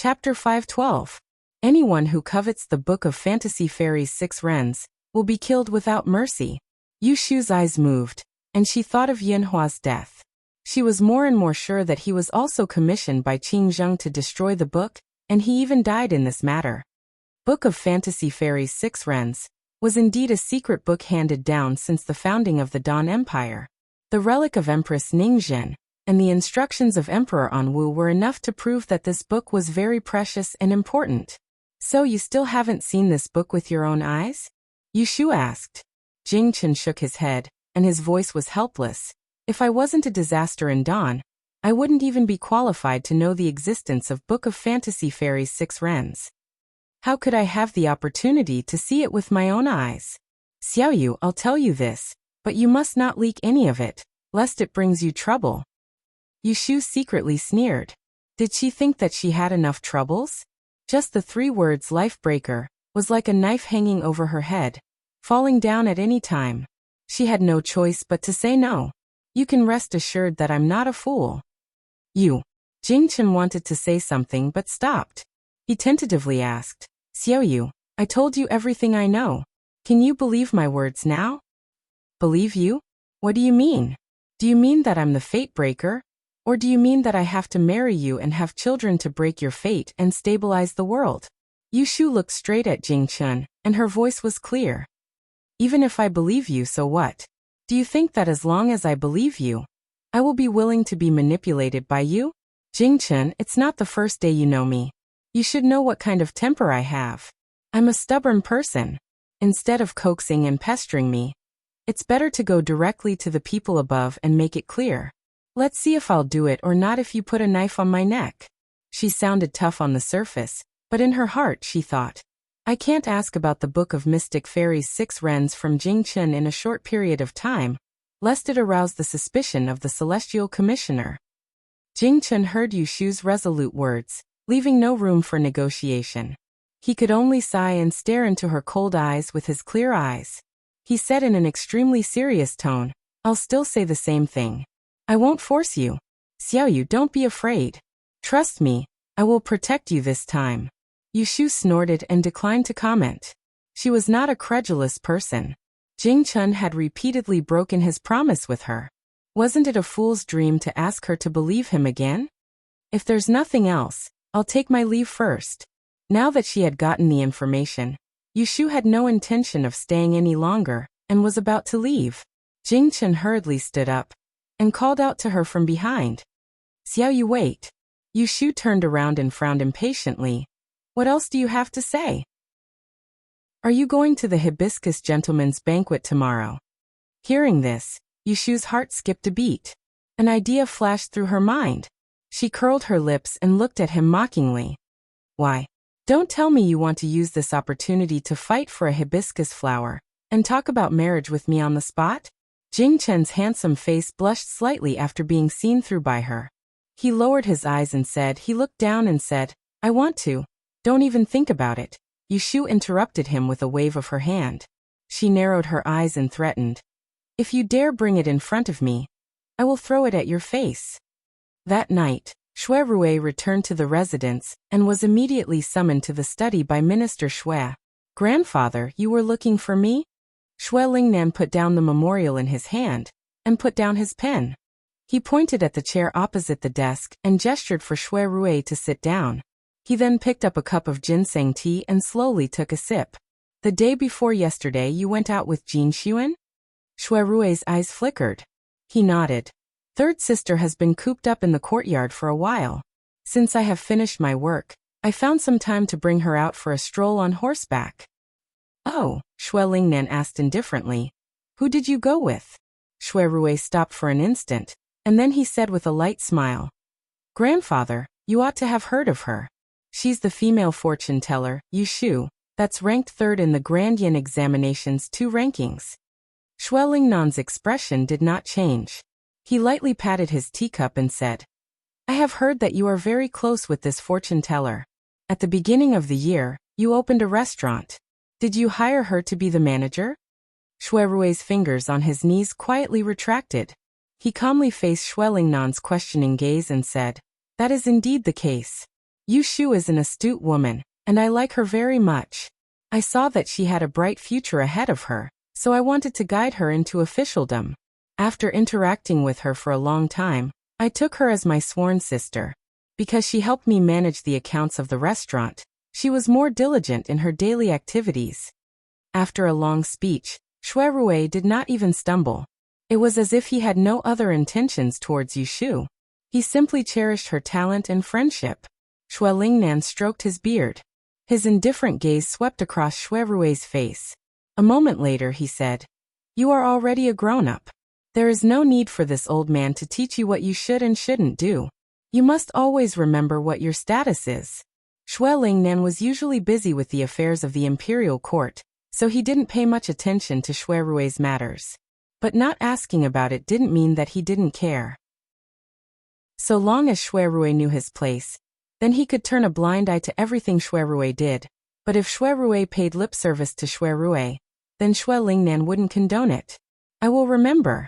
Chapter 512. Anyone who covets the book of Fantasy Fairies 6 Wrens will be killed without mercy. Yu Shu's eyes moved, and she thought of Yinhua's death. She was more and more sure that he was also commissioned by Qing Zheng to destroy the book, and he even died in this matter. Book of Fantasy Fairies 6 Wrens was indeed a secret book handed down since the founding of the Dan Empire. The relic of Empress Ningzhen and the instructions of Emperor Anwu were enough to prove that this book was very precious and important. So you still haven't seen this book with your own eyes? Yu Shu asked. Jing Chen shook his head, and his voice was helpless. If I wasn't a disaster in Dawn, I wouldn't even be qualified to know the existence of Book of Fantasy Fairies 6 Wrens. How could I have the opportunity to see it with my own eyes? Xiaoyu, I'll tell you this, but you must not leak any of it, lest it brings you trouble. Yu Shu secretly sneered. Did she think that she had enough troubles? Just the 3 words "life-breaker" was like a knife hanging over her head, falling down at any time. She had no choice but to say no. You can rest assured that I'm not a fool. Jing Chen wanted to say something but stopped. He tentatively asked, Xiaoyu, I told you everything I know. Can you believe my words now? Believe you? What do you mean? Do you mean that I'm the fate breaker? Or do you mean that I have to marry you and have children to break your fate and stabilize the world? Yu Shu looked straight at Jing Chen, and her voice was clear. Even if I believe you, so what? Do you think that as long as I believe you, I will be willing to be manipulated by you? Jing Chen, it's not the first day you know me. You should know what kind of temper I have. I'm a stubborn person. Instead of coaxing and pestering me, it's better to go directly to the people above and make it clear. Let's see if I'll do it or not if you put a knife on my neck. She sounded tough on the surface, but in her heart she thought, I can't ask about the Book of Mystic Fairies 6 Wrens from Jing Chen in a short period of time, lest it arouse the suspicion of the Celestial Commissioner. Jing Chen heard Yu Shu's resolute words, leaving no room for negotiation. He could only sigh and stare into her cold eyes with his clear eyes. He said in an extremely serious tone, I'll still say the same thing. I won't force you. Xiaoyu, don't be afraid. Trust me, I will protect you this time. Yu Shu snorted and declined to comment. She was not a credulous person. Jing Chen had repeatedly broken his promise with her. Wasn't it a fool's dream to ask her to believe him again? If there's nothing else, I'll take my leave first. Now that she had gotten the information, Yu Shu had no intention of staying any longer, and was about to leave. Jing Chen hurriedly stood up, and called out to her from behind. Xiaoyu, wait. Yu Shu turned around and frowned impatiently. What else do you have to say? Are you going to the Hibiscus Gentleman's banquet tomorrow? Hearing this, Yu Shu's heart skipped a beat. An idea flashed through her mind. She curled her lips and looked at him mockingly. Why? Don't tell me you want to use this opportunity to fight for a hibiscus flower, and talk about marriage with me on the spot? Jing Chen's handsome face blushed slightly after being seen through by her. He lowered his eyes and said, he looked down and said, I want to. Don't even think about it. Yu Shu interrupted him with a wave of her hand. She narrowed her eyes and threatened. If you dare bring it in front of me, I will throw it at your face. That night, Xue Rui returned to the residence and was immediately summoned to the study by Minister Xue. Grandfather, you were looking for me? Xue Lingnan put down the memorial in his hand and put down his pen. He pointed at the chair opposite the desk and gestured for Xue Rui to sit down. He then picked up a cup of ginseng tea and slowly took a sip. The day before yesterday you went out with Jin Xuan? Xue Rui's eyes flickered. He nodded. Third sister has been cooped up in the courtyard for a while. Since I have finished my work, I found some time to bring her out for a stroll on horseback. Oh, Xue Lingnan asked indifferently. Who did you go with? Xue Rui stopped for an instant, and then he said with a light smile. Grandfather, you ought to have heard of her. She's the female fortune teller, Yu Shu, that's ranked 3rd in the Grand Yin examination's 2 rankings. Xue Lingnan's expression did not change. He lightly patted his teacup and said, I have heard that you are very close with this fortune teller. At the beginning of the year, you opened a restaurant. Did you hire her to be the manager? Xue Rui's fingers on his knees quietly retracted. He calmly faced Xue Lingnan's questioning gaze and said, That is indeed the case. Yu Shu is an astute woman, and I like her very much. I saw that she had a bright future ahead of her, so I wanted to guide her into officialdom. After interacting with her for a long time, I took her as my sworn sister. Because she helped me manage the accounts of the restaurant, she was more diligent in her daily activities. After a long speech, Shui Rui did not even stumble. It was as if he had no other intentions towards Yu Shu. He simply cherished her talent and friendship. Shui Lingnan stroked his beard. His indifferent gaze swept across Shui Rui's face. A moment later he said, "You are already a grown-up. There is no need for this old man to teach you what you should and shouldn't do. You must always remember what your status is." Shui Lingnan was usually busy with the affairs of the imperial court, so he didn't pay much attention to Shui Rui's matters. But not asking about it didn't mean that he didn't care. So long as Shui Rui knew his place, then he could turn a blind eye to everything Shui Rui did. But if Shui Rui paid lip service to Shui Rui, then Shui Lingnan wouldn't condone it. "I will remember."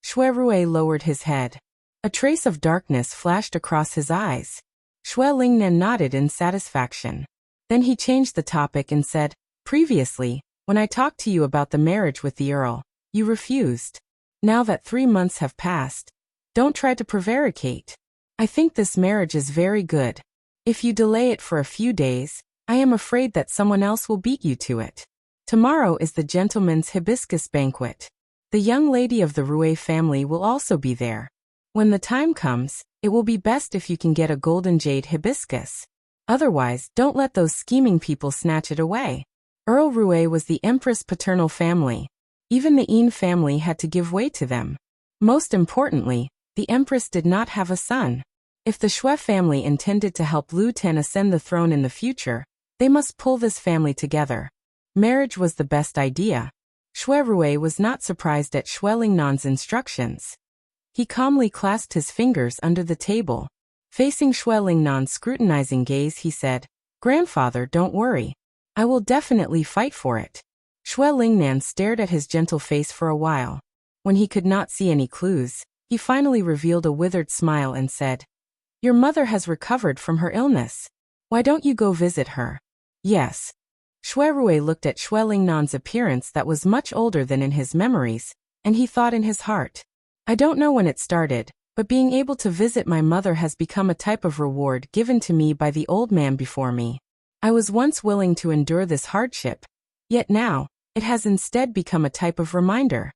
Shui Rui lowered his head. A trace of darkness flashed across his eyes. Shui Lingnan nodded in satisfaction. Then he changed the topic and said, "Previously, when I talked to you about the marriage with the Earl, you refused. Now that 3 months have passed, don't try to prevaricate. I think this marriage is very good. If you delay it for a few days, I am afraid that someone else will beat you to it. Tomorrow is the gentleman's hibiscus banquet. The young lady of the Rui family will also be there. When the time comes, it will be best if you can get a golden jade hibiscus. Otherwise, don't let those scheming people snatch it away." Earl Rui was the Empress' paternal family. Even the Yin family had to give way to them. Most importantly, the Empress did not have a son. If the Shui family intended to help Lu Ten ascend the throne in the future, they must pull this family together. Marriage was the best idea. Shui Rui was not surprised at Shui Lingnan's instructions. He calmly clasped his fingers under the table. Facing Shui Lingnan's scrutinizing gaze, he said, "Grandfather, don't worry. I will definitely fight for it." Shui Lingnan stared at his gentle face for a while. When he could not see any clues, he finally revealed a withered smile and said, "Your mother has recovered from her illness. Why don't you go visit her?" "Yes." Shui Rui looked at Shui Lingnan's appearance that was much older than in his memories, and he thought in his heart, "I don't know when it started, but being able to visit my mother has become a type of reward given to me by the old man before me. I was once willing to endure this hardship, yet now, it has instead become a type of reminder."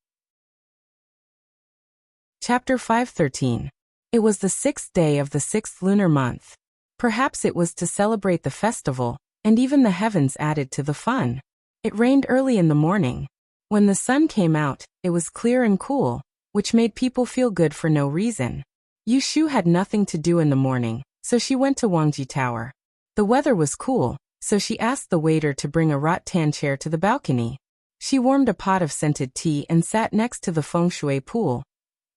Chapter 513. It was the 6th day of the 6th lunar month. Perhaps it was to celebrate the festival, and even the heavens added to the fun. It rained early in the morning. When the sun came out, it was clear and cool, which made people feel good for no reason. Yu Shu had nothing to do in the morning, so she went to Wangji Tower. The weather was cool, so she asked the waiter to bring a rattan chair to the balcony. She warmed a pot of scented tea and sat next to the feng shui pool,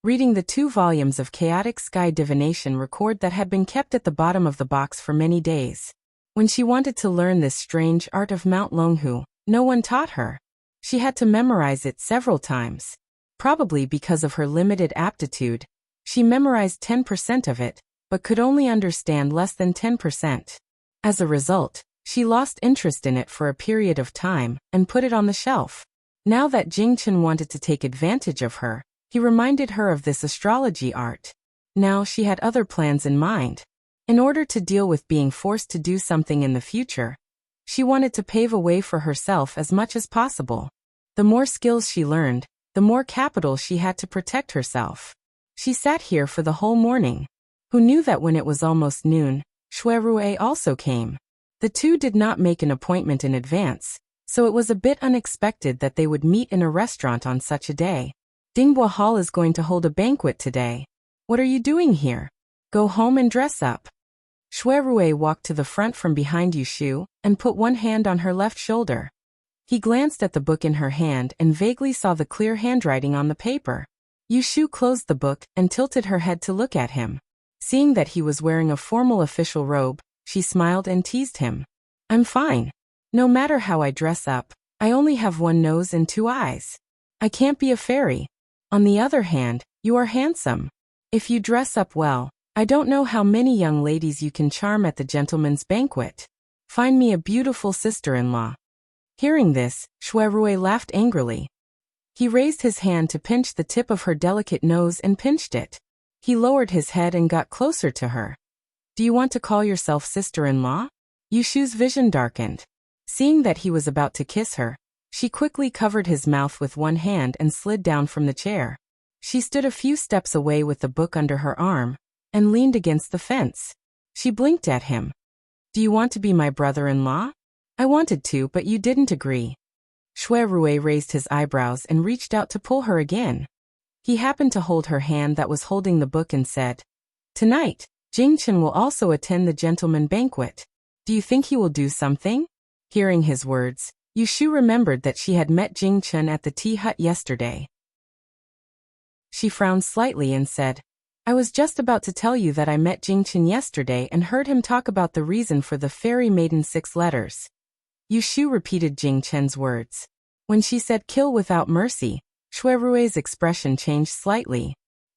reading the 2 volumes of Chaotic Sky Divination record that had been kept at the bottom of the box for many days. When she wanted to learn this strange art of Mount Longhu, no one taught her. She had to memorize it several times. Probably because of her limited aptitude, she memorized 10% of it, but could only understand less than 10%. As a result, she lost interest in it for a period of time and put it on the shelf. Now that Jing Chen wanted to take advantage of her, he reminded her of this astrology art. Now she had other plans in mind. In order to deal with being forced to do something in the future, she wanted to pave a way for herself as much as possible. The more skills she learned, the more capital she had to protect herself. She sat here for the whole morning. Who knew that when it was almost noon, Shui Rui also came? The two did not make an appointment in advance, so it was a bit unexpected that they would meet in a restaurant on such a day. Dinghua Hall is going to hold a banquet today. What are you doing here? Go home and dress up. Shui Rui walked to the front from behind Yu Shu and put one hand on her left shoulder. He glanced at the book in her hand and vaguely saw the clear handwriting on the paper. Yu Shu closed the book and tilted her head to look at him. Seeing that he was wearing a formal official robe, she smiled and teased him. "I'm fine. No matter how I dress up, I only have 1 nose and 2 eyes. I can't be a fairy. On the other hand, you are handsome. If you dress up well, I don't know how many young ladies you can charm at the gentleman's banquet. Find me a beautiful sister-in-law. Hearing this, Shuirue laughed angrily. He raised his hand to pinch the tip of her delicate nose and pinched it. He lowered his head and got closer to her. Do you want to call yourself sister-in-law? Yushu's vision darkened. Seeing that he was about to kiss her, she quickly covered his mouth with one hand and slid down from the chair. She stood a few steps away with the book under her arm and leaned against the fence. She blinked at him. Do you want to be my brother-in-law? I wanted to, but you didn't agree. Shuirue raised his eyebrows and reached out to pull her again. He happened to hold her hand that was holding the book and said, Tonight, Jingchen will also attend the gentleman banquet. Do you think he will do something? Hearing his words, Yushu remembered that she had met Jingchen at the tea hut yesterday. She frowned slightly and said, I was just about to tell you that I met Jingchen yesterday and heard him talk about the reason for the fairy maiden's 6 letters. Yushu repeated Jingchen's words. When she said kill without mercy, Shuirue's expression changed slightly.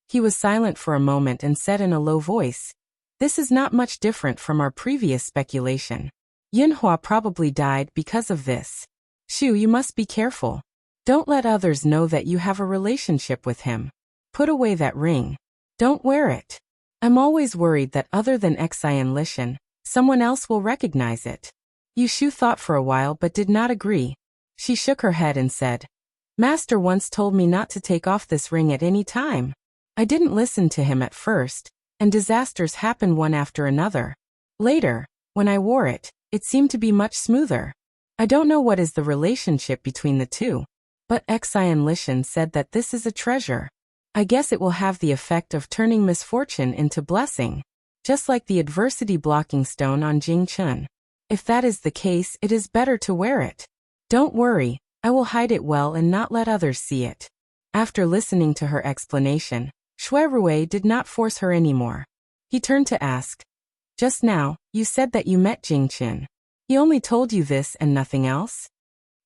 He was silent for a moment and said in a low voice, This is not much different from our previous speculation. Yinhua probably died because of this. Shu, you must be careful. Don't let others know that you have a relationship with him. Put away that ring. Don't wear it. I'm always worried that other than Xian Lishan, someone else will recognize it. Yushu thought for a while but did not agree. She shook her head and said, Master once told me not to take off this ring at any time. I didn't listen to him at first, and disasters happened one after another. Later, when I wore it, it seemed to be much smoother. I don't know what is the relationship between the two, but Xian Lishan said that this is a treasure. I guess it will have the effect of turning misfortune into blessing, just like the adversity blocking stone on Jingchen. If that is the case, it is better to wear it. Don't worry, I will hide it well and not let others see it. After listening to her explanation, Shuirue did not force her anymore. He turned to ask, Just now, you said that you met Jingchen. He only told you this and nothing else?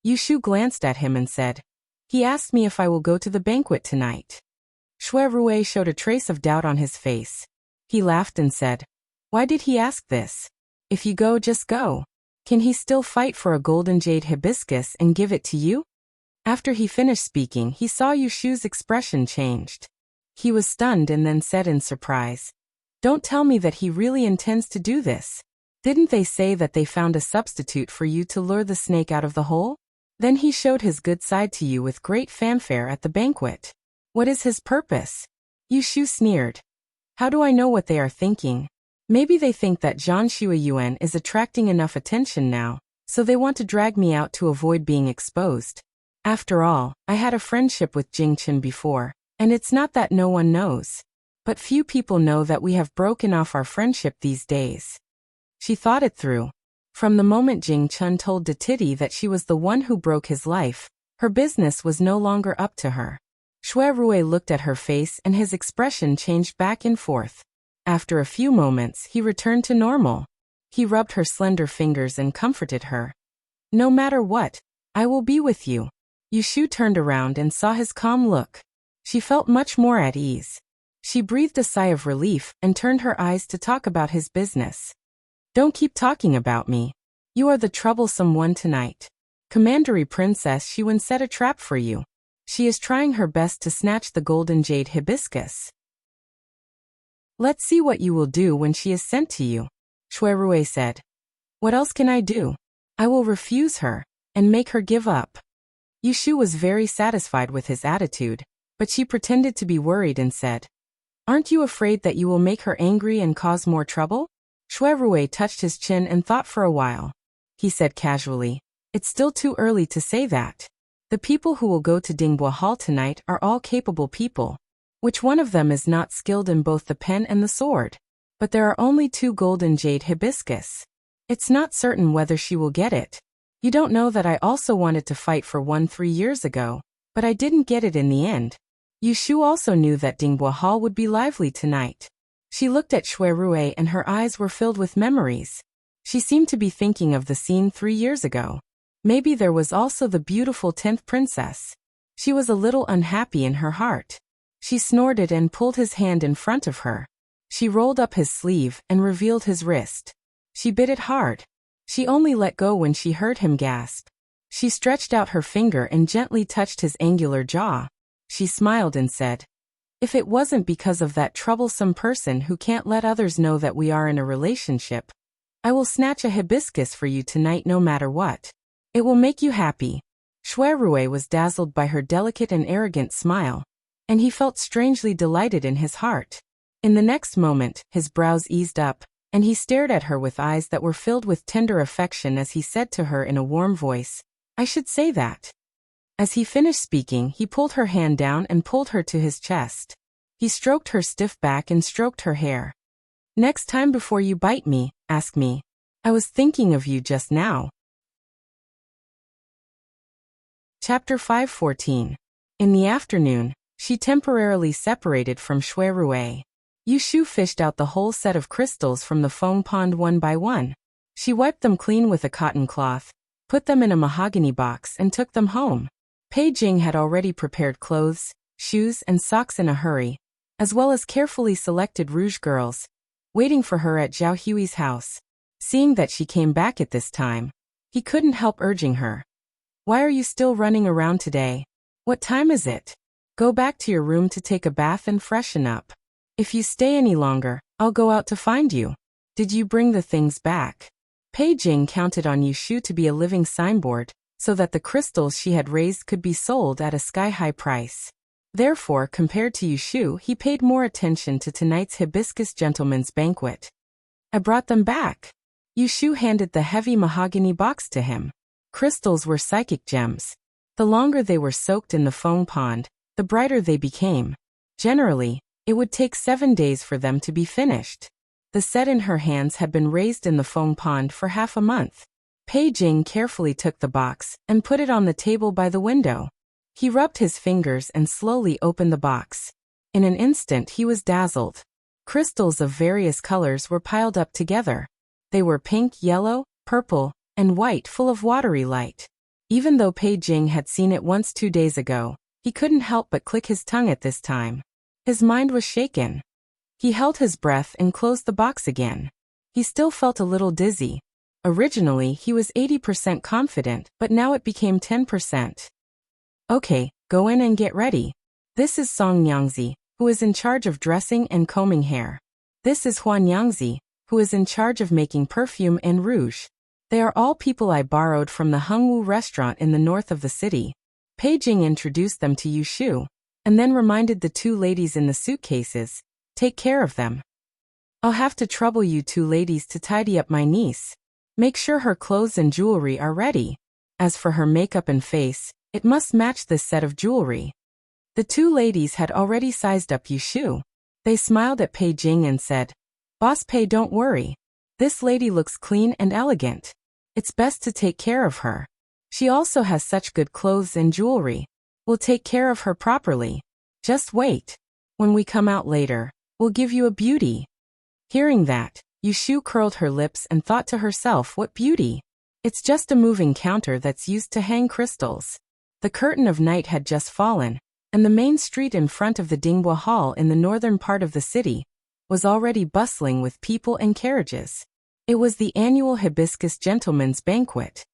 Yushu glanced at him and said, He asked me if I will go to the banquet tonight. Shuirue showed a trace of doubt on his face. He laughed and said, Why did he ask this? If you go, just go. Can he still fight for a golden jade hibiscus and give it to you? After he finished speaking, he saw Yushu's expression changed. He was stunned and then said in surprise, Don't tell me that he really intends to do this. Didn't they say that they found a substitute for you to lure the snake out of the hole? Then he showed his good side to you with great fanfare at the banquet. What is his purpose? Yushu sneered. How do I know what they are thinking? Maybe they think that Zhang Shuiyuan is attracting enough attention now, so they want to drag me out to avoid being exposed. After all, I had a friendship with Jingchen before, and it's not that no one knows. But few people know that we have broken off our friendship these days. She thought it through. From the moment Jingchen told Datiti that she was the one who broke his life, her business was no longer up to her. Shuirue looked at her face and his expression changed back and forth. After a few moments, he returned to normal. He rubbed her slender fingers and comforted her. No matter what, I will be with you. Yushu turned around and saw his calm look. She felt much more at ease. She breathed a sigh of relief and turned her eyes to talk about his business. Don't keep talking about me. You are the troublesome one tonight. Commandery Princess Shiwen set a trap for you. She is trying her best to snatch the golden jade hibiscus. Let's see what you will do when she is sent to you, Shuirue said. What else can I do? I will refuse her and make her give up. Yushu was very satisfied with his attitude, but she pretended to be worried and said, Aren't you afraid that you will make her angry and cause more trouble? Shuirue touched his chin and thought for a while. He said casually, It's still too early to say that. The people who will go to Dingbua Hall tonight are all capable people. Which one of them is not skilled in both the pen and the sword? But there are only 2 golden jade hibiscus. It's not certain whether she will get it. You don't know that I also wanted to fight for one 3 years ago, but I didn't get it in the end. Yushu also knew that Dingbua Hall would be lively tonight. She looked at Shuirue and her eyes were filled with memories. She seemed to be thinking of the scene 3 years ago. Maybe there was also the beautiful 10th princess. She was a little unhappy in her heart. She snorted and pulled his hand in front of her. She rolled up his sleeve and revealed his wrist. She bit it hard. She only let go when she heard him gasp. She stretched out her finger and gently touched his angular jaw. She smiled and said, "If it wasn't because of that troublesome person who can't let others know that we are in a relationship, I will snatch a hibiscus for you tonight no matter what. It will make you happy." Shui Rui was dazzled by her delicate and arrogant smile, and he felt strangely delighted in his heart. In the next moment, his brows eased up, and he stared at her with eyes that were filled with tender affection as he said to her in a warm voice, "I should say that." As he finished speaking, he pulled her hand down and pulled her to his chest. He stroked her stiff back and stroked her hair. "Next time before you bite me, ask me. I was thinking of you just now." Chapter 5:14. In the afternoon, she temporarily separated from Shui Rui. Yushu fished out the whole set of crystals from the foam pond one by one. She wiped them clean with a cotton cloth, put them in a mahogany box and took them home. Pei Jing had already prepared clothes, shoes and socks in a hurry, as well as carefully selected rouge girls, waiting for her at Zhao Hui's house. Seeing that she came back at this time, he couldn't help urging her. "Why are you still running around today? What time is it? Go back to your room to take a bath and freshen up. If you stay any longer, I'll go out to find you. Did you bring the things back?" Pei Jing counted on Yushu to be a living signboard, so that the crystals she had raised could be sold at a sky-high price. Therefore, compared to Yushu, he paid more attention to tonight's hibiscus gentleman's banquet. "I brought them back." Yushu handed the heavy mahogany box to him. Crystals were psychic gems. The longer they were soaked in the foam pond, the brighter they became. Generally, it would take 7 days for them to be finished. The set in her hands had been raised in the foam pond for half a month. Pei Jing carefully took the box and put it on the table by the window. He rubbed his fingers and slowly opened the box. In an instant he was dazzled. Crystals of various colors were piled up together. They were pink, yellow, purple, and white, full of watery light. Even though Pei Jing had seen it once 2 days ago, he couldn't help but click his tongue at this time. His mind was shaken. He held his breath and closed the box again. He still felt a little dizzy. Originally, he was 80% confident, but now it became 10%. "Okay, go in and get ready. This is Song Nyangzi, who is in charge of dressing and combing hair. This is Huan Nyangzi, who is in charge of making perfume and rouge. They are all people I borrowed from the Hengwu restaurant in the north of the city." Pei Jing introduced them to Yushu, and then reminded the 2 ladies in the suitcases, "Take care of them. I'll have to trouble you 2 ladies to tidy up my niece. Make sure her clothes and jewelry are ready. As for her makeup and face, it must match this set of jewelry." The 2 ladies had already sized up Yushu. They smiled at Pei Jing and said, "Boss Pei, don't worry. This lady looks clean and elegant. It's best to take care of her. She also has such good clothes and jewelry. We'll take care of her properly. Just wait. When we come out later, we'll give you a beauty." Hearing that, Yushu curled her lips and thought to herself, "What beauty? It's just a moving counter that's used to hang crystals." The curtain of night had just fallen, and the main street in front of the Dinghua Hall in the northern part of the city was already bustling with people and carriages. It was the annual Hibiscus Gentlemen's Banquet.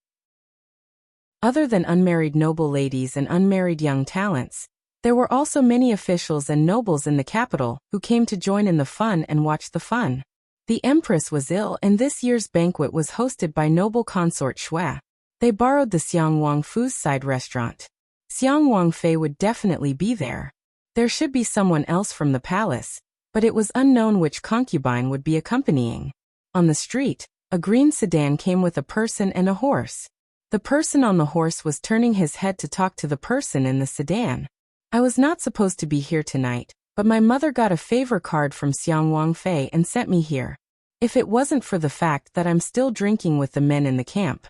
Other than unmarried noble ladies and unmarried young talents, there were also many officials and nobles in the capital who came to join in the fun and watch the fun. The empress was ill, and this year's banquet was hosted by noble consort Shui. They borrowed the Xiang Wang Fu's side restaurant. Xiang Wang Fei would definitely be there. There should be someone else from the palace, but it was unknown which concubine would be accompanying. On the street, a green sedan came with a person and a horse. The person on the horse was turning his head to talk to the person in the sedan. "I was not supposed to be here tonight, but my mother got a favor card from Xiang Wang Fei and sent me here. If it wasn't for the fact that I'm still drinking with the men in the camp."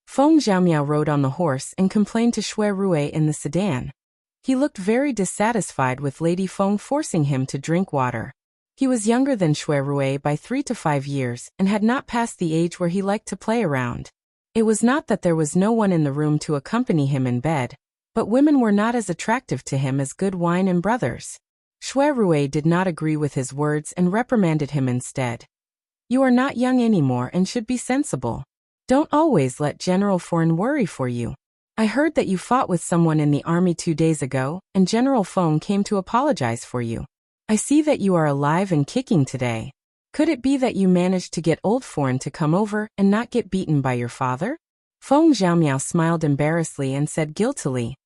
Feng Zhaomiao rode on the horse and complained to Shui Rui in the sedan. He looked very dissatisfied with Lady Feng forcing him to drink water. He was younger than Shui Rui by 3 to 5 years and had not passed the age where he liked to play around. It was not that there was no one in the room to accompany him in bed, but women were not as attractive to him as good wine and brothers. Shui did not agree with his words and reprimanded him instead. You are not young anymore and should be sensible. Don't always let General Feng worry for you. I heard that you fought with someone in the army 2 days ago, and General Feng came to apologize for you. I see that you are alive and kicking today. Could it be that you managed to get old Feng to come over and not get beaten by your father? Feng Zhaomiao smiled embarrassedly and said guiltily,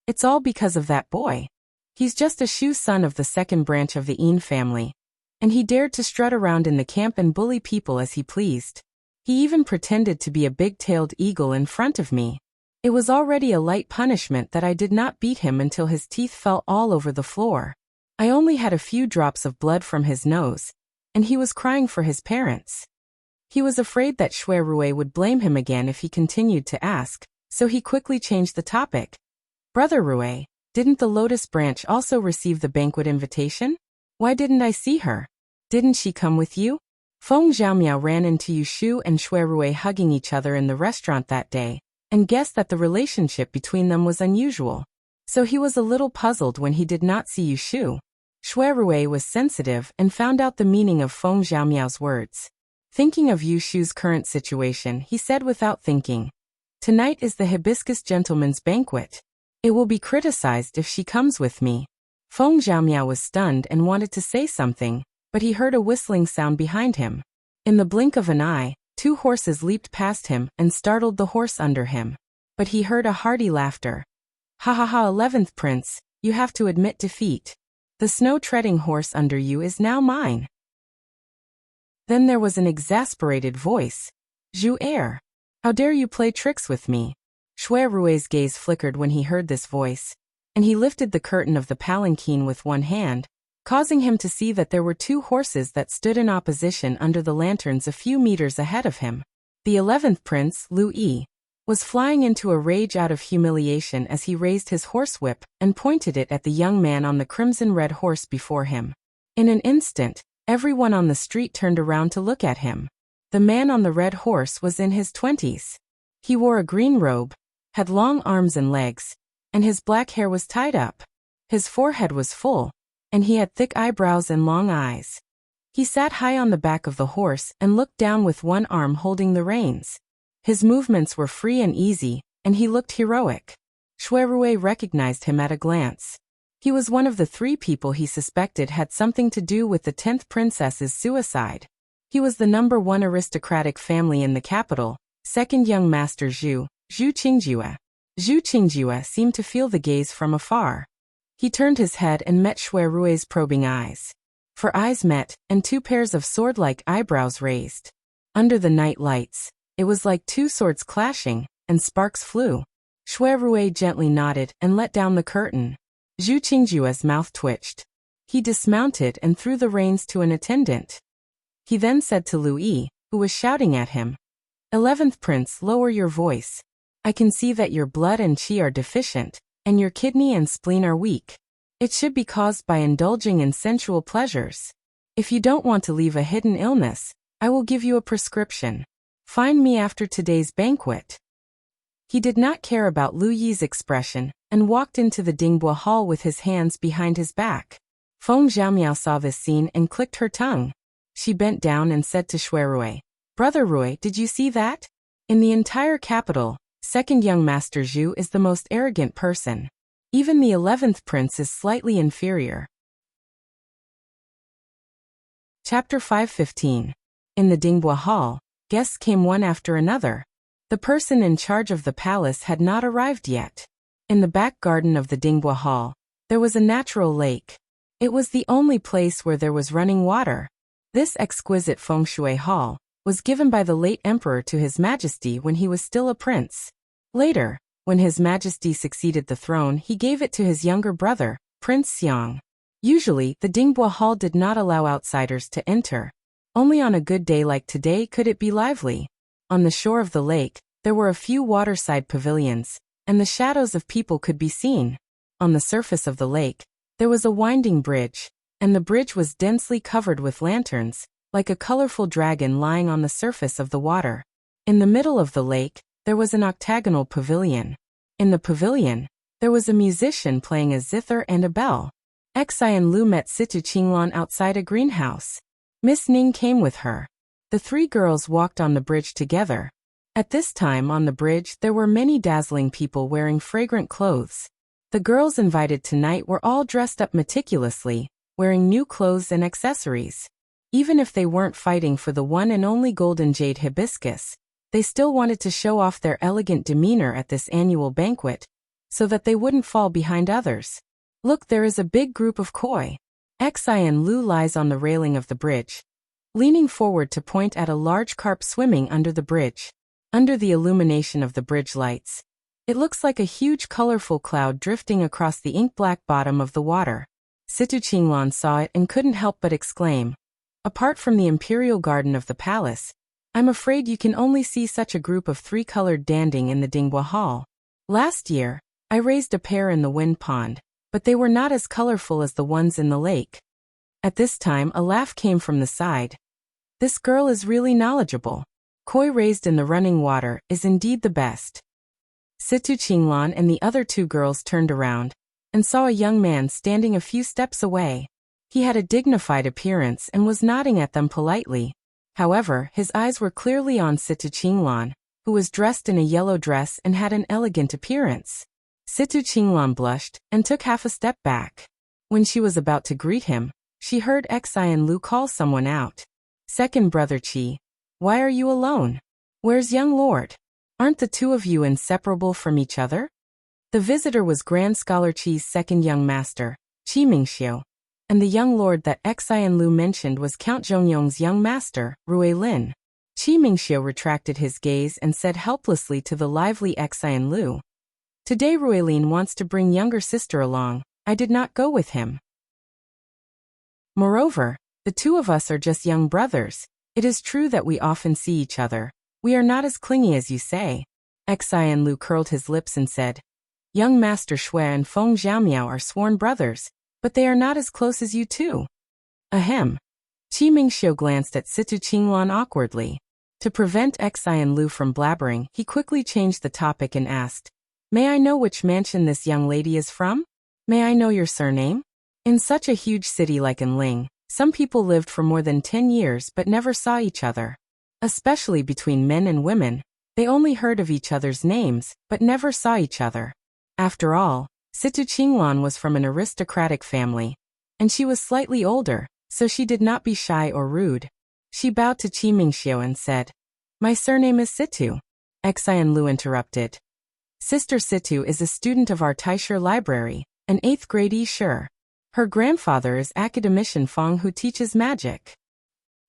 It's all because of that boy. He's just a Shu son of the second branch of the Yin family, and he dared to strut around in the camp and bully people as he pleased. He even pretended to be a big-tailed eagle in front of me. It was already a light punishment that I did not beat him until his teeth fell all over the floor. I only had a few drops of blood from his nose, and he was crying for his parents. He was afraid that Shui would blame him again if he continued to ask, so he quickly changed the topic. Brother Rui, didn't the Lotus Branch also receive the banquet invitation? Why didn't I see her? Didn't she come with you? Feng Zhaomiao ran into Yushu and Shui hugging each other in the restaurant that day, and guessed that the relationship between them was unusual. So he was a little puzzled when he did not see Yushu. Shui was sensitive and found out the meaning of Feng Zhaomiao's words. Thinking of Yushu's current situation, he said without thinking, Tonight is the hibiscus gentleman's banquet. It will be criticized if she comes with me. Feng Zhaomiao was stunned and wanted to say something, but he heard a whistling sound behind him. In the blink of an eye, 2 horses leaped past him and startled the horse under him. But he heard a hearty laughter. Ha ha ha, 11th Prince, you have to admit defeat. The snow-treading horse under you is now mine. Then there was an exasperated voice. Zhu Air. How dare you play tricks with me? Shui gaze flickered when he heard this voice, and he lifted the curtain of the palanquin with one hand, causing him to see that there were 2 horses that stood in opposition under the lanterns a few meters ahead of him. The 11th Prince, Lu Yi, was flying into a rage out of humiliation as he raised his horsewhip and pointed it at the young man on the crimson-red horse before him. In an instant, everyone on the street turned around to look at him. The man on the red horse was in his 20s. He wore a green robe, had long arms and legs, and his black hair was tied up. His forehead was full, and he had thick eyebrows and long eyes. He sat high on the back of the horse and looked down with one arm holding the reins. His movements were free and easy, and he looked heroic. Shui recognized him at a glance. He was one of the 3 people he suspected had something to do with the 10th princess's suicide. He was the number 1 aristocratic family in the capital, second young master Zhu Qingjue. Zhu Qingjue seemed to feel the gaze from afar. He turned his head and met Shui probing eyes. For eyes met, and 2 pairs of sword-like eyebrows raised. Under the night lights, it was like 2 swords clashing, and sparks flew. Shui gently nodded and let down the curtain. Zhu Qingjue's mouth twitched. He dismounted and threw the reins to an attendant. He then said to Lu Yi, who was shouting at him, 11th Prince, lower your voice. I can see that your blood and qi are deficient, and your kidney and spleen are weak. It should be caused by indulging in sensual pleasures. If you don't want to leave a hidden illness, I will give you a prescription. Find me after today's banquet. He did not care about Lu Yi's expression, and walked into the Dingbua Hall with his hands behind his back. Feng Zhaomiao saw this scene and clicked her tongue. She bent down and said to Shui, Brother Rui, did you see that? In the entire capital, second young master Zhu is the most arrogant person. Even the 11th prince is slightly inferior. Chapter 5:15. In the Dingbua Hall, guests came one after another. The person in charge of the palace had not arrived yet. In the back garden of the Dingbua Hall, there was a natural lake. It was the only place where there was running water. This exquisite feng shui hall was given by the late emperor to His Majesty when he was still a prince. Later, when His Majesty succeeded the throne, he gave it to his younger brother, Prince Xiang. Usually, the Dingbua Hall did not allow outsiders to enter. Only on a good day like today could it be lively. On the shore of the lake, there were a few waterside pavilions, and the shadows of people could be seen. On the surface of the lake, there was a winding bridge, and the bridge was densely covered with lanterns, like a colorful dragon lying on the surface of the water. In the middle of the lake, there was an octagonal pavilion. In the pavilion, there was a musician playing a zither and a bell. Xi and Lu met Situ Qinglan outside a greenhouse. Miss Ning came with her. The three girls walked on the bridge together. At this time on the bridge there were many dazzling people wearing fragrant clothes. The girls invited tonight were all dressed up meticulously, wearing new clothes and accessories. Even if they weren't fighting for the one and only golden jade hibiscus, they still wanted to show off their elegant demeanor at this annual banquet, so that they wouldn't fall behind others. Look, there is a big group of koi. Xi and Lu lies on the railing of the bridge, leaning forward to point at a large carp swimming under the bridge. Under the illumination of the bridge lights, it looks like a huge colorful cloud drifting across the ink-black bottom of the water. Situ Qinglan saw it and couldn't help but exclaim, "Apart from the imperial garden of the palace, I'm afraid you can only see such a group of three-colored danding in the Dinghua Hall. Last year, I raised a pair in the wind pond, but they were not as colorful as the ones in the lake." At this time a laugh came from the side. This girl is really knowledgeable. Koi raised in the running water is indeed the best. Situ Qinglan and the other two girls turned around and saw a young man standing a few steps away. He had a dignified appearance and was nodding at them politely. However, his eyes were clearly on Situ Qinglan, who was dressed in a yellow dress and had an elegant appearance. Situ Qinglan blushed and took half a step back. When she was about to greet him, she heard Xi and Lu call someone out. "Second brother Qi, why are you alone? Where's young lord? Aren't the two of you inseparable from each other?" The visitor was Grand Scholar Qi's second young master, Qi Mingxiu, and the young lord that Xi and Lu mentioned was Count Zhongyong's young master, Rui Lin. Qi Mingxiu retracted his gaze and said helplessly to the lively Xi and Lu, "Today Rui Lin wants to bring younger sister along. I did not go with him. Moreover, the two of us are just young brothers. It is true that we often see each other. We are not as clingy as you say." Xi and Lu curled his lips and said, "Young Master Shui and Feng Xiaomiao are sworn brothers, but they are not as close as you two." Ahem. Qi Mingxiu glanced at Situ Qinglan awkwardly. To prevent Xi and Lu from blabbering, he quickly changed the topic and asked, "May I know which mansion this young lady is from? May I know your surname?" In such a huge city like Enling, some people lived for more than 10 years but never saw each other. Especially between men and women, they only heard of each other's names, but never saw each other. After all, Situ Qinglan was from an aristocratic family, and she was slightly older, so she did not be shy or rude. She bowed to Qi Mingxiu and said, "My surname is Situ." Xi and Lu interrupted. "Sister Situ is a student of our Taisher library, an 8th grade Yi-Shi. Her grandfather is academician Feng who teaches magic."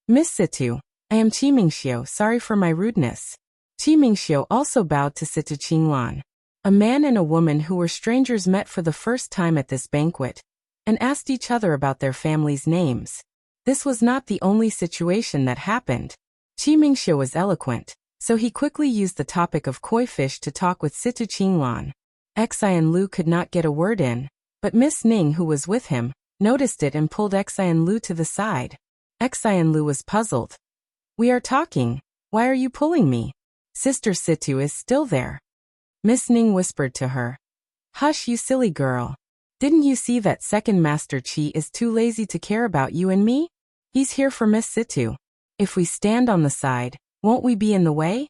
"Miss Situ, I am Qi Mingxiu, sorry for my rudeness." Qi Mingxiu also bowed to Situ Qinglan. A man and a woman who were strangers met for the first time at this banquet, and asked each other about their families' names. This was not the only situation that happened. Qi Mingxiu was eloquent, so he quickly used the topic of koi fish to talk with Situ Qinglan. Xi and Lu could not get a word in, but Miss Ning, who was with him, noticed it and pulled Xi and Lu to the side. Xi and Lu was puzzled. "We are talking. Why are you pulling me? Sister Situ is still there." Miss Ning whispered to her, "Hush, you silly girl. Didn't you see that second Master Qi is too lazy to care about you and me? He's here for Miss Situ. If we stand on the side, won't we be in the way?"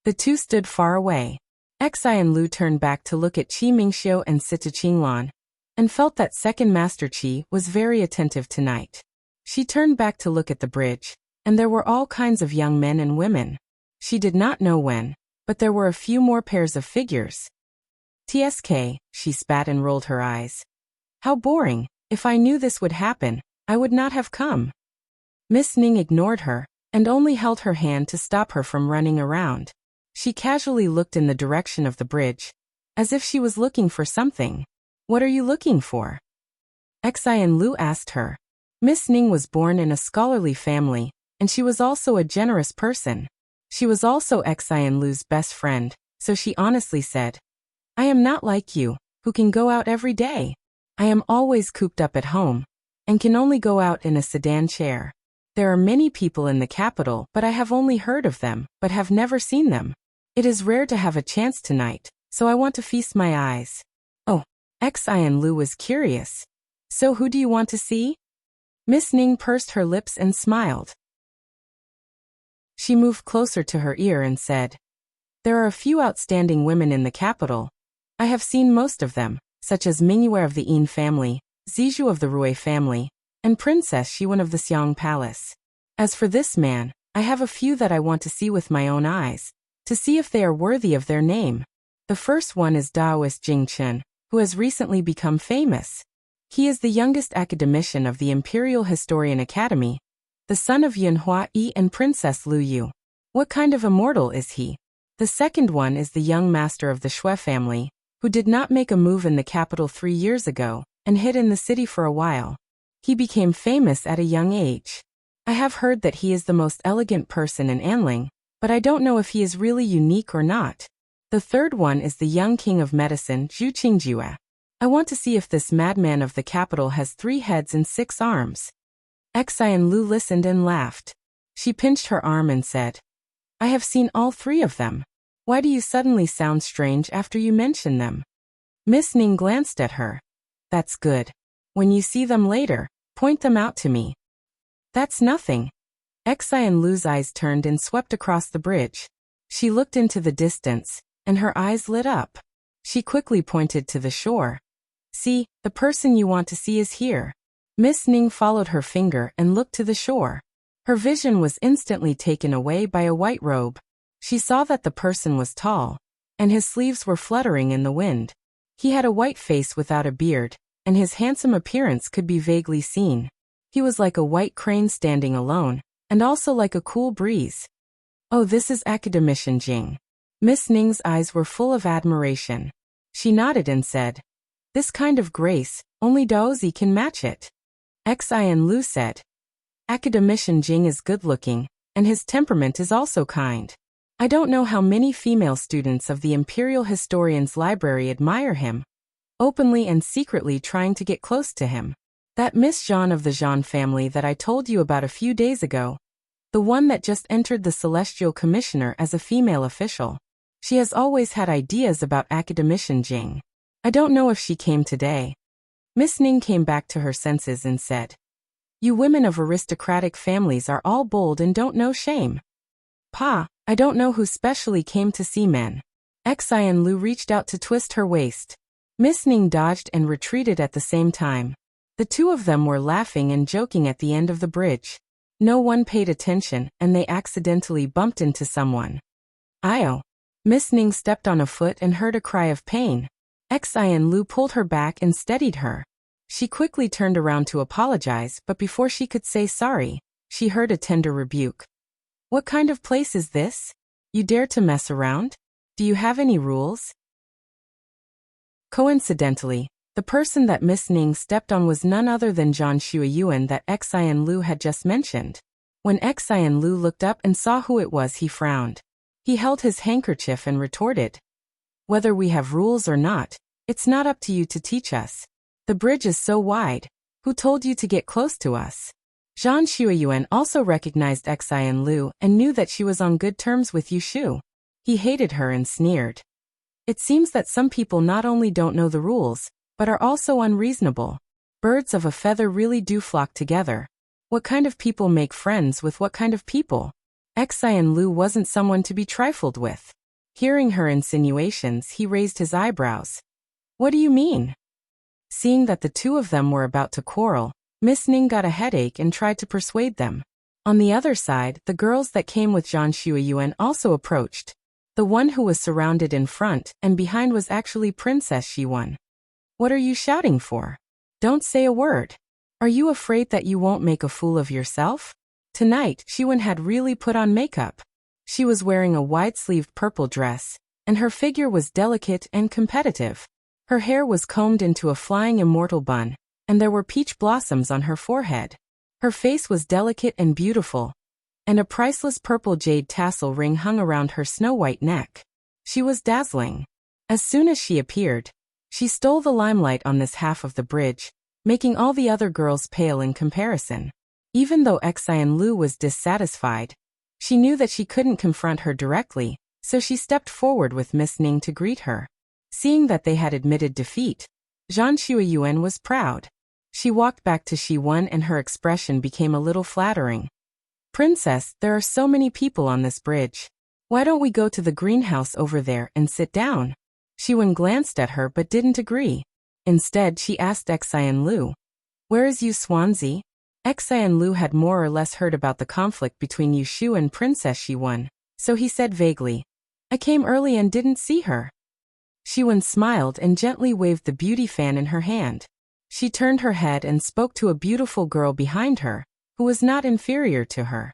The two stood far away. Xi and Lu turned back to look at Qi Mingxiu and Situ Qinglan, and felt that second Master Qi was very attentive tonight. She turned back to look at the bridge, and there were all kinds of young men and women. She did not know when, but there were a few more pairs of figures. "Tsk," she spat and rolled her eyes. "How boring. If I knew this would happen, I would not have come." Miss Ning ignored her, and only held her hand to stop her from running around. She casually looked in the direction of the bridge, as if she was looking for something. "What are you looking for?" Xi and Lu asked her. Miss Ning was born in a scholarly family, and she was also a generous person. She was also Xi and Lu's best friend, so she honestly said, "I am not like you, who can go out every day. I am always cooped up at home, and can only go out in a sedan chair. There are many people in the capital, but I have only heard of them, but have never seen them. It is rare to have a chance tonight, so I want to feast my eyes." Oh, Xi and Lu was curious. So who do you want to see? Miss Ning pursed her lips and smiled. She moved closer to her ear and said, there are a few outstanding women in the capital. I have seen most of them, such as Mingyue of the Yin family, Zizhu of the Rui family, and Princess Xiwen of the Xiang Palace. As for this man, I have a few that I want to see with my own eyes, to see if they are worthy of their name. The first one is Daoist Jing Chen, who has recently become famous. He is the youngest academician of the Imperial Historian Academy, the son of Yunhua Yi and Princess Lu Yu. What kind of immortal is he? The second one is the young master of the Shui family, who did not make a move in the capital 3 years ago, and hid in the city for a while. He became famous at a young age. I have heard that he is the most elegant person in Anling, but I don't know if he is really unique or not. The third one is the young king of medicine, Zhu Qingjue. I want to see if this madman of the capital has 3 heads and 6 arms. Xian Lu listened and laughed. She pinched her arm and said, I have seen all 3 of them. Why do you suddenly sound strange after you mention them? Miss Ning glanced at her. That's good. When you see them later, point them out to me. That's nothing. Xian Lu's eyes turned and swept across the bridge. She looked into the distance, and her eyes lit up. She quickly pointed to the shore. See, the person you want to see is here. Miss Ning followed her finger and looked to the shore. Her vision was instantly taken away by a white robe. She saw that the person was tall, and his sleeves were fluttering in the wind. He had a white face without a beard, and his handsome appearance could be vaguely seen. He was like a white crane standing alone, and also like a cool breeze. Oh, this is Academician Jing. Miss Ning's eyes were full of admiration. She nodded and said, this kind of grace, only Daozi can match it. Xian Lu said, Academician Jing is good-looking, and his temperament is also kind. I don't know how many female students of the Imperial Historian's Library admire him, openly and secretly trying to get close to him. That Miss Zhan of the Zhan family that I told you about a few days ago, the one that just entered the Celestial Commissioner as a female official. She has always had ideas about Academician Jing. I don't know if she came today. Miss Ning came back to her senses and said, you women of aristocratic families are all bold and don't know shame. Pa, I don't know who specially came to see men. Xian Lu reached out to twist her waist. Miss Ning dodged and retreated at the same time. The 2 of them were laughing and joking at the end of the bridge. No one paid attention, and they accidentally bumped into someone. Io. Miss Ning stepped on a foot and heard a cry of pain. Xian Lu pulled her back and steadied her. She quickly turned around to apologize, but before she could say sorry, she heard a tender rebuke. What kind of place is this? You dare to mess around? Do you have any rules? Coincidentally, the person that Miss Ning stepped on was none other than Zhan Shuiyuan that Xian Lu had just mentioned. When Xian Lu looked up and saw who it was, he frowned. He held his handkerchief and retorted, whether we have rules or not, it's not up to you to teach us. The bridge is so wide. Who told you to get close to us? Zhan Shuiyuan also recognized Xian Lu and knew that she was on good terms with Yu Shu. He hated her and sneered. It seems that some people not only don't know the rules, but are also unreasonable. Birds of a feather really do flock together. What kind of people make friends with what kind of people? Xian Lu wasn't someone to be trifled with. Hearing her insinuations, he raised his eyebrows. What do you mean? Seeing that the 2 of them were about to quarrel, Miss Ning got a headache and tried to persuade them. On the other side, the girls that came with Zhan Shuiyuan also approached. The one who was surrounded in front and behind was actually Princess Xiwen. What are you shouting for? Don't say a word. Are you afraid that you won't make a fool of yourself? Tonight, Xiwen had really put on makeup. She was wearing a wide-sleeved purple dress, and her figure was delicate and competitive. Her hair was combed into a flying immortal bun, and there were peach blossoms on her forehead. Her face was delicate and beautiful, and a priceless purple jade tassel ring hung around her snow-white neck. She was dazzling. As soon as she appeared, she stole the limelight on this half of the bridge, making all the other girls pale in comparison. Even though Xian Lu was dissatisfied, she knew that she couldn't confront her directly, so she stepped forward with Miss Ning to greet her. Seeing that they had admitted defeat, Zhan Shuiyuan was proud. She walked back to Shi-Wen and her expression became a little flattering. Princess, there are so many people on this bridge. Why don't we go to the greenhouse over there and sit down? Shi-Wen glanced at her but didn't agree. Instead, she asked Xian Lu, "Where is Yu Xuanzi?" Xian Lu had more or less heard about the conflict between Yu Shu and Princess Shi-Wen, so he said vaguely, "I came early and didn't see her." Shi-Wen smiled and gently waved the beauty fan in her hand. She turned her head and spoke to a beautiful girl behind her, who was not inferior to her.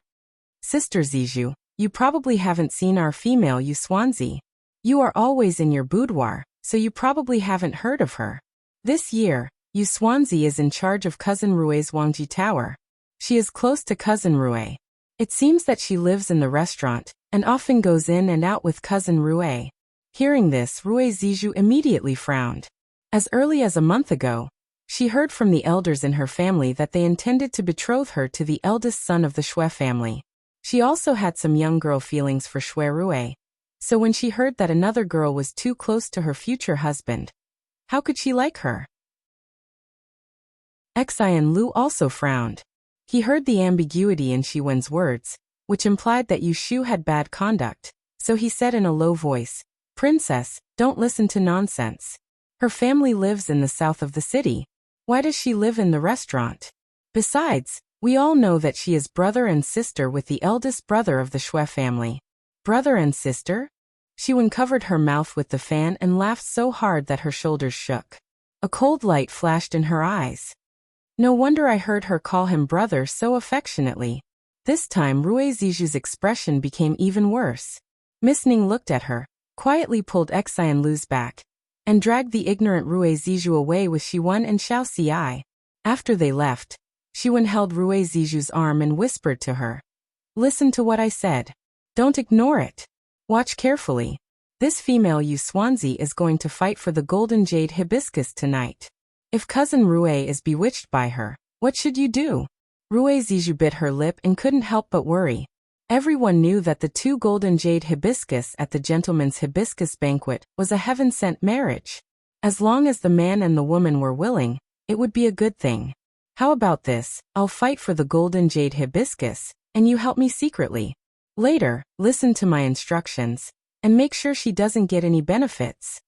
"Sister Zizhu, you probably haven't seen our female Yu Xuanzi. You are always in your boudoir, so you probably haven't heard of her. This year, Yu Xuanzi is in charge of Cousin Rue's Wangji Tower. She is close to Cousin Rue. It seems that she lives in the restaurant, and often goes in and out with Cousin Rue." Hearing this, Rue Zizhu immediately frowned. As early as a month ago, she heard from the elders in her family that they intended to betroth her to the eldest son of the Xue family. She also had some young girl feelings for Xue Rue. So when she heard that another girl was too close to her future husband, how could she like her? Xian Lu also frowned. He heard the ambiguity in Shi-Wen's words, which implied that Yu Shu had bad conduct, so he said in a low voice, "Princess, don't listen to nonsense. Her family lives in the south of the city. Why does she live in the restaurant? Besides, we all know that she is brother and sister with the eldest brother of the Xue family." "Brother and sister?" Shi-Wen covered her mouth with the fan and laughed so hard that her shoulders shook. A cold light flashed in her eyes. No wonder I heard her call him brother so affectionately. This time Rue Zizhu's expression became even worse. Miss Ning looked at her, quietly pulled Xian Lu's back, and dragged the ignorant Rue Zizhu away with Shi-Wen and Xiao Xi. After they left, Shi-Wen held Rue Zizhu's arm and whispered to her, "Listen to what I said. Don't ignore it. Watch carefully. This female Yu Xuanzi is going to fight for the golden jade hibiscus tonight. If Cousin Rue is bewitched by her, what should you do?" Rue Zizhu bit her lip and couldn't help but worry. Everyone knew that the 2 golden jade hibiscus at the gentleman's hibiscus banquet was a heaven-sent marriage. As long as the man and the woman were willing, it would be a good thing. "How about this? I'll fight for the golden jade hibiscus, and you help me secretly. Later, listen to my instructions, and make sure she doesn't get any benefits."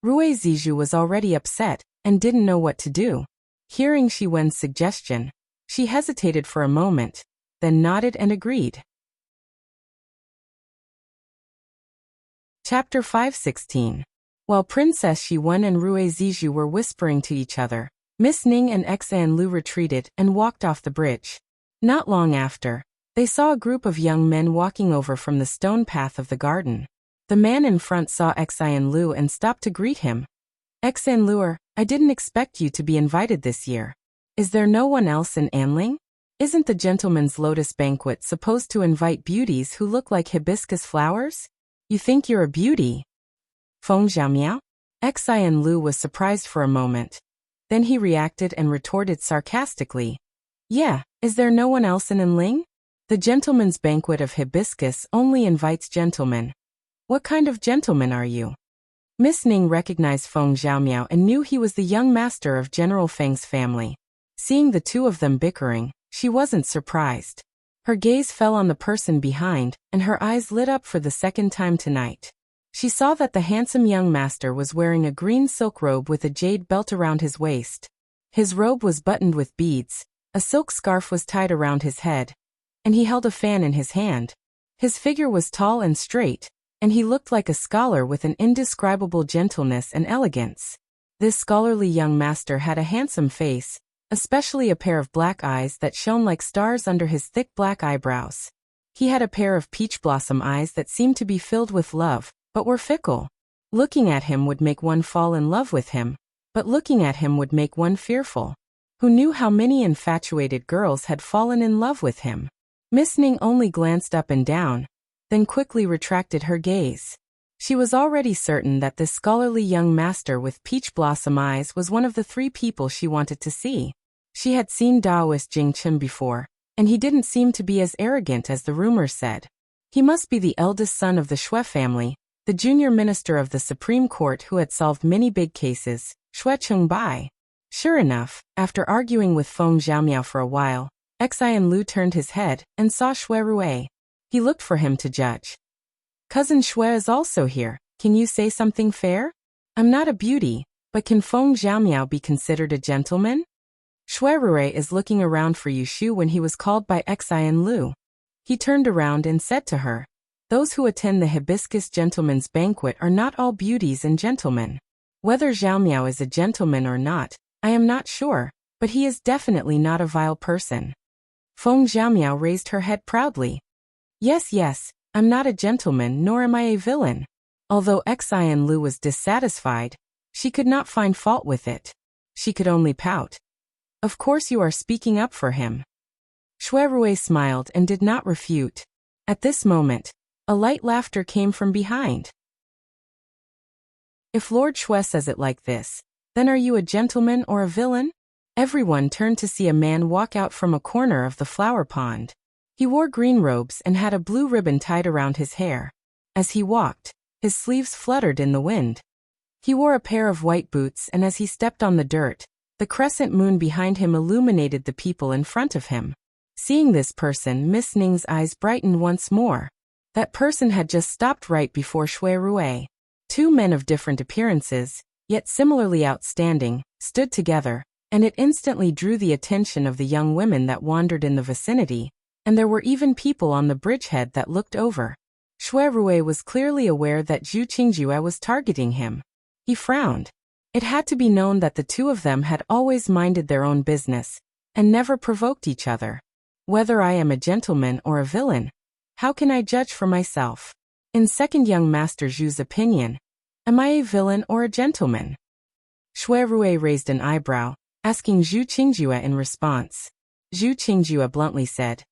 Rue Zizhu was already upset and didn't know what to do. Hearing Shi-Wen's suggestion, she hesitated for a moment, then nodded and agreed. Chapter 516. While Princess Shi-Wen and Rue Zizhu were whispering to each other, Miss Ning and Xian Lu retreated and walked off the bridge. Not long after, they saw a group of young men walking over from the stone path of the garden. The man in front saw Xian Lu and stopped to greet him. "Xian Lu, I didn't expect you to be invited this year. Is there no one else in Anling? Isn't the gentleman's lotus banquet supposed to invite beauties who look like hibiscus flowers? You think you're a beauty?" Feng Xiaomiao? Xian Lu was surprised for a moment. Then he reacted and retorted sarcastically, "Yeah, is there no one else in Anling? The gentleman's banquet of hibiscus only invites gentlemen. What kind of gentleman are you?" Miss Ning recognized Feng Xiaomiao and knew he was the young master of General Feng's family. Seeing the two of them bickering, she wasn't surprised. Her gaze fell on the person behind, and her eyes lit up for the second time tonight. She saw that the handsome young master was wearing a green silk robe with a jade belt around his waist. His robe was buttoned with beads, a silk scarf was tied around his head, and he held a fan in his hand. His figure was tall and straight, and he looked like a scholar with an indescribable gentleness and elegance. This scholarly young master had a handsome face, especially a pair of black eyes that shone like stars under his thick black eyebrows. He had a pair of peach blossom eyes that seemed to be filled with love, but were fickle. Looking at him would make one fall in love with him, but looking at him would make one fearful. Who knew how many infatuated girls had fallen in love with him? Miss Ning only glanced up and down, then quickly retracted her gaze. She was already certain that this scholarly young master with peach blossom eyes was one of the 3 people she wanted to see. She had seen Taoist Jing Chen before, and he didn't seem to be as arrogant as the rumors said. He must be the eldest son of the Xue family, the junior minister of the Supreme Court who had solved many big cases, Xue Chengbai. Sure enough, after arguing with Feng Xiaomiao for a while, Xian Lu turned his head and saw Shui Rui. He looked for him to judge. Cousin Shui is also here. Can you say something fair? I'm not a beauty, but can Feng Xiaomiao be considered a gentleman? Shui Rui is looking around for Yu Shu when he was called by Xian Lu. He turned around and said to her, those who attend the Hibiscus Gentleman's Banquet are not all beauties and gentlemen. Whether Xiaomiao is a gentleman or not, I am not sure, but he is definitely not a vile person. Feng Xiaomiao raised her head proudly. Yes, I'm not a gentleman nor am I a villain. Although Xian Lu was dissatisfied, she could not find fault with it. She could only pout. Of course you are speaking up for him. Shui Rui smiled and did not refute. At this moment, a light laughter came from behind. If Lord Shui says it like this, then are you a gentleman or a villain? Everyone turned to see a man walk out from a corner of the flower pond. He wore green robes and had a blue ribbon tied around his hair. As he walked, his sleeves fluttered in the wind. He wore a pair of white boots, and as he stepped on the dirt, the crescent moon behind him illuminated the people in front of him. Seeing this person, Miss Ning's eyes brightened once more. That person had just stopped right before Shui Rui. Two men of different appearances, yet similarly outstanding, stood together, and it instantly drew the attention of the young women that wandered in the vicinity, and there were even people on the bridgehead that looked over. Shui Rui was clearly aware that Zhu Qingjue was targeting him. He frowned. It had to be known that the two of them had always minded their own business, and never provoked each other. Whether I am a gentleman or a villain, how can I judge for myself? In second young Master Zhu's opinion, am I a villain or a gentleman? Shui Rui raised an eyebrow, asking Zhu Qingjue in response. Zhu Qingjue bluntly said,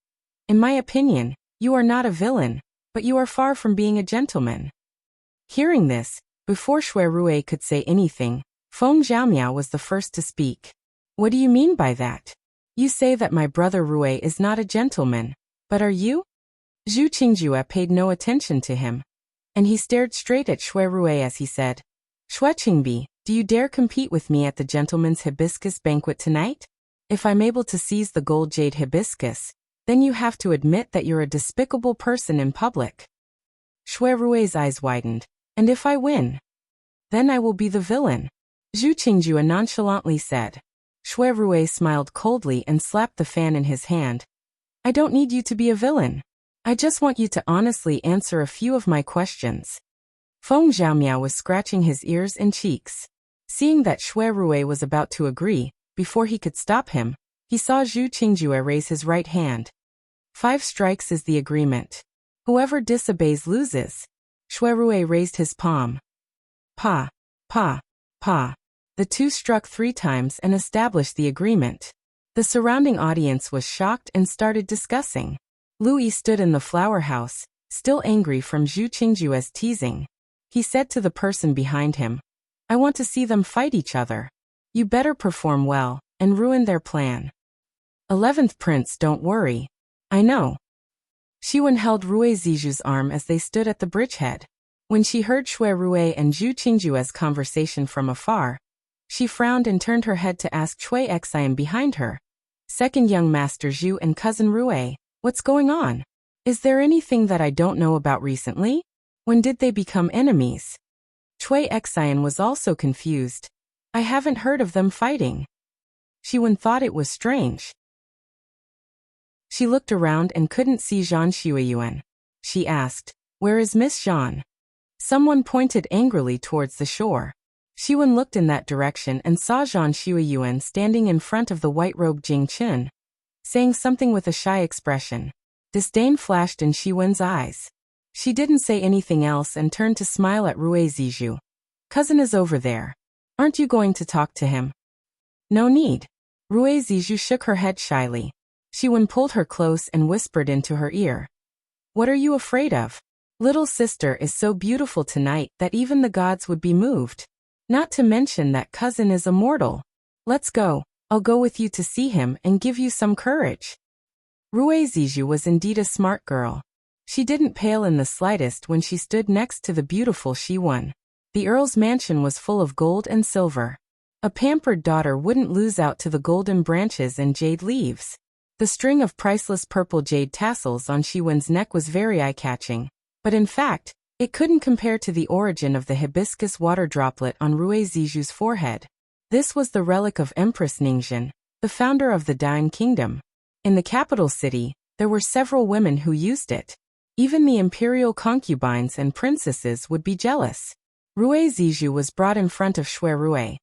in my opinion, you are not a villain, but you are far from being a gentleman. Hearing this, before Shui Rui could say anything, Feng Xiaomiao was the first to speak. What do you mean by that? You say that my brother Rui is not a gentleman, but are you? Zhu Qingjue paid no attention to him, and he stared straight at Shui Rui as he said, Shui Qingbi, do you dare compete with me at the gentleman's hibiscus banquet tonight? If I'm able to seize the gold jade hibiscus, then you have to admit that you're a despicable person in public. Shui Rui's eyes widened. And if I win? Then I will be the villain. Zhu Qingjue nonchalantly said. Shui Rui smiled coldly and slapped the fan in his hand. I don't need you to be a villain. I just want you to honestly answer a few of my questions. Feng Xiaomiao was scratching his ears and cheeks. Seeing that Shui Rui was about to agree, before he could stop him, he saw Zhu Qingjue raise his right hand. 5 strikes is the agreement. Whoever disobeys loses. Shui Rui raised his palm. Pa, pa, pa. The two struck 3 times and established the agreement. The surrounding audience was shocked and started discussing. Louis stood in the flower house, still angry from Zhu Qingjue's teasing. He said to the person behind him, I want to see them fight each other. You better perform well, and ruin their plan. 11th Prince, don't worry. I know. Xiwen held Rui Ziju's arm as they stood at the bridgehead. When she heard Shui Rui and Zhu Qingjue's conversation from afar, she frowned and turned her head to ask Cui Xian behind her. Second young Master Zhu and cousin Rui, what's going on? Is there anything that I don't know about recently? When did they become enemies? Cui Xian was also confused. I haven't heard of them fighting. Xiwen thought it was strange. She looked around and couldn't see Zhan Xueyuan. She asked, where is Miss Zhan? Someone pointed angrily towards the shore. Xiwen looked in that direction and saw Zhan Xueyuan standing in front of the white-robed Jing Qin, saying something with a shy expression. Disdain flashed in Xiwen's eyes. She didn't say anything else and turned to smile at Rui Ziju. Cousin is over there. Aren't you going to talk to him? No need. Rui Ziju shook her head shyly. Xiwen pulled her close and whispered into her ear. What are you afraid of? Little sister is so beautiful tonight that even the gods would be moved. Not to mention that cousin is immortal. Let's go. I'll go with you to see him and give you some courage. Rui Ziju was indeed a smart girl. She didn't pale in the slightest when she stood next to the beautiful Xiwen. The earl's mansion was full of gold and silver. A pampered daughter wouldn't lose out to the golden branches and jade leaves. The string of priceless purple jade tassels on Shiwen's neck was very eye-catching, but in fact, it couldn't compare to the origin of the hibiscus water droplet on Rui Ziju's forehead. This was the relic of Empress Ningxian, the founder of the Dain Kingdom. In the capital city, there were several women who used it. Even the imperial concubines and princesses would be jealous. Rui Ziju was brought in front of Shui Rui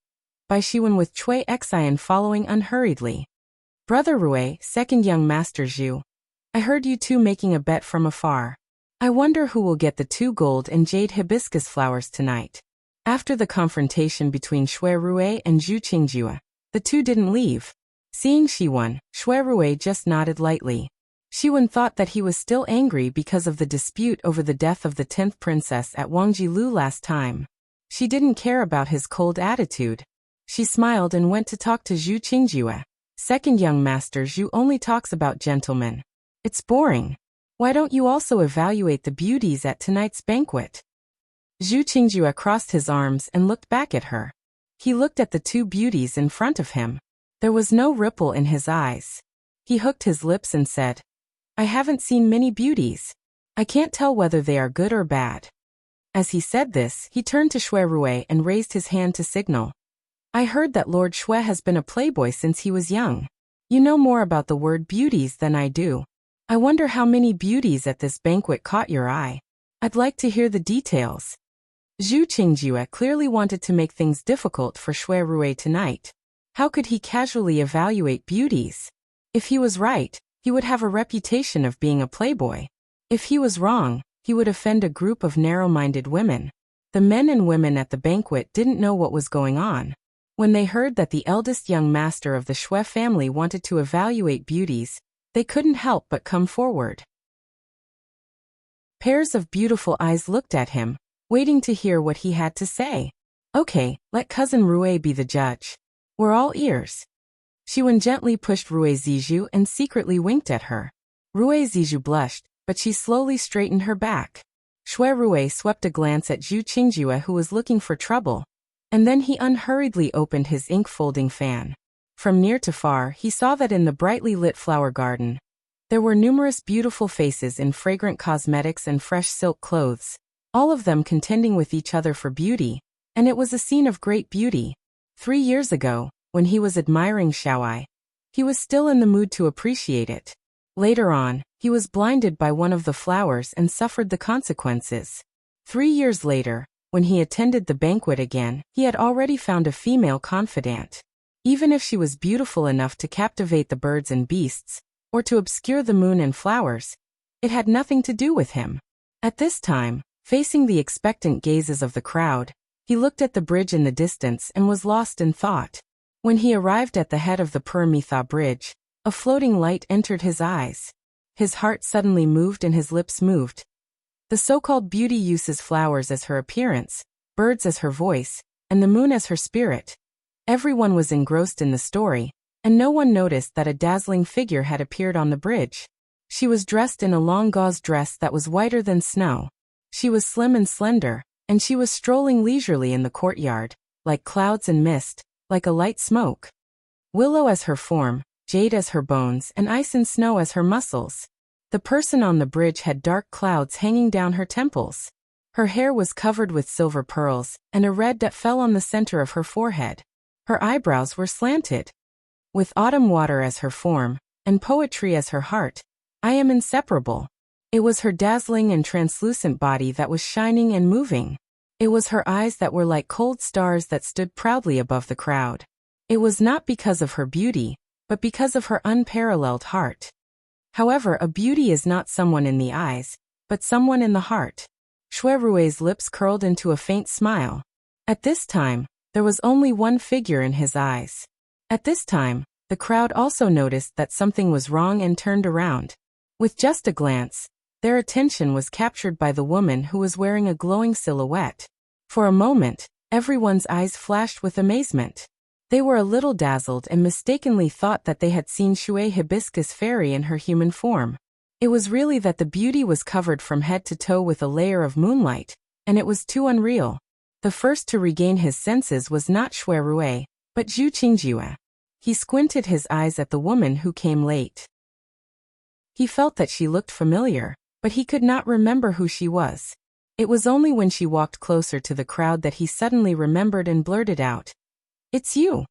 by Shiwen with Cui Xian following unhurriedly. Brother Rui, second young master Zhu. I heard you two making a bet from afar. I wonder who will get the 2 gold and jade hibiscus flowers tonight. After the confrontation between Shui Rui and Zhu Qingjue, the two didn't leave. Seeing Shiwen, Shui Rui just nodded lightly. Shiwen thought that he was still angry because of the dispute over the death of the 10th princess at Wangjilu last time. She didn't care about his cold attitude. She smiled and went to talk to Zhu Qingjue. Second young master Zhu only talks about gentlemen. It's boring. Why don't you also evaluate the beauties at tonight's banquet? Zhu Qingjue crossed his arms and looked back at her. He looked at the 2 beauties in front of him. There was no ripple in his eyes. He hooked his lips and said, I haven't seen many beauties. I can't tell whether they are good or bad. As he said this, he turned to Shui Rui and raised his hand to signal. I heard that Lord Shui has been a playboy since he was young. You know more about the word beauties than I do. I wonder how many beauties at this banquet caught your eye. I'd like to hear the details. Zhu Qingjue clearly wanted to make things difficult for Shui Rui tonight. How could he casually evaluate beauties? If he was right, he would have a reputation of being a playboy. If he was wrong, he would offend a group of narrow-minded women. The men and women at the banquet didn't know what was going on. When they heard that the eldest young master of the Shui family wanted to evaluate beauties, they couldn't help but come forward. Pairs of beautiful eyes looked at him, waiting to hear what he had to say. Okay, let cousin Rui be the judge. We're all ears. Shiwen gently pushed Rui Ziju and secretly winked at her. Rui Ziju blushed, but she slowly straightened her back. Shui Rui swept a glance at Zhu Qingjue, who was looking for trouble, and then he unhurriedly opened his ink-folding fan. From near to far, he saw that in the brightly lit flower garden, there were numerous beautiful faces in fragrant cosmetics and fresh silk clothes, all of them contending with each other for beauty, and it was a scene of great beauty. 3 years ago, when he was admiring Xiaoai, he was still in the mood to appreciate it. Later on, he was blinded by one of the flowers and suffered the consequences. 3 years later, when he attended the banquet again, he had already found a female confidant. Even if she was beautiful enough to captivate the birds and beasts, or to obscure the moon and flowers, it had nothing to do with him. At this time, facing the expectant gazes of the crowd, he looked at the bridge in the distance and was lost in thought. When he arrived at the head of the Puramitha bridge, a floating light entered his eyes. His heart suddenly moved and his lips moved. The so-called beauty uses flowers as her appearance, birds as her voice, and the moon as her spirit. Everyone was engrossed in the story, and no one noticed that a dazzling figure had appeared on the bridge. She was dressed in a long gauze dress that was whiter than snow. She was slim and slender, and she was strolling leisurely in the courtyard, like clouds and mist, like a light smoke. Willow as her form, jade as her bones, and ice and snow as her muscles. The person on the bridge had dark clouds hanging down her temples. Her hair was covered with silver pearls, and a red that fell on the center of her forehead. Her eyebrows were slanted. With autumn water as her form, and poetry as her heart, I am inseparable. It was her dazzling and translucent body that was shining and moving. It was her eyes that were like cold stars that stood proudly above the crowd. It was not because of her beauty, but because of her unparalleled heart. However, a beauty is not someone in the eyes, but someone in the heart. Shui Rui's lips curled into a faint smile. At this time, there was only one figure in his eyes. At this time, the crowd also noticed that something was wrong and turned around. With just a glance, their attention was captured by the woman who was wearing a glowing silhouette. For a moment, everyone's eyes flashed with amazement. They were a little dazzled and mistakenly thought that they had seen Shui Hibiscus Fairy in her human form. It was really that the beauty was covered from head to toe with a layer of moonlight, and it was too unreal. The first to regain his senses was not Shui Rui, But Zhu Qingjue. He squinted his eyes at the woman who came late. He felt that she looked familiar, but he could not remember who she was. It was only when she walked closer to the crowd that he suddenly remembered and blurted out, "It's you."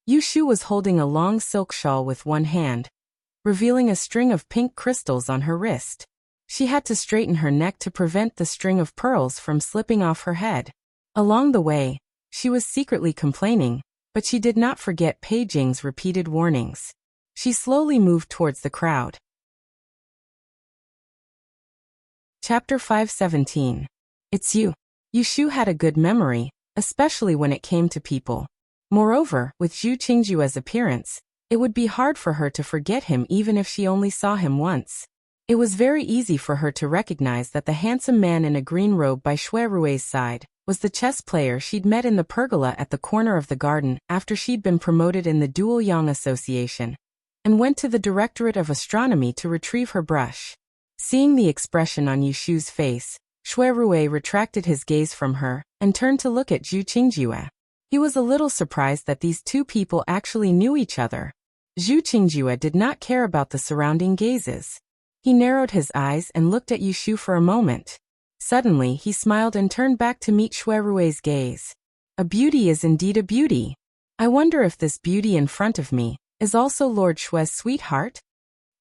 Yu Shu was holding a long silk shawl with one hand, revealing a string of pink crystals on her wrist. She had to straighten her neck to prevent the string of pearls from slipping off her head. Along the way, she was secretly complaining, but she did not forget Pei Jing's repeated warnings. She slowly moved towards the crowd. Chapter 517. It's you. Yu Shu had a good memory, especially when it came to people. Moreover, with Zhu Qingjue's appearance, it would be hard for her to forget him even if she only saw him once. It was very easy for her to recognize that the handsome man in a green robe by Shui Rui's side was the chess player she'd met in the pergola at the corner of the garden after she'd been promoted in the Dual Yang Association, and went to the Directorate of Astronomy to retrieve her brush. Seeing the expression on Yu Shu's face, Shui Rui retracted his gaze from her and turned to look at Zhu Qingjue. He was a little surprised that these two people actually knew each other. Zhu Qingjue did not care about the surrounding gazes. He narrowed his eyes and looked at Yu Shu for a moment. Suddenly, he smiled and turned back to meet Shui Rui's gaze. A beauty is indeed a beauty. I wonder if this beauty in front of me is also Lord Shui's sweetheart?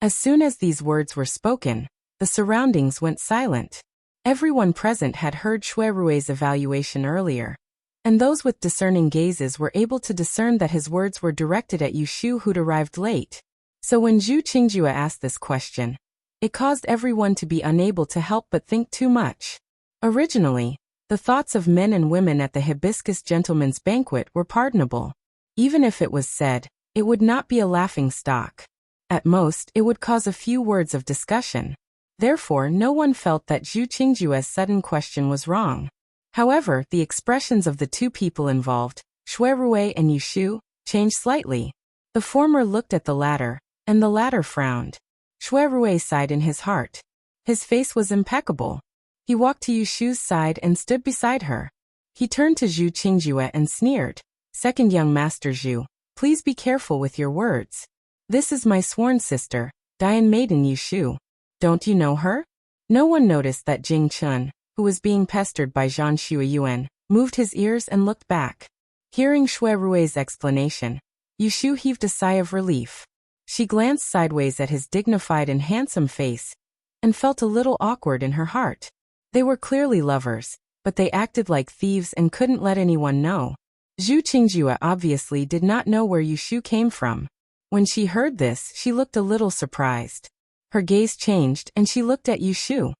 As soon as these words were spoken, the surroundings went silent. Everyone present had heard Shui Rui's evaluation earlier, and those with discerning gazes were able to discern that his words were directed at Yu Shu, who'd arrived late. So when Zhu Qingjue asked this question, it caused everyone to be unable to help but think too much. Originally, the thoughts of men and women at the Hibiscus Gentleman's Banquet were pardonable. Even if it was said, it would not be a laughing stock. At most, it would cause a few words of discussion. Therefore, no one felt that Zhu Qingjue's sudden question was wrong. However, the expressions of the two people involved, Shui Rui and Yu Shu, changed slightly. The former looked at the latter, and the latter frowned. Shui Rui sighed in his heart. His face was impeccable. He walked to Yu Shu's side and stood beside her. He turned to Zhu Qingjue and sneered, "Second young master Zhu, please be careful with your words. This is my sworn sister, Dian Maiden Yu Shu. Don't you know her?" No one noticed that Jing Chun, who was being pestered by Zhan Shuiyuan, moved his ears and looked back. Hearing Shui Rui's explanation, Yu Shu heaved a sigh of relief. She glanced sideways at his dignified and handsome face, and felt a little awkward in her heart. They were clearly lovers, but they acted like thieves and couldn't let anyone know. Zhu Qingjue obviously did not know where Yu Shu came from. When she heard this, she looked a little surprised. Her gaze changed and she looked at Yu Shu.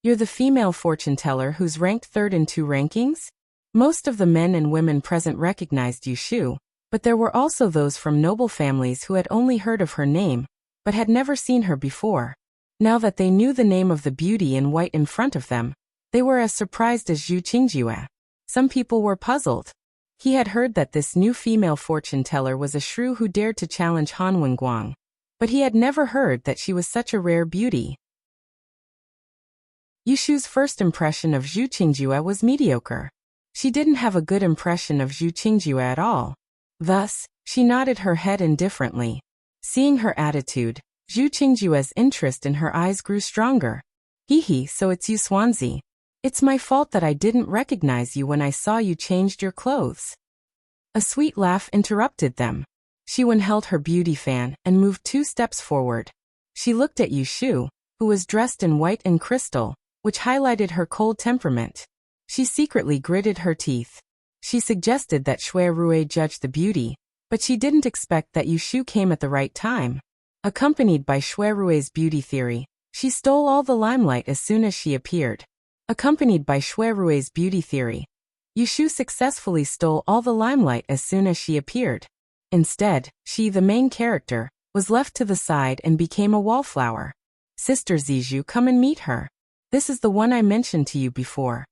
"You're the female fortune teller who's ranked third in 2 rankings?" Most of the men and women present recognized Yu Shu, but there were also those from noble families who had only heard of her name, but had never seen her before. Now that they knew the name of the beauty in white in front of them, they were as surprised as Zhu Qingjue. Some people were puzzled. He had heard that this new female fortune teller was a shrew who dared to challenge Han Wenguang, but he had never heard that she was such a rare beauty. Yu Shu's first impression of Zhu Qingjue was mediocre. She didn't have a good impression of Zhu Qingjue at all. Thus, she nodded her head indifferently. Seeing her attitude, Zhu Qingjue's interest in her eyes grew stronger. "Hee, so it's you, Swansea. It's my fault that I didn't recognize you when I saw you changed your clothes." A sweet laugh interrupted them. Xiwen held her beauty fan and moved 2 steps forward. She looked at Yu Shu, who was dressed in white and crystal, which highlighted her cold temperament. She secretly gritted her teeth. She suggested that Shui Rui judge the beauty, but she didn't expect that Yu Shu came at the right time. Accompanied by Shui Rui's beauty theory, she stole all the limelight as soon as she appeared. Accompanied by Shui Rui's beauty theory, Yu Shu successfully stole all the limelight as soon as she appeared. Instead, she, the main character, was left to the side and became a wallflower. "Sister Zizhu, come and meet her. This is the one I mentioned to you before."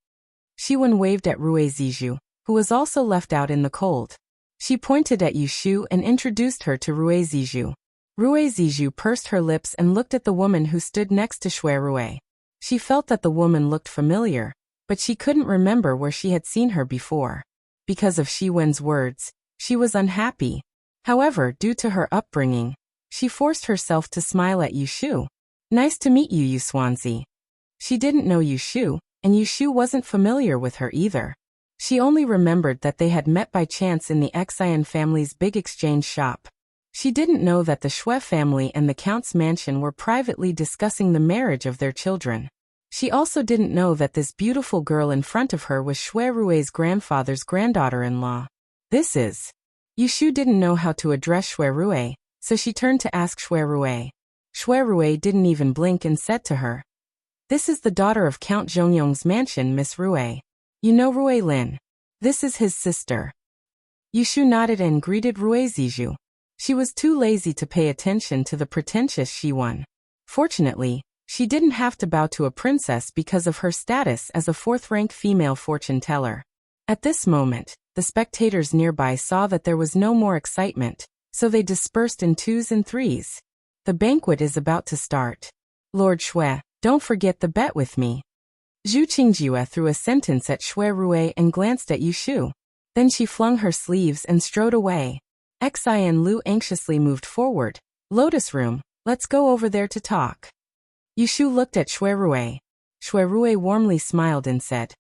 Xiwen waved at Rui Zizhu, who was also left out in the cold. She pointed at Yu Shu and introduced her to Rui Zizhu. Rui Zizhu pursed her lips and looked at the woman who stood next to Shui Rui. She felt that the woman looked familiar, but she couldn't remember where she had seen her before. Because of Xiwen's words, She was unhappy. However, due to her upbringing, she forced herself to smile at Yushu. Nice to meet you, Swansea. She didn't know Yushu, and Yushu wasn't familiar with her either. She only remembered that they had met by chance in the Xian family's big exchange shop. She didn't know that the Xue family and the Count's mansion were privately discussing the marriage of their children. She also didn't know that this beautiful girl in front of her was Xue Rui's grandfather's granddaughter-in-law. Yushu didn't know how to address Xue Rui, so she turned to ask Xue Rui. Xue Rui didn't even blink and said to her, "This is the daughter of Count Zhongyong's mansion, Miss Rui. You know Rui Lin. This is his sister." Yushu nodded and greeted Rui Zizhu. She was too lazy to pay attention to the pretentious Shiwan. Fortunately, she didn't have to bow to a princess because of her status as a fourth-rank female fortune teller. At this moment, the spectators nearby saw that there was no more excitement, so they dispersed in twos and threes. The banquet is about to start. Lord Xue, don't forget the bet with me. Zhu Qingjue threw a sentence at Xue Rui and glanced at Yushu. Then she flung her sleeves and strode away. Xian Lu anxiously moved forward. Lotus Room, let's go over there to talk. Yushu looked at Xue Rui. Xue Rui warmly smiled and said,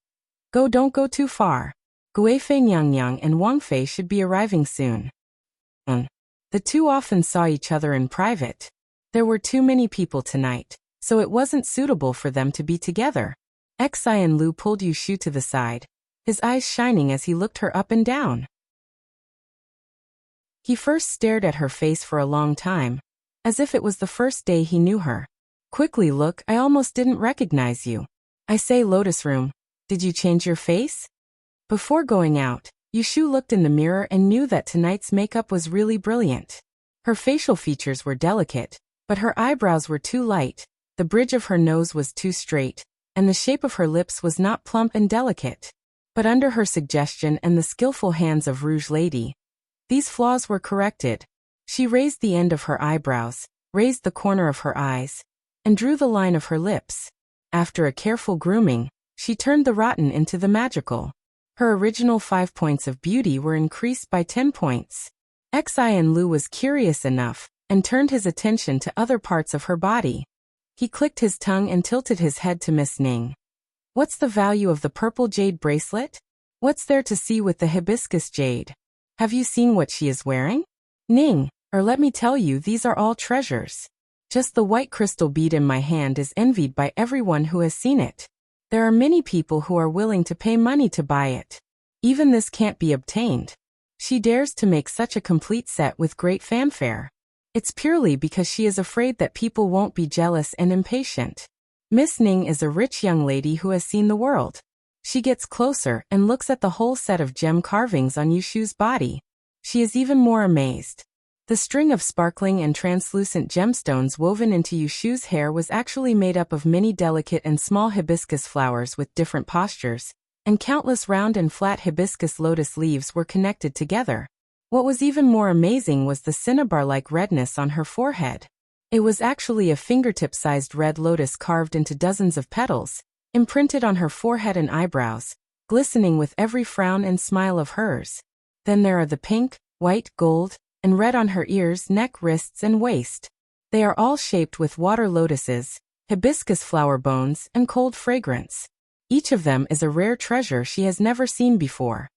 Don't go too far. Guifei Nyang and Wang Fei should be arriving soon. The two often saw each other in private. There were too many people tonight, so it wasn't suitable for them to be together. Xian Lu pulled Yushu to the side, his eyes shining as he looked her up and down. He first stared at her face for a long time, as if it was the first day he knew her. Quickly look, I almost didn't recognize you. I say, Lotus Room, did you change your face? Before going out, Yushu looked in the mirror and knew that tonight's makeup was really brilliant. Her facial features were delicate, but her eyebrows were too light, the bridge of her nose was too straight, and the shape of her lips was not plump and delicate. But under her suggestion and the skillful hands of Rouge Lady, these flaws were corrected. She raised the end of her eyebrows, raised the corner of her eyes, and drew the line of her lips. After a careful grooming, she turned the rotten into the magical. Her original 5 points of beauty were increased by 10 points. Xian Lu was curious enough, and turned his attention to other parts of her body. He clicked his tongue and tilted his head to Miss Ning. What's the value of the purple jade bracelet? What's there to see with the hibiscus jade? Have you seen what she is wearing? Ning, or let me tell you, these are all treasures. Just the white crystal bead in my hand is envied by everyone who has seen it. There are many people who are willing to pay money to buy it. Even this can't be obtained. She dares to make such a complete set with great fanfare. It's purely because she is afraid that people won't be jealous and impatient. Miss Ning is a rich young lady who has seen the world. She gets closer and looks at the whole set of gem carvings on Yushu's body. She is even more amazed. The string of sparkling and translucent gemstones woven into Yushu's hair was actually made up of many delicate and small hibiscus flowers with different postures, and countless round and flat hibiscus lotus leaves were connected together. What was even more amazing was the cinnabar-like redness on her forehead. It was actually a fingertip-sized red lotus carved into dozens of petals, imprinted on her forehead and eyebrows, glistening with every frown and smile of hers. Then there are the pink, white, gold, and red on her ears, neck, wrists, and waist. They are all shaped with water lotuses, hibiscus flower bones, and cold fragrance. Each of them is a rare treasure she has never seen before.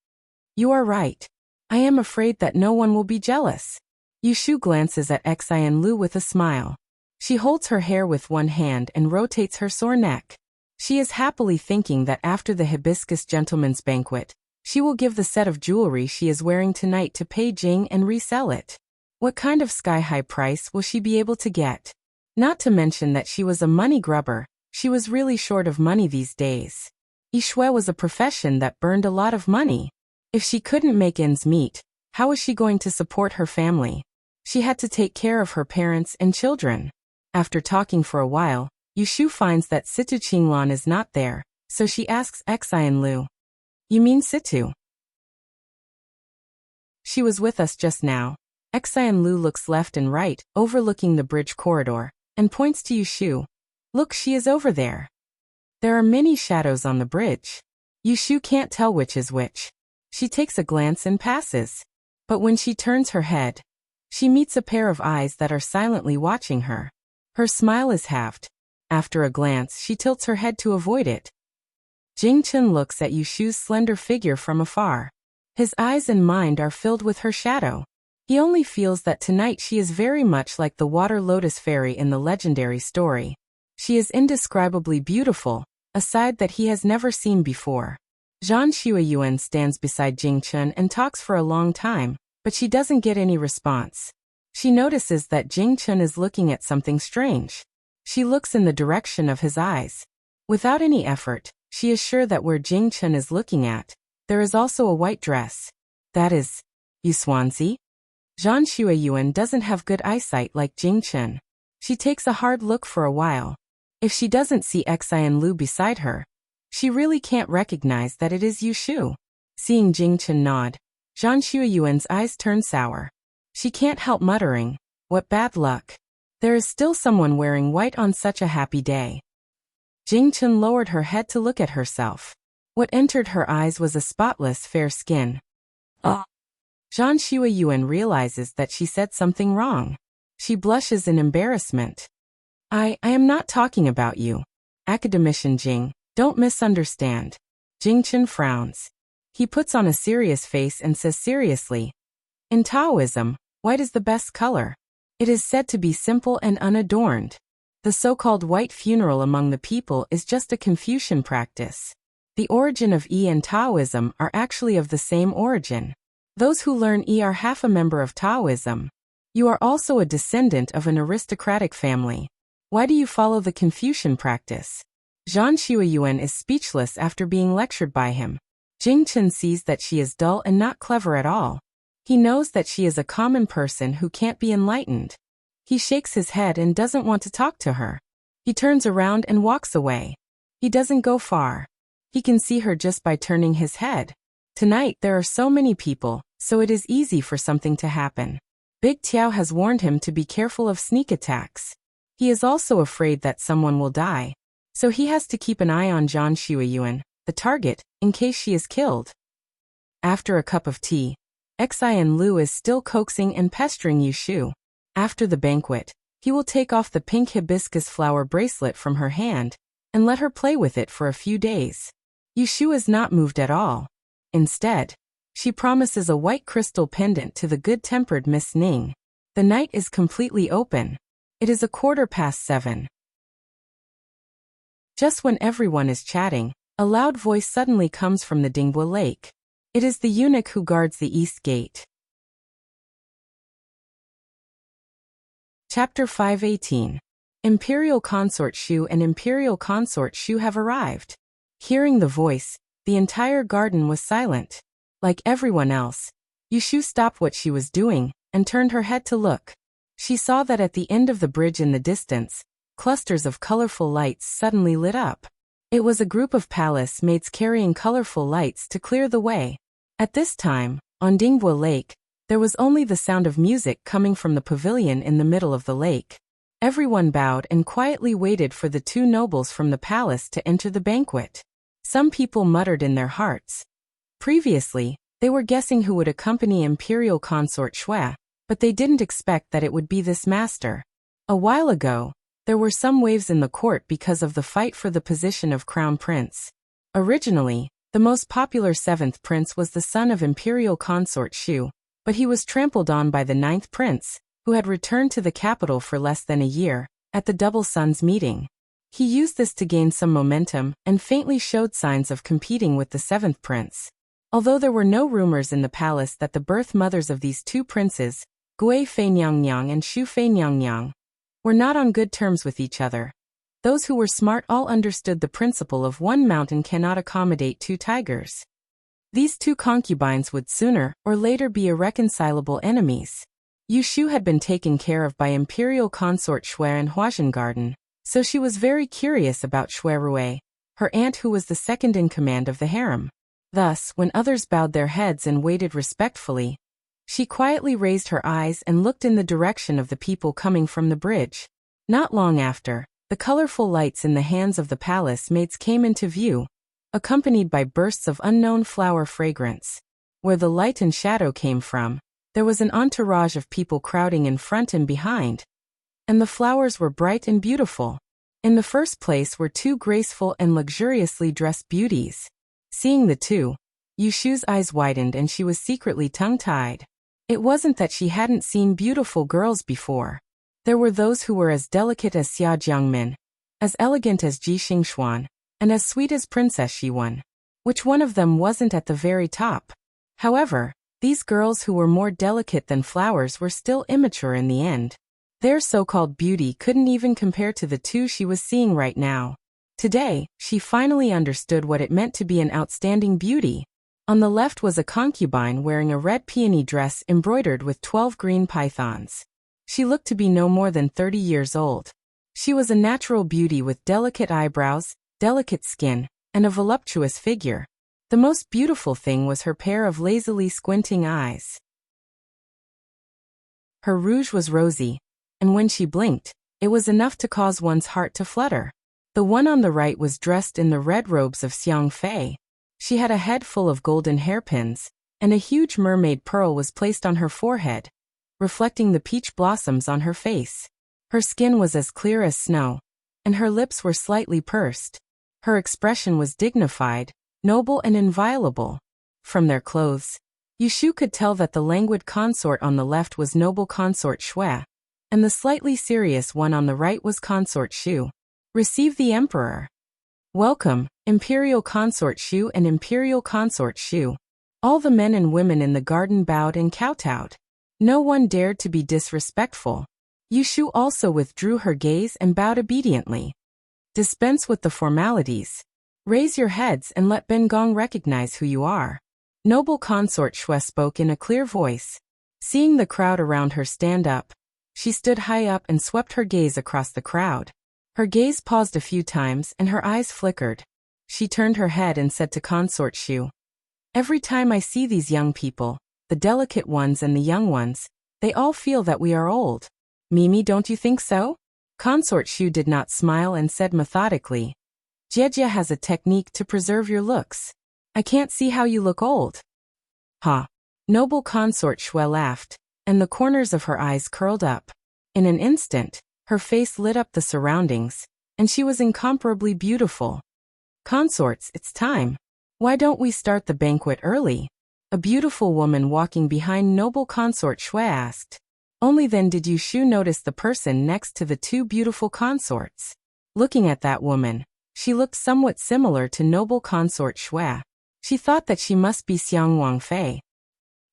You are right. I am afraid that no one will be jealous. Yushu glances at Xian Lu with a smile. She holds her hair with one hand and rotates her sore neck. She is happily thinking that after the hibiscus gentleman's banquet, she will give the set of jewelry she is wearing tonight to Pei Jing and resell it. What kind of sky-high price will she be able to get? Not to mention that she was a money grubber, she was really short of money these days. Yishui was a profession that burned a lot of money. If she couldn't make ends meet, how was she going to support her family? She had to take care of her parents and children. After talking for a while, Yushu finds that Situ Qinglan is not there, so she asks Xian Lu. You mean Situ? She was with us just now. Xian Lu looks left and right, overlooking the bridge corridor, and points to Yushu. Look, she is over there. There are many shadows on the bridge. Yushu can't tell which is which. She takes a glance and passes. But when she turns her head, she meets a pair of eyes that are silently watching her. Her smile is halved. After a glance, she tilts her head to avoid it. Jingchen looks at Yushu's slender figure from afar. His eyes and mind are filled with her shadow. He only feels that tonight she is very much like the water lotus fairy in the legendary story. She is indescribably beautiful, a side that he has never seen before. Zhan Xueyuan stands beside Jingchen and talks for a long time, but she doesn't get any response. She notices that Jingchen is looking at something strange. She looks in the direction of his eyes. Without any effort, she is sure that where Jingchen is looking at, there is also a white dress. That is Yuswanzi? Zhan Xueyuan doesn't have good eyesight like Jingchen. She takes a hard look for a while. If she doesn't see Xian Lu beside her, she really can't recognize that it is Yushu. Seeing Jingchen nod, Zhan Xueyuan's eyes turn sour. She can't help muttering, "What bad luck. There is still someone wearing white on such a happy day." Jingchen lowered her head to look at herself. What entered her eyes was a spotless fair skin. Zhan Xueyuan realizes that she said something wrong. She blushes in embarrassment. I am not talking about you. Academician Jing, don't misunderstand. Jingchen frowns. He puts on a serious face and says seriously, "In Taoism, white is the best color. It is said to be simple and unadorned. The so-called white funeral among the people is just a Confucian practice. The origin of Yi and Taoism are actually of the same origin. Those who learn Yi are half a member of Taoism. You are also a descendant of an aristocratic family. Why do you follow the Confucian practice?" Zhan Xueyuan is speechless after being lectured by him. Jingchen sees that she is dull and not clever at all. He knows that she is a common person who can't be enlightened. He shakes his head and doesn't want to talk to her. He turns around and walks away. He doesn't go far. He can see her just by turning his head. Tonight there are so many people, so it is easy for something to happen. Big Tiao has warned him to be careful of sneak attacks. He is also afraid that someone will die. So he has to keep an eye on Zhan Xueyuan, the target, in case she is killed. After a cup of tea, Xian Lu is still coaxing and pestering Yushu. After the banquet, he will take off the pink hibiscus flower bracelet from her hand and let her play with it for a few days. Yushu is not moved at all. Instead, she promises a white crystal pendant to the good-tempered Miss Ning. The night is completely open. It is 7:15. Just when everyone is chatting, a loud voice suddenly comes from the Dingbua Lake. It is the eunuch who guards the east gate. Chapter 5:18. Imperial Consort Shu and Imperial Consort Shu have arrived. Hearing the voice, the entire garden was silent. Like everyone else, Yushu stopped what she was doing and turned her head to look. She saw that at the end of the bridge in the distance, clusters of colorful lights suddenly lit up. It was a group of palace maids carrying colorful lights to clear the way. At this time, on Dingbua Lake, there was only the sound of music coming from the pavilion in the middle of the lake. Everyone bowed and quietly waited for the two nobles from the palace to enter the banquet. Some people muttered in their hearts. Previously, they were guessing who would accompany Imperial Consort Shui, but they didn't expect that it would be this master. A while ago, there were some waves in the court because of the fight for the position of Crown Prince. Originally, the most popular 7th prince was the son of Imperial Consort Shu, but he was trampled on by the 9th prince, who had returned to the capital for less than a year, at the Double Sons meeting. He used this to gain some momentum and faintly showed signs of competing with the 7th prince. Although there were no rumors in the palace that the birth mothers of these two princes, Gui Feinyang and Shu Feinyang, were not on good terms with each other. Those who were smart all understood the principle of one mountain cannot accommodate two tigers. These two concubines would sooner or later be irreconcilable enemies. Yushu had been taken care of by Imperial Consort Shui in Huajian Garden, so she was very curious about Shui Rui, her aunt who was the second in command of the harem. Thus, when others bowed their heads and waited respectfully, she quietly raised her eyes and looked in the direction of the people coming from the bridge. Not long after, the colorful lights in the hands of the palace maids came into view, accompanied by bursts of unknown flower fragrance. Where the light and shadow came from, There was an entourage of people crowding in front and behind, and the flowers were bright and beautiful. In the first place were two graceful and luxuriously dressed beauties. Seeing the two, Yushu's eyes widened and she was secretly tongue-tied. It wasn't that she hadn't seen beautiful girls before. There were those who were as delicate as Xia Jiangmin, as elegant as Ji Xingxuan, and as sweet as Princess Shiwen. Which one of them wasn't at the very top? However, these girls who were more delicate than flowers were still immature in the end. Their so-called beauty couldn't even compare to the two she was seeing right now. Today, she finally understood what it meant to be an outstanding beauty. On the left was a concubine wearing a red peony dress embroidered with 12 green pythons. She looked to be no more than 30 years old. She was a natural beauty with delicate eyebrows, delicate skin, and a voluptuous figure. The most beautiful thing was her pair of lazily squinting eyes. Her rouge was rosy, and when she blinked, it was enough to cause one's heart to flutter. The one on the right was dressed in the red robes of Xiang Fei. She had a head full of golden hairpins, and a huge mermaid pearl was placed on her forehead, reflecting the peach blossoms on her face. Her skin was as clear as snow, and her lips were slightly pursed. Her expression was dignified, noble and inviolable. From their clothes, Yushu could tell that the languid consort on the left was noble consort Xue, and the slightly serious one on the right was consort Xu. Receive the emperor. Welcome, Imperial Consort Xu and Imperial Consort Xu. All the men and women in the garden bowed and kowtowed. No one dared to be disrespectful. Yushu also withdrew her gaze and bowed obediently. Dispense with the formalities. Raise your heads and let Ben Gong recognize who you are. Noble Consort Xue spoke in a clear voice. Seeing the crowd around her stand up, she stood high up and swept her gaze across the crowd. Her gaze paused a few times and her eyes flickered. She turned her head and said to Consort Xu, "Every time I see these young people, the delicate ones and the young ones, they all feel that we are old. Mimi, don't you think so?" Consort Xu did not smile and said methodically, "Jie has a technique to preserve your looks. I can't see how you look old." Ha! Noble Consort Xue laughed, and the corners of her eyes curled up. In an instant, her face lit up the surroundings, and she was incomparably beautiful. "Consorts, it's time. Why don't we start the banquet early?" A beautiful woman walking behind Noble Consort Xue asked. Only then did Yushu notice the person next to the two beautiful consorts. Looking at that woman, she looked somewhat similar to Noble Consort Xue. She thought that she must be Xiang Wangfei.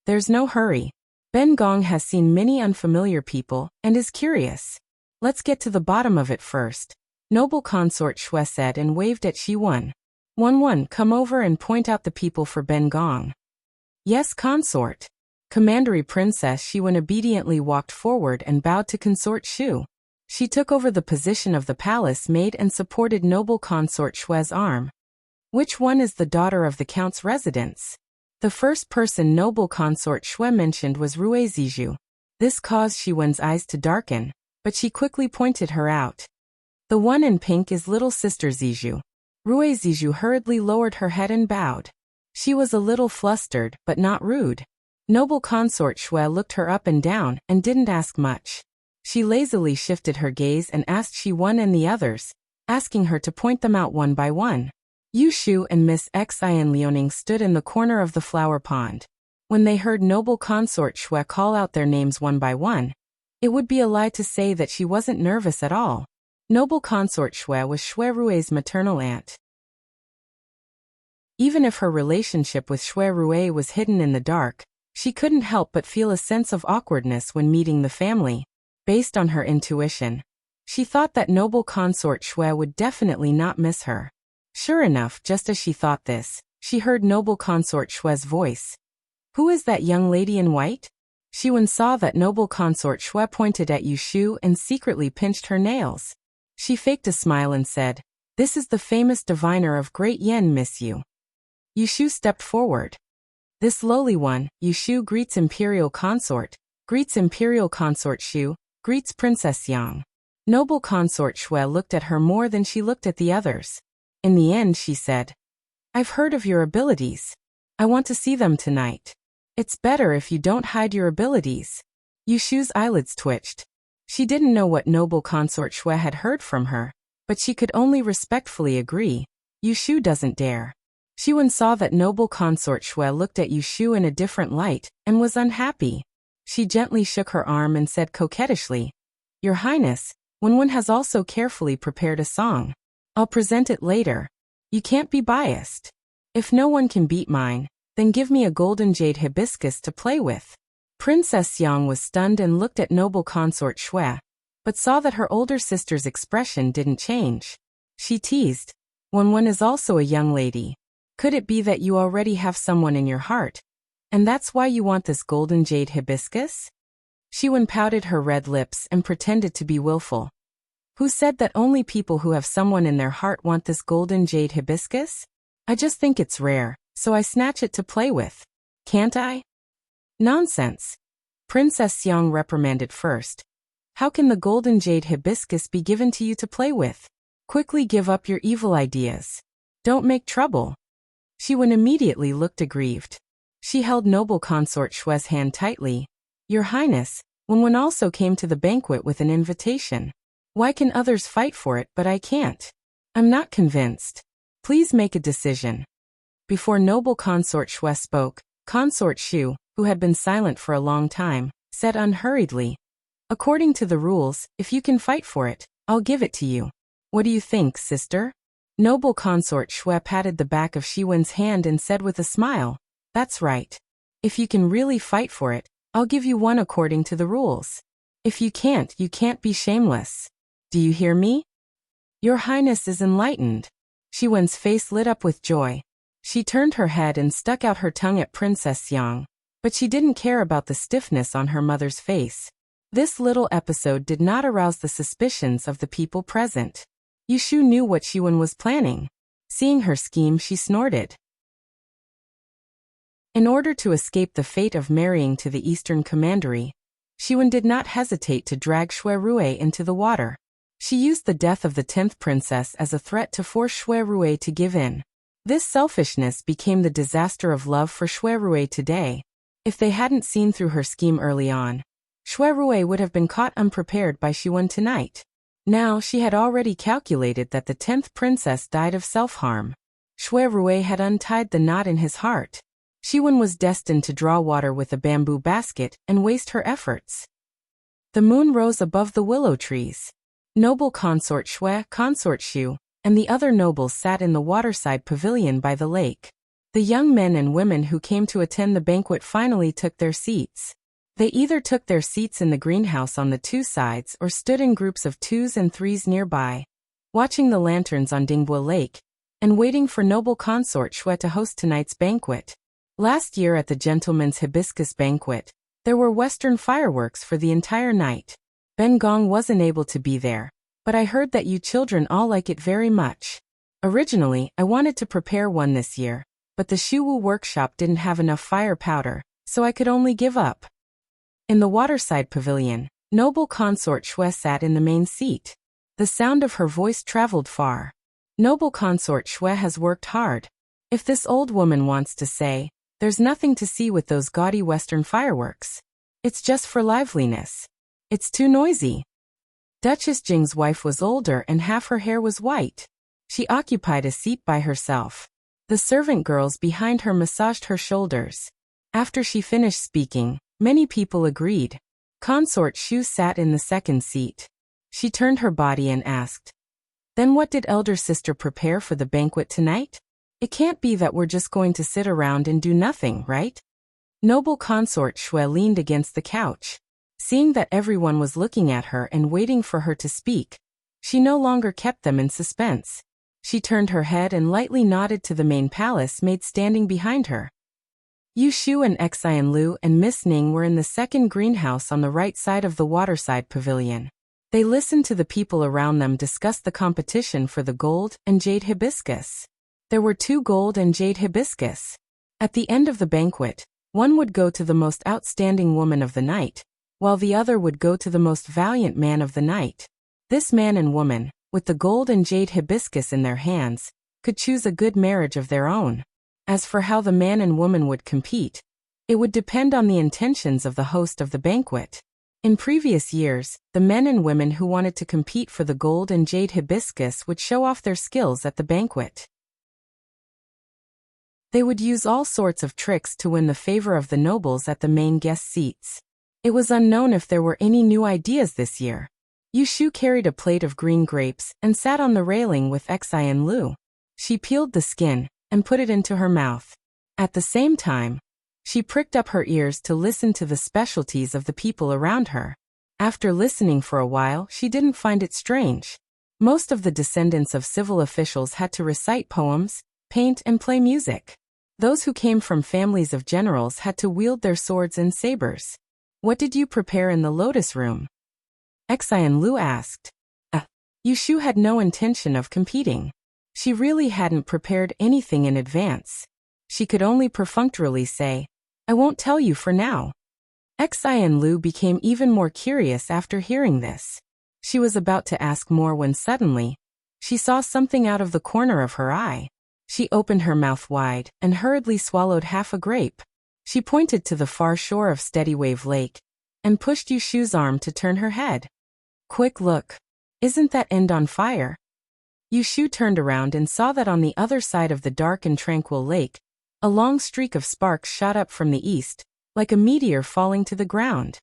There's no hurry. Ben Gong has seen many unfamiliar people and is curious. Let's get to the bottom of it first, Noble Consort Xue said and waved at Shiwen. One, come over and point out the people for Ben Gong. Yes, consort. Commandery Princess Shiwen obediently walked forward and bowed to Consort Xu. She took over the position of the palace maid and supported Noble Consort Xue's arm. Which one is the daughter of the Count's residence? The first person Noble Consort Xue mentioned was Rui Zizhu. This caused Shiwen's eyes to darken, but she quickly pointed her out. The one in pink is little sister Zizhu. Rui Zizhu hurriedly lowered her head and bowed. She was a little flustered, but not rude. Noble Consort Xue looked her up and down and didn't ask much. She lazily shifted her gaze and asked Shiwen and the others, asking her to point them out one by one. Yushu and Miss Xian Liaoning stood in the corner of the flower pond. When they heard Noble Consort Xue call out their names one by one, it would be a lie to say that she wasn't nervous at all. Noble Consort Xue was Xue Rui's maternal aunt. Even if her relationship with Xue Rui was hidden in the dark, she couldn't help but feel a sense of awkwardness when meeting the family. Based on her intuition, she thought that Noble Consort Xue would definitely not miss her. Sure enough, just as she thought this, she heard Noble Consort Xue's voice. Who is that young lady in white? Shiwen saw that Noble Consort Xue pointed at Yushu and secretly pinched her nails. She faked a smile and said, "This is the famous diviner of Great Yen, Miss Yu." Yushu stepped forward. This lowly one, Yushu, greets Imperial Consort, greets Imperial Consort Xu, greets Princess Yang. Noble Consort Xue looked at her more than she looked at the others. In the end, she said, "I've heard of your abilities. I want to see them tonight." It's better if you don't hide your abilities. Yu Shu's eyelids twitched. She didn't know what noble consort Shui had heard from her, but she could only respectfully agree. Yu Shu doesn't dare. Xiwen saw that noble consort Shui looked at Yu Shu in a different light, and was unhappy. She gently shook her arm and said coquettishly, Your Highness, Wenwen has also carefully prepared a song. I'll present it later. You can't be biased. If no one can beat mine, then give me a golden jade hibiscus to play with. Princess Xiang was stunned and looked at noble consort Shui, but saw that her older sister's expression didn't change. She teased, Wenwen is also a young lady. Could it be that you already have someone in your heart, and that's why you want this golden jade hibiscus? Xiwen pouted her red lips and pretended to be willful. Who said that only people who have someone in their heart want this golden jade hibiscus? I just think it's rare, so I snatch it to play with. Can't I? Nonsense. Princess Xiang reprimanded first. How can the golden jade hibiscus be given to you to play with? Quickly give up your evil ideas. Don't make trouble. Xiwen immediately looked aggrieved. She held noble consort Shui's hand tightly. Your Highness, Wenwen also came to the banquet with an invitation. Why can others fight for it but I can't? I'm not convinced. Please make a decision. Before noble consort Shui spoke, consort Shu, who had been silent for a long time, said unhurriedly, According to the rules, if you can fight for it, I'll give it to you. What do you think, sister? Noble consort Shui patted the back of Xiwen's hand and said with a smile, That's right. If you can really fight for it, I'll give you one according to the rules. If you can't be shameless. Do you hear me? Your Highness is enlightened. Xiwen's face lit up with joy. She turned her head and stuck out her tongue at Princess Xiang, but she didn't care about the stiffness on her mother's face. This little episode did not arouse the suspicions of the people present. Yu Shu knew what Xiwen was planning. Seeing her scheme, she snorted. In order to escape the fate of marrying to the Eastern Commandery, Xiwen did not hesitate to drag Shui Rue into the water. She used the death of the 10th princess as a threat to force Shui Rue to give in. This selfishness became the disaster of love for Shui Rue today. If they hadn't seen through her scheme early on, Shui Rue would have been caught unprepared by Xiwen tonight. Now she had already calculated that the 10th princess died of self-harm. Shui Rue had untied the knot in his heart. Xiwen was destined to draw water with a bamboo basket and waste her efforts. The moon rose above the willow trees. Noble consort Shui, consort Shu, and the other nobles sat in the waterside pavilion by the lake. The young men and women who came to attend the banquet finally took their seats. They either took their seats in the greenhouse on the two sides or stood in groups of 2s and 3s nearby, watching the lanterns on Dingbua Lake, and waiting for noble consort Shui to host tonight's banquet. Last year at the Gentleman's Hibiscus Banquet, there were Western fireworks for the entire night. Ben Gong wasn't able to be there, but I heard that you children all like it very much. Originally, I wanted to prepare one this year, but the Shuwu workshop didn't have enough fire powder, so I could only give up. In the waterside pavilion, noble consort Shui sat in the main seat. The sound of her voice traveled far. Noble consort Shui has worked hard. If this old woman wants to say, there's nothing to see with those gaudy Western fireworks. It's just for liveliness. It's too noisy. Duchess Jing's wife was older and half her hair was white. She occupied a seat by herself. The servant girls behind her massaged her shoulders. After she finished speaking, many people agreed. Consort Shu sat in the second seat. She turned her body and asked, Then what did elder sister prepare for the banquet tonight? It can't be that we're just going to sit around and do nothing, right? Noble consort Shui leaned against the couch. Seeing that everyone was looking at her and waiting for her to speak, she no longer kept them in suspense. She turned her head and lightly nodded to the main palace maid standing behind her. Yu Shu and Xian Lu and Miss Ning were in the second greenhouse on the right side of the waterside pavilion. They listened to the people around them discuss the competition for the gold and jade hibiscus. There were 2 gold and jade hibiscus. At the end of the banquet, one would go to the most outstanding woman of the night, while the other would go to the most valiant man of the night. This man and woman, with the gold and jade hibiscus in their hands, could choose a good marriage of their own. As for how the man and woman would compete, It would depend on the intentions of the host of the banquet. In previous years, the men and women who wanted to compete for the gold and jade hibiscus would show off their skills at the banquet. They would use all sorts of tricks to win the favor of the nobles at the main guest seats. It was unknown if there were any new ideas this year. Yushu carried a plate of green grapes and sat on the railing with Xian Lu. She peeled the skin and put it into her mouth. At the same time, she pricked up her ears to listen to the specialties of the people around her. After listening for a while, she didn't find it strange. Most of the descendants of civil officials had to recite poems, paint, and play music. Those who came from families of generals had to wield their swords and sabers. What did you prepare in the lotus room? Xian Lu asked. Yushu had no intention of competing. She really hadn't prepared anything in advance. She could only perfunctorily say, "I won't tell you for now." Xian Lu became even more curious after hearing this. She was about to ask more when suddenly, she saw something out of the corner of her eye. She opened her mouth wide and hurriedly swallowed half a grape. She pointed to the far shore of Steady Wave Lake and pushed Yushu's arm to turn her head. "Quick look. Isn't that end on fire?" Yushu turned around and saw that on the other side of the dark and tranquil lake, a long streak of sparks shot up from the east, like a meteor falling to the ground.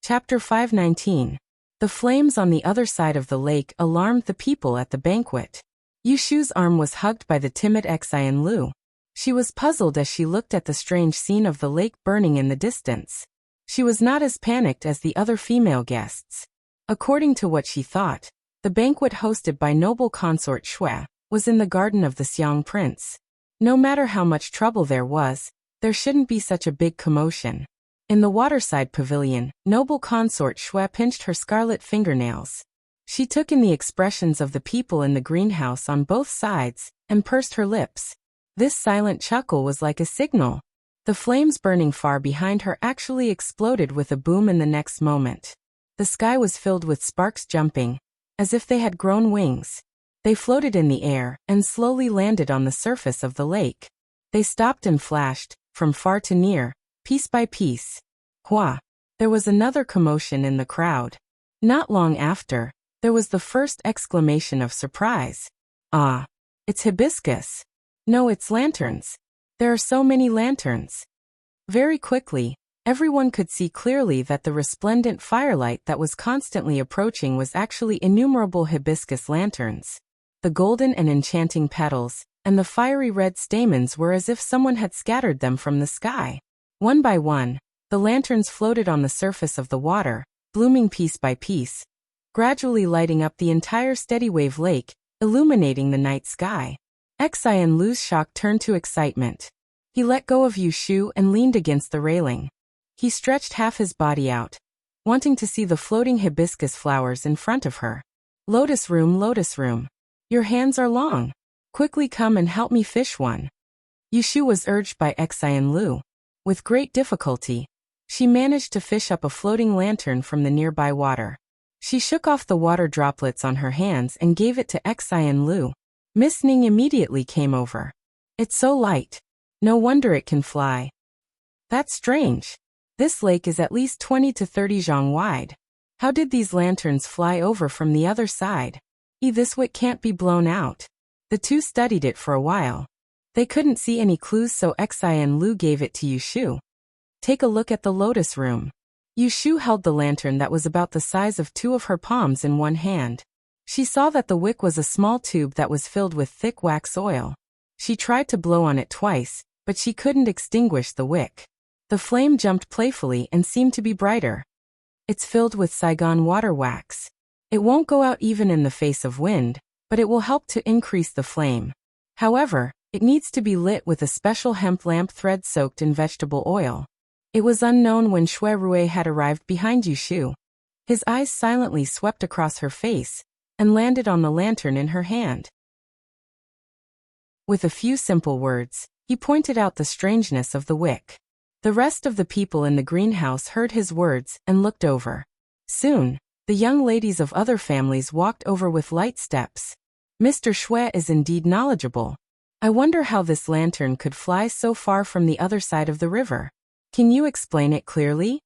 Chapter 519. The flames on the other side of the lake alarmed the people at the banquet. Yushu's arm was hugged by the timid Xian Lu. She was puzzled as she looked at the strange scene of the lake burning in the distance. She was not as panicked as the other female guests. According to what she thought, the banquet hosted by noble consort Shui was in the garden of the Xiang prince. No matter how much trouble there shouldn't be such a big commotion. In the waterside pavilion, noble consort Shui pinched her scarlet fingernails. She took in the expressions of the people in the greenhouse on both sides and pursed her lips. This silent chuckle was like a signal. The flames burning far behind her actually exploded with a boom in the next moment. The sky was filled with sparks jumping, as if they had grown wings. They floated in the air and slowly landed on the surface of the lake. They stopped and flashed, from far to near, piece by piece. Hua! There was another commotion in the crowd. Not long after, there was the first exclamation of surprise. "Ah! It's hibiscus! No, it's lanterns! There are so many lanterns!" Very quickly, everyone could see clearly that the resplendent firelight that was constantly approaching was actually innumerable hibiscus lanterns. The golden and enchanting petals, and the fiery red stamens were as if someone had scattered them from the sky. One by one, the lanterns floated on the surface of the water, blooming piece by piece, gradually lighting up the entire Steady Wave Lake, illuminating the night sky. Xian Lu's shock turned to excitement. He let go of Yushu and leaned against the railing. He stretched half his body out, wanting to see the floating hibiscus flowers in front of her. Lotus room, your hands are long. Quickly come and help me fish one." Yushu was urged by Xian Lu. With great difficulty, she managed to fish up a floating lantern from the nearby water. She shook off the water droplets on her hands and gave it to Xian Lu. Miss Ning immediately came over. "It's so light. No wonder it can fly. That's strange. This lake is at least 20 to 30 zhang wide. How did these lanterns fly over from the other side? This wick can't be blown out." The two studied it for a while. They couldn't see any clues, so Xian Lu gave it to Yushu. "Take a look at the lotus room." Yushu held the lantern that was about the size of two of her palms in one hand. She saw that the wick was a small tube that was filled with thick wax oil. She tried to blow on it twice, but she couldn't extinguish the wick. The flame jumped playfully and seemed to be brighter. "It's filled with Saigon water wax. It won't go out even in the face of wind, but it will help to increase the flame. However, it needs to be lit with a special hemp lamp thread soaked in vegetable oil." It was unknown when Shui Rui had arrived behind Yushu. His eyes silently swept across her face and landed on the lantern in her hand. With a few simple words, he pointed out the strangeness of the wick. The rest of the people in the greenhouse heard his words and looked over. Soon, the young ladies of other families walked over with light steps. "Mr. Shui is indeed knowledgeable. I wonder how this lantern could fly so far from the other side of the river. Can you explain it clearly?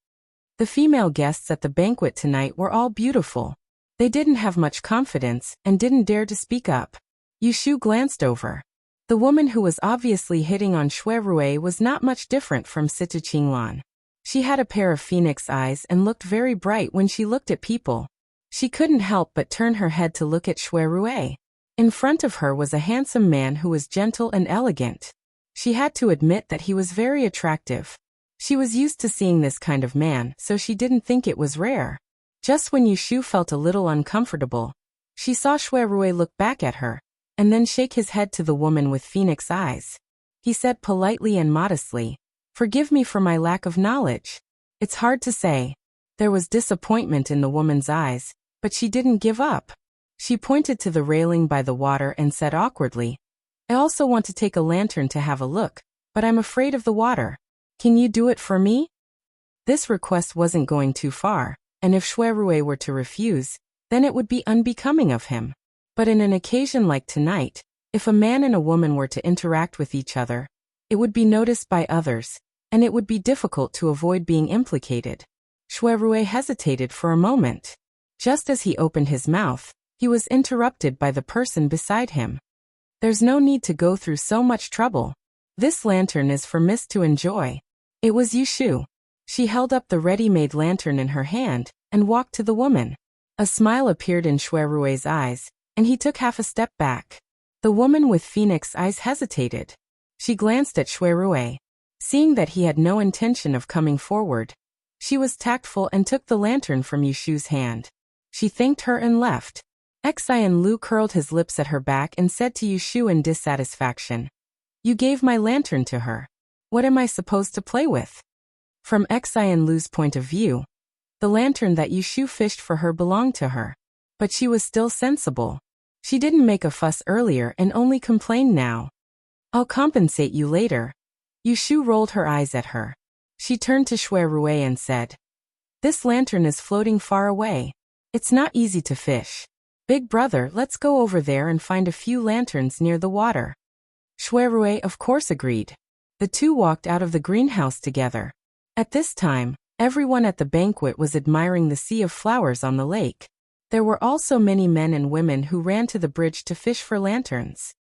The female guests at the banquet tonight were all beautiful. They didn't have much confidence and didn't dare to speak up. Yushu glanced over. The woman who was obviously hitting on Shuirue was not much different from Sita Qinglan. She had a pair of phoenix eyes and looked very bright when she looked at people. She couldn't help but turn her head to look at Shuirue. In front of her was a handsome man who was gentle and elegant. She had to admit that he was very attractive. She was used to seeing this kind of man, so she didn't think it was rare. Just when Yushu felt a little uncomfortable, she saw Shuirue look back at her, and then shake his head to the woman with phoenix eyes. He said politely and modestly, "Forgive me for my lack of knowledge." It's hard to say. There was disappointment in the woman's eyes, but she didn't give up. She pointed to the railing by the water and said awkwardly, "I also want to take a lantern to have a look, but I'm afraid of the water. Can you do it for me?" This request wasn't going too far, and if Shuirue were to refuse, then it would be unbecoming of him. But in an occasion like tonight, if a man and a woman were to interact with each other, it would be noticed by others, and it would be difficult to avoid being implicated. Shuirue hesitated for a moment. Just as he opened his mouth, he was interrupted by the person beside him. "There's no need to go through so much trouble. This lantern is for Miss to enjoy." It was Yushu. She held up the ready-made lantern in her hand and walked to the woman. A smile appeared in Shuirue's eyes, and he took half a step back. The woman with phoenix eyes hesitated. She glanced at Shuirue. Seeing that he had no intention of coming forward, she was tactful and took the lantern from Yushu's hand. She thanked her and left. Xian Lu curled his lips at her back and said to Yushu in dissatisfaction, "You gave my lantern to her. What am I supposed to play with?" From Xian Lu's point of view, the lantern that Yushu fished for her belonged to her. But she was still sensible. She didn't make a fuss earlier and only complained now. "I'll compensate you later." Yushu rolled her eyes at her. She turned to Shuirue and said, "This lantern is floating far away. It's not easy to fish. Big brother, let's go over there and find a few lanterns near the water." Shuirue of course agreed. The two walked out of the greenhouse together. At this time, everyone at the banquet was admiring the sea of flowers on the lake. There were also many men and women who ran to the bridge to fish for lanterns.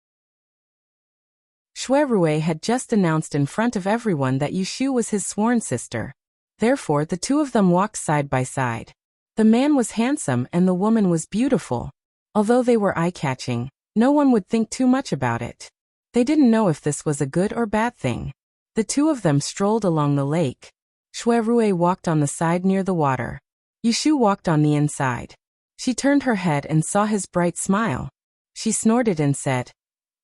Shuirue had just announced in front of everyone that Yushu was his sworn sister. Therefore, the two of them walked side by side. The man was handsome and the woman was beautiful. Although they were eye-catching, no one would think too much about it. They didn't know if this was a good or bad thing. The two of them strolled along the lake. Shuirue walked on the side near the water. Yushu walked on the inside. She turned her head and saw his bright smile. She snorted and said,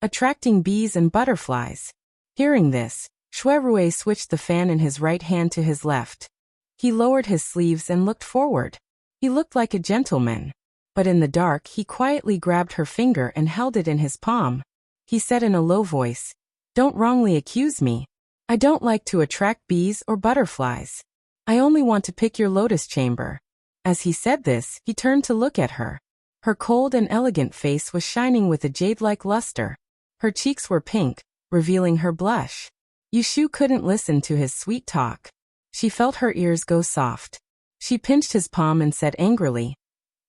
"Attracting bees and butterflies." Hearing this, Shuirue switched the fan in his right hand to his left. He lowered his sleeves and looked forward. He looked like a gentleman. But in the dark he quietly grabbed her finger and held it in his palm. He said in a low voice, "Don't wrongly accuse me. I don't like to attract bees or butterflies. I only want to pick your lotus chamber." As he said this, he turned to look at her. Her cold and elegant face was shining with a jade-like luster. Her cheeks were pink, revealing her blush. Yushu couldn't listen to his sweet talk. She felt her ears go soft. She pinched his palm and said angrily,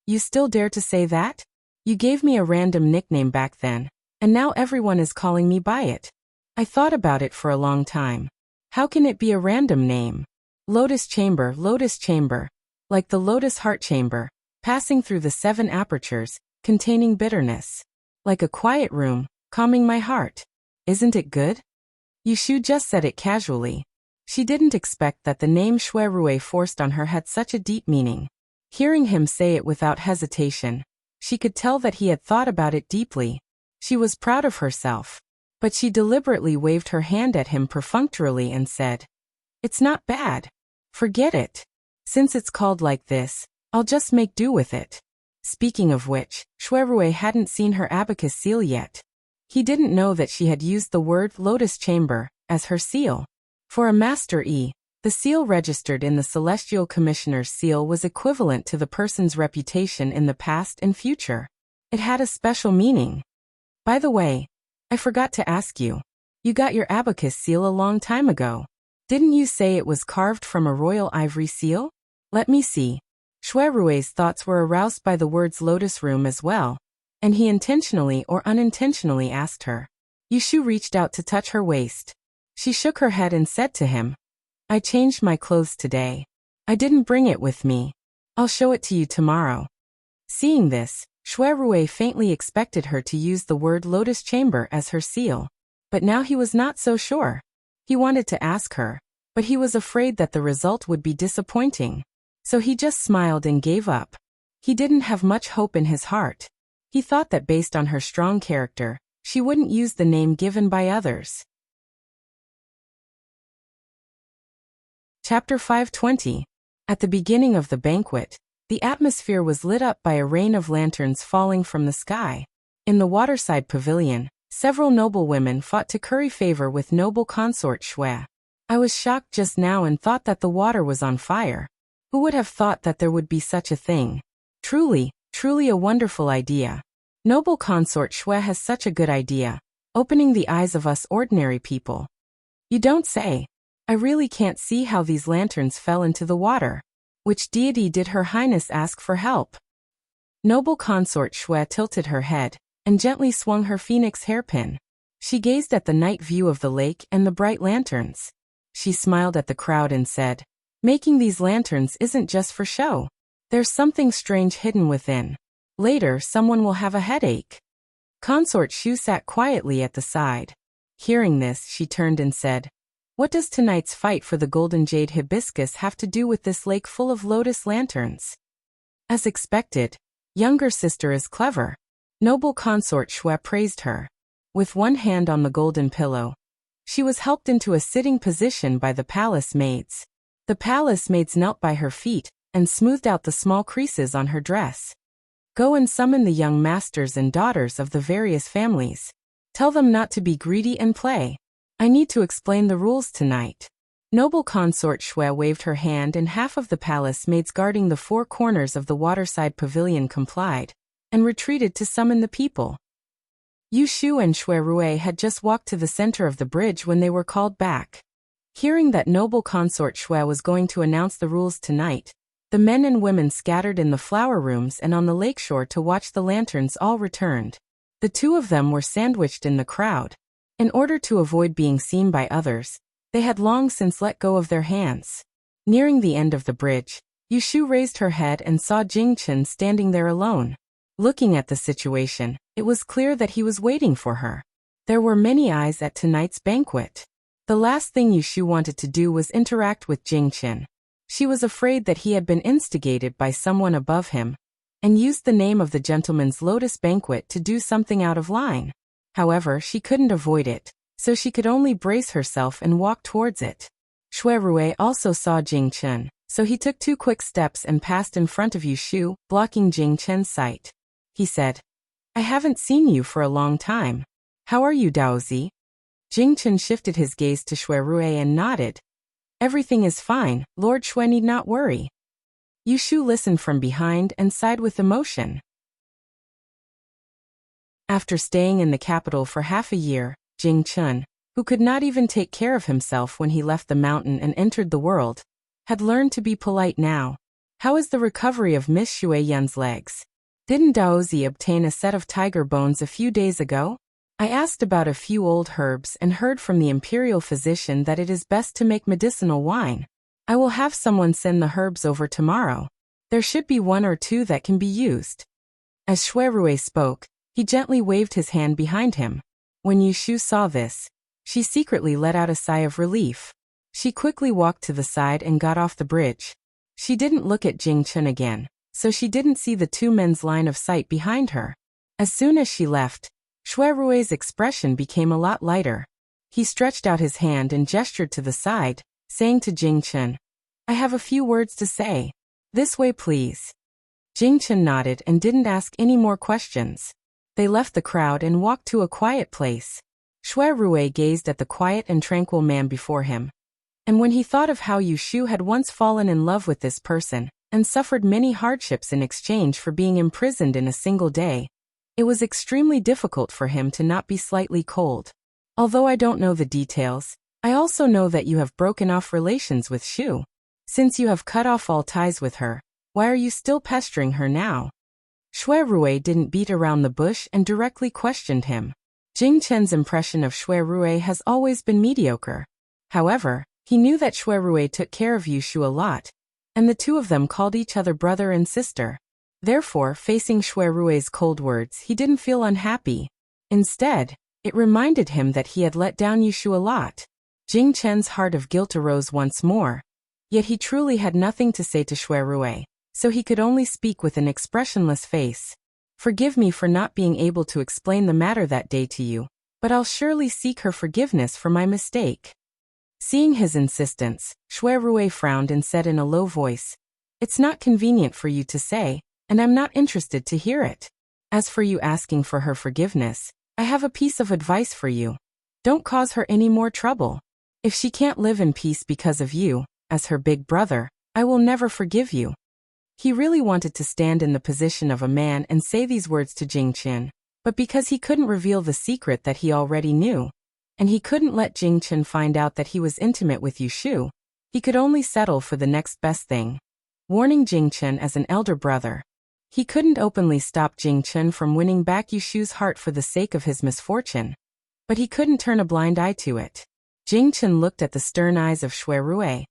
"You still dare to say that? You gave me a random nickname back then, and now everyone is calling me by it. I thought about it for a long time. How can it be a random name? Lotus chamber, like the lotus heart chamber, passing through the 7 apertures, containing bitterness. Like a quiet room, calming my heart. Isn't it good?" Yushu just said it casually. She didn't expect that the name Shuirue forced on her had such a deep meaning. Hearing him say it without hesitation, she could tell that he had thought about it deeply. She was proud of herself. But she deliberately waved her hand at him perfunctorily and said, "It's not bad. Forget it. Since it's called like this, I'll just make do with it." Speaking of which, Shuirue hadn't seen her abacus seal yet. He didn't know that she had used the word lotus chamber as her seal. For a Master E, the seal registered in the Celestial Commissioner's seal was equivalent to the person's reputation in the past and future. It had a special meaning. By the way, I forgot to ask you. You got your abacus seal a long time ago. Didn't you say it was carved from a royal ivory seal? Let me see. Shui Rui's thoughts were aroused by the words lotus room as well, and he intentionally or unintentionally asked her. Yushu reached out to touch her waist. She shook her head and said to him, I changed my clothes today. I didn't bring it with me. I'll show it to you tomorrow. Seeing this, Shui Rui faintly expected her to use the word lotus chamber as her seal. But now he was not so sure. He wanted to ask her, but he was afraid that the result would be disappointing. So he just smiled and gave up. He didn't have much hope in his heart. He thought that based on her strong character, she wouldn't use the name given by others. Chapter 520. At the beginning of the banquet, the atmosphere was lit up by a rain of lanterns falling from the sky. In the waterside pavilion, several noble women fought to curry favor with noble consort Shui. I was shocked just now and thought that the water was on fire. Who would have thought that there would be such a thing? Truly, truly a wonderful idea. Noble consort Shui has such a good idea, opening the eyes of us ordinary people. You don't say. I really can't see how these lanterns fell into the water. Which deity did Her Highness ask for help? Noble consort Shui tilted her head and gently swung her phoenix hairpin. She gazed at the night view of the lake and the bright lanterns. She smiled at the crowd and said, Making these lanterns isn't just for show. There's something strange hidden within. Later, someone will have a headache. Consort Shu sat quietly at the side. Hearing this, she turned and said, What does tonight's fight for the golden jade hibiscus have to do with this lake full of lotus lanterns? As expected, younger sister is clever. Noble consort Shui praised her. With one hand on the golden pillow, she was helped into a sitting position by the palace maids. The palace maids knelt by her feet and smoothed out the small creases on her dress. Go and summon the young masters and daughters of the various families. Tell them not to be greedy and play. I need to explain the rules tonight. Noble consort Shui waved her hand and half of the palace maids guarding the four corners of the waterside pavilion complied and retreated to summon the people. Yushu and Shui Rui had just walked to the center of the bridge when they were called back. Hearing that noble consort Shui was going to announce the rules tonight, the men and women scattered in the flower rooms and on the lakeshore to watch the lanterns all returned. The two of them were sandwiched in the crowd. In order to avoid being seen by others, they had long since let go of their hands. Nearing the end of the bridge, Yushu raised her head and saw Jingchen standing there alone. Looking at the situation, it was clear that he was waiting for her. There were many eyes at tonight's banquet. The last thing Yushu wanted to do was interact with Jingchen. She was afraid that he had been instigated by someone above him, and used the name of the gentleman's lotus banquet to do something out of line. However, she couldn't avoid it, so she could only brace herself and walk towards it. Shui Rui also saw Jingchen, so he took 2 quick steps and passed in front of Yushu, blocking Jingchen's sight. He said, I haven't seen you for a long time. How are you, Daozi? Jingchen shifted his gaze to Shui Rui and nodded. Everything is fine, Lord Shui need not worry. Yushu listened from behind and sighed with emotion. After staying in the capital for half a year, Jingchen, who could not even take care of himself when he left the mountain and entered the world, had learned to be polite now. How is the recovery of Miss Shui Yun's legs? Didn't Daozi obtain a set of tiger bones a few days ago? I asked about a few old herbs and heard from the imperial physician that it is best to make medicinal wine. I will have someone send the herbs over tomorrow. There should be 1 or 2 that can be used. As Shui Rui spoke, he gently waved his hand behind him. When Yushu saw this, she secretly let out a sigh of relief. She quickly walked to the side and got off the bridge. She didn't look at Jingchen again, so she didn't see the 2 men's line of sight behind her. As soon as she left, Shui Rui's expression became a lot lighter. He stretched out his hand and gestured to the side, saying to Jingchen, I have a few words to say. This way please. Jingchen nodded and didn't ask any more questions. They left the crowd and walked to a quiet place. Shui Rui gazed at the quiet and tranquil man before him. And when he thought of how Yushu had once fallen in love with this person, and suffered many hardships in exchange for being imprisoned in a single day, It was extremely difficult for him to not be slightly cold. Although I don't know the details, I also know that you have broken off relations with Shu. Since you have cut off all ties with her, why are you still pestering her now? Shui Rui didn't beat around the bush and directly questioned him. Jing Chen's impression of Shui Rui has always been mediocre. However, he knew that Shui Rui took care of Yushu a lot, and the two of them called each other brother and sister. Therefore, facing Shui Rui's cold words, he didn't feel unhappy. Instead, it reminded him that he had let down Yushu a lot. Jing Chen's heart of guilt arose once more. Yet he truly had nothing to say to Shui Rui, so he could only speak with an expressionless face. Forgive me for not being able to explain the matter that day to you, but I'll surely seek her forgiveness for my mistake. Seeing his insistence, Shui Rui frowned and said in a low voice, "It's not convenient for you to say, and I'm not interested to hear it. As for you asking for her forgiveness, I have a piece of advice for you. Don't cause her any more trouble. If she can't live in peace because of you, as her big brother, I will never forgive you." He really wanted to stand in the position of a man and say these words to Jing Chen, but because he couldn't reveal the secret that he already knew, and he couldn't let Jing Chen find out that he was intimate with Yushu, he could only settle for the next best thing. Warning Jing Chen as an elder brother, he couldn't openly stop Jing Chen from winning back Yushu's heart for the sake of his misfortune, but he couldn't turn a blind eye to it. Jing Chen looked at the stern eyes of Shui Rui,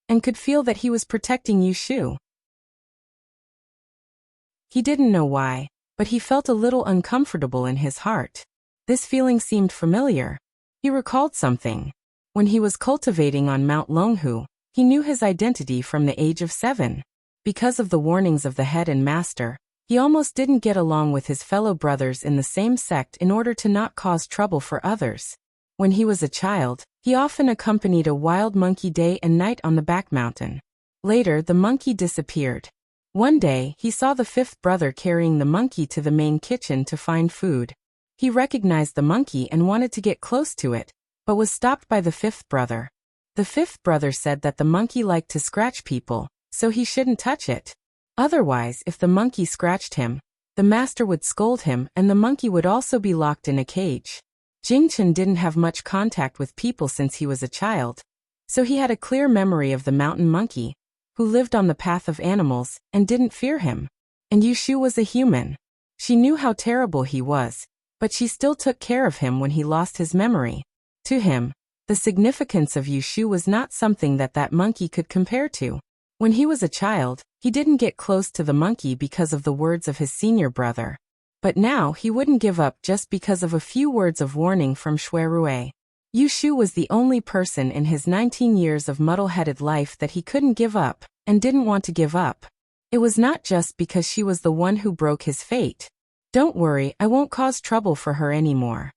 and could feel that he was protecting Yushu. He didn't know why, but he felt a little uncomfortable in his heart. This feeling seemed familiar. He recalled something. When he was cultivating on Mount Longhu, he knew his identity from the age of 7. Because of the warnings of the head and master, he almost didn't get along with his fellow brothers in the same sect in order to not cause trouble for others. When he was a child, he often accompanied a wild monkey day and night on the back mountain. Later, the monkey disappeared. One day, he saw the 5th brother carrying the monkey to the main kitchen to find food. He recognized the monkey and wanted to get close to it, but was stopped by the 5th brother. The 5th brother said that the monkey liked to scratch people, so he shouldn't touch it. Otherwise, if the monkey scratched him, the master would scold him and the monkey would also be locked in a cage. Jing Chen didn't have much contact with people since he was a child, so he had a clear memory of the mountain monkey, who lived on the path of animals and didn't fear him. And Yushu was a human. She knew how terrible he was, but she still took care of him when he lost his memory. To him, the significance of Yushu was not something that monkey could compare to. When he was a child, he didn't get close to the monkey because of the words of his senior brother. But now he wouldn't give up just because of a few words of warning from Shui Rui. Yushu was the only person in his 19 years of muddle-headed life that he couldn't give up, and didn't want to give up. It was not just because she was the one who broke his fate. "Don't worry, I won't cause trouble for her anymore,"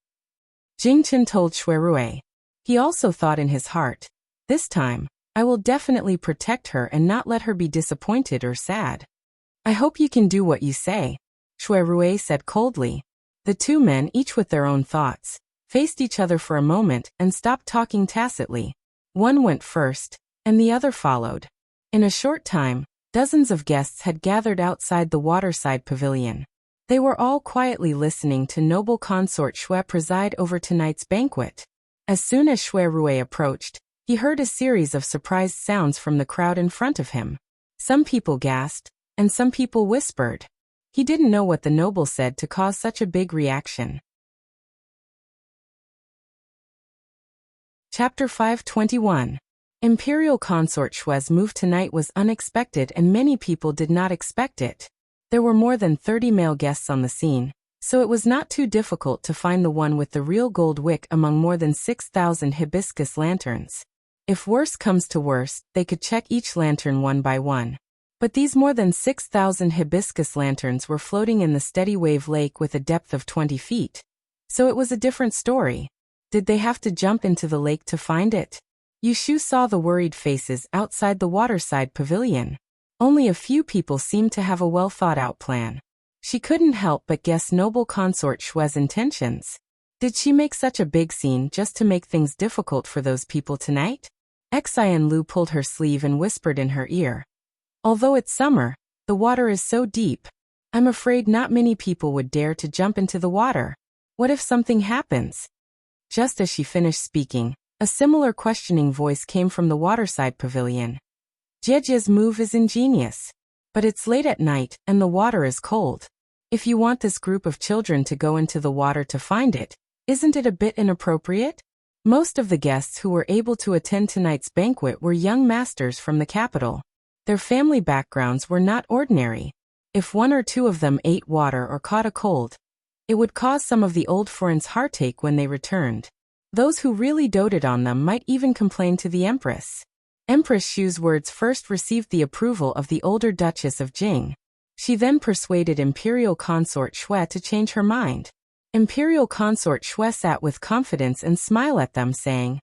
Jing Chen told Shui Rui. He also thought in his heart, "This time, I will definitely protect her and not let her be disappointed or sad." "I hope you can do what you say," Shui Rui said coldly. The two men, each with their own thoughts, faced each other for a moment and stopped talking tacitly. One went first, and the other followed. In a short time, dozens of guests had gathered outside the waterside pavilion. They were all quietly listening to noble consort Shui preside over tonight's banquet. As soon as Shui Rui approached, he heard a series of surprised sounds from the crowd in front of him. Some people gasped, and some people whispered. He didn't know what the noble said to cause such a big reaction. Chapter 521. Imperial Consort Shui's move tonight was unexpected and many people did not expect it. There were more than 30 male guests on the scene, so it was not too difficult to find the one with the real gold wick among more than 6,000 hibiscus lanterns. If worse comes to worst, they could check each lantern one by one. But these more than 6,000 hibiscus lanterns were floating in the steady wave lake with a depth of 20 feet. So it was a different story. Did they have to jump into the lake to find it? Yushu saw the worried faces outside the waterside pavilion. Only a few people seemed to have a well-thought-out plan. She couldn't help but guess noble consort Shui's intentions. Did she make such a big scene just to make things difficult for those people tonight? Xian Lu pulled her sleeve and whispered in her ear. Although it's summer, the water is so deep. I'm afraid not many people would dare to jump into the water. What if something happens? Just as she finished speaking, a similar questioning voice came from the waterside pavilion. Jiejia's move is ingenious. But it's late at night, and the water is cold. If you want this group of children to go into the water to find it, isn't it a bit inappropriate? Most of the guests who were able to attend tonight's banquet were young masters from the capital. Their family backgrounds were not ordinary. If one or two of them ate water or caught a cold, it would cause some of the old foreigners heartache when they returned. Those who really doted on them might even complain to the Empress. Empress Xu's words first received the approval of the older Duchess of Jing. She then persuaded Imperial Consort Xue to change her mind. Imperial Consort Xue sat with confidence and smiled at them, saying,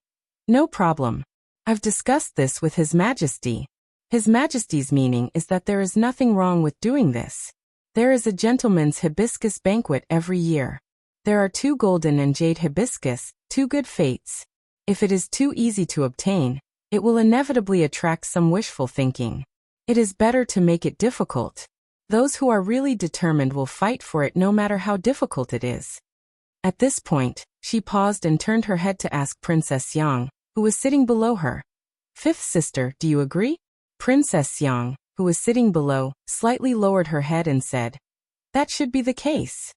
"No problem. I've discussed this with His Majesty. His Majesty's meaning is that there is nothing wrong with doing this. There is a gentleman's hibiscus banquet every year. There are 2 golden and jade hibiscus, 2 good fates. If it is too easy to obtain, it will inevitably attract some wishful thinking. It is better to make it difficult. Those who are really determined will fight for it no matter how difficult it is." At this point, she paused and turned her head to ask Princess Yang, who was sitting below her. "Fifth sister, do you agree?" Princess Yang, who was sitting below, slightly lowered her head and said, "That should be the case.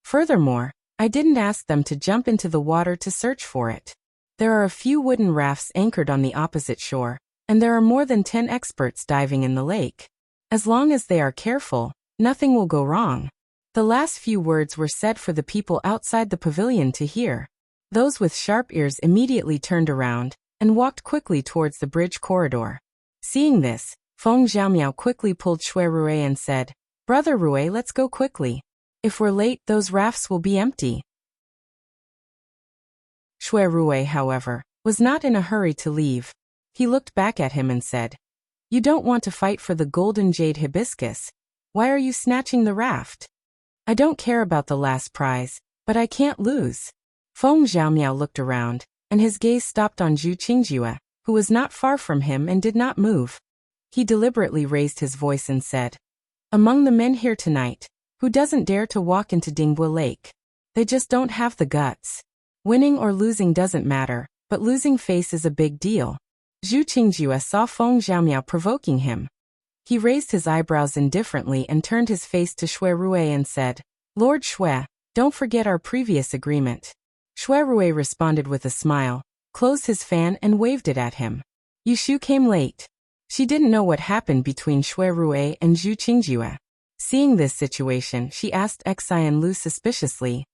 Furthermore, I didn't ask them to jump into the water to search for it. There are a few wooden rafts anchored on the opposite shore, and there are more than 10 experts diving in the lake. As long as they are careful, nothing will go wrong." The last few words were said for the people outside the pavilion to hear. Those with sharp ears immediately turned around and walked quickly towards the bridge corridor. Seeing this, Feng Xiaomiao quickly pulled Xue Rui and said, "Brother Rui, let's go quickly. If we're late, those rafts will be empty." Xue Rui, however, was not in a hurry to leave. He looked back at him and said, "You don't want to fight for the golden jade hibiscus. Why are you snatching the raft?" "I don't care about the last prize, but I can't lose." Feng Xiaomiao looked around, and his gaze stopped on Zhu Qingjue, who was not far from him and did not move. He deliberately raised his voice and said, "Among the men here tonight, who doesn't dare to walk into Dingbue Lake? They just don't have the guts. Winning or losing doesn't matter, but losing face is a big deal." Zhu Qingjue saw Feng Xiaomiao provoking him. He raised his eyebrows indifferently and turned his face to Xue Rui and said, "Lord Xue, don't forget our previous agreement." Xue Rui responded with a smile, closed his fan and waved it at him. Yushu came late. She didn't know what happened between Xue Rui and Zhu Qingjue. Seeing this situation, she asked Xian Lu suspiciously,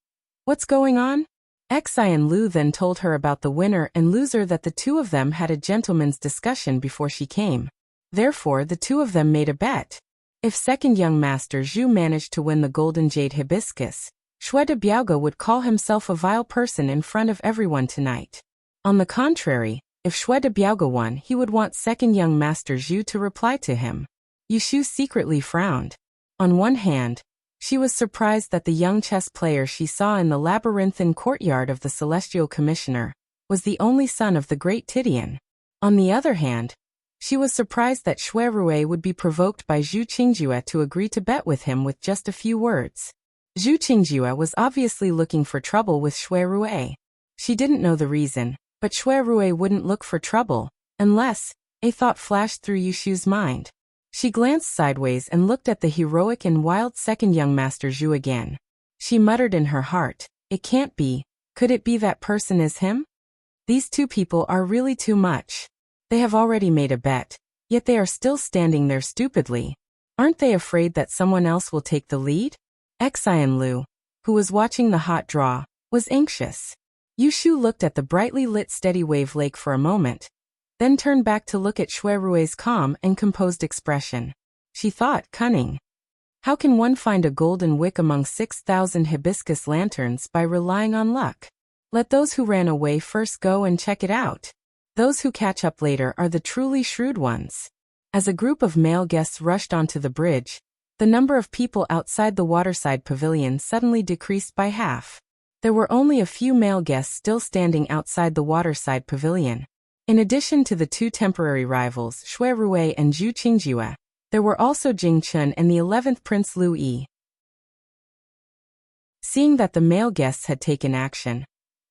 "What's going on?" Xian Lu then told her about the winner and loser, that the two of them had a gentleman's discussion before she came. Therefore, the two of them made a bet. If second young master Zhu managed to win the golden jade hibiscus, Xue de Biaoge would call himself a vile person in front of everyone tonight. On the contrary, if Xue de Biaoge won, he would want second young master Zhu to reply to him. Yushu secretly frowned. On one hand, she was surprised that the young chess player she saw in the labyrinthine courtyard of the Celestial Commissioner was the only son of the great Tidian. On the other hand, she was surprised that Xue Rui would be provoked by Zhu Qingjue to agree to bet with him with just a few words. Zhu Qingjue was obviously looking for trouble with Xue Rui. She didn't know the reason, but Xue Rui wouldn't look for trouble, unless a thought flashed through Yushu's mind. She glanced sideways and looked at the heroic and wild second young master Zhu again. She muttered in her heart, "It can't be. Could it be that person is him? These two people are really too much. They have already made a bet, yet they are still standing there stupidly. Aren't they afraid that someone else will take the lead?" Xian Lu, who was watching the hot draw, was anxious. Yushu looked at the brightly lit steady wave lake for a moment, then turned back to look at Xue Rui's calm and composed expression. She thought, cunning. How can one find a golden wick among 6,000 hibiscus lanterns by relying on luck? Let those who ran away first go and check it out. Those who catch up later are the truly shrewd ones. As a group of male guests rushed onto the bridge, the number of people outside the waterside pavilion suddenly decreased by half. There were only a few male guests still standing outside the waterside pavilion. In addition to the two temporary rivals, Xue Rui and Zhu Qingjue, there were also Jing Chun and the 11th Prince Lu Yi. Seeing that the male guests had taken action,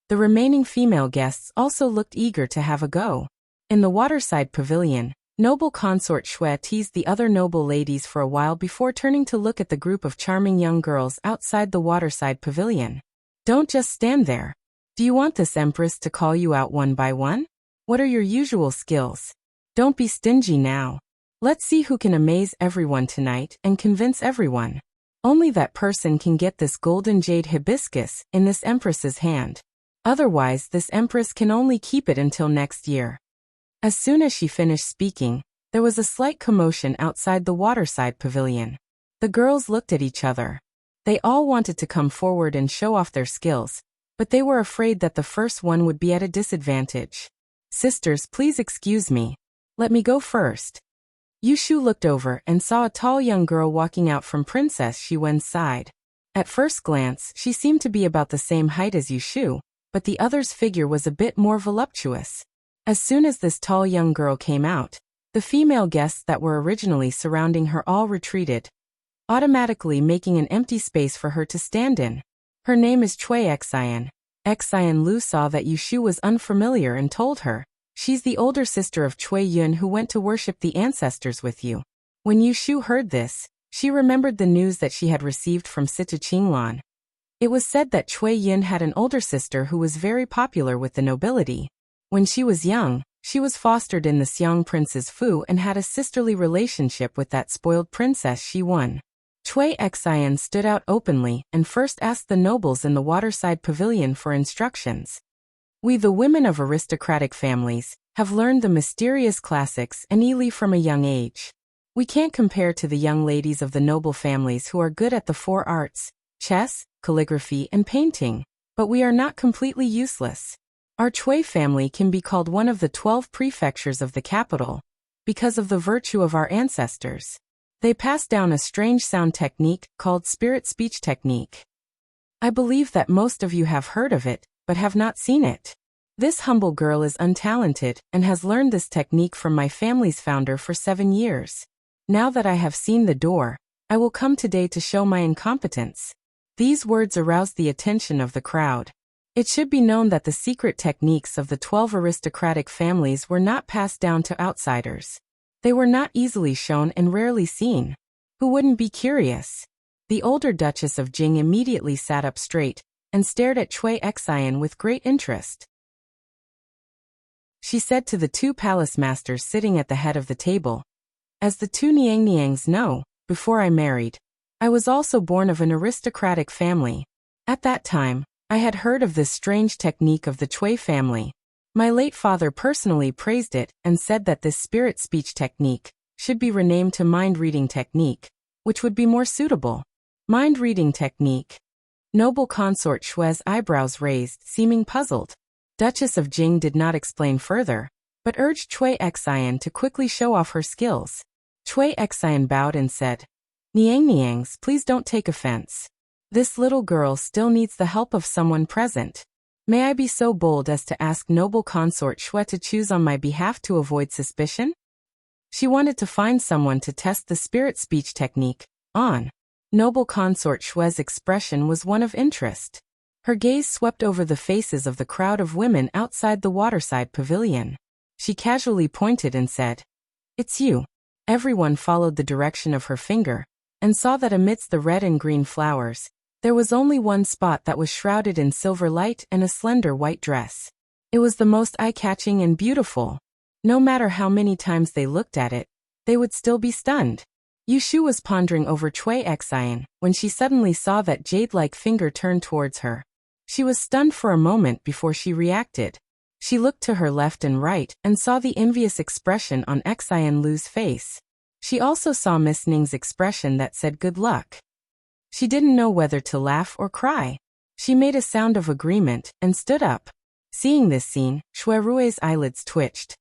the remaining female guests also looked eager to have a go. In the waterside pavilion, noble consort Shui teased the other noble ladies for a while before turning to look at the group of charming young girls outside the waterside pavilion. Don't just stand there. Do you want this empress to call you out one by one? What are your usual skills? Don't be stingy now. Let's see who can amaze everyone tonight and convince everyone. Only that person can get this golden jade hibiscus in this empress's hand. Otherwise, this empress can only keep it until next year. As soon as she finished speaking, there was a slight commotion outside the waterside pavilion. The girls looked at each other. They all wanted to come forward and show off their skills, but they were afraid that the first one would be at a disadvantage. Sisters, please excuse me. Let me go first. Yushu looked over and saw a tall young girl walking out from Princess Xuan's side. At first glance, she seemed to be about the same height as Yushu, but the other's figure was a bit more voluptuous. As soon as this tall young girl came out, the female guests that were originally surrounding her all retreated, automatically making an empty space for her to stand in. Her name is Cui Xian. Xian Lu saw that Yushu was unfamiliar and told her, "She's the older sister of Cui Yun who went to worship the ancestors with you." When Yushu heard this, she remembered the news that she had received from Sita Qinglan. It was said that Cui Yun had an older sister who was very popular with the nobility. When she was young, she was fostered in the Xiang prince's fu and had a sisterly relationship with that spoiled princess Xiwan. Cui Xian stood out openly and first asked the nobles in the waterside pavilion for instructions. "We, the women of aristocratic families, have learned the mysterious classics and Ili from a young age. We can't compare to the young ladies of the noble families who are good at the four arts, chess, calligraphy and painting, but we are not completely useless. Our Cui family can be called one of the 12 prefectures of the capital, because of the virtue of our ancestors. They passed down a strange sound technique called spirit speech technique. I believe that most of you have heard of it, but have not seen it. This humble girl is untalented and has learned this technique from my family's founder for 7 years. Now that I have seen the door, I will come today to show my incompetence." These words aroused the attention of the crowd. It should be known that the secret techniques of the 12 aristocratic families were not passed down to outsiders. They were not easily shown and rarely seen. Who wouldn't be curious? The older Duchess of Jing immediately sat up straight and stared at Cui Xian with great interest. She said to the 2 palace masters sitting at the head of the table, "As the 2 Niangs know, before I married, I was also born of an aristocratic family. At that time, I had heard of this strange technique of the Cui family. My late father personally praised it and said that this spirit speech technique should be renamed to mind-reading technique, which would be more suitable." Mind-reading technique. Noble consort Shui's eyebrows raised, seeming puzzled. Duchess of Jing did not explain further, but urged Cui Xian to quickly show off her skills. Cui Xian bowed and said, Niangs, please don't take offense. This little girl still needs the help of someone present. May I be so bold as to ask noble consort Shui to choose on my behalf to avoid suspicion?" She wanted to find someone to test the spirit speech technique on. Noble consort Shui's expression was one of interest. Her gaze swept over the faces of the crowd of women outside the waterside pavilion. She casually pointed and said, "It's you." Everyone followed the direction of her finger and saw that amidst the red and green flowers, there was only one spot that was shrouded in silver light and a slender white dress. It was the most eye-catching and beautiful. No matter how many times they looked at it, they would still be stunned. Yushu was pondering over Cui Xian when she suddenly saw that jade-like finger turn towards her. She was stunned for a moment before she reacted. She looked to her left and right and saw the envious expression on Xian Lu's face. She also saw Miss Ning's expression that said good luck. She didn't know whether to laugh or cry. She made a sound of agreement and stood up. Seeing this scene, Shui Rui's eyelids twitched.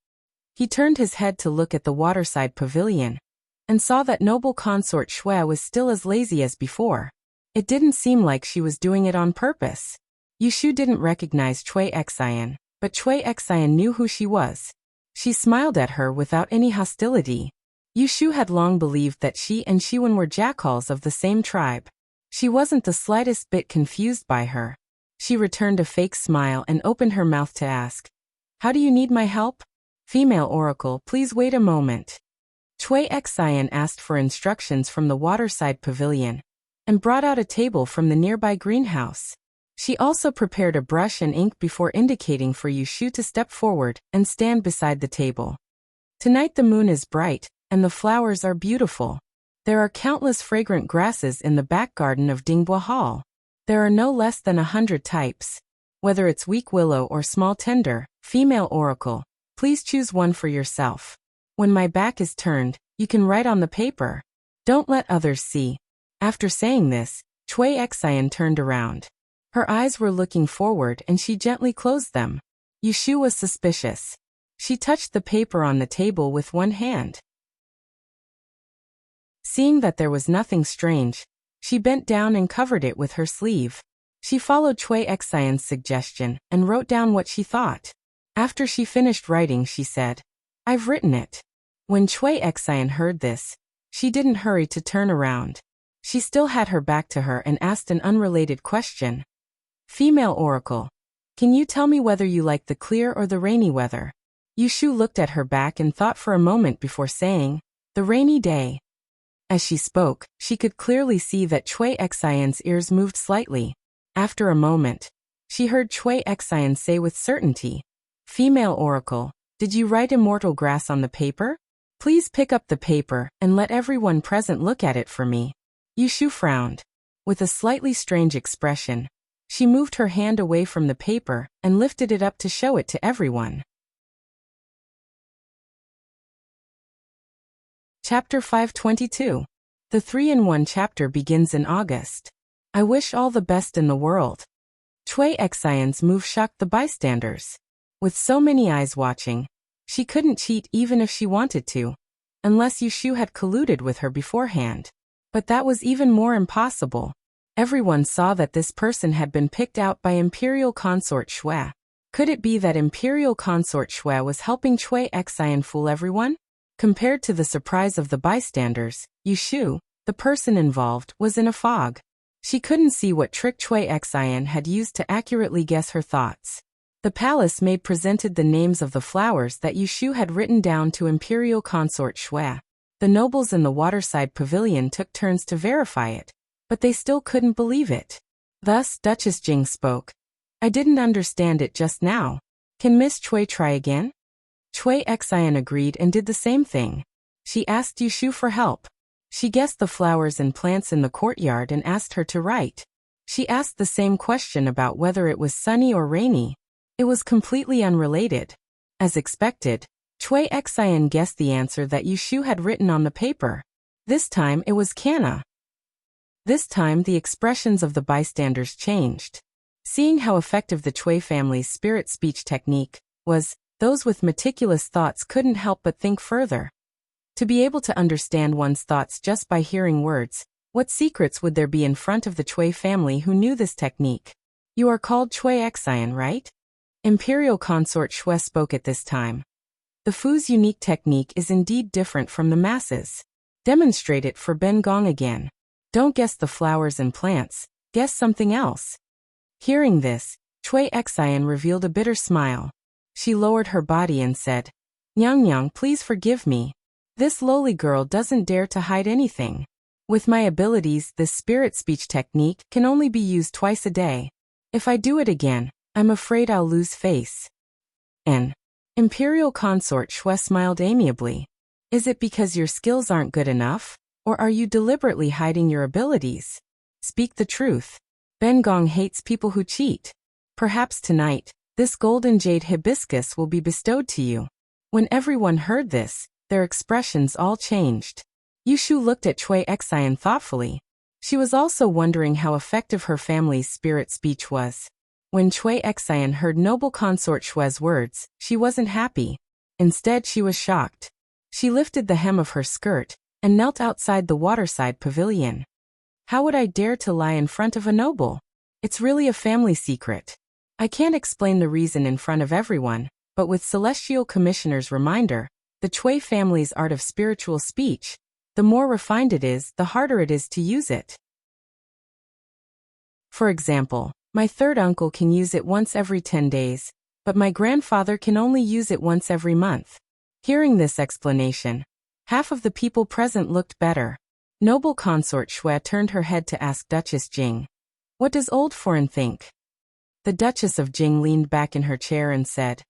He turned his head to look at the waterside pavilion and saw that noble consort Shui was still as lazy as before. It didn't seem like she was doing it on purpose. Yushu didn't recognize Cui Xian, but Cui Xian knew who she was. She smiled at her without any hostility. Yushu had long believed that she and Xiwen were jackals of the same tribe. She wasn't the slightest bit confused by her. She returned a fake smile and opened her mouth to ask, "How do you need my help?" Female Oracle, please wait a moment. Chui Xian asked for instructions from the waterside pavilion and brought out a table from the nearby greenhouse. She also prepared a brush and ink before indicating for Yushu to step forward and stand beside the table. Tonight the moon is bright, and the flowers are beautiful. There are countless fragrant grasses in the back garden of Dingbua Hall. There are no less than 100 types. Whether it's weak willow or small tender, Female Oracle, please choose one for yourself. When my back is turned, you can write on the paper. Don't let others see. After saying this, Chui Xian turned around. Her eyes were looking forward and she gently closed them. Yushu was suspicious. She touched the paper on the table with one hand. Seeing that there was nothing strange, she bent down and covered it with her sleeve. She followed Chui Xian's suggestion and wrote down what she thought. After she finished writing, she said, "I've written it." When Chui Xian heard this, she didn't hurry to turn around. She still had her back to her and asked an unrelated question. Female Oracle, can you tell me whether you like the clear or the rainy weather? Yushu looked at her back and thought for a moment before saying, "The rainy day." As she spoke, she could clearly see that Chui Xian's ears moved slightly. After a moment, she heard Chui Xian say with certainty, "Female Oracle, did you write immortal grass on the paper? Please pick up the paper and let everyone present look at it for me." Yushu frowned. With a slightly strange expression, she moved her hand away from the paper and lifted it up to show it to everyone. Chapter 522. The 3-in-1 chapter begins in August. I wish all the best in the world. Chui Xian's move shocked the bystanders. With so many eyes watching, she couldn't cheat even if she wanted to, unless Yushu had colluded with her beforehand. But that was even more impossible. Everyone saw that this person had been picked out by Imperial Consort Shui. Could it be that Imperial Consort Shui was helping Chui Xian fool everyone? Compared to the surprise of the bystanders, Yushu, the person involved, was in a fog. She couldn't see what trick Chui Xian had used to accurately guess her thoughts. The palace maid presented the names of the flowers that Yushu had written down to Imperial Consort Shui. The nobles in the waterside pavilion took turns to verify it, but they still couldn't believe it. Thus Duchess Jing spoke. "I didn't understand it just now. Can Miss Chui try again?" Chui Xian agreed and did the same thing. She asked Yushu for help. She guessed the flowers and plants in the courtyard and asked her to write. She asked the same question about whether it was sunny or rainy. It was completely unrelated. As expected, Chui Xian guessed the answer that Yushu had written on the paper. This time it was Kana. This time the expressions of the bystanders changed. Seeing how effective the Chui family's spirit speech technique was, those with meticulous thoughts couldn't help but think further. To be able to understand one's thoughts just by hearing words, what secrets would there be in front of the Chui family who knew this technique? "You are called Chui Xian, right?" Imperial Consort Shui spoke at this time. "The Fu's unique technique is indeed different from the masses. Demonstrate it for Ben Gong again. Don't guess the flowers and plants, guess something else." Hearing this, Chui Xian revealed a bitter smile. She lowered her body and said, "Nyang Nyang, please forgive me. This lowly girl doesn't dare to hide anything. With my abilities, this spirit speech technique can only be used twice a day. If I do it again, I'm afraid I'll lose face." And Imperial Consort Shui smiled amiably. "Is it because your skills aren't good enough, or are you deliberately hiding your abilities? Speak the truth. Ben Gong hates people who cheat. Perhaps tonight, this golden jade hibiscus will be bestowed to you." When everyone heard this, their expressions all changed. Yushu looked at Chui Xian thoughtfully. She was also wondering how effective her family's spirit speech was. When Chui Xian heard noble consort Shui's words, she wasn't happy. Instead, she was shocked. She lifted the hem of her skirt and knelt outside the waterside pavilion. "How would I dare to lie in front of a noble? It's really a family secret. I can't explain the reason in front of everyone, but with Celestial Commissioner's reminder, the Chui family's art of spiritual speech, the more refined it is, the harder it is to use it." For example, my third uncle can use it once every 10 days, but my grandfather can only use it once every month. Hearing this explanation, half of the people present looked better. Noble consort Shui turned her head to ask Duchess Jing, "What does old foreign think?" The Duchess of Jing leaned back in her chair and said,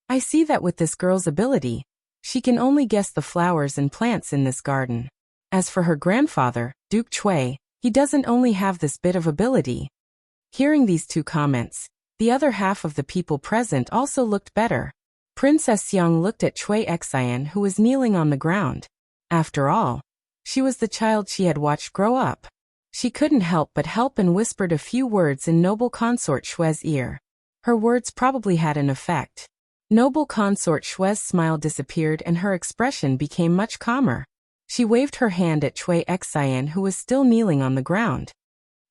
"I see that with this girl's ability, she can only guess the flowers and plants in this garden. As for her grandfather, Duke Chui, he doesn't only have this bit of ability." Hearing these two comments, the other half of the people present also looked better. Princess Xiang looked at Chui Xian, who was kneeling on the ground. After all, she was the child she had watched grow up. She couldn't help but help and whispered a few words in noble consort Shui's ear. Her words probably had an effect. Noble consort Shui's smile disappeared and her expression became much calmer. She waved her hand at Chui Xian, who was still kneeling on the ground.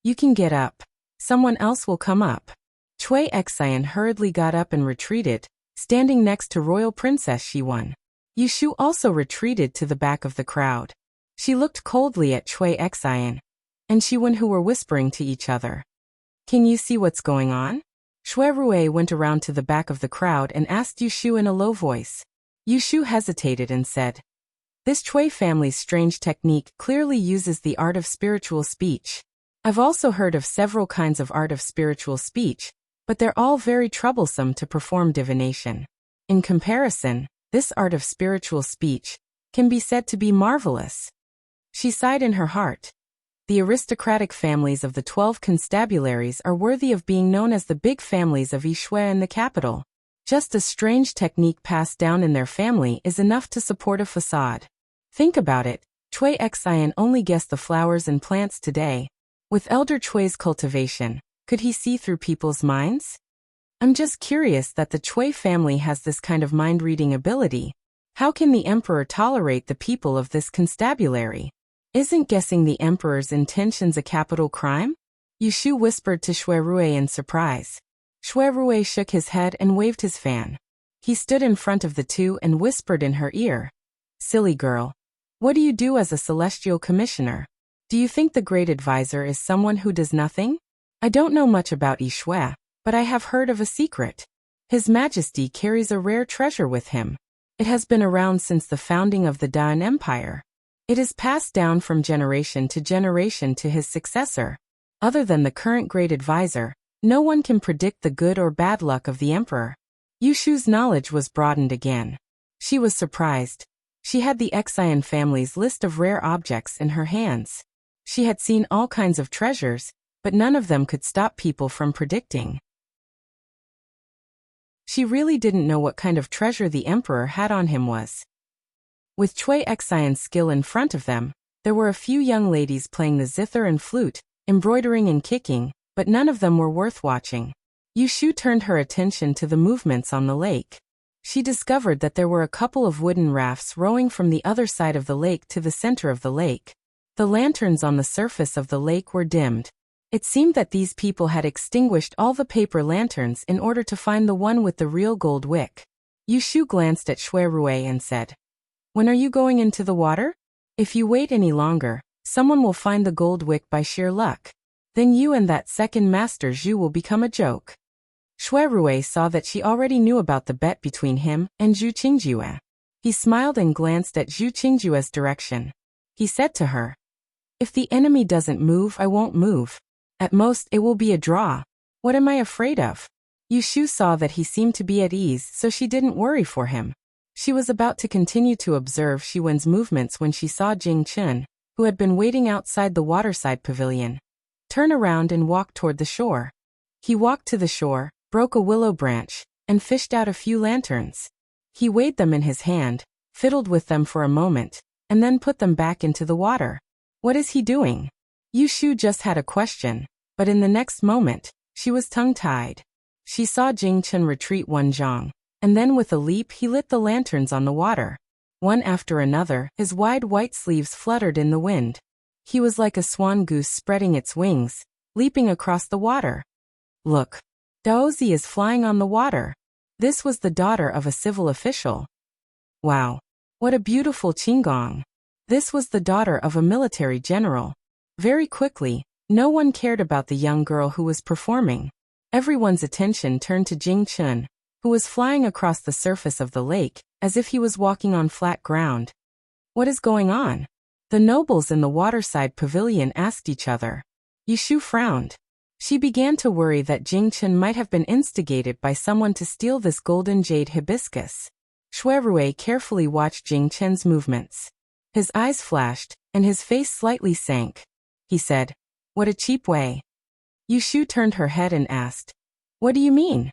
"You can get up. Someone else will come up." Chui Xian hurriedly got up and retreated, standing next to Royal Princess Shiwan. Yushu also retreated to the back of the crowd. She looked coldly at Chui Xian and Shiwan, who were whispering to each other. "Can you see what's going on?" Shui Rui went around to the back of the crowd and asked Yushu in a low voice. Yushu hesitated and said, "This Chui family's strange technique clearly uses the art of spiritual speech. I've also heard of several kinds of art of spiritual speech, but they're all very troublesome to perform divination. In comparison, this art of spiritual speech can be said to be marvelous." She sighed in her heart. The aristocratic families of the 12 constabularies are worthy of being known as the big families of Yishui in the capital. Just a strange technique passed down in their family is enough to support a facade. Think about it, Chui Xian only guessed the flowers and plants today. With Elder Chui's cultivation, could he see through people's minds? I'm just curious that the Chui family has this kind of mind-reading ability. How can the emperor tolerate the people of this constabulary? Isn't guessing the emperor's intentions a capital crime? Yushu whispered to Shui Rui in surprise. Shui Rui shook his head and waved his fan. He stood in front of the two and whispered in her ear, "Silly girl. What do you do as a celestial commissioner? Do you think the great advisor is someone who does nothing? I don't know much about Yishui, but I have heard of a secret. His Majesty carries a rare treasure with him. It has been around since the founding of the Dan Empire. It is passed down from generation to his successor. Other than the current great advisor, no one can predict the good or bad luck of the emperor." Yushu's knowledge was broadened again. She was surprised. She had the Xian family's list of rare objects in her hands. She had seen all kinds of treasures, but none of them could stop people from predicting. She really didn't know what kind of treasure the emperor had on him was. With Chui Xian's skill in front of them, there were a few young ladies playing the zither and flute, embroidering and kicking, but none of them were worth watching. Yushu turned her attention to the movements on the lake. She discovered that there were a couple of wooden rafts rowing from the other side of the lake to the center of the lake. The lanterns on the surface of the lake were dimmed. It seemed that these people had extinguished all the paper lanterns in order to find the one with the real gold wick. Yushu glanced at Shui Rui and said, "When are you going into the water? If you wait any longer, someone will find the gold wick by sheer luck. Then you and that second master Zhu will become a joke." Shui Rui saw that she already knew about the bet between him and Zhu Qingjue. He smiled and glanced at Zhu Qingjue's direction. He said to her, "If the enemy doesn't move, I won't move. At most, it will be a draw. What am I afraid of?" Yushu saw that he seemed to be at ease, so she didn't worry for him. She was about to continue to observe Shiwen's movements when she saw Jing Chun, who had been waiting outside the waterside pavilion, turn around and walk toward the shore. He walked to the shore, broke a willow branch, and fished out a few lanterns. He weighed them in his hand, fiddled with them for a moment, and then put them back into the water. What is he doing? Yushu just had a question, but in the next moment, she was tongue-tied. She saw Jing Chun retreat one zhang, and then with a leap he lit the lanterns on the water. One after another, his wide white sleeves fluttered in the wind. He was like a swan goose spreading its wings, leaping across the water. Look, Daozi is flying on the water. This was the daughter of a civil official. Wow, what a beautiful qinggong. This was the daughter of a military general. Very quickly, No one cared about the young girl who was performing. Everyone's attention turned to Jing Chun, who was flying across the surface of the lake, as if he was walking on flat ground. What is going on? The nobles in the waterside pavilion asked each other. Yushu frowned. She began to worry that Jing Chun might have been instigated by someone to steal this golden jade hibiscus. Shuirui carefully watched Jing Chun's movements. His eyes flashed, and his face slightly sank. He said, "What a cheap way." Yushu turned her head and asked, "What do you mean?"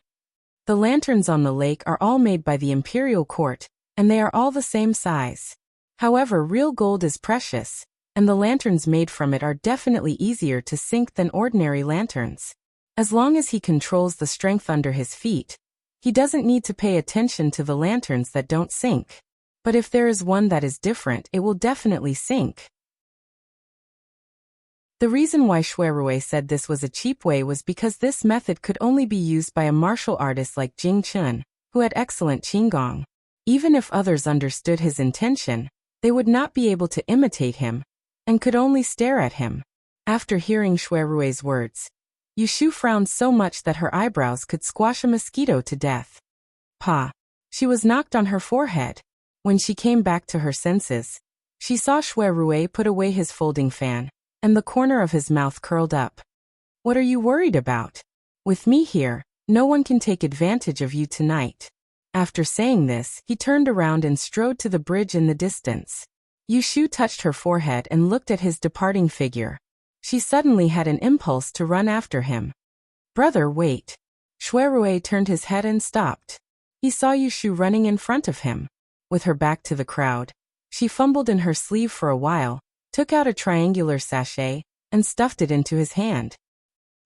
"The lanterns on the lake are all made by the imperial court, and they are all the same size. However, real gold is precious, and the lanterns made from it are definitely easier to sink than ordinary lanterns. As long as he controls the strength under his feet, he doesn't need to pay attention to the lanterns that don't sink. But if there is one that is different, it will definitely sink." The reason why Shuirui said this was a cheap way was because this method could only be used by a martial artist like Jing Chun, who had excellent qigong. Even if others understood his intention, they would not be able to imitate him, and could only stare at him. After hearing Shuirui's words, Yushu frowned so much that her eyebrows could squash a mosquito to death. Pa! She was knocked on her forehead. When she came back to her senses, she saw Shuirui put away his folding fan, and the corner of his mouth curled up. "What are you worried about? With me here, no one can take advantage of you tonight." After saying this, he turned around and strode to the bridge in the distance. Yushu touched her forehead and looked at his departing figure. She suddenly had an impulse to run after him. "Brother, wait." Shuirui turned his head and stopped. He saw Yushu running in front of him. With her back to the crowd, she fumbled in her sleeve for a while, took out a triangular sachet, and stuffed it into his hand.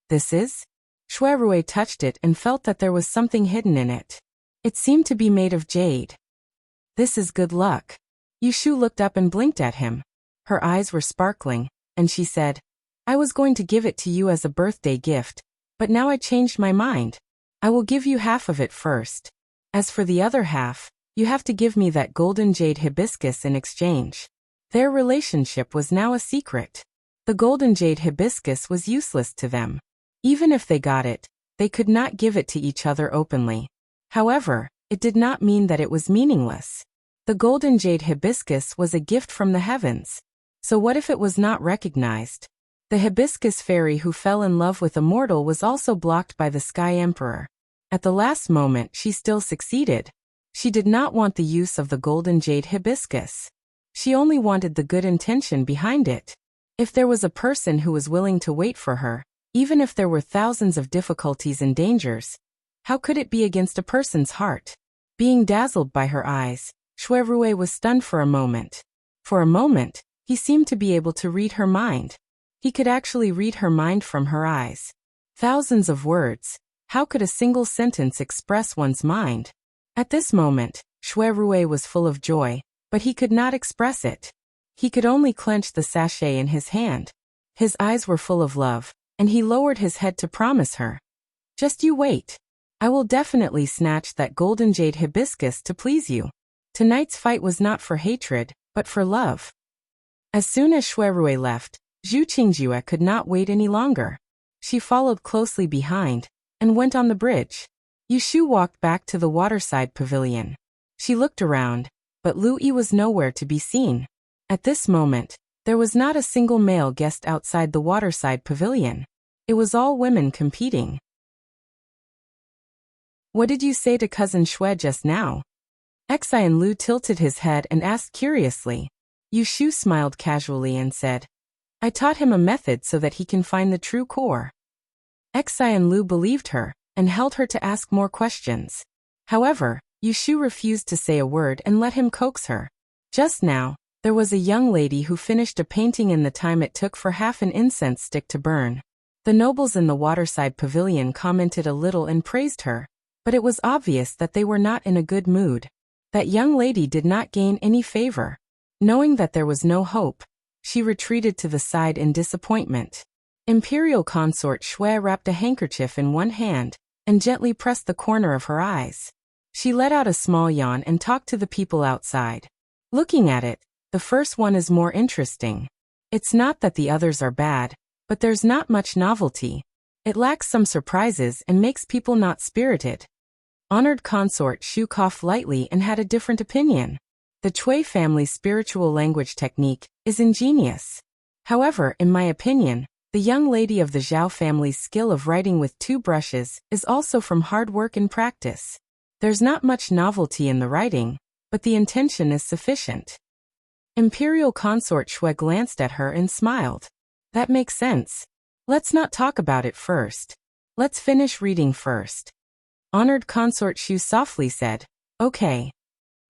"This is?" Shuirui touched it and felt that there was something hidden in it. It seemed to be made of jade. "This is good luck." Yushu looked up and blinked at him. Her eyes were sparkling, and she said, "I was going to give it to you as a birthday gift, but now I changed my mind. I will give you half of it first. As for the other half, you have to give me that golden jade hibiscus in exchange." Their relationship was now a secret. The golden jade hibiscus was useless to them. Even if they got it, they could not give it to each other openly. However, it did not mean that it was meaningless. The golden jade hibiscus was a gift from the heavens. So what if it was not recognized? The hibiscus fairy who fell in love with a mortal was also blocked by the Sky Emperor. At the last moment, she still succeeded. She did not want the use of the golden jade hibiscus. She only wanted the good intention behind it. If there was a person who was willing to wait for her, even if there were thousands of difficulties and dangers, how could it be against a person's heart? Being dazzled by her eyes, Shuirui was stunned for a moment. For a moment, he seemed to be able to read her mind. He could actually read her mind from her eyes. Thousands of words. How could a single sentence express one's mind? At this moment, Shuirui was full of joy, but he could not express it. He could only clench the sachet in his hand. His eyes were full of love, and he lowered his head to promise her. "Just you wait. I will definitely snatch that golden jade hibiscus to please you." Tonight's fight was not for hatred, but for love. As soon as Shuirui left, Zhu Qingjue could not wait any longer. She followed closely behind, and went on the bridge. Yushu walked back to the waterside pavilion. She looked around, but Lu Yi was nowhere to be seen. At this moment, there was not a single male guest outside the waterside pavilion. It was all women competing. "What did you say to Cousin Shui just now?" Xian Lu tilted his head and asked curiously. Yushu smiled casually and said, "I taught him a method so that he can find the true core." Xian Lu believed her, and held her to ask more questions. However, Yushu refused to say a word and let him coax her. Just now, there was a young lady who finished a painting in the time it took for half an incense stick to burn. The nobles in the waterside pavilion commented a little and praised her, but it was obvious that they were not in a good mood. That young lady did not gain any favor. Knowing that there was no hope, she retreated to the side in disappointment. Imperial consort Shui wrapped a handkerchief in one hand, and gently pressed the corner of her eyes. She let out a small yawn and talked to the people outside. "Looking at it, the first one is more interesting. It's not that the others are bad, but there's not much novelty. It lacks some surprises and makes people not spirited. Honored consort Shu coughed lightly and had a different opinion. The Chui family's spiritual language technique is ingenious. However, in my opinion, the young lady of the Zhao family's skill of writing with 2 brushes is also from hard work and practice. There's not much novelty in the writing, but the intention is sufficient. Imperial consort Shui glanced at her and smiled. That makes sense. Let's not talk about it first. Let's finish reading first. Honored consort Shu softly said, okay.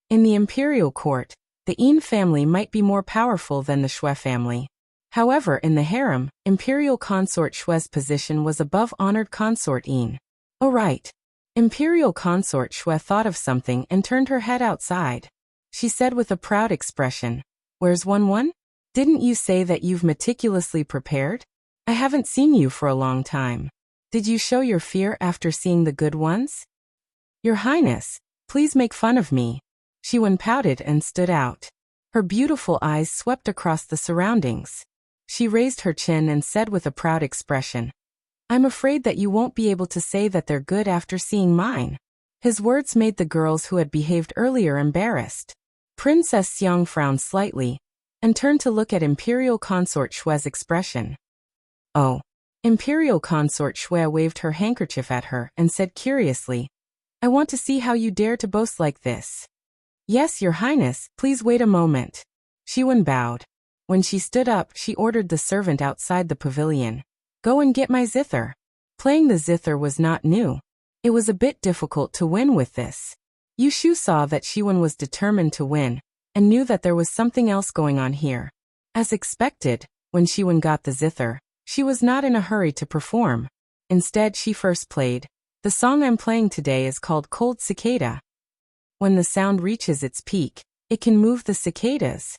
In the imperial court, the Yin family might be more powerful than the Shui family. However, in the harem, imperial consort Shui's position was above honored consort Yin. Oh right. Imperial consort Shui thought of something and turned her head outside. She said with a proud expression, "Where's 1-1? Didn't you say that you've meticulously prepared? I haven't seen you for a long time. Did you show your fear after seeing the good ones? Your Highness, please make fun of me." Shiwen pouted and stood out. Her beautiful eyes swept across the surroundings. She raised her chin and said with a proud expression, "I'm afraid that you won't be able to say that they're good after seeing mine." His words made the girls who had behaved earlier embarrassed. Princess Xiang frowned slightly and turned to look at Imperial Consort Shui's expression. Oh. Imperial Consort Shui waved her handkerchief at her and said curiously, "I want to see how you dare to boast like this." "Yes, Your Highness, please wait a moment." Shiwen bowed. When she stood up, she ordered the servant outside the pavilion, "Go and get my zither." Playing the zither was not new. It was a bit difficult to win with this. Yushu saw that Shiwen was determined to win, and knew that there was something else going on here. As expected, when Shiwen got the zither, she was not in a hurry to perform. Instead, she first played. The song I'm playing today is called Cold Cicada. When the sound reaches its peak, it can move the cicadas.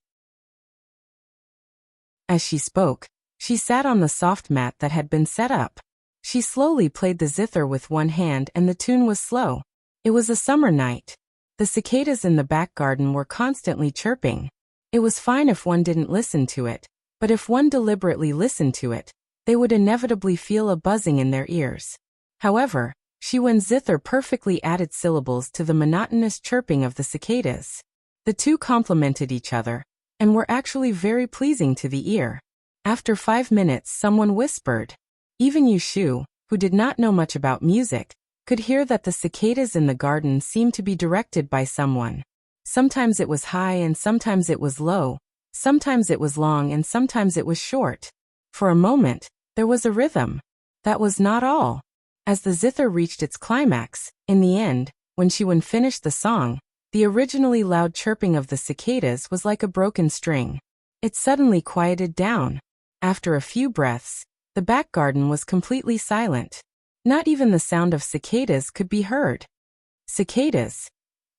As she spoke, she sat on the soft mat that had been set up. She slowly played the zither with one hand and the tune was slow. It was a summer night. The cicadas in the back garden were constantly chirping. It was fine if one didn't listen to it, but if one deliberately listened to it, they would inevitably feel a buzzing in their ears. However, Shiwen's zither perfectly added syllables to the monotonous chirping of the cicadas. The two complemented each other, and were actually very pleasing to the ear. After 5 minutes, someone whispered. Even Yushu, who did not know much about music, could hear that the cicadas in the garden seemed to be directed by someone. Sometimes it was high and sometimes it was low, sometimes it was long and sometimes it was short. For a moment, there was a rhythm. That was not all. As the zither reached its climax, in the end, when Shiwen finished the song, the originally loud chirping of the cicadas was like a broken string. It suddenly quieted down. After a few breaths, the back garden was completely silent. Not even the sound of cicadas could be heard. Cicadas.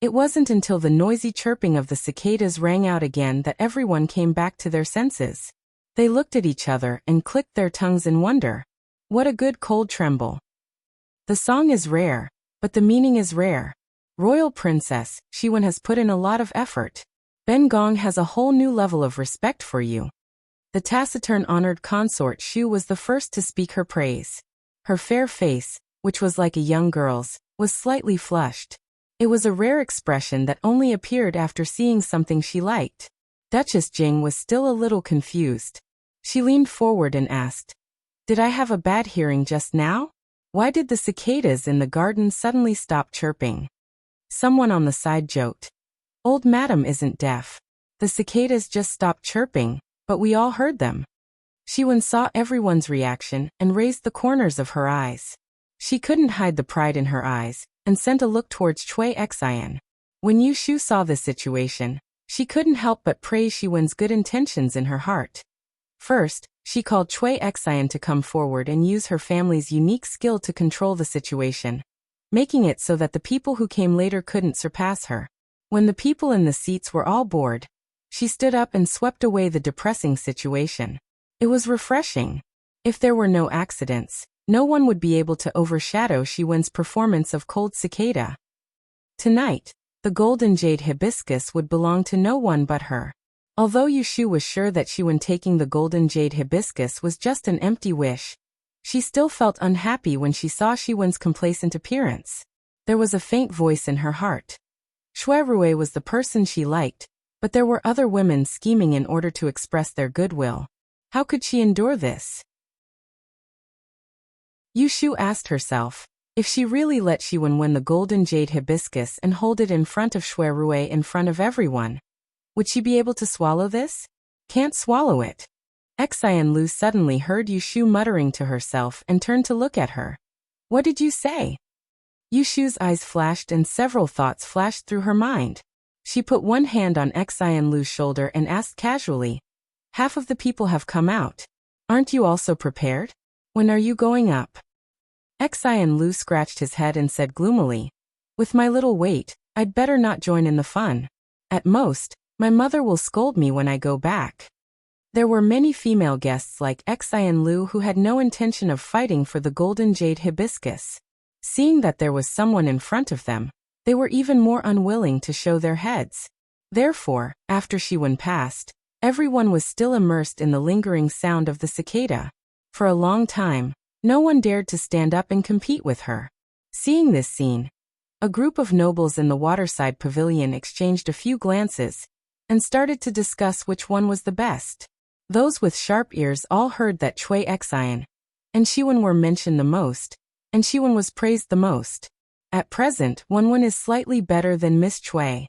It wasn't until the noisy chirping of the cicadas rang out again that everyone came back to their senses. They looked at each other and clicked their tongues in wonder. What a good cold tremble. The song is rare, but the meaning is rare. Royal Princess, Shiwen has put in a lot of effort. Ben Gong has a whole new level of respect for you. The taciturn honored consort Shu was the first to speak her praise. Her fair face, which was like a young girl's, was slightly flushed. It was a rare expression that only appeared after seeing something she liked. Duchess Jing was still a little confused. She leaned forward and asked, "Did I have a bad hearing just now? Why did the cicadas in the garden suddenly stop chirping?" Someone on the side joked, "Old Madam isn't deaf. The cicadas just stopped chirping, but we all heard them." Shiwen saw everyone's reaction and raised the corners of her eyes. She couldn't hide the pride in her eyes, and sent a look towards Chui Xian. When Yushu saw the situation, she couldn't help but praise Shiwen's good intentions in her heart. First, she called Chui Xian to come forward and use her family's unique skill to control the situation, making it so that the people who came later couldn't surpass her. When the people in the seats were all bored, she stood up and swept away the depressing situation. It was refreshing. If there were no accidents, no one would be able to overshadow Shiwen's performance of Cold Cicada. Tonight, the golden jade hibiscus would belong to no one but her. Although Yushu was sure that Xiwen taking the golden jade hibiscus was just an empty wish, she still felt unhappy when she saw Xiwen's complacent appearance. There was a faint voice in her heart. Shui Rui was the person she liked, but there were other women scheming in order to express their goodwill. How could she endure this? Yushu asked herself, if she really let Xiwen win the golden jade hibiscus and hold it in front of Shui Rui in front of everyone, would she be able to swallow this? Can't swallow it. Xian Lu suddenly heard Yushu muttering to herself and turned to look at her. What did you say? Yushu's eyes flashed and several thoughts flashed through her mind. She put one hand on Xian Lu's shoulder and asked casually, half of the people have come out. Aren't you also prepared? When are you going up? Xian Lu scratched his head and said gloomily, with my little weight, I'd better not join in the fun. At most, my mother will scold me when I go back. There were many female guests like Xian Lu who had no intention of fighting for the golden jade hibiscus. Seeing that there was someone in front of them, they were even more unwilling to show their heads. Therefore, after Xiwen passed, everyone was still immersed in the lingering sound of the cicada. For a long time, no one dared to stand up and compete with her. Seeing this scene, a group of nobles in the waterside pavilion exchanged a few glances and started to discuss which one was the best. Those with sharp ears all heard that Cui Xian and Xiwen were mentioned the most, and Xiwen was praised the most. At present, Wenwen is slightly better than Miss Cui.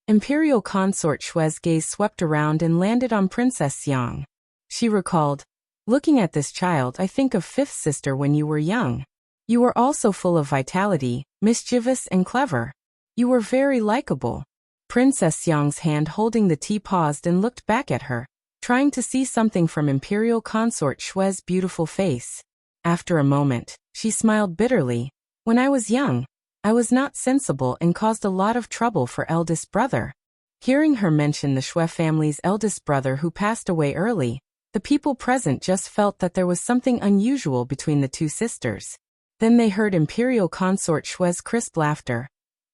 Imperial consort Xue's gaze swept around and landed on Princess Xiang. She recalled, looking at this child, I think of fifth sister when you were young. You were also full of vitality, mischievous and clever. You were very likable. Princess Xiang's hand holding the tea paused and looked back at her, trying to see something from Imperial consort Xue's beautiful face. After a moment, she smiled bitterly. When I was young, I was not sensible and caused a lot of trouble for eldest brother. Hearing her mention the Xue family's eldest brother who passed away early, the people present just felt that there was something unusual between the two sisters. Then they heard Imperial consort Xue's crisp laughter.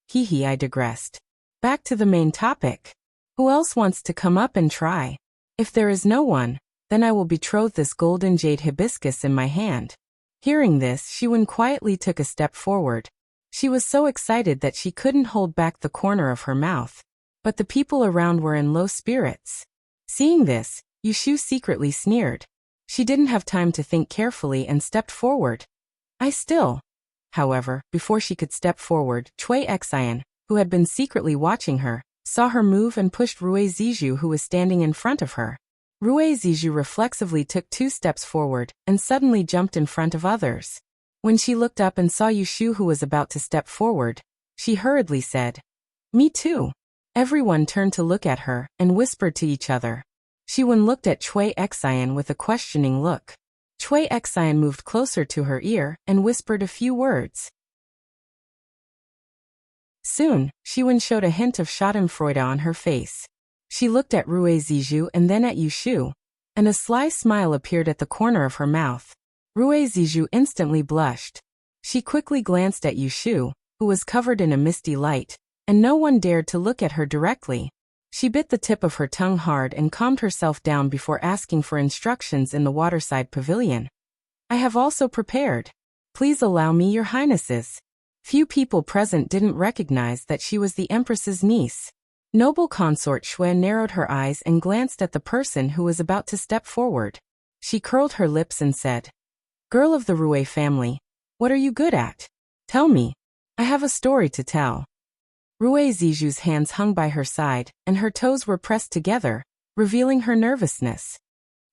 Hee, I digressed. Back to the main topic. Who else wants to come up and try? If there is no one, then I will betroth this golden jade hibiscus in my hand. Hearing this, Xiwen quietly took a step forward. She was so excited that she couldn't hold back the corner of her mouth. But the people around were in low spirits. Seeing this, Yushu secretly sneered. She didn't have time to think carefully and stepped forward. However, before she could step forward, Cui Xian, who had been secretly watching her, saw her move and pushed Rui Zizhu who was standing in front of her. Rui Zizhu reflexively took 2 steps forward and suddenly jumped in front of others. When she looked up and saw Yushu who was about to step forward, she hurriedly said, Me too. Everyone turned to look at her and whispered to each other. Xiwen looked at Cui Xian with a questioning look. Cui Xian moved closer to her ear and whispered a few words. Soon, Xiwen showed a hint of schadenfreude on her face. She looked at Rui Zizhu and then at Yushu, and a sly smile appeared at the corner of her mouth. Rui Zizhu instantly blushed. She quickly glanced at Yushu, who was covered in a misty light, and no one dared to look at her directly. She bit the tip of her tongue hard and calmed herself down before asking for instructions in the waterside pavilion. I have also prepared. Please allow me, your highnesses. Few people present didn't recognize that she was the empress's niece. Noble consort Xue narrowed her eyes and glanced at the person who was about to step forward. She curled her lips and said, Girl of the Rui family, what are you good at? Tell me. I have a story to tell. Rui Zizhu's hands hung by her side, and her toes were pressed together, revealing her nervousness.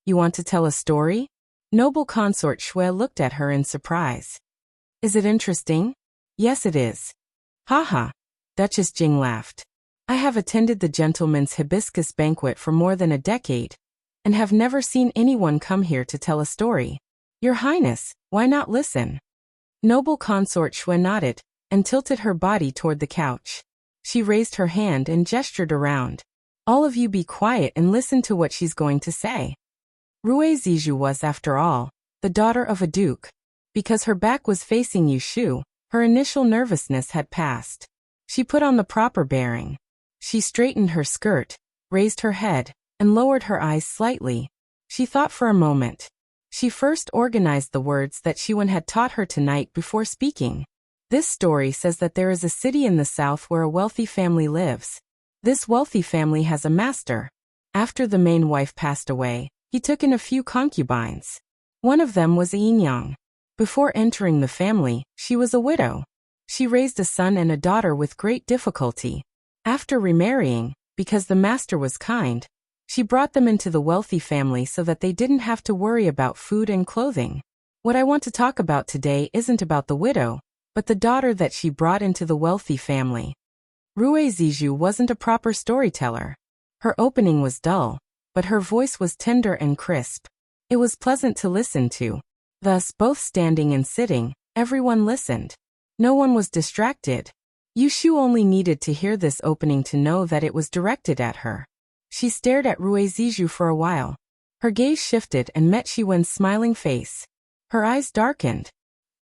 You want to tell a story? Noble consort Xue looked at her in surprise. Is it interesting? Yes, it is. Haha. Duchess Jing laughed. I have attended the gentleman's hibiscus banquet for more than a decade, and have never seen anyone come here to tell a story. Your Highness, why not listen? Noble consort Xue nodded, and tilted her body toward the couch. She raised her hand and gestured around. All of you be quiet and listen to what she's going to say. Rui Zizhu was, after all, the daughter of a duke. Because her back was facing Yushu, her initial nervousness had passed. She put on the proper bearing. She straightened her skirt, raised her head, and lowered her eyes slightly. She thought for a moment. She first organized the words that Xuan had taught her tonight before speaking. This story says that there is a city in the south where a wealthy family lives. This wealthy family has a master. After the main wife passed away, he took in a few concubines. One of them was Yinyang. Before entering the family, she was a widow. She raised a son and a daughter with great difficulty. After remarrying, because the master was kind, she brought them into the wealthy family so that they didn't have to worry about food and clothing. What I want to talk about today isn't about the widow, but the daughter that she brought into the wealthy family. Rue Zizhu wasn't a proper storyteller. Her opening was dull, but her voice was tender and crisp. It was pleasant to listen to. Thus, both standing and sitting, everyone listened. No one was distracted. Yushu only needed to hear this opening to know that it was directed at her. She stared at Rue Zizhu for a while. Her gaze shifted and met Xiwen's smiling face. Her eyes darkened.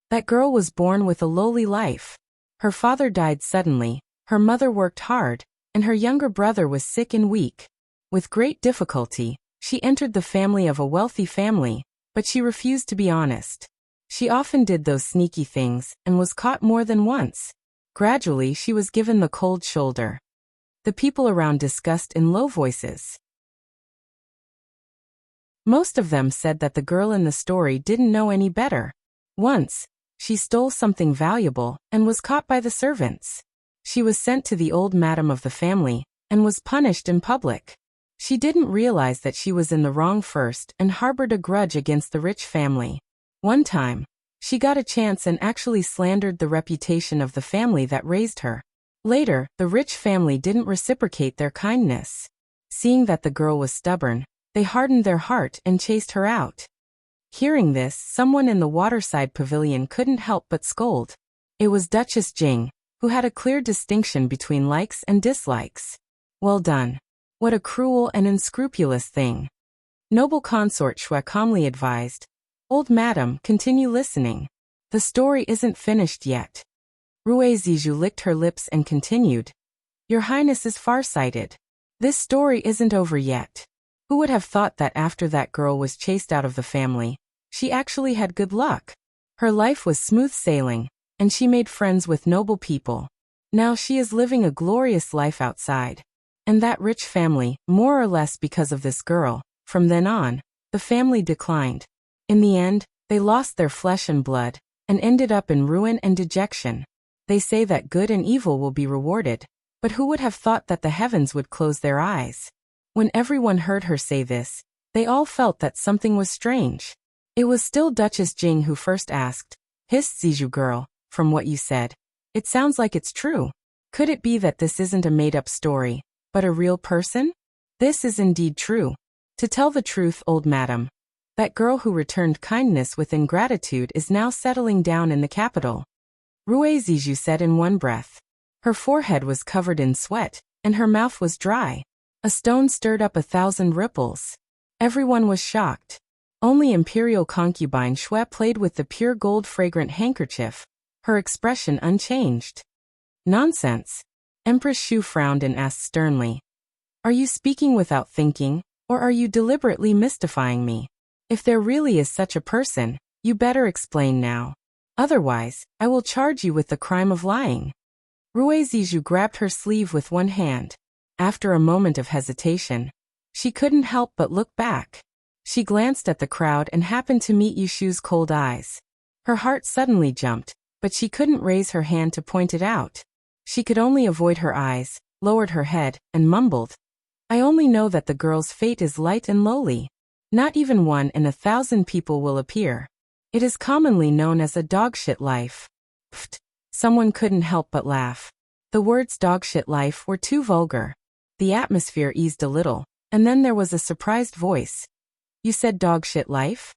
That girl was born with a lowly life. Her father died suddenly, her mother worked hard, and her younger brother was sick and weak. With great difficulty, she entered the family of a wealthy family, but she refused to be honest. She often did those sneaky things and was caught more than once. Gradually, she was given the cold shoulder. The people around discussed in low voices. Most of them said that the girl in the story didn't know any better. Once, she stole something valuable and was caught by the servants. She was sent to the old madam of the family and was punished in public. She didn't realize that she was in the wrong first and harbored a grudge against the rich family. One time, she got a chance and actually slandered the reputation of the family that raised her. Later, the rich family didn't reciprocate their kindness. Seeing that the girl was stubborn, they hardened their heart and chased her out. Hearing this, someone in the waterside pavilion couldn't help but scold. It was Duchess Jing, who had a clear distinction between likes and dislikes. Well done. What a cruel and unscrupulous thing. Noble consort Shui calmly advised. Old madam, continue listening. The story isn't finished yet. Rue Zizhu licked her lips and continued. Your Highness is far-sighted. This story isn't over yet. Who would have thought that after that girl was chased out of the family, she actually had good luck? Her life was smooth sailing, and she made friends with noble people. Now she is living a glorious life outside. And that rich family, more or less because of this girl, from then on, the family declined. In the end, they lost their flesh and blood, and ended up in ruin and dejection. They say that good and evil will be rewarded, but who would have thought that the heavens would close their eyes? When everyone heard her say this, they all felt that something was strange. It was still Duchess Jing who first asked, hissed Zizhu girl, from what you said, it sounds like it's true. Could it be that this isn't a made-up story, but a real person? This is indeed true. To tell the truth, old madam, that girl who returned kindness with ingratitude is now settling down in the capital. Rue Zizhu said in one breath. Her forehead was covered in sweat, and her mouth was dry. A stone stirred up 1,000 ripples. Everyone was shocked. Only imperial concubine Shui played with the pure gold fragrant handkerchief, her expression unchanged. Nonsense. Empress Shu frowned and asked sternly. Are you speaking without thinking, or are you deliberately mystifying me? If there really is such a person, you better explain now. Otherwise, I will charge you with the crime of lying. Rue Zizhu grabbed her sleeve with one hand. After a moment of hesitation, she couldn't help but look back. She glanced at the crowd and happened to meet Yushu's cold eyes. Her heart suddenly jumped, but she couldn't raise her hand to point it out. She could only avoid her eyes, lowered her head, and mumbled. I only know that the girl's fate is light and lowly. Not even 1 in 1,000 people will appear. It is commonly known as a dogshit life. Pfft, someone couldn't help but laugh. The words dogshit life were too vulgar. The atmosphere eased a little, and then there was a surprised voice. You said dogshit life?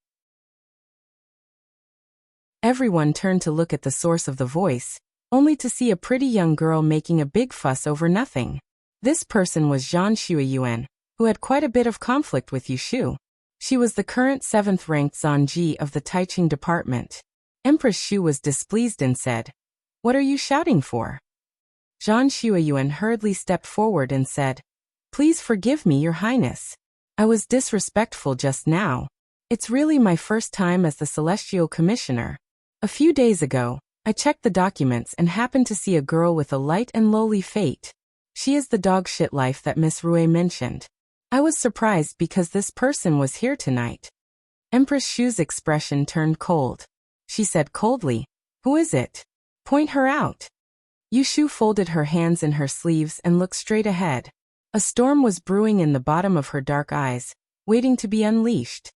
Everyone turned to look at the source of the voice, only to see a pretty young girl making a big fuss over nothing. This person was Zhan Xueyuan, who had quite a bit of conflict with Yushu. She was the current 7th-ranked Zanji of the Taiching department. Empress Shu was displeased and said, What are you shouting for? Zhan Xueyuan hurriedly stepped forward and said, Please forgive me, Your Highness. I was disrespectful just now. It's really my first time as the Celestial Commissioner. A few days ago, I checked the documents and happened to see a girl with a light and lowly fate. She is the dog shit life that Miss Rue mentioned. I was surprised because this person was here tonight. Empress Shu's expression turned cold. She said coldly, "Who is it? Point her out." Yushu folded her hands in her sleeves and looked straight ahead. A storm was brewing in the bottom of her dark eyes, waiting to be unleashed.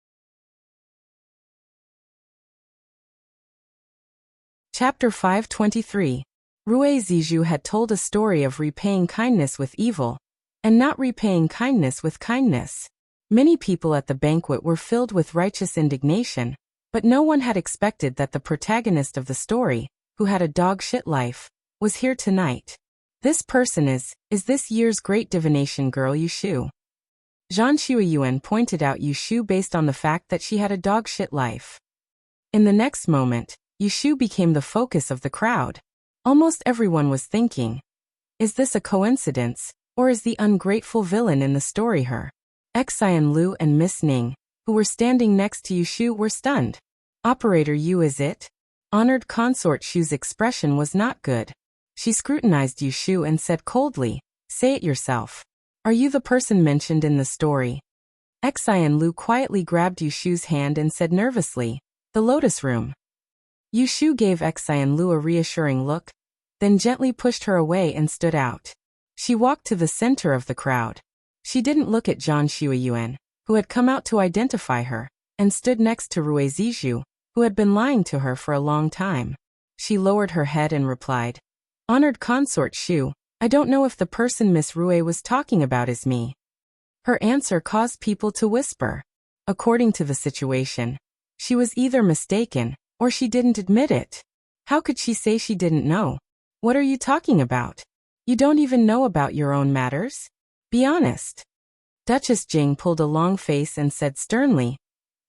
Chapter 523. Rue Zizhu had told a story of repaying kindness with evil, and not repaying kindness with kindness. Many people at the banquet were filled with righteous indignation, but no one had expected that the protagonist of the story, who had a dog shit life, was here tonight. This person is this year's great divination girl Yushu. Zhan Shuiyuan pointed out Yushu based on the fact that she had a dog shit life. In the next moment, Yushu became the focus of the crowd. Almost everyone was thinking, is this a coincidence, or is the ungrateful villain in the story her? Xian Lu and Miss Ning, who were standing next to Yushu, were stunned. Operator Yu, is it? Honored Consort Shu's expression was not good. She scrutinized Yushu and said coldly, "Say it yourself. Are you the person mentioned in the story?" Xian Lu quietly grabbed Yushu's hand and said nervously, "The Lotus Room." Yushu gave Xian Lu a reassuring look, then gently pushed her away and stood out. She walked to the center of the crowd. She didn't look at Zhan Shuiyuan, who had come out to identify her, and stood next to Rue Zizhu, who had been lying to her for a long time. She lowered her head and replied, "Honored Consort Shu, I don't know if the person Miss Rue was talking about is me." Her answer caused people to whisper. According to the situation, she was either mistaken, or she didn't admit it. How could she say she didn't know? What are you talking about? You don't even know about your own matters? Be honest. Duchess Jing pulled a long face and said sternly,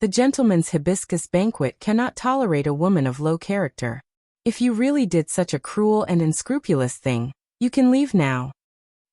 "The gentleman's hibiscus banquet cannot tolerate a woman of low character. If you really did such a cruel and unscrupulous thing, you can leave now."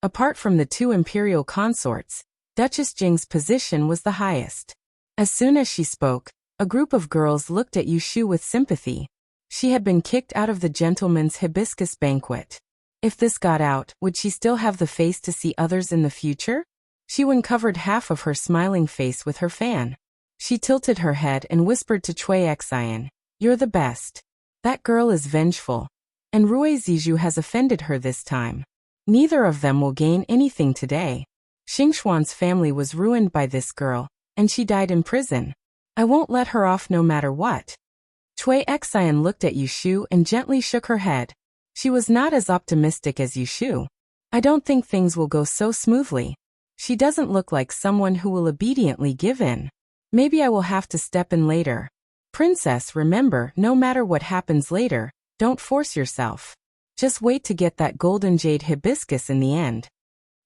Apart from the two imperial consorts, Duchess Jing's position was the highest. As soon as she spoke, a group of girls looked at Yushu with sympathy. She had been kicked out of the gentleman's hibiscus banquet. If this got out, would she still have the face to see others in the future? She uncovered half of her smiling face with her fan. She tilted her head and whispered to Cui Xian, "You're the best. That girl is vengeful. And Rue Zizhu has offended her this time. Neither of them will gain anything today. Xingxuan's family was ruined by this girl, and she died in prison. I won't let her off no matter what." Cui Xian looked at Yushu and gently shook her head. She was not as optimistic as Yushu. "I don't think things will go so smoothly. She doesn't look like someone who will obediently give in. Maybe I will have to step in later. Princess, remember, no matter what happens later, don't force yourself. Just wait to get that golden jade hibiscus in the end."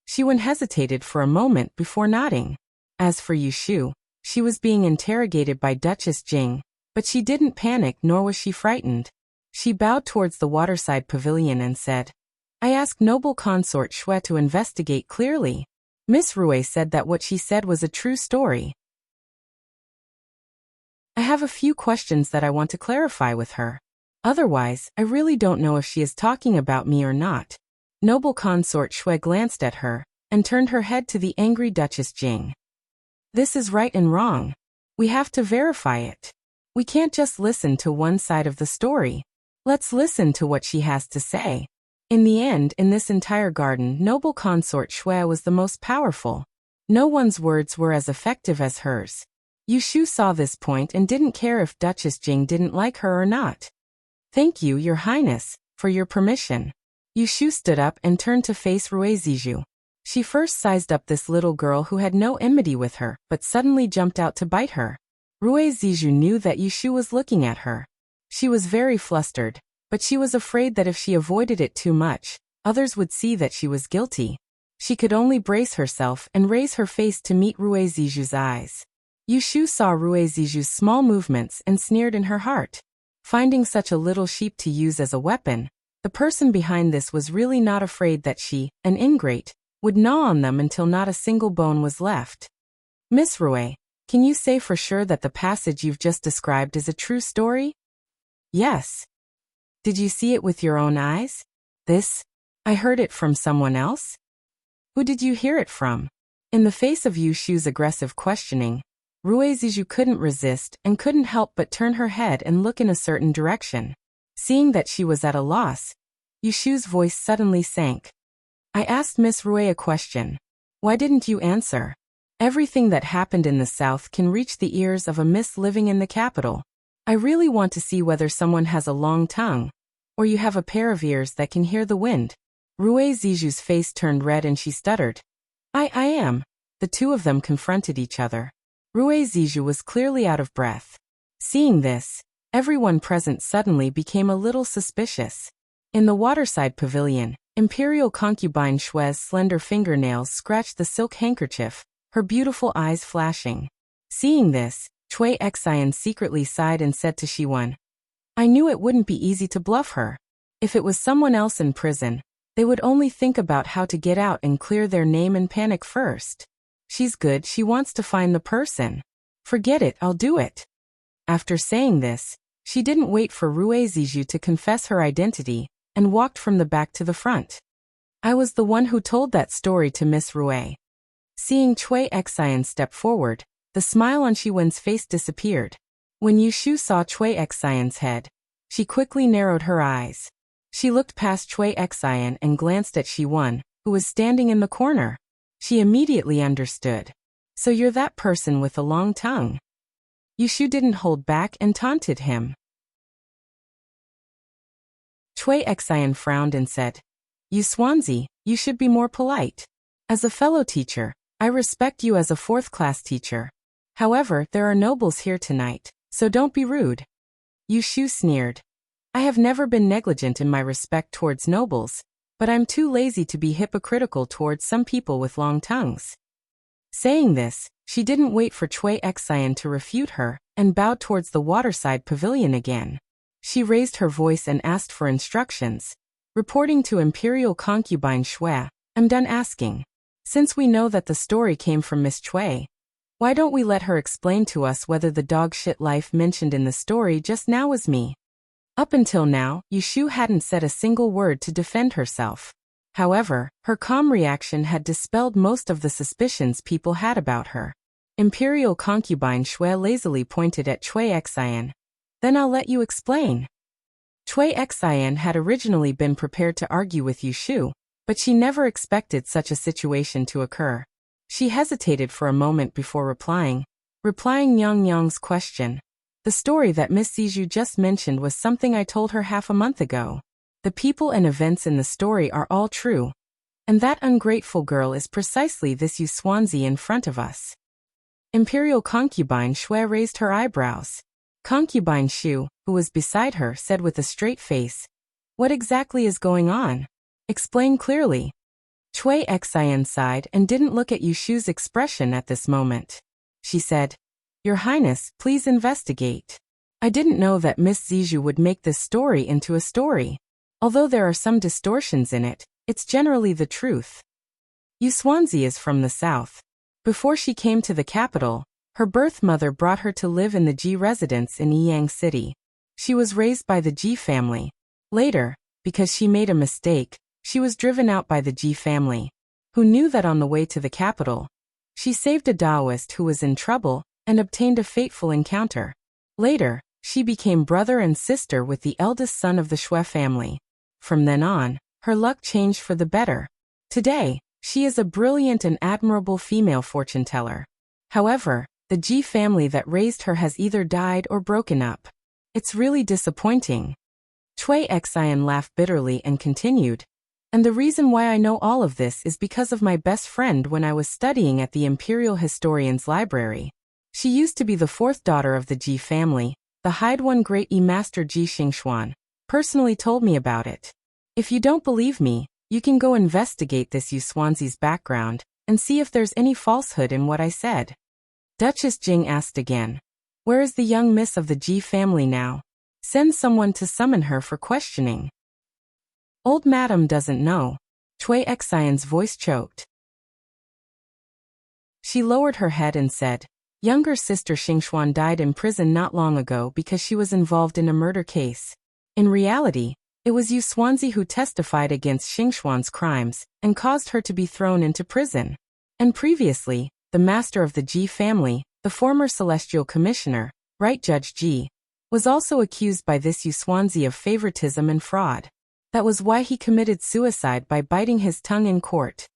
Shiwen hesitated for a moment before nodding. As for Yushu, she was being interrogated by Duchess Jing, but she didn't panic nor was she frightened. She bowed towards the waterside pavilion and said, "I asked noble consort Xue to investigate clearly. Miss Rue said that what she said was a true story. I have a few questions that I want to clarify with her. Otherwise, I really don't know if she is talking about me or not." Noble consort Xue glanced at her, and turned her head to the angry Duchess Jing. "This is right and wrong. We have to verify it. We can't just listen to one side of the story. Let's listen to what she has to say." In the end, in this entire garden, noble consort Xue was the most powerful. No one's words were as effective as hers. Yushu saw this point and didn't care if Duchess Jing didn't like her or not. "Thank you, Your Highness, for your permission." Yushu stood up and turned to face Rue Zizhu. She first sized up this little girl who had no enmity with her, but suddenly jumped out to bite her. Rue Zizhu knew that Yushu was looking at her. She was very flustered, but she was afraid that if she avoided it too much, others would see that she was guilty. She could only brace herself and raise her face to meet Rue Zizhu's eyes. Yushu saw Rue Zizhu's small movements and sneered in her heart. Finding such a little sheep to use as a weapon, the person behind this was really not afraid that she, an ingrate, would gnaw on them until not a single bone was left. Miss Rue, can you say for sure that the passage you've just described is a true story? Yes. Did you see it with your own eyes? I heard it from someone else? Who did you hear it from? In the face of Yu Shu's aggressive questioning, Rue Zizhu couldn't resist and couldn't help but turn her head and look in a certain direction. Seeing that she was at a loss, Yu Shu's voice suddenly sank. I asked Miss Rue a question. Why didn't you answer? Everything that happened in the south can reach the ears of a miss living in the capital. I really want to see whether someone has a long tongue, or you have a pair of ears that can hear the wind. Rue Zizhu's face turned red and she stuttered. I am. The two of them confronted each other. Rue Zizhu was clearly out of breath. Seeing this, everyone present suddenly became a little suspicious. In the waterside pavilion, Imperial concubine Shue's slender fingernails scratched the silk handkerchief, her beautiful eyes flashing. Seeing this, Cui Xian secretly sighed and said to Shiwen, I knew it wouldn't be easy to bluff her. If it was someone else in prison, they would only think about how to get out and clear their name and panic first. She's good, she wants to find the person. Forget it, I'll do it. After saying this, she didn't wait for Rue Zizhu to confess her identity, and walked from the back to the front. I was the one who told that story to Miss Rue. Seeing Cui Xian step forward, the smile on Shiwen's face disappeared. When Yu Shu saw Cui Xian's head, she quickly narrowed her eyes. She looked past Cui Xian and glanced at Shiwen, who was standing in the corner. She immediately understood. So you're that person with a long tongue. Yu Shu didn't hold back and taunted him. Cui Xian frowned and said, You Swansea, you should be more polite. As a fellow teacher, I respect you as a fourth-class teacher. However, there are nobles here tonight, so don't be rude. Yu Shu sneered. I have never been negligent in my respect towards nobles, but I'm too lazy to be hypocritical towards some people with long tongues. Saying this, she didn't wait for Cui Xian to refute her, and bowed towards the waterside pavilion again. She raised her voice and asked for instructions. Reporting to Imperial concubine Shui, I'm done asking. Since we know that the story came from Miss Cui, why don't we let her explain to us whether the dog shit life mentioned in the story just now was me? Up until now, Yu Shu hadn't said a single word to defend herself. However, her calm reaction had dispelled most of the suspicions people had about her. Imperial concubine Shui lazily pointed at Cui Xian. Then I'll let you explain. Cui Xian had originally been prepared to argue with Yu Shu, but she never expected such a situation to occur. She hesitated for a moment before replying Yang Yang's question. The story that Miss Zizhu just mentioned was something I told her half a month ago. The people and events in the story are all true. And that ungrateful girl is precisely this Yu Swansea in front of us. Imperial concubine Shui raised her eyebrows. Concubine Shu, who was beside her, said with a straight face, What exactly is going on? Explain clearly. Cui Xian sighed and didn't look at Yu Shu's expression at this moment. She said, Your Highness, please investigate. I didn't know that Miss Zizhu would make this story into a story. Although there are some distortions in it, it's generally the truth. Yu Swansea is from the south. Before she came to the capital, her birth mother brought her to live in the Ji residence in Yiyang City. She was raised by the Ji family. Later, because she made a mistake, she was driven out by the Ji family, who knew that on the way to the capital, she saved a Taoist who was in trouble and obtained a fateful encounter. Later, she became brother and sister with the eldest son of the Shui family. From then on, her luck changed for the better. Today, she is a brilliant and admirable female fortune-teller. However, the Ji family that raised her has either died or broken up. It's really disappointing. Cui Xian laughed bitterly and continued, And the reason why I know all of this is because of my best friend when I was studying at the Imperial Historian's Library. She used to be the fourth daughter of the Ji family. The Haidwan Great Master Ji Xingxuan personally told me about it. If you don't believe me, you can go investigate this Yu Swansea's background and see if there's any falsehood in what I said. Duchess Jing asked again, Where is the young miss of the Ji family now? Send someone to summon her for questioning. Old madam doesn't know. Chui Xian's voice choked. She lowered her head and said, "Younger sister Xingxuan died in prison not long ago because she was involved in a murder case. In reality, it was Yu Xuanzi who testified against Xingxuan's crimes and caused her to be thrown into prison. And previously, the master of the Ji family, the former celestial commissioner, Right Judge Ji, was also accused by this Yu Xuanzi of favoritism and fraud. That was why he committed suicide by biting his tongue in court."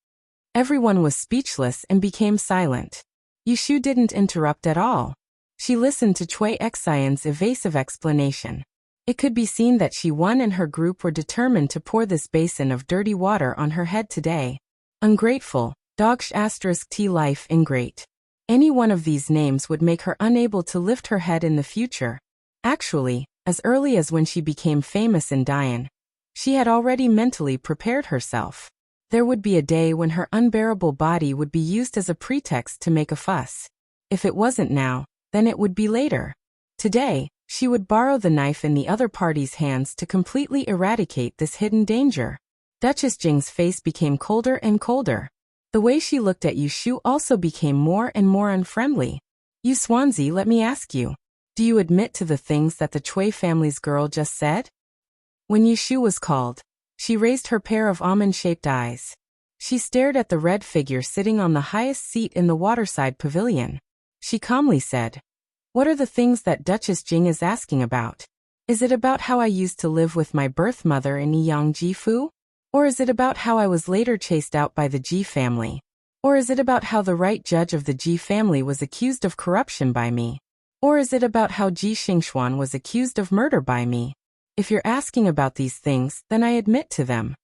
Everyone was speechless and became silent. Yushu didn't interrupt at all. She listened to Chui Xian's evasive explanation. It could be seen that she and her group were determined to pour this basin of dirty water on her head today. Ungrateful, *T life ingrate. Any one of these names would make her unable to lift her head in the future. Actually, as early as when she became famous in Dian, she had already mentally prepared herself. There would be a day when her unbearable body would be used as a pretext to make a fuss. If it wasn't now, then it would be later. Today, she would borrow the knife in the other party's hands to completely eradicate this hidden danger. Duchess Jing's face became colder and colder. The way she looked at Yushu also became more and more unfriendly. "Yu Xuanzi, let me ask you. Do you admit to the things that the Chui family's girl just said?" When Yushu was called, she raised her pair of almond-shaped eyes. She stared at the red figure sitting on the highest seat in the waterside pavilion. She calmly said, "What are the things that Duchess Jing is asking about? Is it about how I used to live with my birth mother in Yiyang Jifu? Or is it about how I was later chased out by the Ji family? Or is it about how the right judge of the Ji family was accused of corruption by me? Or is it about how Ji Xingxuan was accused of murder by me? If you're asking about these things, then I admit to them."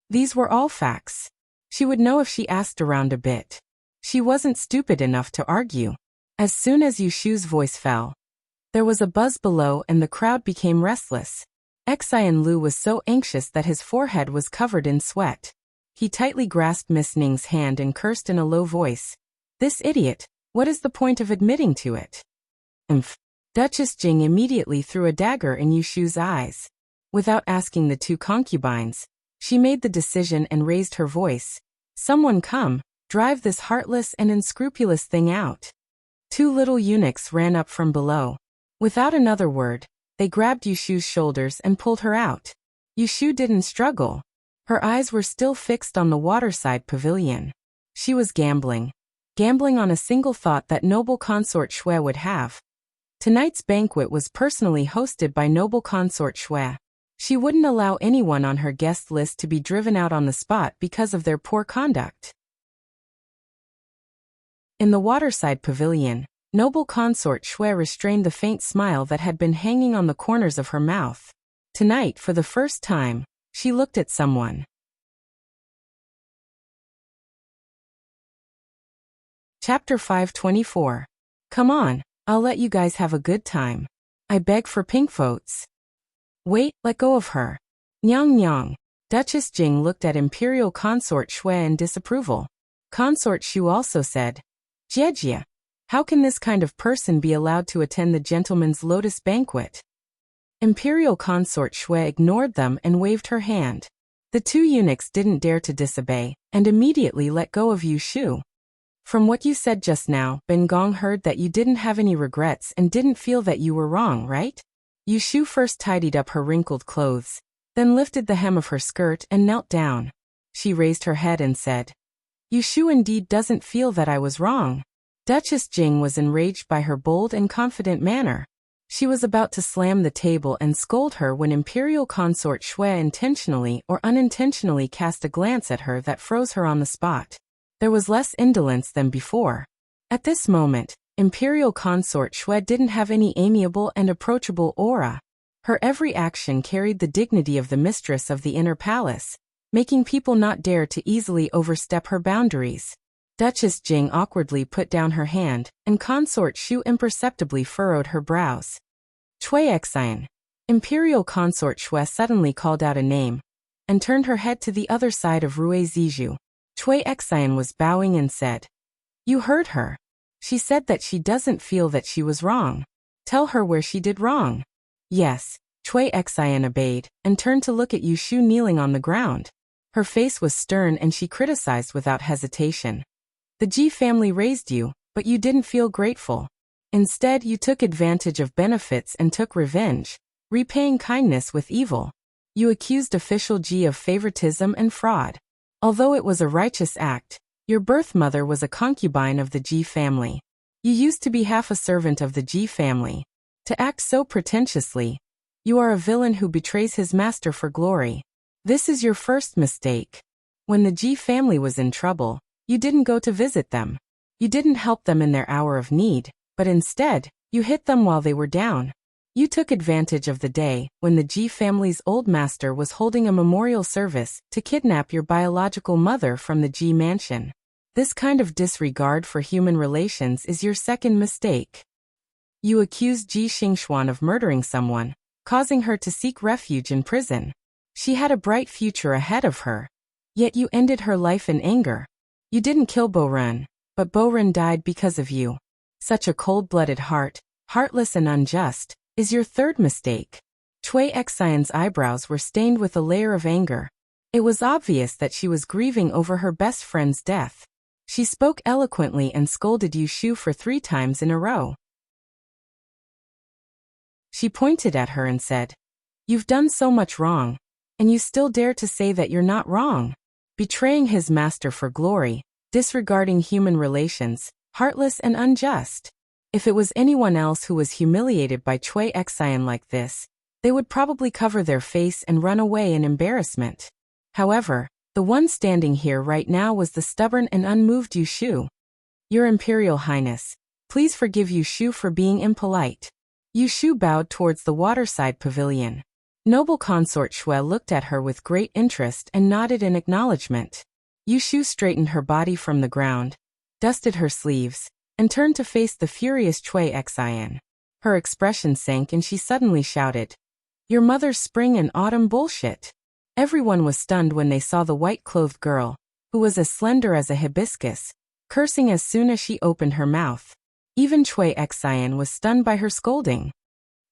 These were all facts. She would know if she asked around a bit. She wasn't stupid enough to argue. As soon as Yushu's voice fell, there was a buzz below and the crowd became restless. Xian Lu was so anxious that his forehead was covered in sweat. He tightly grasped Miss Ning's hand and cursed in a low voice, "This idiot, what is the point of admitting to it?" "Umph." Duchess Jing immediately threw a dagger in Yushu's eyes. Without asking the two concubines, she made the decision and raised her voice, "Someone come, drive this heartless and unscrupulous thing out." Two little eunuchs ran up from below. Without another word, they grabbed Yushu's shoulders and pulled her out. Yushu didn't struggle. Her eyes were still fixed on the waterside pavilion. She was gambling on a single thought that noble consort Xue would have. Tonight's banquet was personally hosted by noble consort Xue. She wouldn't allow anyone on her guest list to be driven out on the spot because of their poor conduct. In the waterside pavilion, noble consort Xue restrained the faint smile that had been hanging on the corners of her mouth. Tonight, for the first time, she looked at someone. Chapter 524. Come on, I'll let you guys have a good time. I beg for pink votes. Wait, let go of her. Nyang nyang. Duchess Jing looked at Imperial Consort Xue in disapproval. Consort Xu also said, "Jiejie, how can this kind of person be allowed to attend the gentleman's lotus banquet?" Imperial Consort Xue ignored them and waved her hand. The two eunuchs didn't dare to disobey, and immediately let go of Yushu. "From what you said just now, Ben Gong heard that you didn't have any regrets and didn't feel that you were wrong, right?" Yushu first tidied up her wrinkled clothes, then lifted the hem of her skirt and knelt down. She raised her head and said, "Yushu indeed doesn't feel that I was wrong." Duchess Jing was enraged by her bold and confident manner. She was about to slam the table and scold her when Imperial Consort Xue intentionally or unintentionally cast a glance at her that froze her on the spot. There was less indolence than before. At this moment, Imperial Consort Xue didn't have any amiable and approachable aura. Her every action carried the dignity of the mistress of the inner palace, making people not dare to easily overstep her boundaries. Duchess Jing awkwardly put down her hand, and Consort Xu imperceptibly furrowed her brows. "Chui Xian." Imperial Consort Xue suddenly called out a name, and turned her head to the other side of Rui Zizhu. Chui Xian was bowing and said, "You heard her. She said that she doesn't feel that she was wrong. Tell her where she did wrong." "Yes." Chui Xian obeyed, and turned to look at Yushu kneeling on the ground. Her face was stern and she criticized without hesitation. The Ji family raised you, but you didn't feel grateful. Instead, you took advantage of benefits and took revenge, repaying kindness with evil. You accused official Ji of favoritism and fraud. Although it was a righteous act, your birth mother was a concubine of the Ji family. You used to be half a servant of the Ji family. To act so pretentiously, you are a villain who betrays his master for glory. This is your first mistake. When the Ji family was in trouble, you didn't go to visit them. You didn't help them in their hour of need, but instead, you hit them while they were down. You took advantage of the day when the Ji family's old master was holding a memorial service to kidnap your biological mother from the Ji mansion. This kind of disregard for human relations is your second mistake. You accused Ji Xingxuan of murdering someone, causing her to seek refuge in prison. She had a bright future ahead of her. Yet you ended her life in anger. You didn't kill Bo Ren, but Bo Ren died because of you. Such a cold-blooded heart, heartless and unjust, is your third mistake. Cui Xian's eyebrows were stained with a layer of anger. It was obvious that she was grieving over her best friend's death. She spoke eloquently and scolded Yu Shu for 3 times in a row. She pointed at her and said, "You've done so much wrong, and you still dare to say that you're not wrong." Betraying his master for glory, disregarding human relations, heartless and unjust. If it was anyone else who was humiliated by Cui Xian like this, they would probably cover their face and run away in embarrassment. However, the one standing here right now was the stubborn and unmoved Yu Shu. "Your Imperial Highness, please forgive Yu Shu for being impolite." Yu Shu bowed towards the waterside pavilion. Noble consort Shui looked at her with great interest and nodded in acknowledgement. Yu Shu straightened her body from the ground, dusted her sleeves, and turned to face the furious Cui Xian. Her expression sank and she suddenly shouted, "Your mother's spring and autumn bullshit." Everyone was stunned when they saw the white-clothed girl, who was as slender as a hibiscus, cursing as soon as she opened her mouth. Even Cui Xian was stunned by her scolding.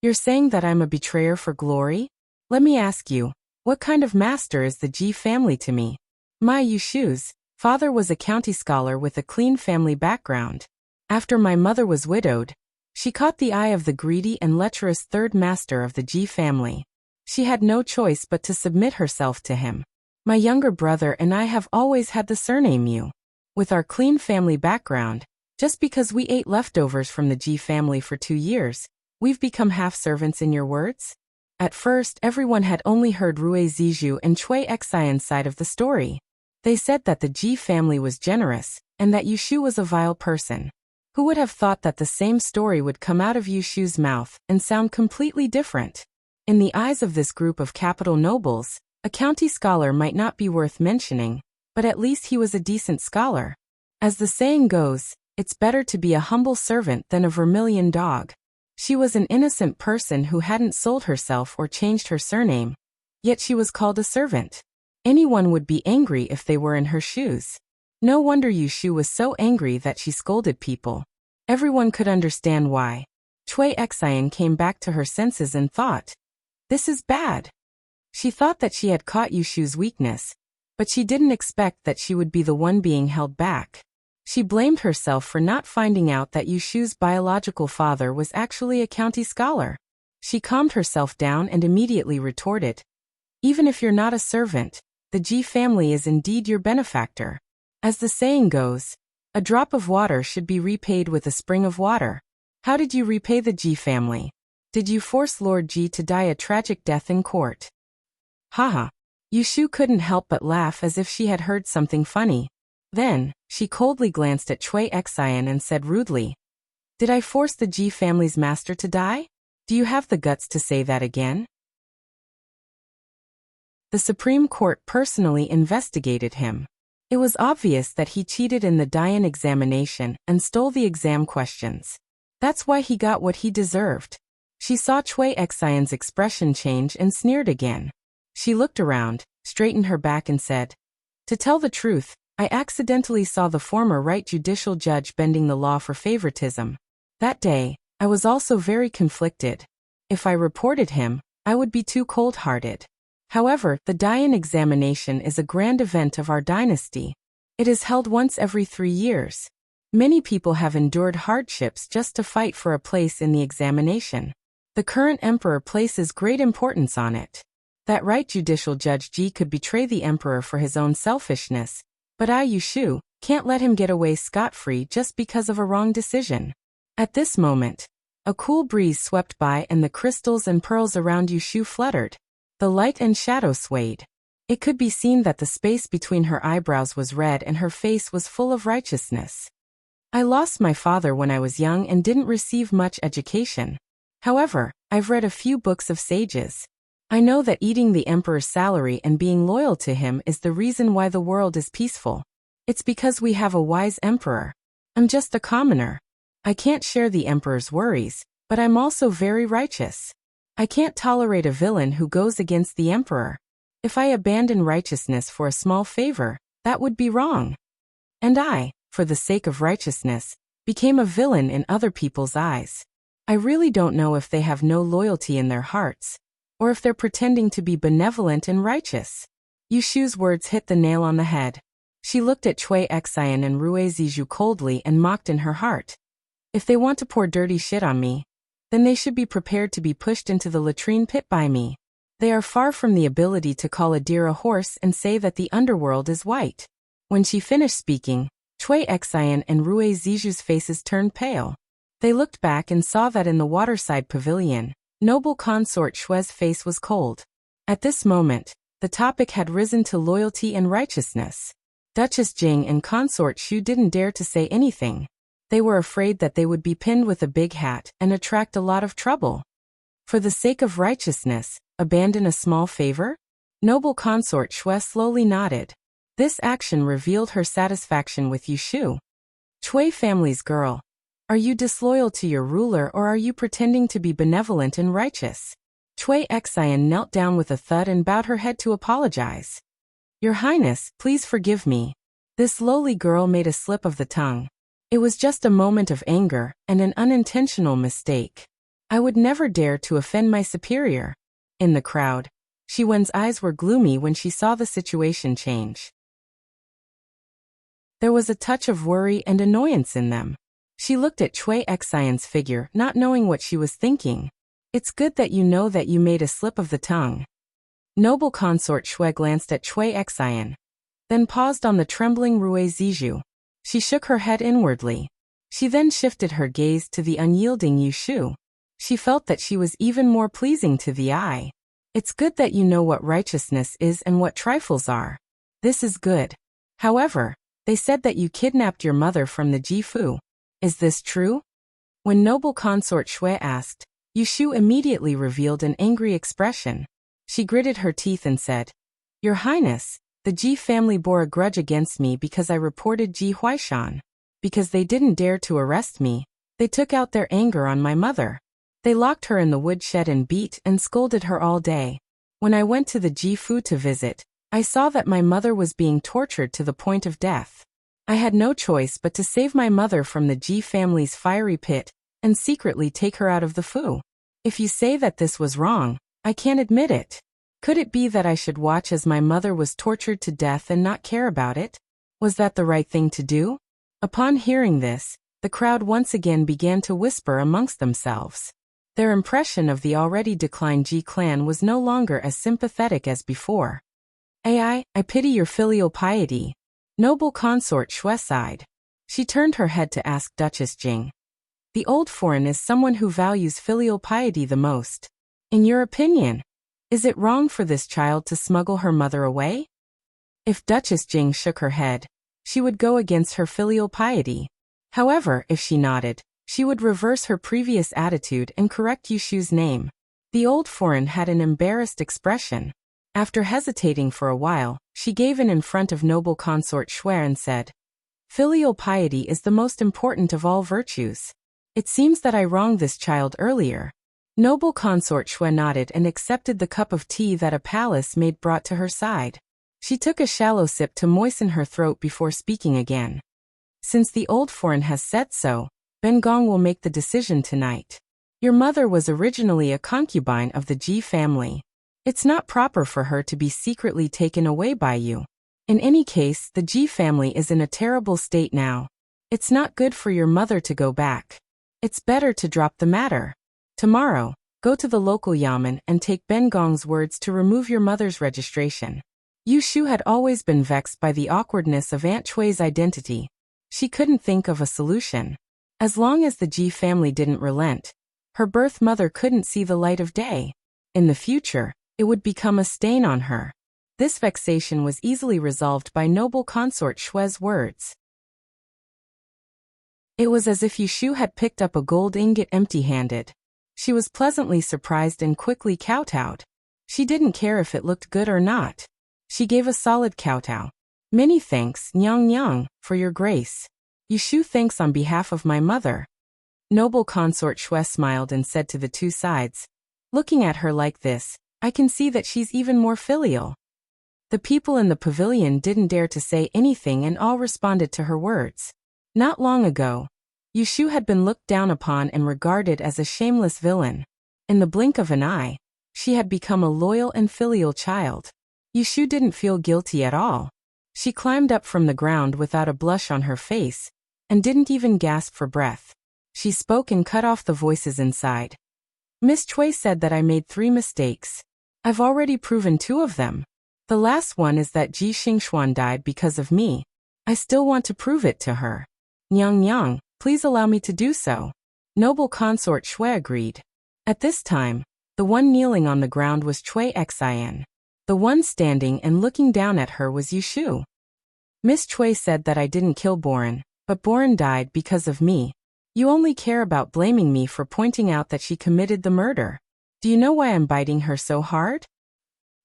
"You're saying that I'm a betrayer for glory? Let me ask you, what kind of master is the Ji family to me? My Yu Shu's father was a county scholar with a clean family background. After my mother was widowed, she caught the eye of the greedy and lecherous third master of the Ji family. She had no choice but to submit herself to him. My younger brother and I have always had the surname Yu. With our clean family background, just because we ate leftovers from the Ji family for 2 years, we've become half-servants in your words?" At first, everyone had only heard Rui Zizhu and Cui Xian's side of the story. They said that the Ji family was generous, and that Yu Shu was a vile person. Who would have thought that the same story would come out of Yu Shu's mouth and sound completely different? In the eyes of this group of capital nobles, a county scholar might not be worth mentioning, but at least he was a decent scholar. As the saying goes, it's better to be a humble servant than a vermilion dog. She was an innocent person who hadn't sold herself or changed her surname, yet she was called a servant. Anyone would be angry if they were in her shoes. No wonder Yu Shu was so angry that she scolded people. Everyone could understand why. Cui Xian came back to her senses and thought, "This is bad." She thought that she had caught Yu Shu's weakness, but she didn't expect that she would be the one being held back. She blamed herself for not finding out that Yu Shu's biological father was actually a county scholar. She calmed herself down and immediately retorted, "Even if you're not a servant, the Ji family is indeed your benefactor. As the saying goes, a drop of water should be repaid with a spring of water. How did you repay the Ji family? Did you force Lord Ji to die a tragic death in court?" Haha. Yu Shu couldn't help but laugh as if she had heard something funny. Then, she coldly glanced at Cui Xian and said rudely, "Did I force the Ji family's master to die? Do you have the guts to say that again?" The Supreme Court personally investigated him. It was obvious that he cheated in the Dian examination and stole the exam questions. That's why he got what he deserved. She saw Cui Xian's expression change and sneered again. She looked around, straightened her back and said, "To tell the truth, I accidentally saw the former right judicial judge bending the law for favoritism. That day, I was also very conflicted. If I reported him, I would be too cold-hearted. However, the Dayan examination is a grand event of our dynasty. It is held once every 3 years. Many people have endured hardships just to fight for a place in the examination. The current emperor places great importance on it. That right judicial judge Ji could betray the emperor for his own selfishness, but I Yushu can't let him get away scot-free just because of a wrong decision. At this moment, a cool breeze swept by and the crystals and pearls around Yushu fluttered. The light and shadow swayed. It could be seen that the space between her eyebrows was red and her face was full of righteousness. I lost my father when I was young and didn't receive much education. However, I've read a few books of sages. I know that eating the emperor's salary and being loyal to him is the reason why the world is peaceful. It's because we have a wise emperor. I'm just a commoner. I can't share the emperor's worries, but I'm also very righteous. I can't tolerate a villain who goes against the emperor. If I abandon righteousness for a small favor, that would be wrong. And I, for the sake of righteousness, became a villain in other people's eyes. I really don't know if they have no loyalty in their hearts, or if they're pretending to be benevolent and righteous. Yushu's words hit the nail on the head. She looked at Cui Xian and Rue Zizhu coldly and mocked in her heart. If they want to pour dirty shit on me, then they should be prepared to be pushed into the latrine pit by me. They are far from the ability to call a deer a horse and say that the underworld is white. When she finished speaking, Cui Xian and Rue Zizhu's faces turned pale. They looked back and saw that in the waterside pavilion, noble consort Shue's face was cold. At this moment, the topic had risen to loyalty and righteousness. Duchess Jing and consort Shu didn't dare to say anything. They were afraid that they would be pinned with a big hat and attract a lot of trouble. For the sake of righteousness, abandon a small favor? Noble consort Shui slowly nodded. This action revealed her satisfaction with Yushu. Cui family's girl. Are you disloyal to your ruler or are you pretending to be benevolent and righteous? Cui Xian knelt down with a thud and bowed her head to apologize. Your Highness, please forgive me. This lowly girl made a slip of the tongue. It was just a moment of anger and an unintentional mistake. I would never dare to offend my superior. In the crowd, Shi Wen's eyes were gloomy when she saw the situation change. There was a touch of worry and annoyance in them. She looked at Cui Xian's figure, not knowing what she was thinking. It's good that you know that you made a slip of the tongue. Noble consort Shui glanced at Cui Xian, then paused on the trembling Rue Zizhu. She shook her head inwardly. She then shifted her gaze to the unyielding Yushu. She felt that she was even more pleasing to the eye. It's good that you know what righteousness is and what trifles are. This is good. However, they said that you kidnapped your mother from the Jifu. Is this true? When noble consort Shui asked, Yushu immediately revealed an angry expression. She gritted her teeth and said, Your Highness, the Ji family bore a grudge against me because I reported Ji Huaishan. Because they didn't dare to arrest me, they took out their anger on my mother. They locked her in the woodshed and beat and scolded her all day. When I went to the Ji Fu to visit, I saw that my mother was being tortured to the point of death. I had no choice but to save my mother from the Ji family's fiery pit and secretly take her out of the Fu. If you say that this was wrong, I can't admit it. Could it be that I should watch as my mother was tortured to death and not care about it? Was that the right thing to do? Upon hearing this, the crowd once again began to whisper amongst themselves. Their impression of the already declined Ji clan was no longer as sympathetic as before. I pity your filial piety. Noble consort Shui sighed. She turned her head to ask Duchess Jing. The old foreign is someone who values filial piety the most. In your opinion, is it wrong for this child to smuggle her mother away? If Duchess Jing shook her head, she would go against her filial piety. However, if she nodded, she would reverse her previous attitude and correct Yushu's name. The old foreign had an embarrassed expression. After hesitating for a while, she gave in front of noble consort Shui and said, Filial piety is the most important of all virtues. It seems that I wronged this child earlier. Noble consort Shui nodded and accepted the cup of tea that a palace maid brought to her side. She took a shallow sip to moisten her throat before speaking again. Since the old foreign has said so, Ben Gong will make the decision tonight. Your mother was originally a concubine of the Ji family. It's not proper for her to be secretly taken away by you. In any case, the Ji family is in a terrible state now. It's not good for your mother to go back. It's better to drop the matter. Tomorrow, go to the local yamen and take Ben Gong's words to remove your mother's registration. Yu Shu had always been vexed by the awkwardness of Aunt Chui's identity. She couldn't think of a solution. As long as the Ji family didn't relent, her birth mother couldn't see the light of day. In the future, it would become a stain on her. This vexation was easily resolved by noble consort Shui's words. It was as if Yu Shu had picked up a gold ingot empty-handed. She was pleasantly surprised and quickly kowtowed. She didn't care if it looked good or not. She gave a solid kowtow. Many thanks, Nyang Nyang, for your grace. Yu Shu thanks on behalf of my mother. Noble consort Shui smiled and said to the two sides, looking at her like this, I can see that she's even more filial. The people in the pavilion didn't dare to say anything and all responded to her words. Not long ago, Yu Shu had been looked down upon and regarded as a shameless villain. In the blink of an eye, she had become a loyal and filial child. Yu Shu didn't feel guilty at all. She climbed up from the ground without a blush on her face, and didn't even gasp for breath. She spoke and cut off the voices inside. Miss Chui said that I made 3 mistakes. I've already proven 2 of them. The last one is that Ji Xingxuan died because of me. I still want to prove it to her. Nyang Nyang, please allow me to do so. Noble consort Shui agreed. At this time, the one kneeling on the ground was Chui Xian. The one standing and looking down at her was Yu Shu. Miss Chui said that I didn't kill Boren, but Boren died because of me. You only care about blaming me for pointing out that she committed the murder. Do you know why I'm biting her so hard?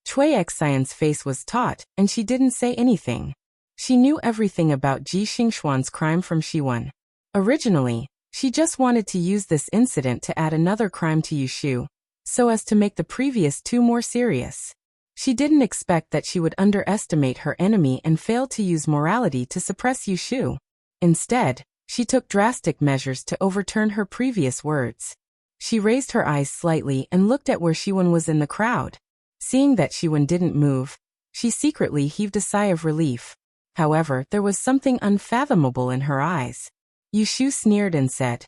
Chui Xian's face was taut, and she didn't say anything. She knew everything about Ji Xingxuan's crime from Shiwen. Originally, she just wanted to use this incident to add another crime to Yu Shu, so as to make the previous 2 more serious. She didn't expect that she would underestimate her enemy and fail to use morality to suppress Yu Shu. Instead, she took drastic measures to overturn her previous words. She raised her eyes slightly and looked at where Shiwen was in the crowd. Seeing that Shiwen didn't move, she secretly heaved a sigh of relief. However, there was something unfathomable in her eyes. Yu Shu sneered and said,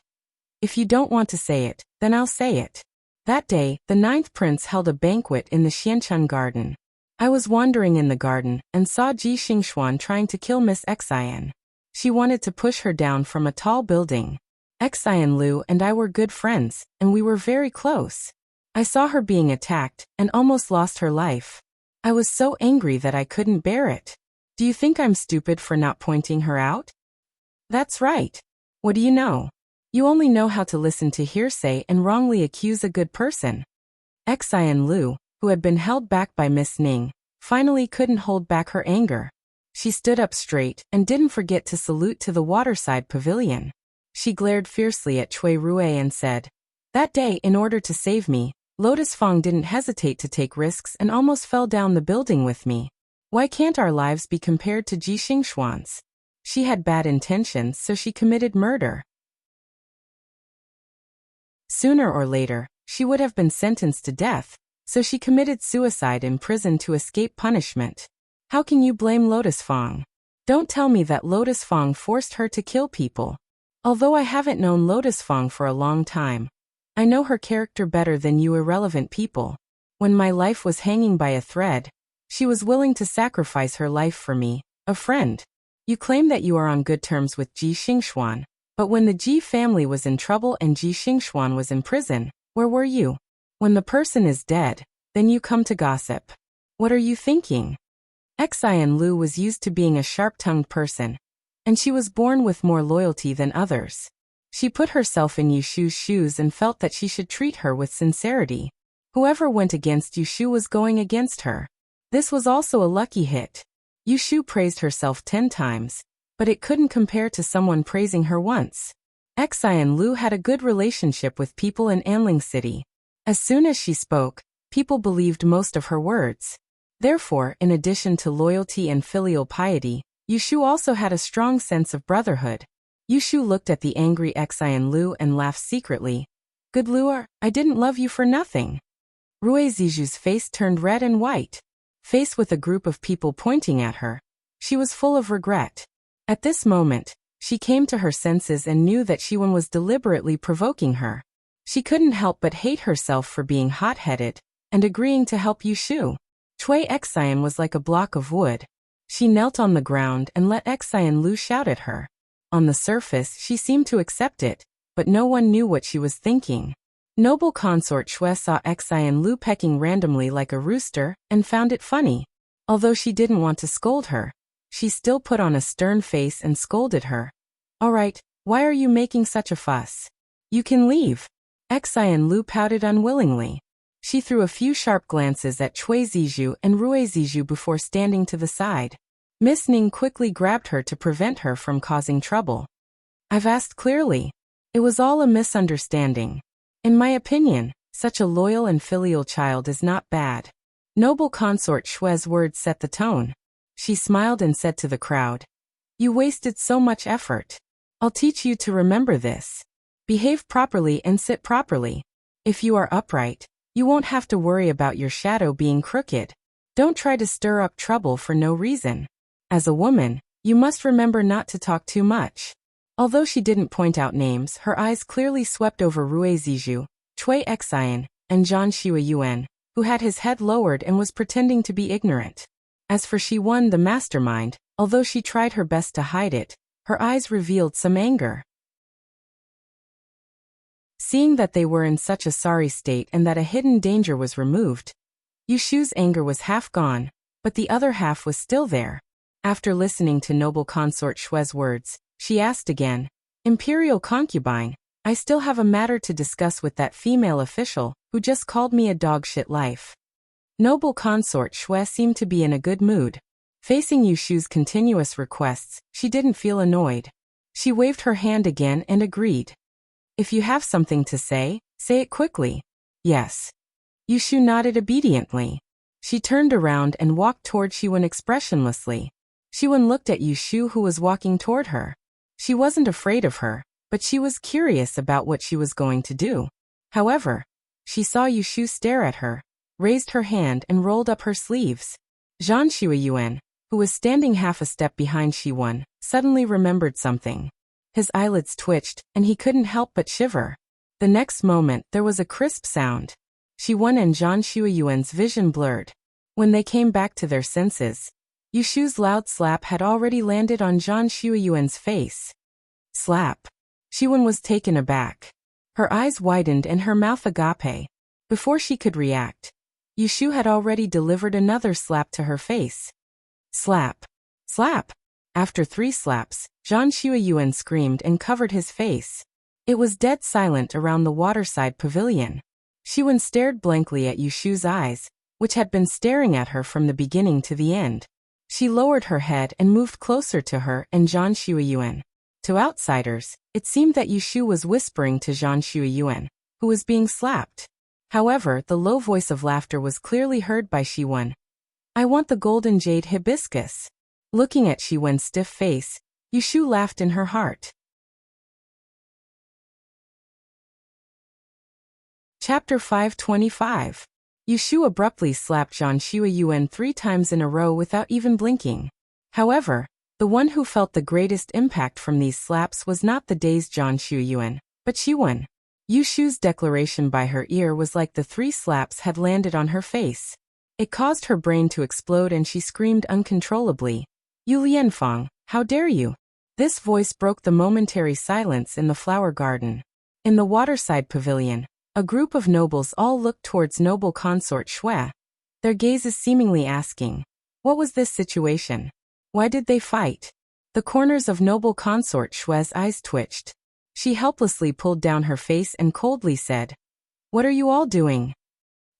If you don't want to say it, then I'll say it. That day, the 9th prince held a banquet in the Xianchun garden. I was wandering in the garden and saw Ji Xingxuan trying to kill Miss Xian. She wanted to push her down from a tall building. Xian Lu and I were good friends, and we were very close. I saw her being attacked and almost lost her life. I was so angry that I couldn't bear it. Do you think I'm stupid for not pointing her out? That's right. What do you know? You only know how to listen to hearsay and wrongly accuse a good person. Xian Lu, who had been held back by Miss Ning, finally couldn't hold back her anger. She stood up straight and didn't forget to salute to the waterside pavilion. She glared fiercely at Cui Rue and said, That day, in order to save me, Lotus Fong didn't hesitate to take risks and almost fell down the building with me. Why can't our lives be compared to Ji Xingxuan's? She had bad intentions, so she committed murder. Sooner or later, she would have been sentenced to death, so she committed suicide in prison to escape punishment. How can you blame Lotus Fong? Don't tell me that Lotus Fong forced her to kill people. Although I haven't known Lotus Fong for a long time, I know her character better than you irrelevant people. When my life was hanging by a thread, she was willing to sacrifice her life for me, a friend. You claim that you are on good terms with Ji Xingxuan, but when the Ji family was in trouble and Ji Xingxuan was in prison, where were you? When the person is dead, then you come to gossip. What are you thinking? Xian Lu was used to being a sharp-tongued person, and she was born with more loyalty than others. She put herself in Yu Shu's shoes and felt that she should treat her with sincerity. Whoever went against Yu Shu was going against her. This was also a lucky hit. Yu Shu praised herself 10 times, but it couldn't compare to someone praising her once. Xian Lu had a good relationship with people in Anling City. As soon as she spoke, people believed most of her words. Therefore, in addition to loyalty and filial piety, Yu Shu also had a strong sense of brotherhood. Yu Shu looked at the angry Xian Lu and laughed secretly. Good Luer, I didn't love you for nothing. Rue Ziju's face turned red and white. Faced with a group of people pointing at her, she was full of regret. At this moment, she came to her senses and knew that Xiwen was deliberately provoking her. She couldn't help but hate herself for being hot-headed and agreeing to help Yushu. Cui Xian was like a block of wood. She knelt on the ground and let Xian Lu shout at her. On the surface, she seemed to accept it, but no one knew what she was thinking. Noble consort Xue saw Xian Lu pecking randomly like a rooster and found it funny. Although she didn't want to scold her, she still put on a stern face and scolded her. "All right, why are you making such a fuss? You can leave." Xian Lu pouted unwillingly. She threw a few sharp glances at Cui Ziju and Rue Ziju before standing to the side. Miss Ning quickly grabbed her to prevent her from causing trouble. "I've asked clearly. It was all a misunderstanding. In my opinion, such a loyal and filial child is not bad." Noble consort Xue's words set the tone. She smiled and said to the crowd, "You wasted so much effort. I'll teach you to remember this. Behave properly and sit properly. If you are upright, you won't have to worry about your shadow being crooked. Don't try to stir up trouble for no reason. As a woman, you must remember not to talk too much." Although she didn't point out names, her eyes clearly swept over Rue Ziju, Cui Xian, and Zhang Xueyuan, who had his head lowered and was pretending to be ignorant. As for Xiwen the mastermind, although she tried her best to hide it, her eyes revealed some anger. Seeing that they were in such a sorry state and that a hidden danger was removed, Yushu's anger was half gone, but the other half was still there. After listening to noble consort Xue's words, she asked again, "Imperial concubine, I still have a matter to discuss with that female official who just called me a dog-shit life." Noble consort Xue seemed to be in a good mood. Facing Yushu's continuous requests, she didn't feel annoyed. She waved her hand again and agreed. "If you have something to say it quickly." "Yes." Yushu nodded obediently. She turned around and walked toward Xiwen expressionlessly. Xiwen looked at Yushu who was walking toward her. She wasn't afraid of her, but she was curious about what she was going to do. However, she saw Yushu stare at her, raised her hand and rolled up her sleeves. Zhang Xueyuan, who was standing half a step behind Xiwen, suddenly remembered something. His eyelids twitched, and he couldn't help but shiver. The next moment, there was a crisp sound. Xiwen and Zhang Xueyuan's vision blurred. When they came back to their senses, Yushu's loud slap had already landed on Zhang Xueyuan's face. Slap. Xiwen was taken aback. Her eyes widened and her mouth agape. Before she could react, Yushu had already delivered another slap to her face. Slap. Slap. After 3 slaps, Zhang Xueyuan screamed and covered his face. It was dead silent around the waterside pavilion. Xiwen stared blankly at Yushu's eyes, which had been staring at her from the beginning to the end. She lowered her head and moved closer to her and Zhang Xueyuan. To outsiders, it seemed that Yushu was whispering to Zhang Xueyuan, who was being slapped. However, the low voice of laughter was clearly heard by Xiwen. "I want the golden jade hibiscus." Looking at Xiwen's stiff face, Yushu laughed in her heart. Chapter 525. Yushu abruptly slapped Zhang Xueyuan 3 times in a row without even blinking. However, the one who felt the greatest impact from these slaps was not the dazed Zhang Xueyuan, but Xiwen. Yushu's declaration by her ear was like the 3 slaps had landed on her face. It caused her brain to explode and she screamed uncontrollably, "Yu Lianfang, how dare you!" This voice broke the momentary silence in the flower garden. In the waterside pavilion, a group of nobles all looked towards noble consort Xue, their gazes seemingly asking, what was this situation? Why did they fight? The corners of noble consort Xue's eyes twitched. She helplessly pulled down her face and coldly said, "What are you all doing?"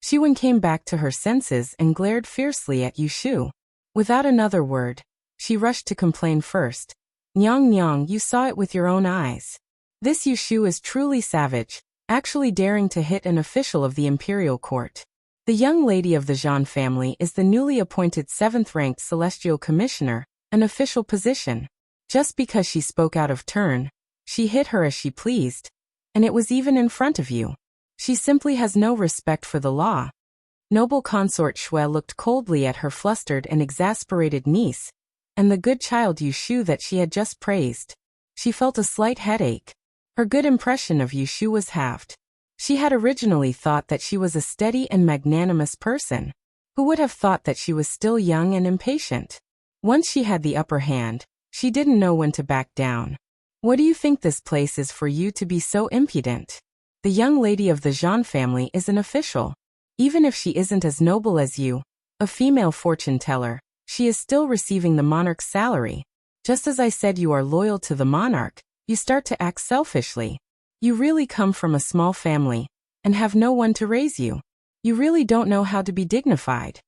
Xiwen came back to her senses and glared fiercely at Yushu. Without another word, she rushed to complain first. "Nyang Nyang, you saw it with your own eyes. This Yushu is truly savage, actually daring to hit an official of the imperial court. The young lady of the Zhan family is the newly appointed 7th-ranked celestial commissioner, an official position. Just because she spoke out of turn, she hit her as she pleased. And it was even in front of you. She simply has no respect for the law. Noble consort Shui looked coldly at her flustered and exasperated niece, and the good child Yushu that she had just praised. She felt a slight headache. Her good impression of Yushu was halved. She had originally thought that she was a steady and magnanimous person. Who would have thought that she was still young and impatient? Once she had the upper hand, she didn't know when to back down. What do you think this place is for you to be so impudent? The young lady of the Zhang family is an official. Even if she isn't as noble as you, a female fortune teller, she is still receiving the monarch's salary. Just as I said, you are loyal to the monarch, you start to act selfishly. You really come from a small family and have no one to raise you. You really don't know how to be dignified.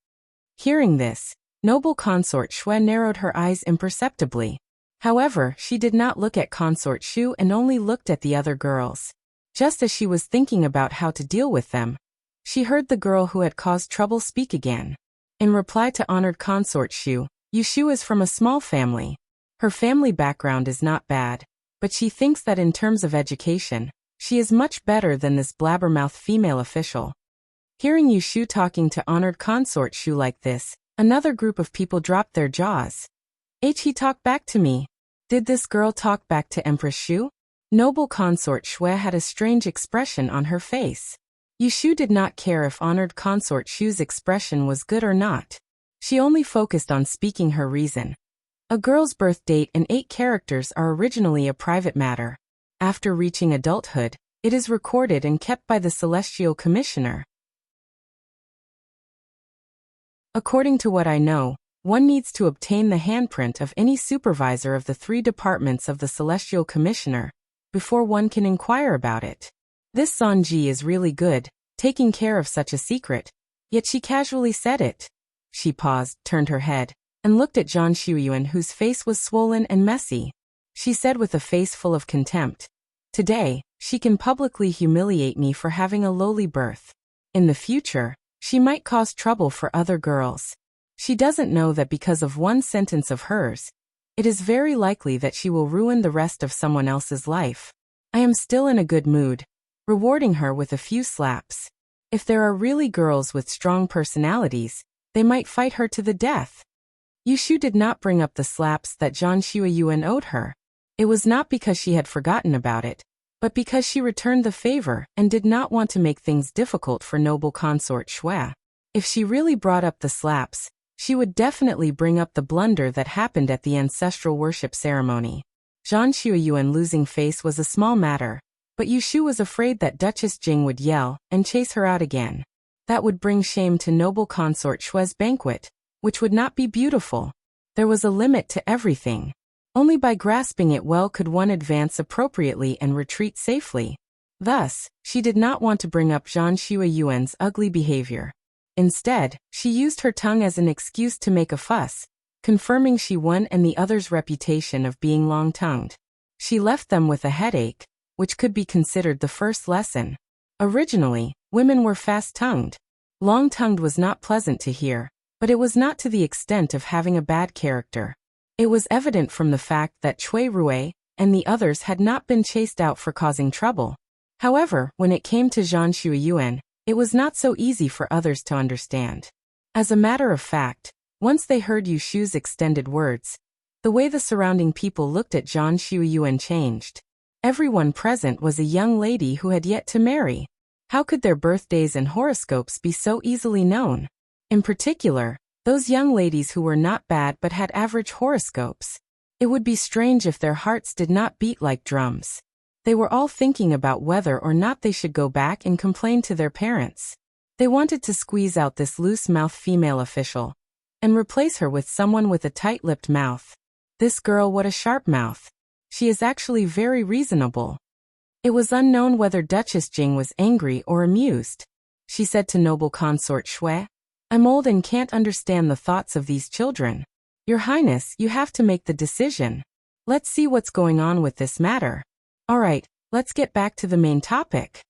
Hearing this, noble consort Shui narrowed her eyes imperceptibly. However, she did not look at consort Shu and only looked at the other girls. Just as she was thinking about how to deal with them, she heard the girl who had caused trouble speak again. In reply to honored consort Shu, Yushu is from a small family. Her family background is not bad, but she thinks that in terms of education, she is much better than this blabbermouth female official. Hearing Yushu talking to honored consort Shu like this, another group of people dropped their jaws. He talked back to me. Did this girl talk back to Empress Shu? Noble consort Shui had a strange expression on her face. Yushu did not care if honored consort Shu's expression was good or not. She only focused on speaking her reason. A girl's birth date and 8 characters are originally a private matter. After reaching adulthood, it is recorded and kept by the Celestial Commissioner. According to what I know, one needs to obtain the handprint of any supervisor of the 3 departments of the Celestial Commissioner before one can inquire about it. This Sanji is really good, taking care of such a secret, yet she casually said it. She paused, turned her head, and looked at Zhang Shuyuan, whose face was swollen and messy. She said with a face full of contempt, "Today, she can publicly humiliate me for having a lowly birth. In the future, she might cause trouble for other girls. She doesn't know that because of one sentence of hers, it is very likely that she will ruin the rest of someone else's life. I am still in a good mood, rewarding her with a few slaps. If there are really girls with strong personalities, they might fight her to the death." Yushu did not bring up the slaps that Zhang Shuyuan owed her. It was not because she had forgotten about it, but because she returned the favor and did not want to make things difficult for noble consort Shui. If she really brought up the slaps, she would definitely bring up the blunder that happened at the ancestral worship ceremony. Zhang Shuyuan losing face was a small matter, but Yushu was afraid that Duchess Jing would yell and chase her out again. That would bring shame to noble consort Shui's banquet, which would not be beautiful. There was a limit to everything. Only by grasping it well could one advance appropriately and retreat safely. Thus, she did not want to bring up Zhang Shuyuan's ugly behavior. Instead, she used her tongue as an excuse to make a fuss, confirming she won and the others' reputation of being long-tongued. She left them with a headache, which could be considered the first lesson. Originally, women were fast-tongued. Long-tongued was not pleasant to hear, but it was not to the extent of having a bad character. It was evident from the fact that Cui Rui and the others had not been chased out for causing trouble. However, when it came to Zhang Shuyuan, it was not so easy for others to understand. As a matter of fact, once they heard Yushu's extended words, the way the surrounding people looked at Zhang Shuyuan changed. Everyone present was a young lady who had yet to marry. How could their birthdays and horoscopes be so easily known? In particular, those young ladies who were not bad but had average horoscopes. It would be strange if their hearts did not beat like drums. They were all thinking about whether or not they should go back and complain to their parents. They wanted to squeeze out this loose-mouthed female official and replace her with someone with a tight-lipped mouth. This girl, what a sharp mouth. She is actually very reasonable. It was unknown whether Duchess Jing was angry or amused. She said to noble consort Shui, "I'm old and can't understand the thoughts of these children. Your Highness, you have to make the decision. Let's see what's going on with this matter. Alright, let's get back to the main topic.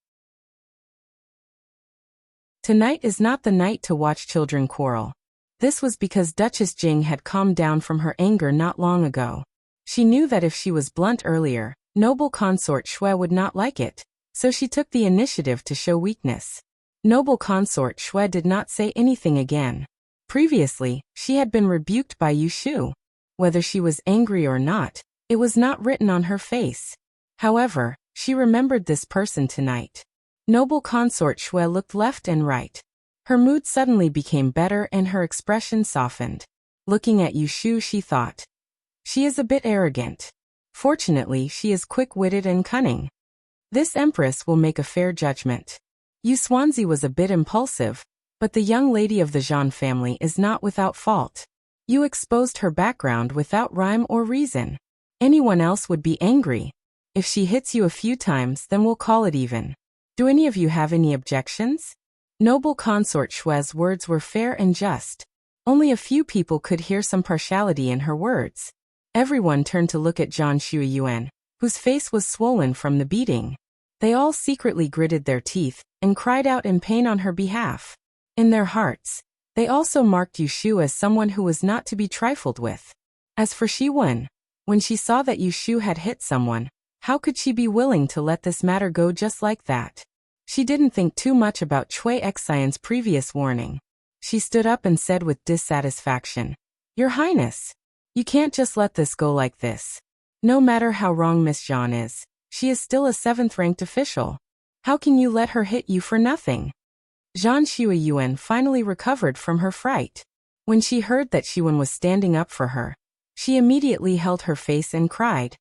Tonight is not the night to watch children quarrel." This was because Duchess Jing had calmed down from her anger not long ago. She knew that if she was blunt earlier, noble consort Shui would not like it, so she took the initiative to show weakness. Noble consort Shui did not say anything again. Previously, she had been rebuked by Yushu. Whether she was angry or not, it was not written on her face. However, she remembered this person tonight. Noble consort Shui looked left and right. Her mood suddenly became better and her expression softened. Looking at Yushu, she thought, she is a bit arrogant. Fortunately, she is quick-witted and cunning. This empress will make a fair judgment. Yu Swanzi was a bit impulsive, but the young lady of the Zhang family is not without fault. You exposed her background without rhyme or reason. Anyone else would be angry. If she hits you a few times, then we'll call it even. Do any of you have any objections? Noble consort Shui's words were fair and just. Only a few people could hear some partiality in her words. Everyone turned to look at Zhang Shuiyuan, whose face was swollen from the beating. They all secretly gritted their teeth and cried out in pain on her behalf. In their hearts, they also marked Yushu as someone who was not to be trifled with. As for Shiwen, when she saw that Yushu had hit someone, how could she be willing to let this matter go just like that? She didn't think too much about Cui Xian's previous warning. She stood up and said with dissatisfaction, "Your Highness, you can't just let this go like this. No matter how wrong Miss Zhang is, she is still a 7th-ranked official. How can you let her hit you for nothing?" Zhang Shuiyuan finally recovered from her fright. When she heard that Shiwen was standing up for her, she immediately held her face and cried,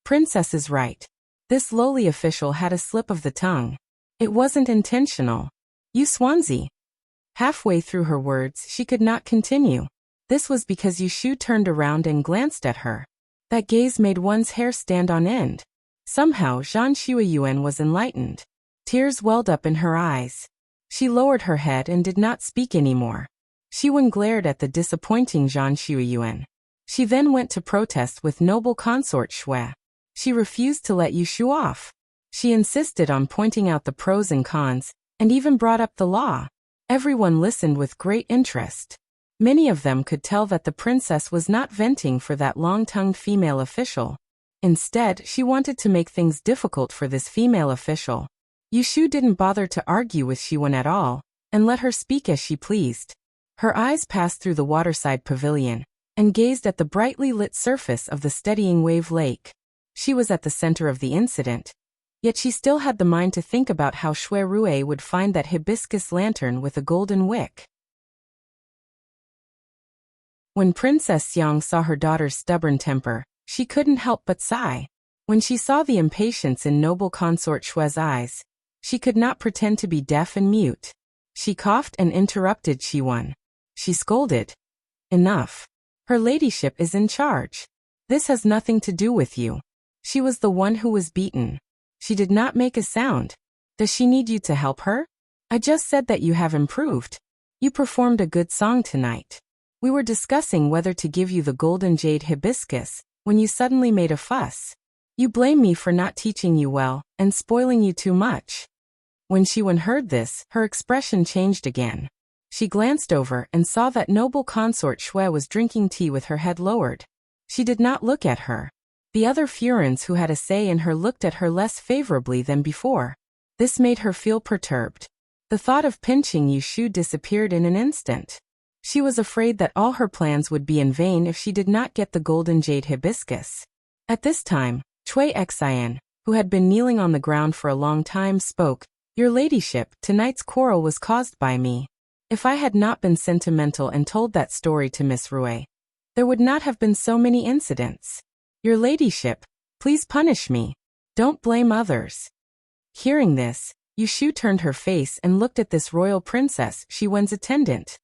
"Princess is right. This lowly official had a slip of the tongue. It wasn't intentional. You Swanzi." Halfway through her words, she could not continue. This was because Yushu turned around and glanced at her. That gaze made one's hair stand on end. Somehow Zhang Shuiyuan was enlightened. Tears welled up in her eyes. She lowered her head and did not speak anymore. Shiwen glared at the disappointing Zhang Shuiyuan. She then went to protest with noble consort Shui. She refused to let Yushu off. She insisted on pointing out the pros and cons, and even brought up the law. Everyone listened with great interest. Many of them could tell that the princess was not venting for that long-tongued female official. Instead, she wanted to make things difficult for this female official. Yushu didn't bother to argue with Shiwen at all, and let her speak as she pleased. Her eyes passed through the waterside pavilion, and gazed at the brightly lit surface of the steadying wave lake. She was at the center of the incident. Yet she still had the mind to think about how Shui Rue would find that hibiscus lantern with a golden wick. When Princess Xiang saw her daughter's stubborn temper, she couldn't help but sigh. When she saw the impatience in noble consort Shui's eyes, she could not pretend to be deaf and mute. She coughed and interrupted Shiwen. She scolded. "Enough. Her ladyship is in charge. This has nothing to do with you. She was the one who was beaten. She did not make a sound. Does she need you to help her? I just said that you have improved. You performed a good song tonight. We were discussing whether to give you the golden jade hibiscus, when you suddenly made a fuss. You blame me for not teaching you well, and spoiling you too much." When Shiwen heard this, her expression changed again. She glanced over and saw that noble consort Shui was drinking tea with her head lowered. She did not look at her. The other Furins who had a say in her looked at her less favorably than before. This made her feel perturbed. The thought of pinching Yushu disappeared in an instant. She was afraid that all her plans would be in vain if she did not get the golden jade hibiscus. At this time, Cui Xian, who had been kneeling on the ground for a long time, spoke, "Your ladyship, tonight's quarrel was caused by me. If I had not been sentimental and told that story to Miss Rue, there would not have been so many incidents. Your ladyship, please punish me. Don't blame others." Hearing this, Yushu turned her face and looked at this royal princess, Shiwen's attendant.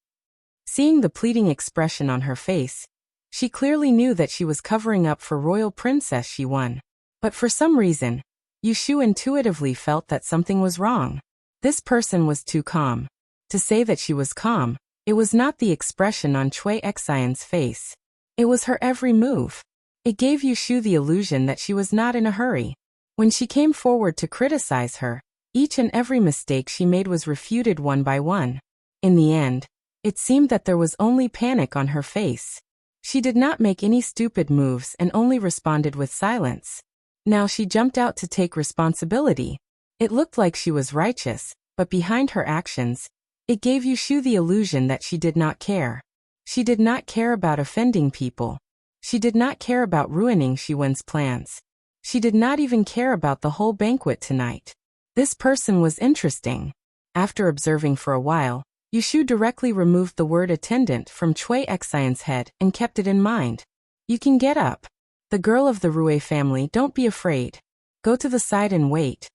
Seeing the pleading expression on her face, she clearly knew that she was covering up for royal princess Shiwen. But for some reason, Yushu intuitively felt that something was wrong. This person was too calm. To say that she was calm, it was not the expression on Cui Xian's face. It was her every move. It gave Yushu the illusion that she was not in a hurry. When she came forward to criticize her, each and every mistake she made was refuted one by one. In the end, it seemed that there was only panic on her face. She did not make any stupid moves and only responded with silence. Now she jumped out to take responsibility. It looked like she was righteous, but behind her actions, it gave Yushu the illusion that she did not care. She did not care about offending people. She did not care about ruining Shiwen's plans. She did not even care about the whole banquet tonight. This person was interesting. After observing for a while, Yushu directly removed the word attendant from Cui Xian's head and kept it in mind. You can get up. The girl of the Rue family, don't be afraid. Go to the side and wait.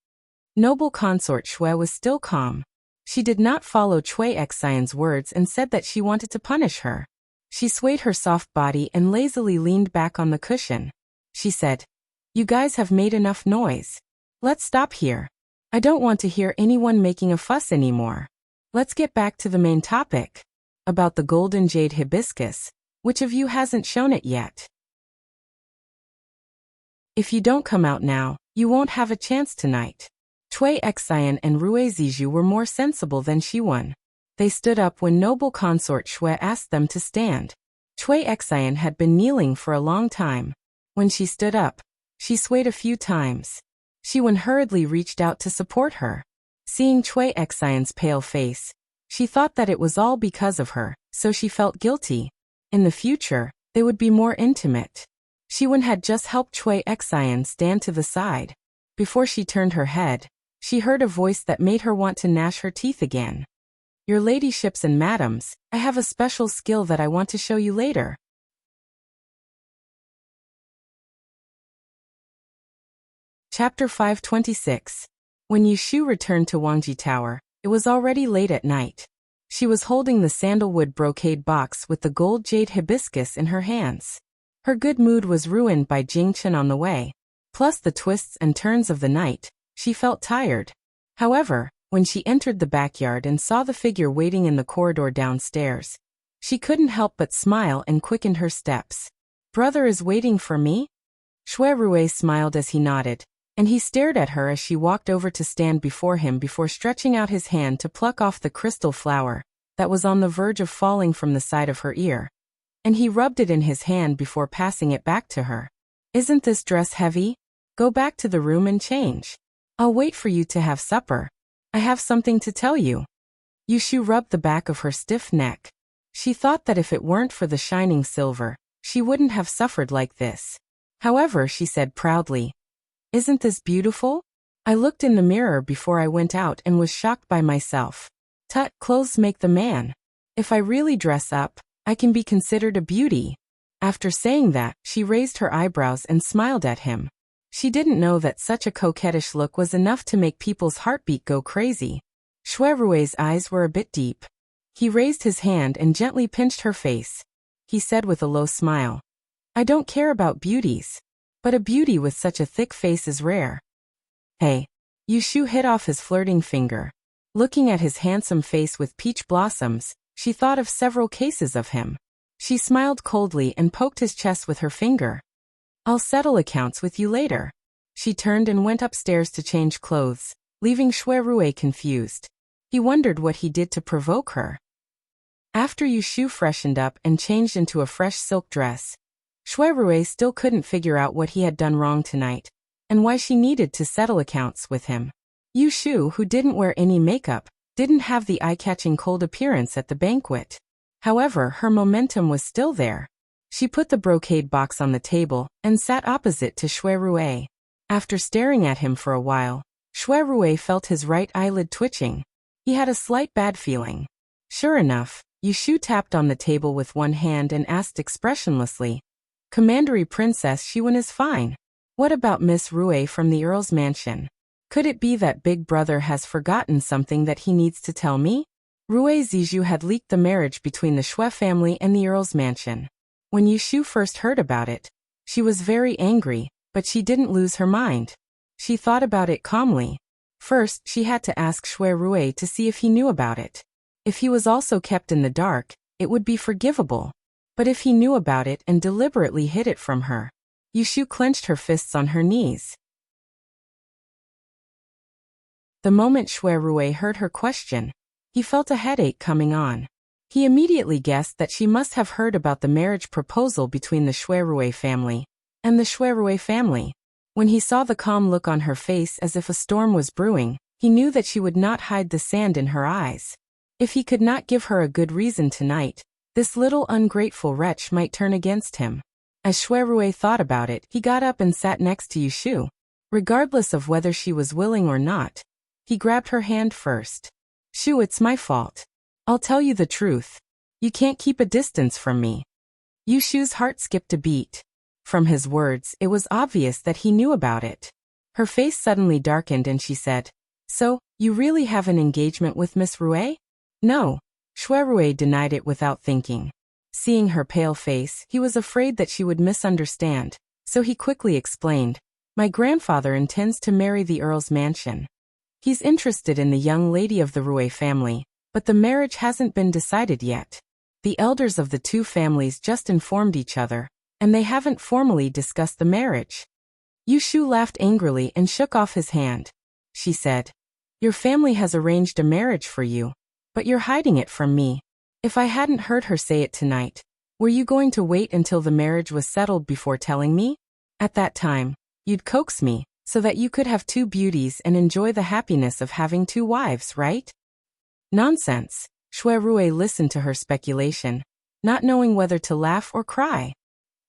Noble consort Shui was still calm. She did not follow Cui Xian's words and said that she wanted to punish her. She swayed her soft body and lazily leaned back on the cushion. She said, "You guys have made enough noise. Let's stop here. I don't want to hear anyone making a fuss anymore. Let's get back to the main topic. About the golden jade hibiscus. Which of you hasn't shown it yet? If you don't come out now, you won't have a chance tonight." Cui Xian and Rue Zizhu were more sensible than Shiwen. They stood up when noble consort Shui asked them to stand. Cui Xian had been kneeling for a long time. When she stood up, she swayed a few times. Shiwen hurriedly reached out to support her. Seeing Cui Xian's pale face, she thought that it was all because of her, so she felt guilty. In the future, they would be more intimate. Shiwen had just helped Cui Xian stand to the side. Before she turned her head, she heard a voice that made her want to gnash her teeth again. "Your ladyships and madams, I have a special skill that I want to show you later." Chapter 526. When Yushu returned to Wangji Tower, it was already late at night. She was holding the sandalwood brocade box with the gold jade hibiscus in her hands. Her good mood was ruined by Jingchen on the way. Plus the twists and turns of the night, she felt tired. However, when she entered the backyard and saw the figure waiting in the corridor downstairs, she couldn't help but smile and quickened her steps. "Brother is waiting for me?" Shui Rue smiled as he nodded, and he stared at her as she walked over to stand before him before stretching out his hand to pluck off the crystal flower that was on the verge of falling from the side of her ear. And he rubbed it in his hand before passing it back to her. "Isn't this dress heavy? Go back to the room and change. I'll wait for you to have supper. I have something to tell you." Yushu rubbed the back of her stiff neck. She thought that if it weren't for the shining silver, she wouldn't have suffered like this. However, she said proudly, "Isn't this beautiful? I looked in the mirror before I went out and was shocked by myself. Tut, clothes make the man. If I really dress up, I can be considered a beauty." After saying that, she raised her eyebrows and smiled at him. She didn't know that such a coquettish look was enough to make people's heartbeat go crazy. Shui Rue's eyes were a bit deep. He raised his hand and gently pinched her face. He said with a low smile, "I don't care about beauties, but a beauty with such a thick face is rare." "Hey." Yushu hit off his flirting finger. Looking at his handsome face with peach blossoms, she thought of several cases of him. She smiled coldly and poked his chest with her finger. "I'll settle accounts with you later." She turned and went upstairs to change clothes, leaving Shui Rue confused. He wondered what he did to provoke her. After Yushu freshened up and changed into a fresh silk dress, Shui Rue still couldn't figure out what he had done wrong tonight, and why she needed to settle accounts with him. Yushu, who didn't wear any makeup, didn't have the eye-catching cold appearance at the banquet. However, her momentum was still there. She put the brocade box on the table and sat opposite to Shui Rue. After staring at him for a while, Shui Rue felt his right eyelid twitching. He had a slight bad feeling. Sure enough, Yushu tapped on the table with one hand and asked expressionlessly, "Commandery Princess Shiwen is fine. What about Miss Rue from the Earl's mansion? Could it be that Big Brother has forgotten something that he needs to tell me?" Rue Zizhu had leaked the marriage between the Shui family and the Earl's mansion. When Yushu first heard about it, she was very angry, but she didn't lose her mind. She thought about it calmly. First, she had to ask Shui Rue to see if he knew about it. If he was also kept in the dark, it would be forgivable. But if he knew about it and deliberately hid it from her, Yushu clenched her fists on her knees. The moment Shui Rue heard her question, he felt a headache coming on. He immediately guessed that she must have heard about the marriage proposal between the Shui Rue family and the Shui Rue family. When he saw the calm look on her face as if a storm was brewing, He knew that she would not hide the sand in her eyes. If he could not give her a good reason tonight, this little ungrateful wretch might turn against him. As Shuirui thought about it, he got up and sat next to Yushu. Regardless of whether she was willing or not, he grabbed her hand first. Shu, it's my fault. I'll tell you the truth. You can't keep a distance from me. Yushu's heart skipped a beat. From his words, it was obvious that he knew about it. Her face suddenly darkened and she said, "So, you really have an engagement with Miss Rue?" "No." Shuirui denied it without thinking. Seeing her pale face, he was afraid that she would misunderstand, so he quickly explained, "My grandfather intends to marry the Earl's mansion. He's interested in the young lady of the Rue family, but the marriage hasn't been decided yet. The elders of the two families just informed each other, and they haven't formally discussed the marriage." Yushu laughed angrily and shook off his hand. She said, "Your family has arranged a marriage for you, but you're hiding it from me. If I hadn't heard her say it tonight, were you going to wait until the marriage was settled before telling me? At that time, you'd coax me, so that you could have two beauties and enjoy the happiness of having two wives, right?" "Nonsense." Shuirui listened to her speculation, not knowing whether to laugh or cry.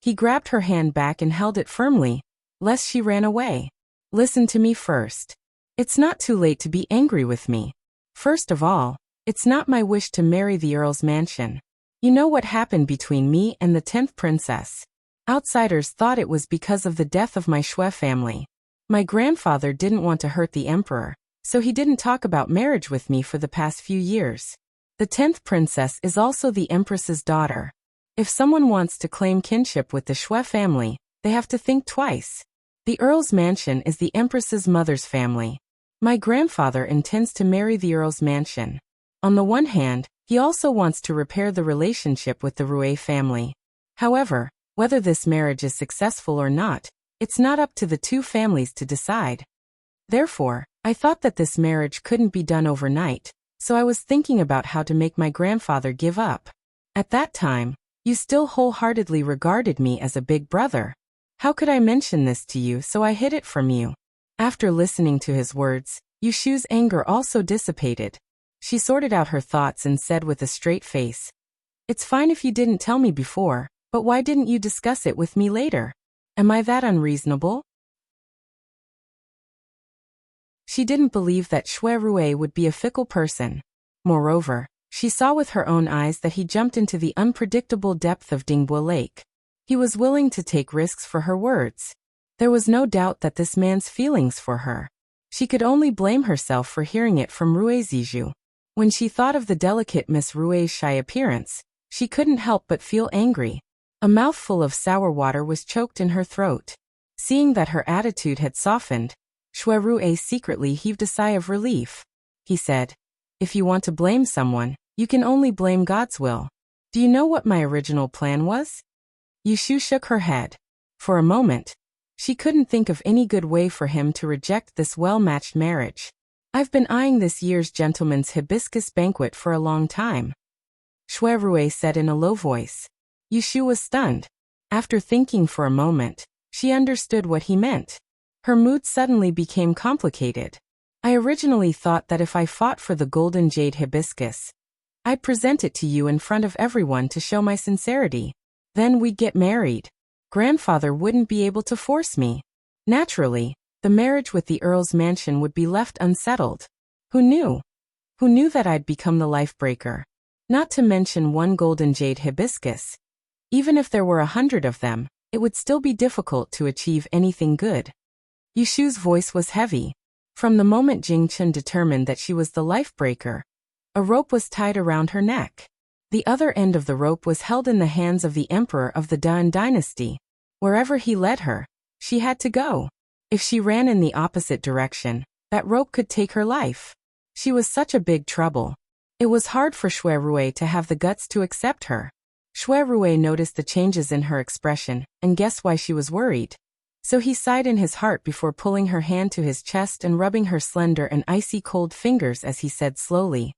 He grabbed her hand back and held it firmly, lest she ran away. "Listen to me first. It's not too late to be angry with me. First of all, it's not my wish to marry the Earl's mansion. You know what happened between me and the 10th princess. Outsiders thought it was because of the death of my Shui family. My grandfather didn't want to hurt the emperor, so he didn't talk about marriage with me for the past few years. The 10th princess is also the empress's daughter. If someone wants to claim kinship with the Shui family, they have to think twice. The Earl's mansion is the empress's mother's family. My grandfather intends to marry the Earl's mansion. On the one hand, he also wants to repair the relationship with the Rue family. However, whether this marriage is successful or not, it's not up to the two families to decide. Therefore, I thought that this marriage couldn't be done overnight, so I was thinking about how to make my grandfather give up. At that time, you still wholeheartedly regarded me as a big brother. How could I mention this to you, so I hid it from you?" After listening to his words, Yushu's anger also dissipated. She sorted out her thoughts and said with a straight face, "It's fine if you didn't tell me before, but why didn't you discuss it with me later? Am I that unreasonable?" She didn't believe that Shuirui would be a fickle person. Moreover, she saw with her own eyes that he jumped into the unpredictable depth of Dingbo Lake. He was willing to take risks for her words. There was no doubt that this man's feelings for her. She could only blame herself for hearing it from Rue Ziju. When she thought of the delicate Miss Rue's shy appearance, she couldn't help but feel angry. A mouthful of sour water was choked in her throat. Seeing that her attitude had softened, Shuirui secretly heaved a sigh of relief. He said, "If you want to blame someone, you can only blame God's will. Do you know what my original plan was?" Yushu shook her head. For a moment, she couldn't think of any good way for him to reject this well-matched marriage. "I've been eyeing this year's gentleman's hibiscus banquet for a long time," Shuirui said in a low voice. Yushu was stunned. After thinking for a moment, she understood what he meant. Her mood suddenly became complicated. "I originally thought that if I fought for the golden jade hibiscus, I'd present it to you in front of everyone to show my sincerity. Then we'd get married. Grandfather wouldn't be able to force me. Naturally, the marriage with the Earl's mansion would be left unsettled. Who knew? Who knew that I'd become the life-breaker? Not to mention one golden jade hibiscus. Even if there were 100 of them, it would still be difficult to achieve anything good." Yushu's voice was heavy. From the moment Jing Chen determined that she was the life-breaker, a rope was tied around her neck. The other end of the rope was held in the hands of the emperor of the Dan dynasty. Wherever he led her, she had to go. If she ran in the opposite direction, that rope could take her life. She was such a big trouble. It was hard for Shuirui to have the guts to accept her. Shuirui noticed the changes in her expression, and guessed why she was worried. So he sighed in his heart before pulling her hand to his chest and rubbing her slender and icy cold fingers as he said slowly,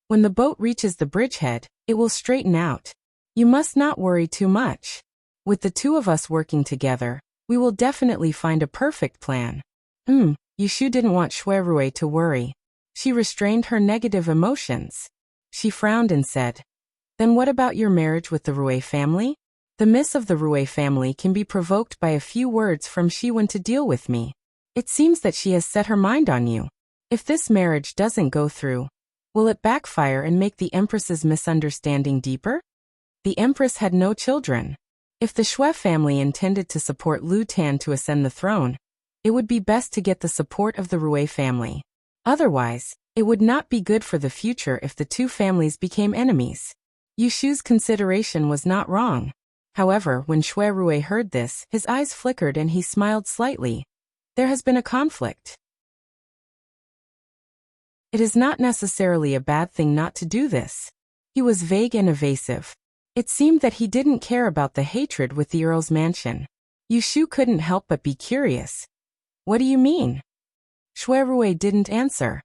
"When the boat reaches the bridgehead, it will straighten out. You must not worry too much. With the two of us working together, we will definitely find a perfect plan." Yushu didn't want Shuirui to worry. She restrained her negative emotions. She frowned and said, "Then what about your marriage with the Rui family? The miss of the Rui family can be provoked by a few words from Shiwen to deal with me. It seems that she has set her mind on you. If this marriage doesn't go through, will it backfire and make the Empress's misunderstanding deeper?" The Empress had no children. If the Shui family intended to support Lu Tan to ascend the throne, it would be best to get the support of the Rui family. Otherwise, it would not be good for the future if the two families became enemies. Yushu's consideration was not wrong. However, when Shuirui heard this, his eyes flickered and he smiled slightly. There has been a conflict. It is not necessarily a bad thing not to do this. He was vague and evasive. It seemed that he didn't care about the hatred with the Earl's mansion. Yushu couldn't help but be curious. "What do you mean?" Shuirui didn't answer.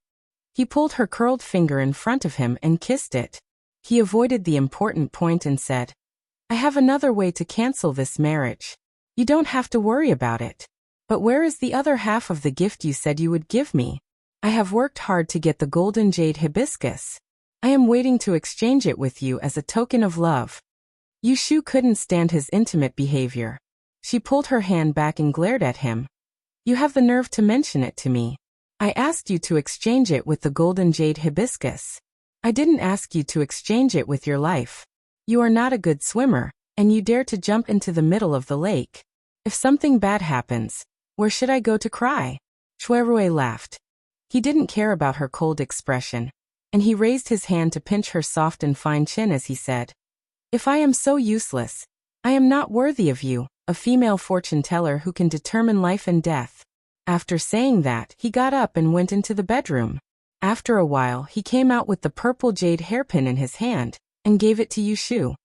He pulled her curled finger in front of him and kissed it. He avoided the important point and said, "I have another way to cancel this marriage. You don't have to worry about it. But where is the other half of the gift you said you would give me? I have worked hard to get the golden jade hibiscus. I am waiting to exchange it with you as a token of love." Yushu couldn't stand his intimate behavior. She pulled her hand back and glared at him. "You have the nerve to mention it to me. I asked you to exchange it with the golden jade hibiscus. I didn't ask you to exchange it with your life. You are not a good swimmer, and you dare to jump into the middle of the lake. If something bad happens, where should I go to cry?" Shuirui laughed. He didn't care about her cold expression, and he raised his hand to pinch her soft and fine chin as he said, "If I am so useless, I am not worthy of you, a female fortune teller who can determine life and death." After saying that, he got up and went into the bedroom. After a while, he came out with the purple jade hairpin in his hand and gave it to Yushu.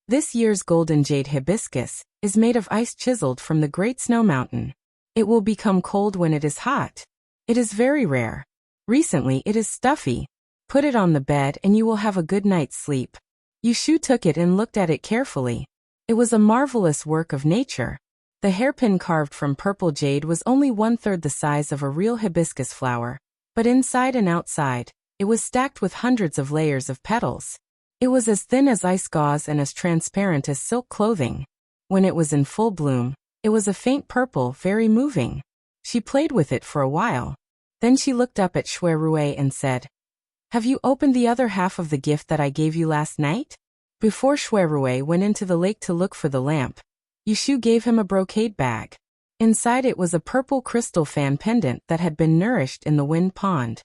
This year's golden jade hibiscus is made of ice chiseled from the Great Snow Mountain. It will become cold when it is hot. It is very rare. Recently, it is stuffy. Put it on the bed and you will have a good night's sleep. Yushu took it and looked at it carefully. It was a marvelous work of nature. The hairpin carved from purple jade was only 1/3 the size of a real hibiscus flower, but inside and outside, it was stacked with hundreds of layers of petals. It was as thin as ice gauze and as transparent as silk clothing. When it was in full bloom, it was a faint purple, very moving. She played with it for a while. Then she looked up at Shuirui and said, "Have you opened the other half of the gift that I gave you last night?" Before Shuirui went into the lake to look for the lamp, Yushu gave him a brocade bag. Inside it was a purple crystal fan pendant that had been nourished in the wind pond.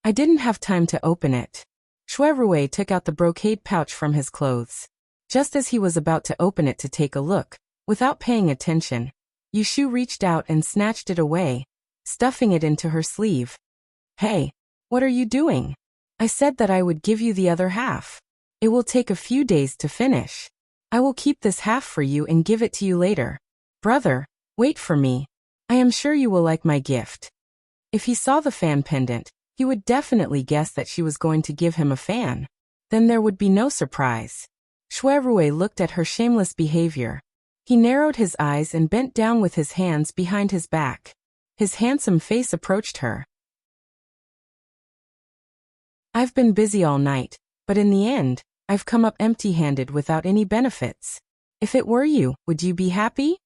"I didn't have time to open it." Shuirui took out the brocade pouch from his clothes. Just as he was about to open it to take a look, without paying attention, Yushu reached out and snatched it away, stuffing it into her sleeve. "Hey, what are you doing? I said that I would give you the other half. It will take a few days to finish. I will keep this half for you and give it to you later. Brother, wait for me. I am sure you will like my gift." If he saw the fan pendant, he would definitely guess that she was going to give him a fan. Then there would be no surprise. Shuirui looked at her shameless behavior. He narrowed his eyes and bent down with his hands behind his back. His handsome face approached her. "I've been busy all night, but in the end, I've come up empty-handed without any benefits. If it were you, would you be happy?"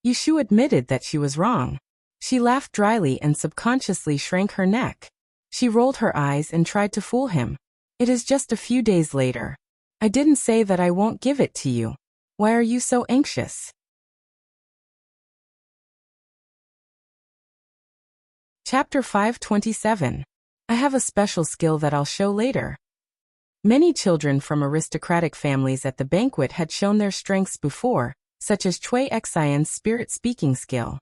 Yushu admitted that she was wrong. She laughed dryly and subconsciously shrank her neck. She rolled her eyes and tried to fool him. "It is just a few days later. I didn't say that I won't give it to you. Why are you so anxious?" Chapter 527. I have a special skill that I'll show later. Many children from aristocratic families at the banquet had shown their strengths before, such as Chui Xian's spirit-speaking skill.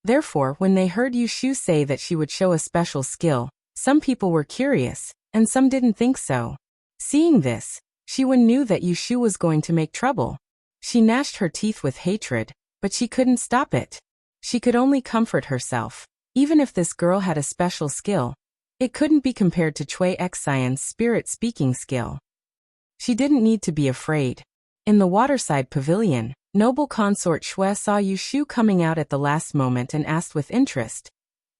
Therefore, when they heard Yushu say that she would show a special skill, some people were curious, and some didn't think so. Seeing this, Shiwen knew that Yushu was going to make trouble. She gnashed her teeth with hatred, but she couldn't stop it. She could only comfort herself. Even if this girl had a special skill, it couldn't be compared to Chui Xian's spirit-speaking skill. She didn't need to be afraid. In the waterside pavilion, noble consort Shui saw Yushu coming out at the last moment and asked with interest,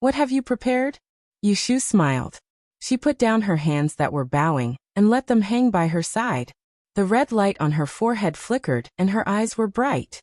What have you prepared? Yushu smiled. She put down her hands that were bowing and let them hang by her side. The red light on her forehead flickered and her eyes were bright.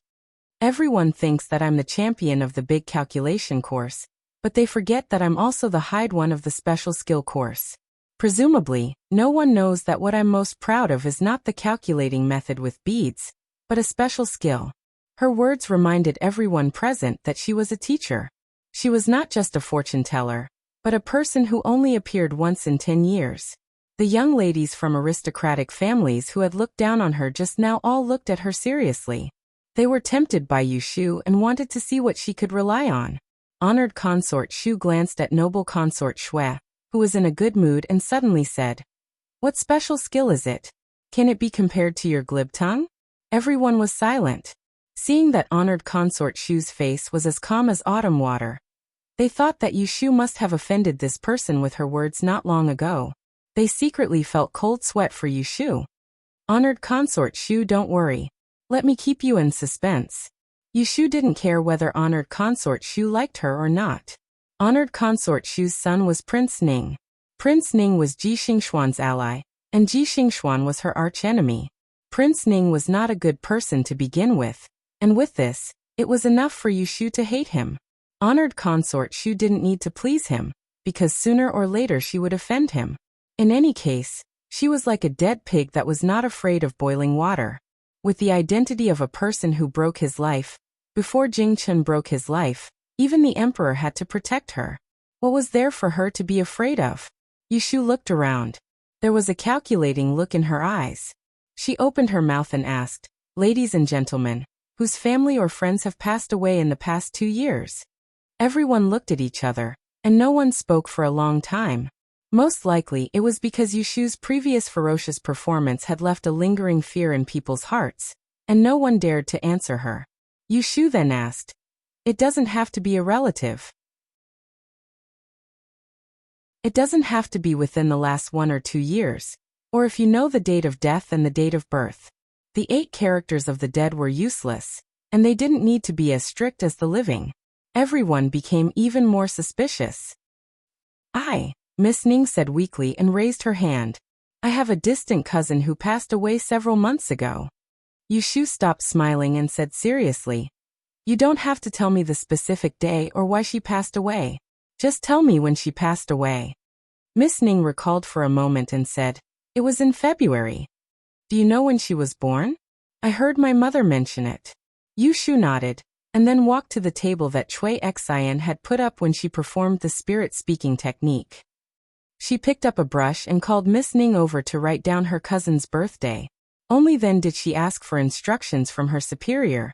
Everyone thinks that I'm the champion of the big calculation course, but they forget that I'm also the hide one of the special skill course. Presumably, no one knows that what I'm most proud of is not the calculating method with beads, but a special skill. Her words reminded everyone present that she was a teacher. She was not just a fortune teller, but a person who only appeared once in 10 years. The young ladies from aristocratic families who had looked down on her just now all looked at her seriously. They were tempted by Yushu and wanted to see what she could rely on. Honored Consort Shu glanced at noble Consort Shui, who was in a good mood, and suddenly said, "What special skill is it? Can it be compared to your glib tongue?" Everyone was silent. Seeing that Honored Consort Shu's face was as calm as autumn water, they thought that Yushu must have offended this person with her words not long ago. They secretly felt cold sweat for Yushu. Honored Consort Shu, don't worry. Let me keep you in suspense. Yushu didn't care whether Honored Consort Shu liked her or not. Honored Consort Shu's son was Prince Ning. Prince Ning was Ji Xingxuan's ally, and Ji Xingxuan was her archenemy. Prince Ning was not a good person to begin with, and with this, it was enough for Yushu to hate him. Honored Consort Shu didn't need to please him, because sooner or later she would offend him. In any case, she was like a dead pig that was not afraid of boiling water. With the identity of a person who broke his life, before Jing Chen broke his life, even the emperor had to protect her. What was there for her to be afraid of? Yushu looked around. There was a calculating look in her eyes. She opened her mouth and asked, "Ladies and gentlemen, whose family or friends have passed away in the past 2 years?" Everyone looked at each other, and no one spoke for a long time. Most likely it was because Yushu's previous ferocious performance had left a lingering fear in people's hearts, and no one dared to answer her. Yushu then asked, "It doesn't have to be a relative. It doesn't have to be within the last 1 or 2 years, or if you know the date of death and the date of birth." The 8 characters of the dead were useless, and they didn't need to be as strict as the living. Everyone became even more suspicious. Miss Ning said weakly and raised her hand. "I have a distant cousin who passed away several months ago." Yushu stopped smiling and said seriously, "You don't have to tell me the specific day or why she passed away. Just tell me when she passed away." Miss Ning recalled for a moment and said, "It was in February." "Do you know when she was born?" "I heard my mother mention it." Yushu nodded, and then walked to the table that Cui Xian had put up when she performed the spirit-speaking technique. She picked up a brush and called Miss Ning over to write down her cousin's birthday. Only then did she ask for instructions from her superior.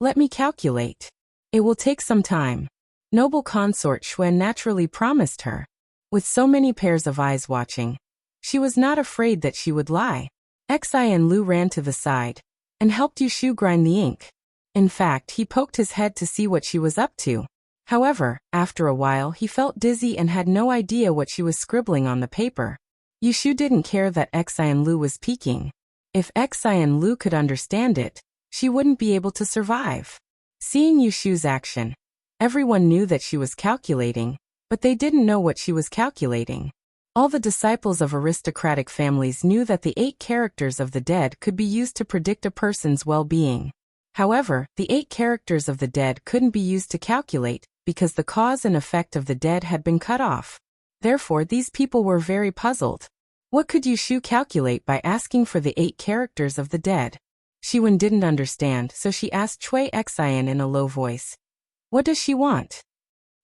"Let me calculate. It will take some time." Noble Consort Shui naturally promised her. With so many pairs of eyes watching, she was not afraid that she would lie. Xian Lu ran to the side and helped Yushu grind the ink. In fact, he poked his head to see what she was up to. However, after a while he felt dizzy and had no idea what she was scribbling on the paper. Yushu didn't care that Xian Lu was peeking. If Xian Lu could understand it, she wouldn't be able to survive. Seeing Yushu's action, everyone knew that she was calculating, but they didn't know what she was calculating. All the disciples of aristocratic families knew that the 8 characters of the dead could be used to predict a person's well-being. However, the 8 characters of the dead couldn't be used to calculate, because the cause and effect of the dead had been cut off. Therefore, these people were very puzzled. What could Yushu calculate by asking for the 8 characters of the dead? Shiwen didn't understand, so she asked Cui Xian in a low voice, "What does she want?"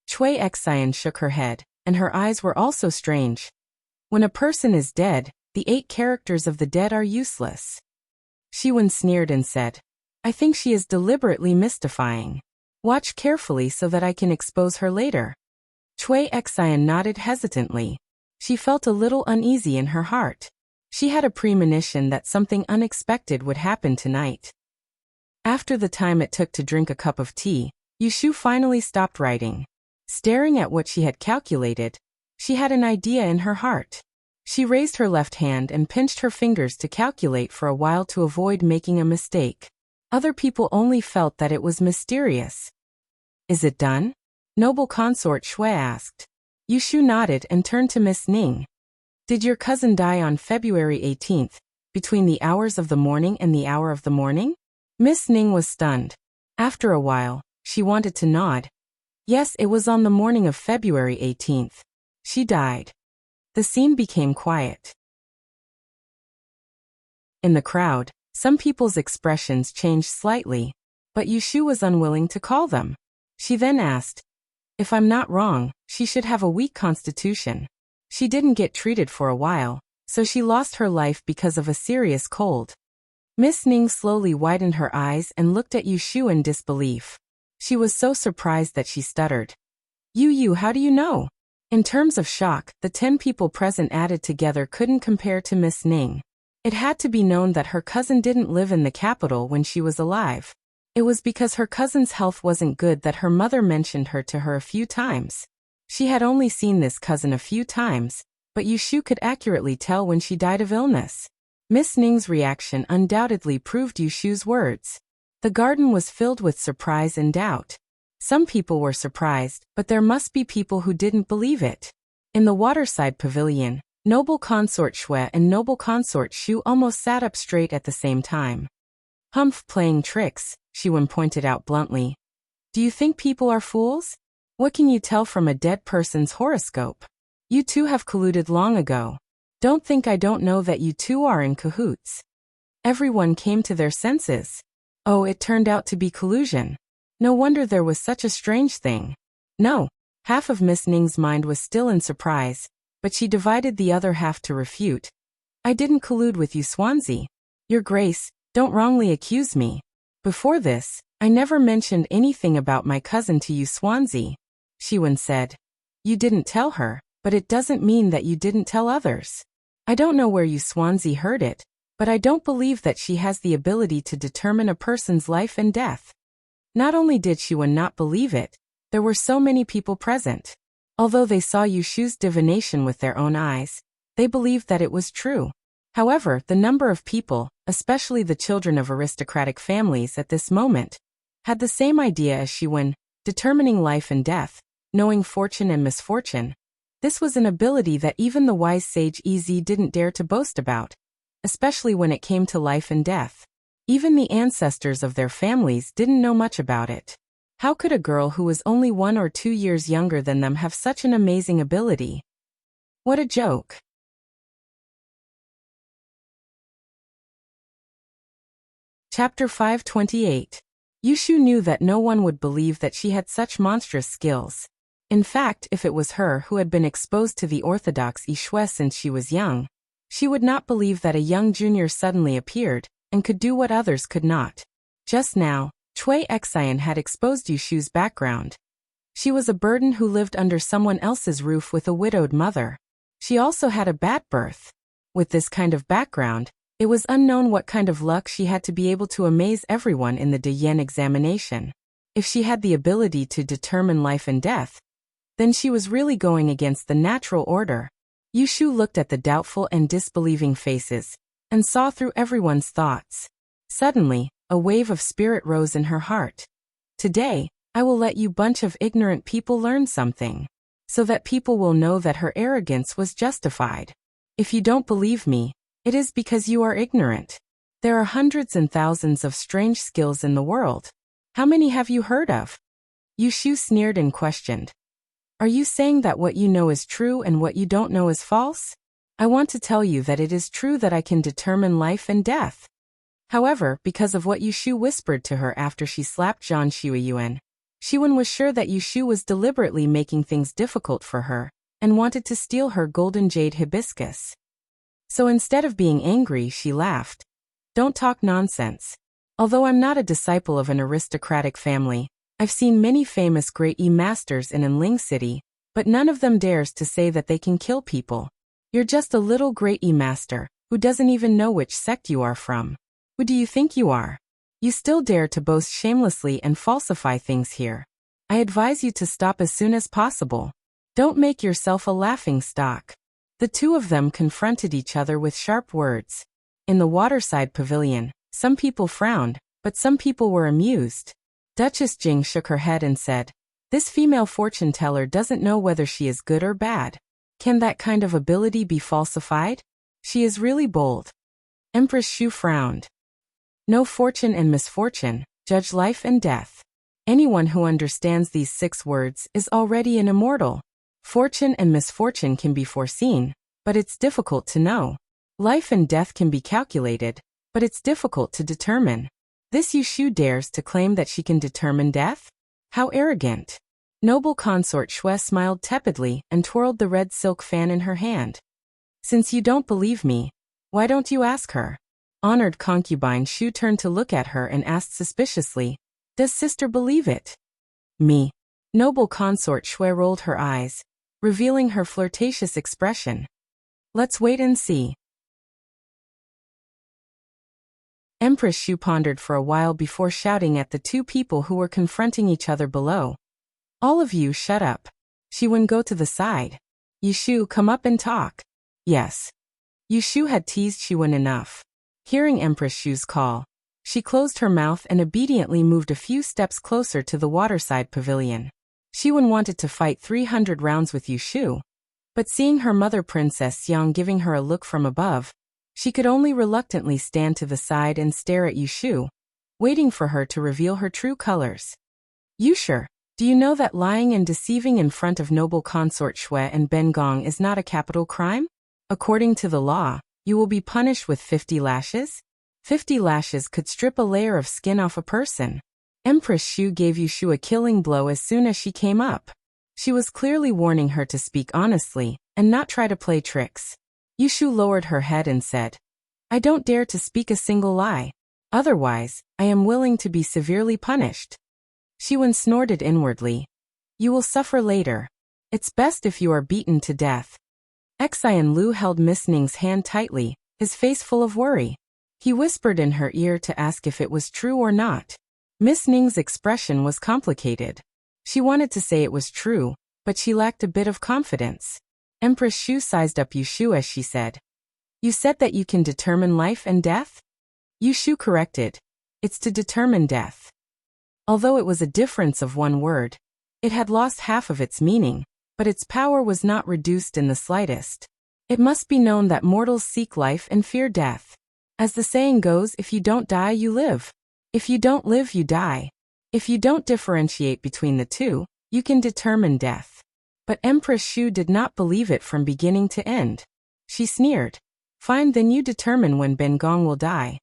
Cui Xian shook her head, and her eyes were also strange. When a person is dead, the 8 characters of the dead are useless. Shiwen sneered and said, "I think she is deliberately mystifying. Watch carefully so that I can expose her later." Cui Xian nodded hesitantly. She felt a little uneasy in her heart. She had a premonition that something unexpected would happen tonight. After the time it took to drink a cup of tea, Yushu finally stopped writing. Staring at what she had calculated, she had an idea in her heart. She raised her left hand and pinched her fingers to calculate for a while to avoid making a mistake. Other people only felt that it was mysterious. "Is it done?" Noble consort Shui asked. Yushu nodded and turned to Miss Ning. Did your cousin die on February 18th, between the hours of the morning and the hour of the morning? Miss Ning was stunned. After a while, she wanted to nod. Yes, it was on the morning of February 18th. She died. The scene became quiet. In the crowd, some people's expressions changed slightly, but Yushu was unwilling to call them. She then asked, if I'm not wrong, she should have a weak constitution. She didn't get treated for a while, so she lost her life because of a serious cold. Miss Ning slowly widened her eyes and looked at Yushu in disbelief. She was so surprised that she stuttered. You, how do you know? In terms of shock, the 10 people present added together couldn't compare to Miss Ning. It had to be known that her cousin didn't live in the capital when she was alive. It was because her cousin's health wasn't good that her mother mentioned her to her a few times. She had only seen this cousin a few times, but Yushu could accurately tell when she died of illness. Miss Ning's reaction undoubtedly proved Yushu's words. The garden was filled with surprise and doubt. Some people were surprised, but there must be people who didn't believe it. In the waterside pavilion, Noble Consort Shui and Noble Consort Shu almost sat up straight at the same time. Humph, playing tricks, Shiwen pointed out bluntly. Do you think people are fools? What can you tell from a dead person's horoscope? You two have colluded long ago. Don't think I don't know that you two are in cahoots. Everyone came to their senses. Oh, it turned out to be collusion. No wonder there was such a strange thing. No. Half of Miss Ning's mind was still in surprise, but she divided the other half to refute. I didn't collude with you, Swansea. Your Grace, don't wrongly accuse me. Before this, I never mentioned anything about my cousin to you, Swansea. Shiwen said. You didn't tell her, but it doesn't mean that you didn't tell others. I don't know where you Swansea heard it, but I don't believe that she has the ability to determine a person's life and death. Not only did Shiwen not believe it, there were so many people present. Although they saw Yushu's divination with their own eyes, they believed that it was true. However, the number of people, especially the children of aristocratic families at this moment, had the same idea as Shiwen, determining life and death, knowing fortune and misfortune. This was an ability that even the wise sage Ez didn't dare to boast about, especially when it came to life and death. Even the ancestors of their families didn't know much about it. How could a girl who was only 1 or 2 years younger than them have such an amazing ability? What a joke. Chapter 528. Yushu knew that no one would believe that she had such monstrous skills. In fact, if it was her who had been exposed to the orthodox Yishui since she was young, she would not believe that a young junior suddenly appeared and could do what others could not. Just now, Chui Xian had exposed Yushu's background. She was a burden who lived under someone else's roof with a widowed mother. She also had a bad birth. With this kind of background, it was unknown what kind of luck she had to be able to amaze everyone in the De Yen examination. If she had the ability to determine life and death, then she was really going against the natural order. Yushu looked at the doubtful and disbelieving faces, and saw through everyone's thoughts. Suddenly, a wave of spirit rose in her heart. Today, I will let you bunch of ignorant people learn something, so that people will know that her arrogance was justified. If you don't believe me, it is because you are ignorant. There are hundreds and thousands of strange skills in the world. How many have you heard of? Yushu sneered and questioned. Are you saying that what you know is true and what you don't know is false? I want to tell you that it is true that I can determine life and death. However, because of what Yushu whispered to her after she slapped Zhang Xueyuan, Shiwen was sure that Yushu was deliberately making things difficult for her, and wanted to steal her golden jade hibiscus. So instead of being angry, she laughed. Don't talk nonsense. Although I'm not a disciple of an aristocratic family, I've seen many famous great masters in Enling City, but none of them dares to say that they can kill people. You're just a little great master, who doesn't even know which sect you are from. Who do you think you are? You still dare to boast shamelessly and falsify things here. I advise you to stop as soon as possible. Don't make yourself a laughing stock. The two of them confronted each other with sharp words. In the waterside pavilion, some people frowned, but some people were amused. Duchess Jing shook her head and said, This female fortune teller doesn't know whether she is good or bad. Can that kind of ability be falsified? She is really bold. Empress Shu frowned. Know fortune and misfortune, judge life and death. Anyone who understands these 6 words is already an immortal. Fortune and misfortune can be foreseen, but it's difficult to know. Life and death can be calculated, but it's difficult to determine. This Yushu dares to claim that she can determine death? How arrogant. Noble consort Shui smiled tepidly and twirled the red silk fan in her hand. Since you don't believe me, why don't you ask her? Honored concubine Shu turned to look at her and asked suspiciously, does sister believe it? Me. Noble consort Shui rolled her eyes, revealing her flirtatious expression. Let's wait and see. Empress Shu pondered for a while before shouting at the 2 people who were confronting each other below. All of you shut up. Shiwen, go to the side. Yushu, come up and talk. Yes. Yushu had teased Shiwen enough. Hearing Empress Shu's call, she closed her mouth and obediently moved a few steps closer to the waterside pavilion. Shiwen wanted to fight 300 rounds with Yushu, but seeing her mother Princess Xiang giving her a look from above, she could only reluctantly stand to the side and stare at Yushu, waiting for her to reveal her true colors. Yushu, do you know that lying and deceiving in front of noble consort Shui and Ben Gong is not a capital crime? According to the law, you will be punished with 50 lashes? 50 lashes could strip a layer of skin off a person. Empress Shu gave Yushu a killing blow as soon as she came up. She was clearly warning her to speak honestly and not try to play tricks. Yushu lowered her head and said, I don't dare to speak a single lie. Otherwise, I am willing to be severely punished. Shiwen snorted inwardly. You will suffer later. It's best if you are beaten to death. Xian Lu held Miss Ning's hand tightly, his face full of worry. He whispered in her ear to ask if it was true or not. Miss Ning's expression was complicated. She wanted to say it was true, but she lacked a bit of confidence. Empress Shu sized up Yushu as she said, You said that you can determine life and death? Yushu corrected, It's to determine death. Although it was a difference of 1 word, it had lost half of its meaning, but its power was not reduced in the slightest. It must be known that mortals seek life and fear death. As the saying goes, if you don't die, you live. If you don't live, you die. If you don't differentiate between the 2, you can determine death. But Empress Shu did not believe it from beginning to end. She sneered. Fine, then you determine when Ben Gong will die.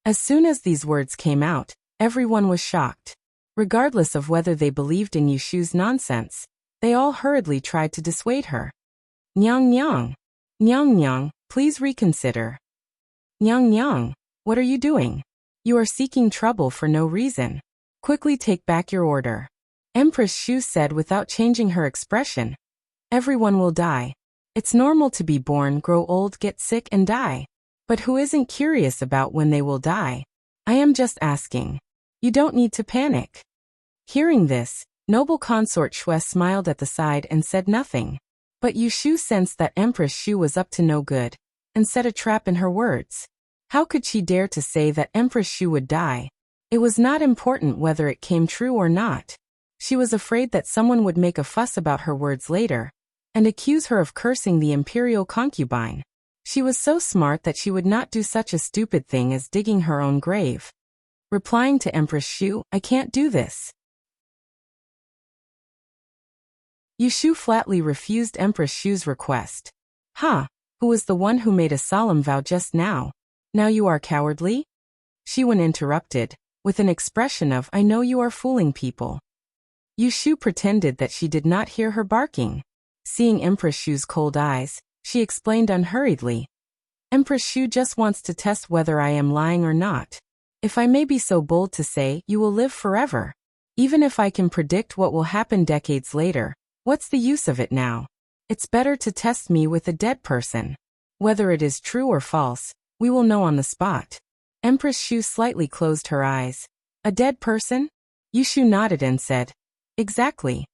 As soon as these words came out, everyone was shocked. Regardless of whether they believed in Yushu's nonsense, they all hurriedly tried to dissuade her. Nyang Nyang. Nyang Nyang, please reconsider. Nyang Nyang, what are you doing? You are seeking trouble for no reason. Quickly take back your order. Empress Shu said without changing her expression. Everyone will die. It's normal to be born, grow old, get sick and die. But who isn't curious about when they will die? I am just asking. You don't need to panic. Hearing this, noble consort Shui smiled at the side and said nothing. But Yushu sensed that Empress Shu was up to no good, and set a trap in her words. How could she dare to say that Empress Shu would die? It was not important whether it came true or not. She was afraid that someone would make a fuss about her words later, and accuse her of cursing the imperial concubine. She was so smart that she would not do such a stupid thing as digging her own grave. Replying to Empress Shu, I can't do this. Yushu flatly refused Empress Shu's request. Who was the one who made a solemn vow just now? Now you are cowardly? Shiwen interrupted, with an expression of, I know you are fooling people. Yushu pretended that she did not hear her barking. Seeing Empress Shu's cold eyes, she explained unhurriedly. Empress Shu just wants to test whether I am lying or not. If I may be so bold to say, you will live forever. Even if I can predict what will happen decades later, what's the use of it now? It's better to test me with a dead person. Whether it is true or false, we will know on the spot. Empress Shu slightly closed her eyes. A dead person? Yushu nodded and said, Exactly.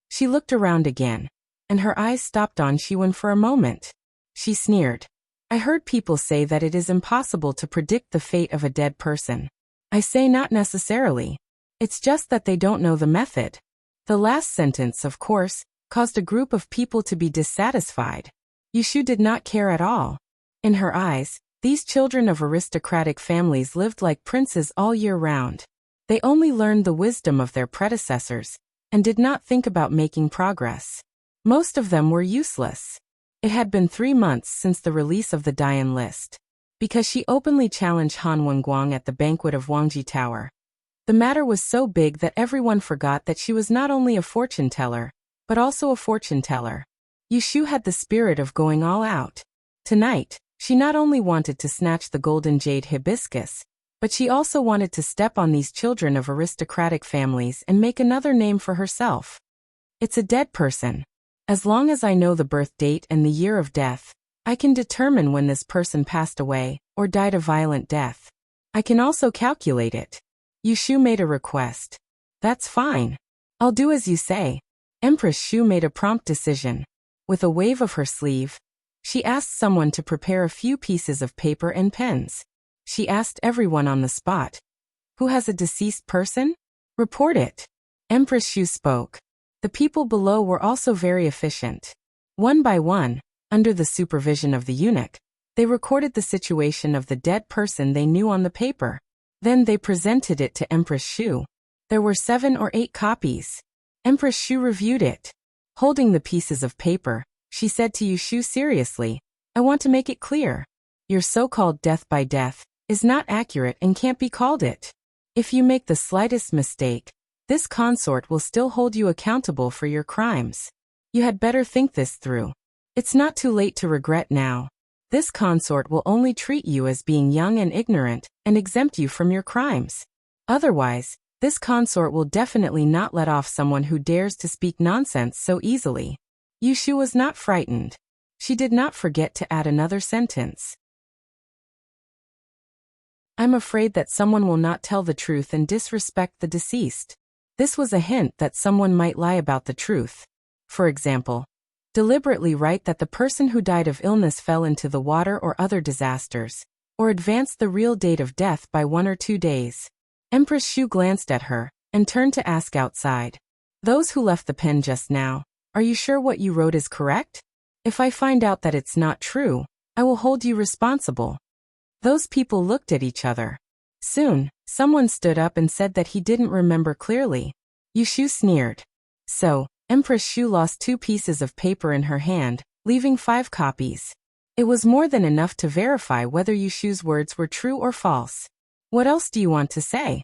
She looked around again, and her eyes stopped on Shiwen for a moment. She sneered. I heard people say that it is impossible to predict the fate of a dead person. I say not necessarily. It's just that they don't know the method. The last sentence, of course, caused a group of people to be dissatisfied. Yushu did not care at all. In her eyes, these children of aristocratic families lived like princes all year round. They only learned the wisdom of their predecessors, and did not think about making progress. Most of them were useless. It had been 3 months since the release of the Dian list. Because she openly challenged Han Wenguang at the banquet of Wangji Tower. The matter was so big that everyone forgot that she was not only a fortune teller, but also a fortune teller. Yushu had the spirit of going all out. Tonight, she not only wanted to snatch the golden jade hibiscus, but she also wanted to step on these children of aristocratic families and make another name for herself. It's a dead person. As long as I know the birth date and the year of death, I can determine when this person passed away or died a violent death. I can also calculate it. Yushu made a request. That's fine. I'll do as you say. Empress Shu made a prompt decision. With a wave of her sleeve, she asked someone to prepare a few pieces of paper and pens. She asked everyone on the spot. Who has a deceased person? Report it. Empress Shu spoke. The people below were also very efficient. One by one, under the supervision of the eunuch, they recorded the situation of the dead person they knew on the paper. Then they presented it to Empress Shu. There were 7 or 8 copies. Empress Shu reviewed it. Holding the pieces of paper, she said to Yushu seriously, I want to make it clear. Your so-called death by death is not accurate and can't be called it. If you make the slightest mistake, this consort will still hold you accountable for your crimes. You had better think this through. It's not too late to regret now. This consort will only treat you as being young and ignorant and exempt you from your crimes. Otherwise, this consort will definitely not let off someone who dares to speak nonsense so easily. Yushu was not frightened. She did not forget to add another sentence. I'm afraid that someone will not tell the truth and disrespect the deceased. This was a hint that someone might lie about the truth. For example, deliberately write that the person who died of illness fell into the water or other disasters, or advance the real date of death by 1 or 2 days. Empress Shu glanced at her, and turned to ask outside. Those who left the pen just now, are you sure what you wrote is correct? If I find out that it's not true, I will hold you responsible. Those people looked at each other. Soon, someone stood up and said that he didn't remember clearly. Yushu sneered. So, Empress Shu lost 2 pieces of paper in her hand, leaving 5 copies. It was more than enough to verify whether Yushu's words were true or false. What else do you want to say?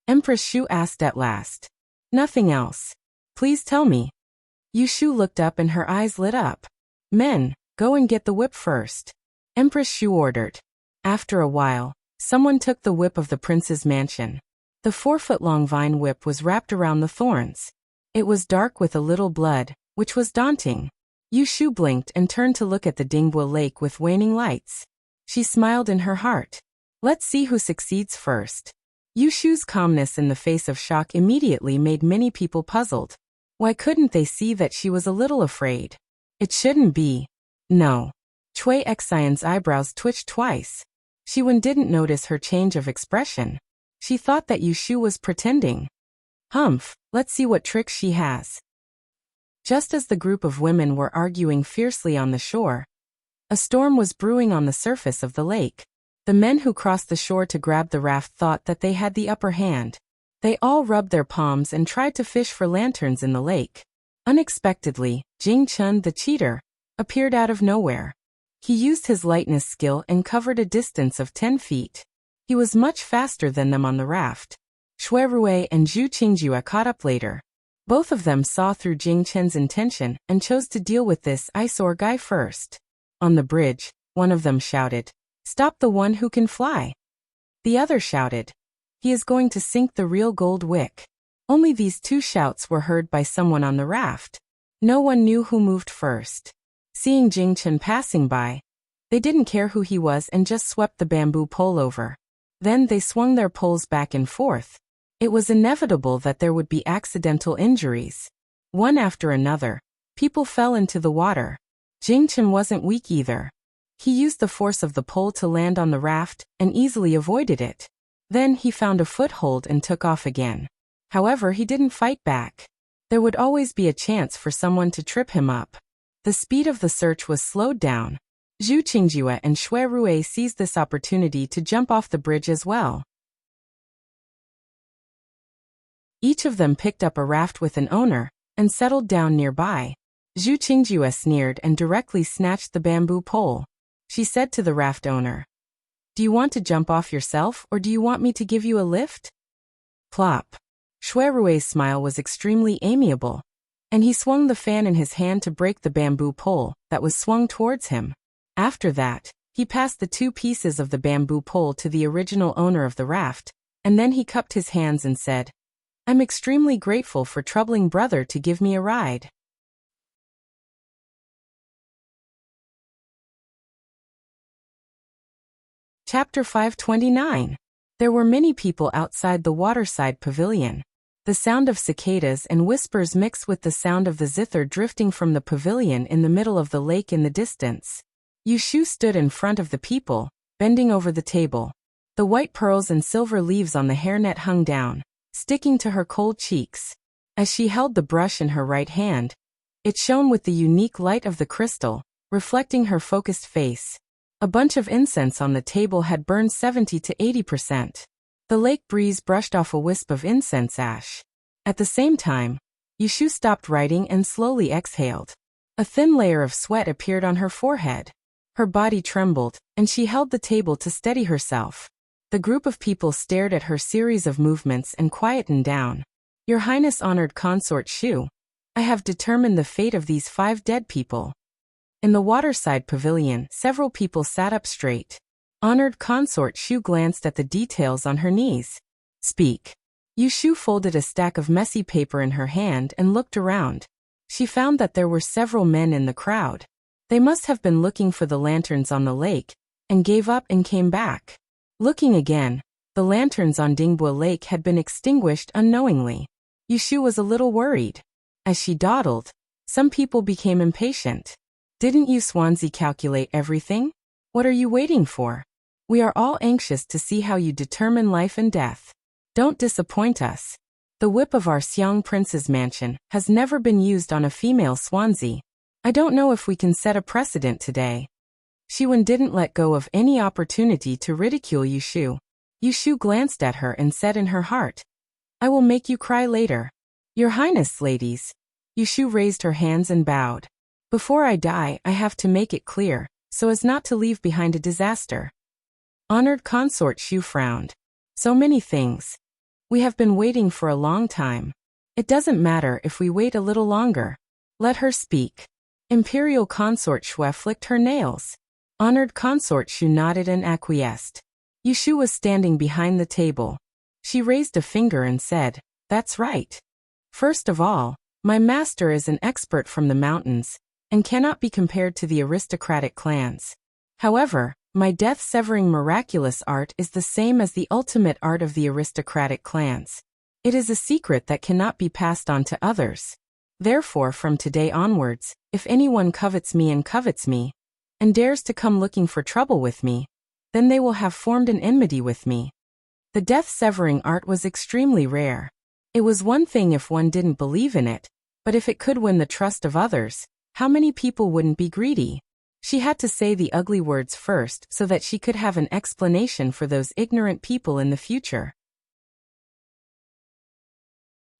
Empress Shu asked at last. Nothing else. Please tell me. Yushu looked up and her eyes lit up. Men, go and get the whip first. Empress Shu ordered. After a while, someone took the whip of the prince's mansion. The 4-foot-long vine whip was wrapped around the thorns. It was dark with a little blood, which was daunting. Yushu blinked and turned to look at the Dingbua lake with waning lights. She smiled in her heart. Let's see who succeeds first. Yushu's calmness in the face of shock immediately made many people puzzled. Why couldn't they see that she was a little afraid? It shouldn't be. No. Cui Xian's eyebrows twitched twice. Wen didn't notice her change of expression. She thought that Yushu was pretending. Humph, let's see what tricks she has. Just as the group of women were arguing fiercely on the shore, a storm was brewing on the surface of the lake. The men who crossed the shore to grab the raft thought that they had the upper hand. They all rubbed their palms and tried to fish for lanterns in the lake. Unexpectedly, Jing Chun, the cheater, appeared out of nowhere. He used his lightness skill and covered a distance of 10 feet. He was much faster than them on the raft. Shui Rui and Zhu Qingjue caught up later. Both of them saw through Jing Chen's intention and chose to deal with this eyesore guy first. On the bridge, one of them shouted, "Stop the one who can fly." The other shouted, "He is going to sink the real gold wick." Only these 2 shouts were heard by someone on the raft. No one knew who moved first. Seeing Jing Chen passing by, they didn't care who he was and just swept the bamboo pole over. Then they swung their poles back and forth. It was inevitable that there would be accidental injuries. One after another, people fell into the water. Jing Chen wasn't weak either. He used the force of the pole to land on the raft and easily avoided it. Then he found a foothold and took off again. However, he didn't fight back. There would always be a chance for someone to trip him up. The speed of the search was slowed down. Zhu Qingjue and Shui Rui seized this opportunity to jump off the bridge as well. Each of them picked up a raft with an owner and settled down nearby. Zhu Qingjue sneered and directly snatched the bamboo pole. She said to the raft owner, "Do you want to jump off yourself, or do you want me to give you a lift?" Plop. Shui Rui's smile was extremely amiable, and he swung the fan in his hand to break the bamboo pole that was swung towards him. After that, he passed the 2 pieces of the bamboo pole to the original owner of the raft, and then he cupped his hands and said, "I'm extremely grateful for troubling brother to give me a ride." Chapter 529. There were many people outside the waterside pavilion. The sound of cicadas and whispers mixed with the sound of the zither drifting from the pavilion in the middle of the lake in the distance. Yushu stood in front of the people, bending over the table. The white pearls and silver leaves on the hairnet hung down, sticking to her cold cheeks. As she held the brush in her right hand, it shone with the unique light of the crystal, reflecting her focused face. A bunch of incense on the table had burned 70 to 80%. The lake breeze brushed off a wisp of incense ash. At the same time, Yushu stopped writing and slowly exhaled. A thin layer of sweat appeared on her forehead. Her body trembled, and she held the table to steady herself. The group of people stared at her series of movements and quietened down. "Your Highness, honored consort Shu, I have determined the fate of these 5 dead people." In the waterside pavilion, several people sat up straight. Honored consort Shu glanced at the details on her knees. "Speak." Yushu folded a stack of messy paper in her hand and looked around. She found that there were several men in the crowd. They must have been looking for the lanterns on the lake, and gave up and came back. Looking again, the lanterns on Dingbua Lake had been extinguished unknowingly. Yushu was a little worried. As she dawdled, some people became impatient. "Didn't you Swansea calculate everything? What are you waiting for? We are all anxious to see how you determine life and death. Don't disappoint us. The whip of our Xiang Prince's mansion has never been used on a female Swansea. I don't know if we can set a precedent today." Shiwen didn't let go of any opportunity to ridicule Yushu. Yushu glanced at her and said in her heart, "I will make you cry later." "Your Highness, ladies." Yushu raised her hands and bowed. "Before I die, I have to make it clear, so as not to leave behind a disaster." Honored consort Shu frowned. "So many things. We have been waiting for a long time. It doesn't matter if we wait a little longer. Let her speak." Imperial consort Shui flicked her nails. Honored consort Shu nodded and acquiesced. Yushu was standing behind the table. She raised a finger and said, "That's right. First of all, my master is an expert from the mountains, and cannot be compared to the aristocratic clans. However, my death-severing miraculous art is the same as the ultimate art of the aristocratic clans. It is a secret that cannot be passed on to others. Therefore, from today onwards, if anyone covets me, and dares to come looking for trouble with me, then they will have formed an enmity with me." The death-severing art was extremely rare. It was one thing if one didn't believe in it, but if it could win the trust of others, how many people wouldn't be greedy? She had to say the ugly words first so that she could have an explanation for those ignorant people in the future.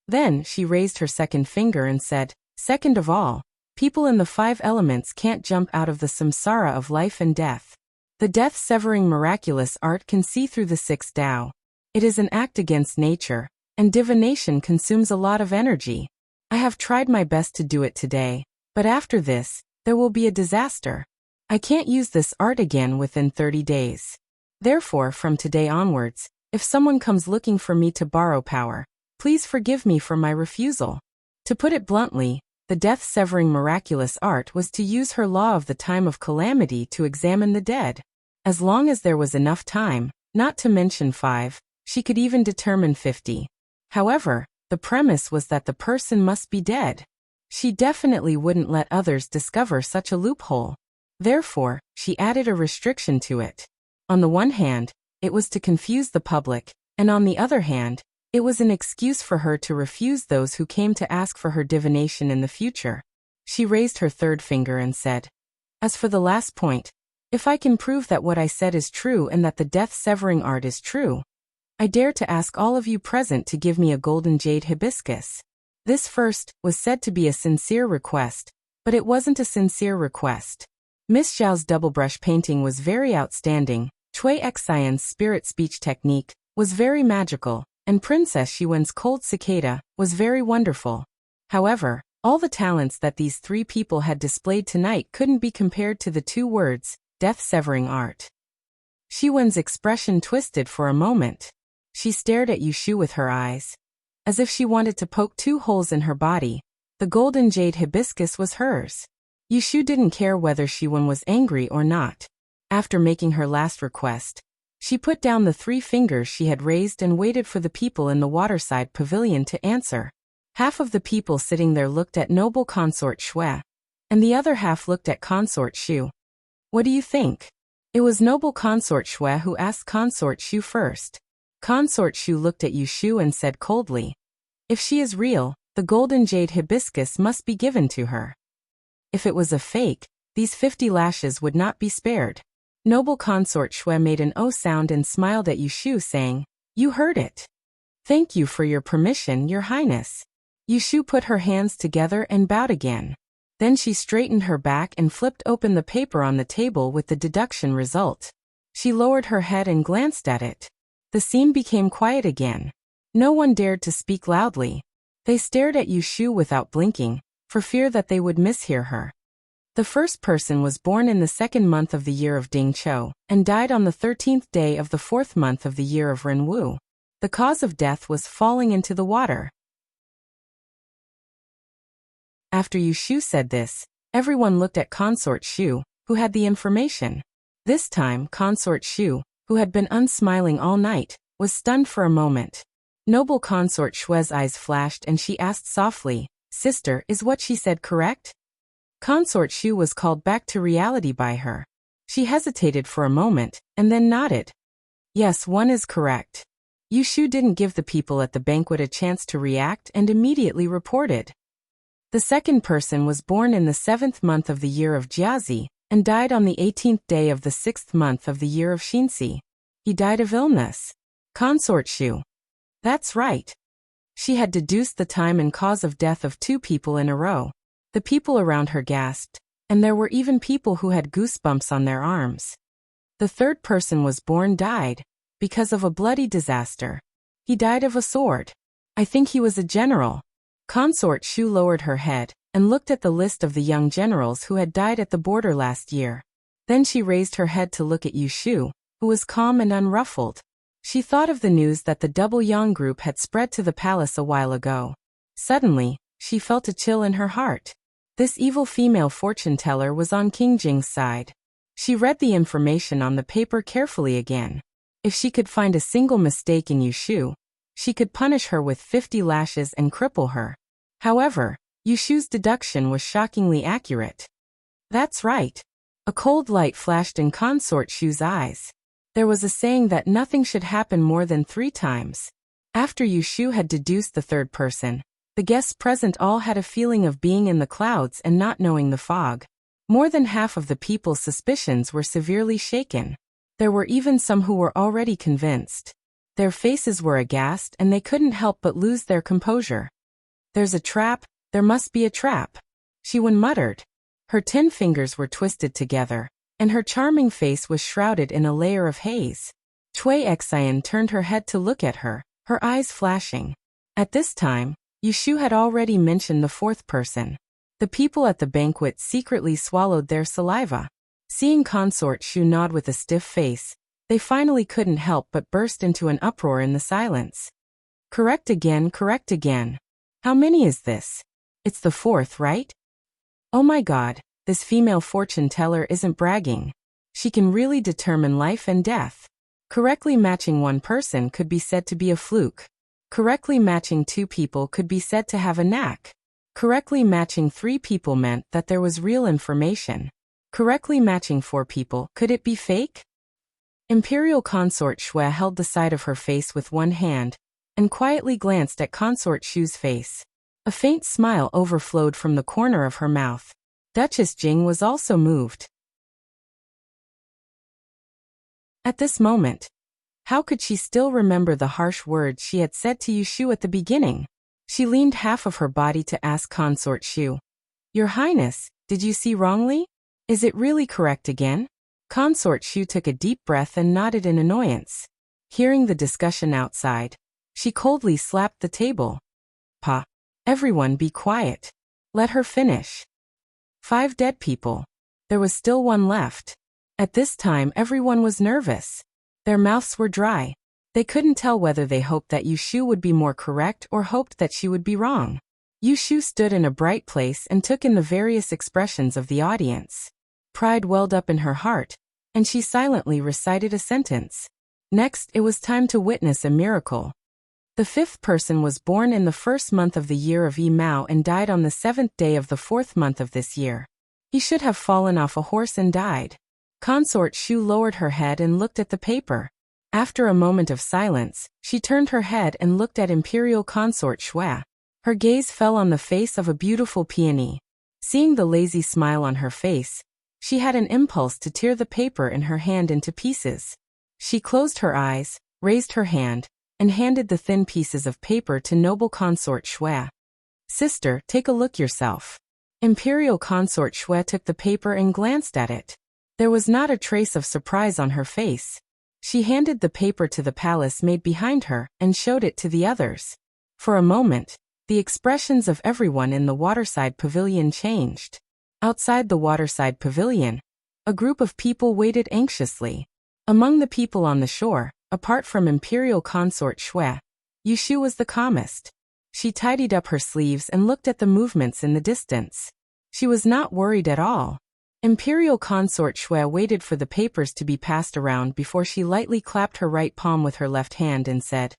Then she raised her second finger and said, "Second of all, people in the 5 elements can't jump out of the samsara of life and death. The death-severing miraculous art can see through the 6 Tao. It is an act against nature, and divination consumes a lot of energy. I have tried my best to do it today, but after this, there will be a disaster. I can't use this art again within 30 days. Therefore, from today onwards, if someone comes looking for me to borrow power, please forgive me for my refusal." To put it bluntly, the death-severing miraculous art was to use her law of the time of calamity to examine the dead. As long as there was enough time, not to mention 5, she could even determine 50. However, the premise was that the person must be dead. She definitely wouldn't let others discover such a loophole. Therefore, she added a restriction to it. On the one hand, it was to confuse the public, and on the other hand, It was an excuse for her to refuse those who came to ask for her divination in the future. She raised her third finger and said, "As for the last point, if I can prove that what I said is true and that the death-severing art is true, I dare to ask all of you present to give me a golden jade hibiscus." This first was said to be a sincere request, but it wasn't a sincere request. Miss Zhao's double brush painting was very outstanding, Cui Xian's spirit speech technique was very magical, and Princess Xuan's cold cicada was very wonderful. However, all the talents that these three people had displayed tonight couldn't be compared to the two words, death-severing art. Xuan's expression twisted for a moment. She stared at Yushu with her eyes, as if she wanted to poke two holes in her body. The golden jade hibiscus was hers. Yushu didn't care whether Xuan was angry or not. After making her last request, she put down the 3 fingers she had raised and waited for the people in the waterside pavilion to answer. Half of the people sitting there looked at noble consort Xue, and the other half looked at consort Xu. "What do you think?" It was noble consort Xue who asked consort Xu first. Consort Xu looked at Yushu and said coldly, "If she is real, the golden jade hibiscus must be given to her. If it was a fake, these 50 lashes would not be spared." Noble consort Xue made an "oh" sound and smiled at Yushu, saying, "You heard it. Thank you for your permission, Your Highness." Yushu put her hands together and bowed again. Then she straightened her back and flipped open the paper on the table with the deduction result. She lowered her head and glanced at it. The scene became quiet again. No one dared to speak loudly. They stared at Yushu without blinking, for fear that they would mishear her. The first person was born in the 2nd month of the year of Dingqiu, and died on the 13th day of the 4th month of the year of Renwu. The cause of death was falling into the water. After Yushu said this, everyone looked at consort Xu, who had the information. This time consort Xu, who had been unsmiling all night, was stunned for a moment. Noble consort Xue's eyes flashed and she asked softly, "Sister, is what she said correct?" Consort Xu was called back to reality by her. She hesitated for a moment, and then nodded. "Yes, one is correct." Yushu didn't give the people at the banquet a chance to react and immediately reported. The second person was born in the 7th month of the year of Jiazi, and died on the 18th day of the 6th month of the year of Xinxi. He died of illness. Consort Xu. That's right. She had deduced the time and cause of death of 2 people in a row. The people around her gasped, and there were even people who had goosebumps on their arms. The third person was born died, because of a bloody disaster. He died of a sword. I think he was a general. Consort Xu lowered her head, and looked at the list of the young generals who had died at the border last year. Then she raised her head to look at Yushu, who was calm and unruffled. She thought of the news that the Double Yang group had spread to the palace a while ago. Suddenly, she felt a chill in her heart. This evil female fortune-teller was on King Jing's side. She read the information on the paper carefully again. If she could find a single mistake in Yushu, she could punish her with 50 lashes and cripple her. However, Yushu's deduction was shockingly accurate. That's right. A cold light flashed in consort Xu's eyes. There was a saying that nothing should happen more than 3 times. After Yushu had deduced the third person, the guests present all had a feeling of being in the clouds and not knowing the fog. More than half of the people's suspicions were severely shaken. There were even some who were already convinced. Their faces were aghast and they couldn't help but lose their composure. "There's a trap, there must be a trap," Xiwen muttered. Her 10 fingers were twisted together, and her charming face was shrouded in a layer of haze. Cui Xian turned her head to look at her, her eyes flashing. At this time, Yushu had already mentioned the 4th person. The people at the banquet secretly swallowed their saliva. Seeing consort Xu nod with a stiff face, they finally couldn't help but burst into an uproar in the silence. Correct again, correct again. How many is this? It's the 4th, right? Oh my god, this female fortune-teller isn't bragging. She can really determine life and death. Correctly matching 1 person could be said to be a fluke. Correctly matching 2 people could be said to have a knack. Correctly matching 3 people meant that there was real information. Correctly matching 4 people, could it be fake? Imperial consort Xue held the side of her face with one hand, and quietly glanced at Consort Shu's face. A faint smile overflowed from the corner of her mouth. Duchess Jing was also moved. At this moment, how could she still remember the harsh words she had said to Yushu at the beginning? She leaned half of her body to ask Consort Shu, "Your Highness, did you see wrongly? Is it really correct again?" Consort Shu took a deep breath and nodded in annoyance. Hearing the discussion outside, she coldly slapped the table. "Pa! Everyone be quiet. Let her finish." 5 dead people. There was still one left. At this time everyone was nervous. Their mouths were dry. They couldn't tell whether they hoped that Yushu would be more correct or hoped that she would be wrong. Yushu stood in a bright place and took in the various expressions of the audience. Pride welled up in her heart, and she silently recited a sentence. Next, it was time to witness a miracle. The 5th person was born in the 1st month of the year of Yi Mao and died on the 7th day of the 4th month of this year. He should have fallen off a horse and died. Consort Shu lowered her head and looked at the paper. After a moment of silence, she turned her head and looked at Imperial Consort Shui. Her gaze fell on the face of a beautiful peony. Seeing the lazy smile on her face, she had an impulse to tear the paper in her hand into pieces. She closed her eyes, raised her hand, and handed the thin pieces of paper to noble Consort Shui. "Sister, take a look yourself." Imperial Consort Shui took the paper and glanced at it. There was not a trace of surprise on her face. She handed the paper to the palace maid behind her and showed it to the others. For a moment, the expressions of everyone in the waterside pavilion changed. Outside the waterside pavilion, a group of people waited anxiously. Among the people on the shore, apart from Imperial Consort Shui, Yushu was the calmest. She tidied up her sleeves and looked at the movements in the distance. She was not worried at all. Imperial Consort Shui waited for the papers to be passed around before she lightly clapped her right palm with her left hand and said,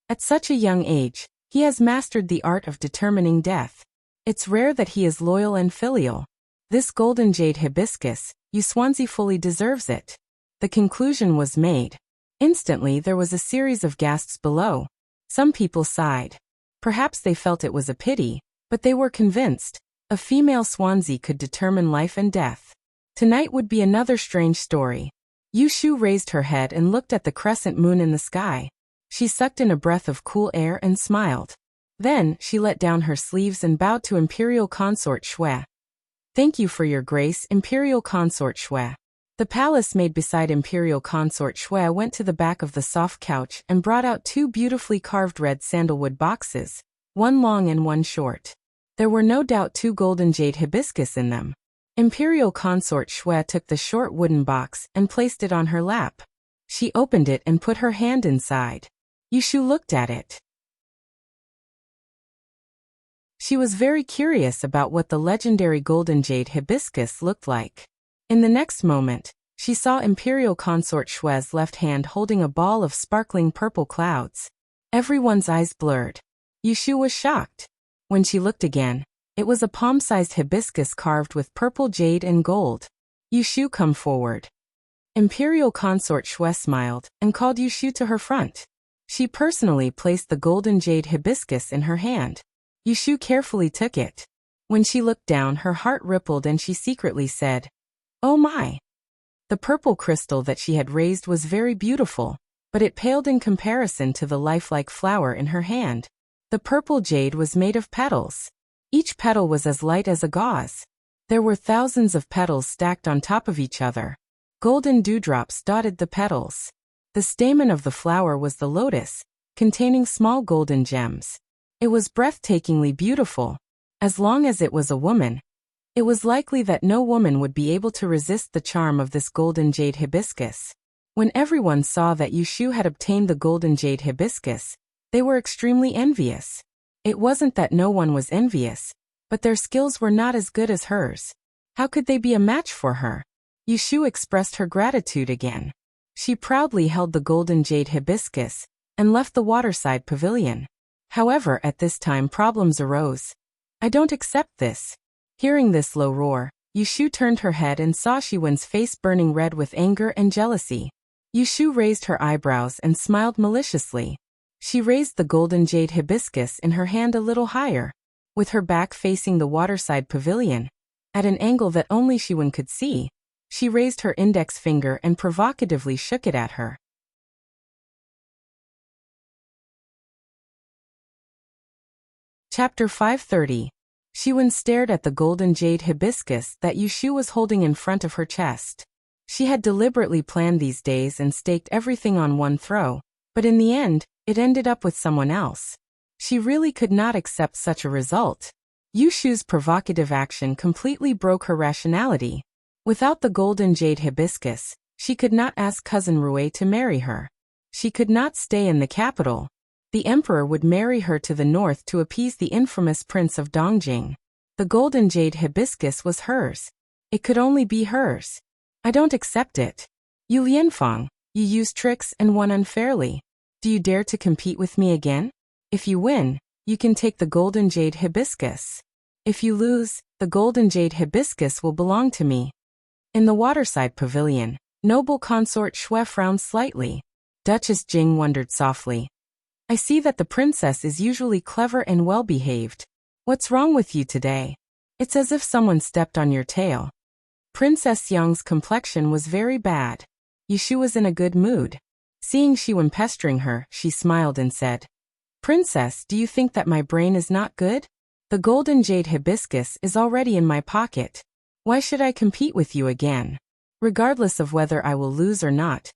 "At such a young age, he has mastered the art of determining death. It's rare that he is loyal and filial. This golden jade hibiscus, Yuswanzi fully deserves it." The conclusion was made. Instantly there was a series of gasps below. Some people sighed. Perhaps they felt it was a pity, but they were convinced a female Swansea could determine life and death. Tonight would be another strange story. Yushu raised her head and looked at the crescent moon in the sky. She sucked in a breath of cool air and smiled. Then, she let down her sleeves and bowed to Imperial Consort Shui. "Thank you for your grace, Imperial Consort Shui." The palace maid beside Imperial Consort Shui went to the back of the soft couch and brought out 2 beautifully carved red sandalwood boxes, one long and one short. There were no doubt 2 golden jade hibiscus in them. Imperial Consort Shui took the short wooden box and placed it on her lap. She opened it and put her hand inside. Yushu looked at it. She was very curious about what the legendary golden jade hibiscus looked like. In the next moment, she saw Imperial Consort Shui's left hand holding a ball of sparkling purple clouds. Everyone's eyes blurred. Yushu was shocked. When she looked again, it was a palm-sized hibiscus carved with purple jade and gold. "Yushu, come forward." Imperial Consort Shui smiled and called Yushu to her front. She personally placed the golden jade hibiscus in her hand. Yushu carefully took it. When she looked down, her heart rippled and she secretly said, "Oh my!" The purple crystal that she had raised was very beautiful, but it paled in comparison to the lifelike flower in her hand. The purple jade was made of petals. Each petal was as light as a gauze. There were thousands of petals stacked on top of each other. Golden dewdrops dotted the petals. The stamen of the flower was the lotus, containing small golden gems. It was breathtakingly beautiful. As long as it was a woman, it was likely that no woman would be able to resist the charm of this golden jade hibiscus. When everyone saw that Yushu had obtained the golden jade hibiscus, they were extremely envious. It wasn't that no one was envious, but their skills were not as good as hers. How could they be a match for her? Yushu expressed her gratitude again. She proudly held the golden jade hibiscus and left the waterside pavilion. However, at this time problems arose. "I don't accept this." Hearing this low roar, Yushu turned her head and saw Shiwen's face burning red with anger and jealousy. Yushu raised her eyebrows and smiled maliciously. She raised the golden jade hibiscus in her hand a little higher, with her back facing the waterside pavilion. At an angle that only Xiwen could see, she raised her index finger and provocatively shook it at her. Chapter 530. Xiwen stared at the golden jade hibiscus that Yushu was holding in front of her chest. She had deliberately planned these days and staked everything on one throw, but in the end, it ended up with someone else. She really could not accept such a result. Yushu's provocative action completely broke her rationality. Without the golden jade hibiscus, she could not ask cousin Rui to marry her. She could not stay in the capital. The emperor would marry her to the north to appease the infamous prince of Dongjing. The golden jade hibiscus was hers. It could only be hers. I don't accept it. Yu Lianfang, you used tricks and won unfairly. Do you dare to compete with me again? If you win, you can take the golden jade hibiscus. If you lose, the golden jade hibiscus will belong to me. In the waterside pavilion, noble consort Xue frowned slightly. Duchess Jing wondered softly. I see that the princess is usually clever and well-behaved. What's wrong with you today? It's as if someone stepped on your tail. Princess Yang's complexion was very bad. Yushu was in a good mood. Seeing Xiwen pestering her, she smiled and said, Princess, do you think that my brain is not good? The golden jade hibiscus is already in my pocket. Why should I compete with you again? Regardless of whether I will lose or not.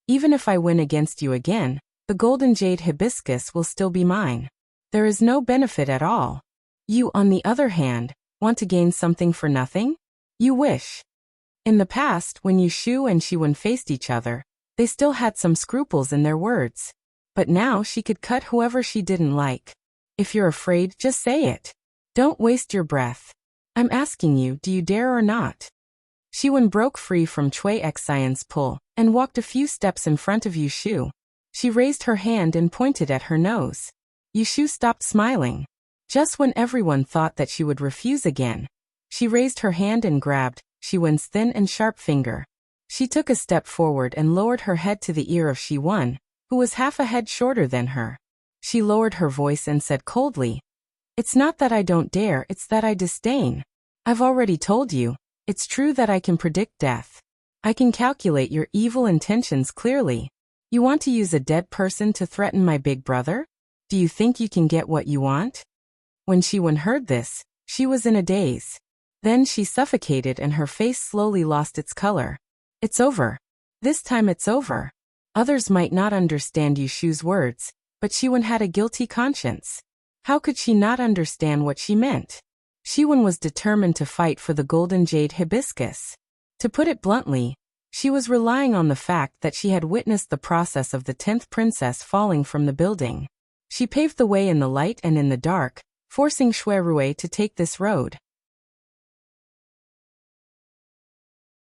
Even if I win against you again, the golden jade hibiscus will still be mine. There is no benefit at all. You, on the other hand, want to gain something for nothing? You wish. In the past, when Yushu and Xiwen faced each other, they still had some scruples in their words. But now she could cut whoever she didn't like. If you're afraid, just say it. Don't waste your breath. I'm asking you, do you dare or not? Xiwen broke free from Cui Xian's pull and walked a few steps in front of Yushu. She raised her hand and pointed at her nose. Yushu stopped smiling. Just when everyone thought that she would refuse again, she raised her hand and grabbed Xiwen's thin and sharp finger. She took a step forward and lowered her head to the ear of Xiwen, who was half a head shorter than her. She lowered her voice and said coldly, It's not that I don't dare, it's that I disdain. I've already told you, it's true that I can predict death. I can calculate your evil intentions clearly. You want to use a dead person to threaten my big brother? Do you think you can get what you want? When Xiwen heard this, she was in a daze. Then she suffocated and her face slowly lost its color. It's over. This time it's over. Others might not understand Yushu's words, but Xiwen had a guilty conscience. How could she not understand what she meant? Xiwen was determined to fight for the golden jade hibiscus. To put it bluntly, she was relying on the fact that she had witnessed the process of the 10th princess falling from the building. She paved the way in the light and in the dark, forcing Xue Rui to take this road.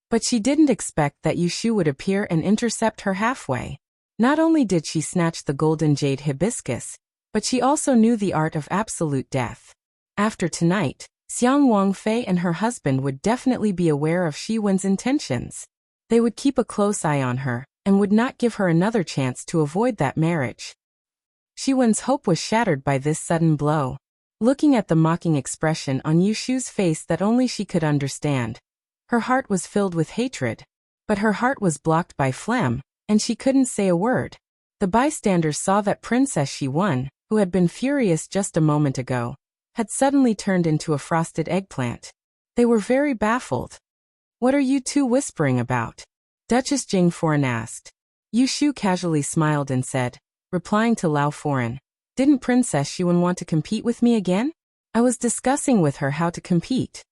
But she didn't expect that Yushu would appear and intercept her halfway. Not only did she snatch the golden jade hibiscus, but she also knew the art of absolute death. After tonight, Xiang Wangfei and her husband would definitely be aware of Xiwen's intentions. They would keep a close eye on her, and would not give her another chance to avoid that marriage. Xiwen's hope was shattered by this sudden blow. Looking at the mocking expression on Yushu's face that only she could understand, her heart was filled with hatred. But her heart was blocked by phlegm, and she couldn't say a word. The bystanders saw that Princess Xiwen, who had been furious just a moment ago, had suddenly turned into a frosted eggplant. They were very baffled. What are you two whispering about? Duchess Jing Foreign asked. Yushu casually smiled and said, replying to Lao Foreign, Didn't Princess Xiwen want to compete with me again? I was discussing with her how to compete.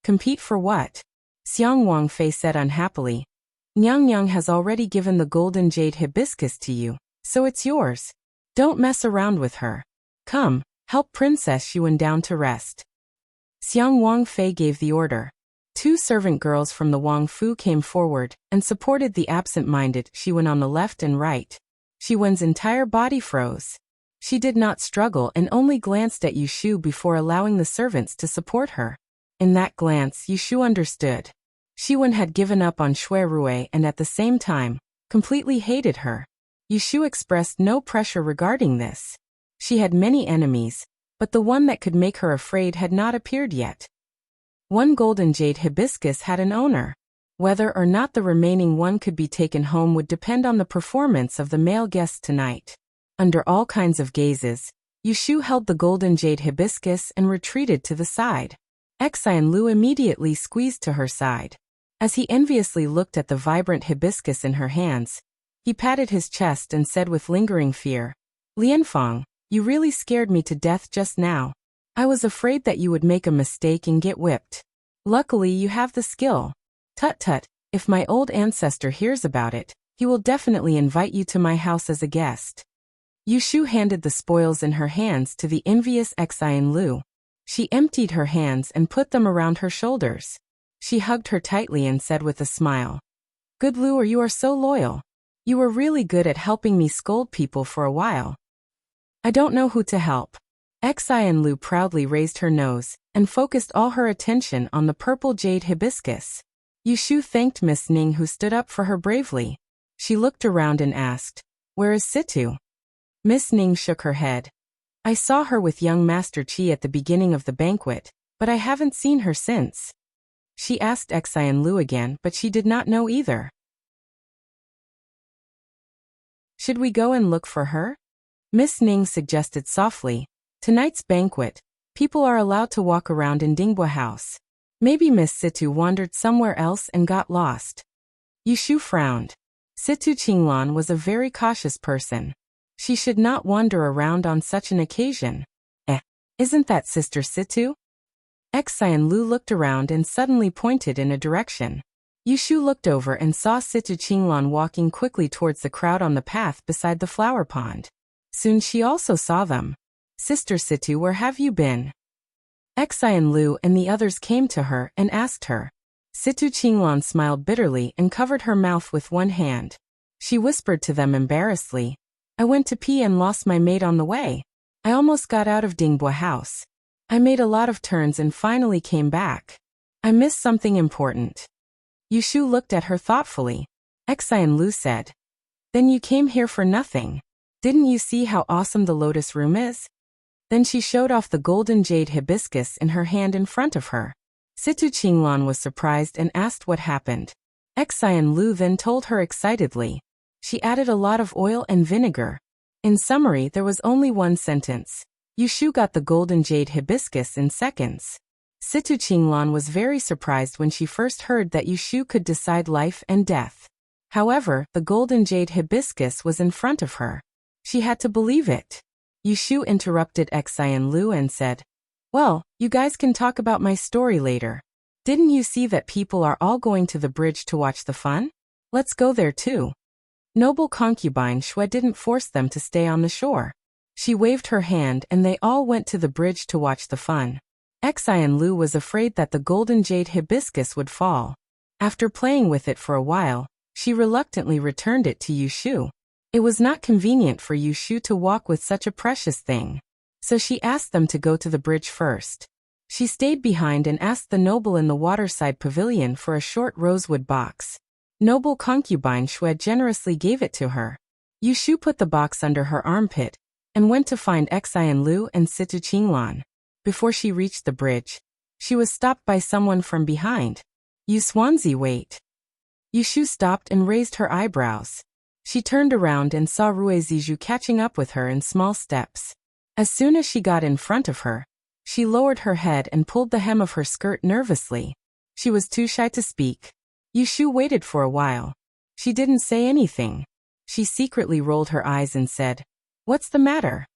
Compete for what? Xiang Wangfei said unhappily. Nyang Nyang has already given the golden jade hibiscus to you, so it's yours. Don't mess around with her. Come, help Princess Xiwen down to rest. Xiang Wangfei gave the order. 2 servant girls from the Wang Fu came forward and supported the absent-minded Xiwen on the left and right. Xiwen's entire body froze. She did not struggle and only glanced at Yushu before allowing the servants to support her. In that glance, Yushu understood. Xiwen had given up on Xue Rui and at the same time, completely hated her. Yushu expressed no pressure regarding this. She had many enemies, but the one that could make her afraid had not appeared yet. One golden jade hibiscus had an owner. Whether or not the remaining one could be taken home would depend on the performance of the male guests tonight. Under all kinds of gazes, Yushu held the golden jade hibiscus and retreated to the side. Xian Lu immediately squeezed to her side. As he enviously looked at the vibrant hibiscus in her hands, he patted his chest and said with lingering fear, "Lianfang, you really scared me to death just now. I was afraid that you would make a mistake and get whipped. Luckily you have the skill. Tut-tut, if my old ancestor hears about it, he will definitely invite you to my house as a guest." Yushu handed the spoils in her hands to the envious Xian Lu. She emptied her hands and put them around her shoulders. She hugged her tightly and said with a smile, "Good Lu, you are so loyal. You were really good at helping me scold people for a while." "I don't know who to help." Xian Lu proudly raised her nose and focused all her attention on the purple jade hibiscus. Yushu thanked Miss Ning, who stood up for her bravely. She looked around and asked, "Where is Situ?" Miss Ning shook her head. "I saw her with young Master Qi at the beginning of the banquet, but I haven't seen her since." She asked Xian Lu again, but she did not know either. "Should we go and look for her?" Miss Ning suggested softly. "Tonight's banquet, people are allowed to walk around in Dingbua House. Maybe Miss Situ wandered somewhere else and got lost." Yushu frowned. Situ Qinglan was a very cautious person. She should not wander around on such an occasion. Isn't that Sister Situ?" Xian Lu looked around and suddenly pointed in a direction. Yushu looked over and saw Situ Qinglan walking quickly towards the crowd on the path beside the flower pond. Soon she also saw them. "Sister Situ, where have you been?" Xian Lu and the others came to her and asked her. Situ Qinglan smiled bitterly and covered her mouth with one hand. She whispered to them embarrassedly, "I went to pee and lost my maid on the way. I almost got out of Dingbua House. I made a lot of turns and finally came back. I missed something important." Yushu looked at her thoughtfully. Xian Lu said, "Then you came here for nothing. Didn't you see how awesome the lotus room is?" Then she showed off the golden jade hibiscus in her hand in front of her. Situ Qinglan was surprised and asked what happened. Xian Lu then told her excitedly. She added a lot of oil and vinegar. In summary, there was only one sentence. Yushu got the golden jade hibiscus in seconds. Situ Qinglan was very surprised when she first heard that Yushu could decide life and death. However, the golden jade hibiscus was in front of her. She had to believe it. Yushu interrupted Xian Lu and said, "Well, you guys can talk about my story later. Didn't you see that people are all going to the bridge to watch the fun? Let's go there too." Noble concubine Xue didn't force them to stay on the shore. She waved her hand and they all went to the bridge to watch the fun. Xian Lu was afraid that the golden jade hibiscus would fall. After playing with it for a while, she reluctantly returned it to Yushu. It was not convenient for Yushu to walk with such a precious thing. So she asked them to go to the bridge first. She stayed behind and asked the noble in the waterside pavilion for a short rosewood box. Noble concubine Xue generously gave it to her. Yushu put the box under her armpit and went to find Xian Lu and Situ Qinglan. Before she reached the bridge, she was stopped by someone from behind. "You Swansea, wait." Yushu stopped and raised her eyebrows. She turned around and saw Ruiziju catching up with her in small steps. As soon as she got in front of her, she lowered her head and pulled the hem of her skirt nervously. She was too shy to speak. Yushu waited for a while. She didn't say anything. She secretly rolled her eyes and said, "What's the matter?"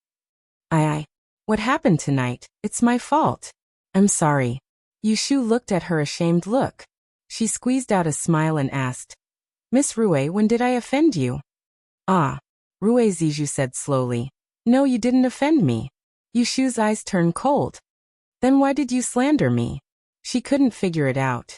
What happened tonight? It's my fault. I'm sorry." Yushu looked at her ashamed look. She squeezed out a smile and asked, "Miss Rue, when did I offend you?" Rue Ziju said slowly. "No, you didn't offend me." Yushu's eyes turned cold. "Then why did you slander me?" She couldn't figure it out.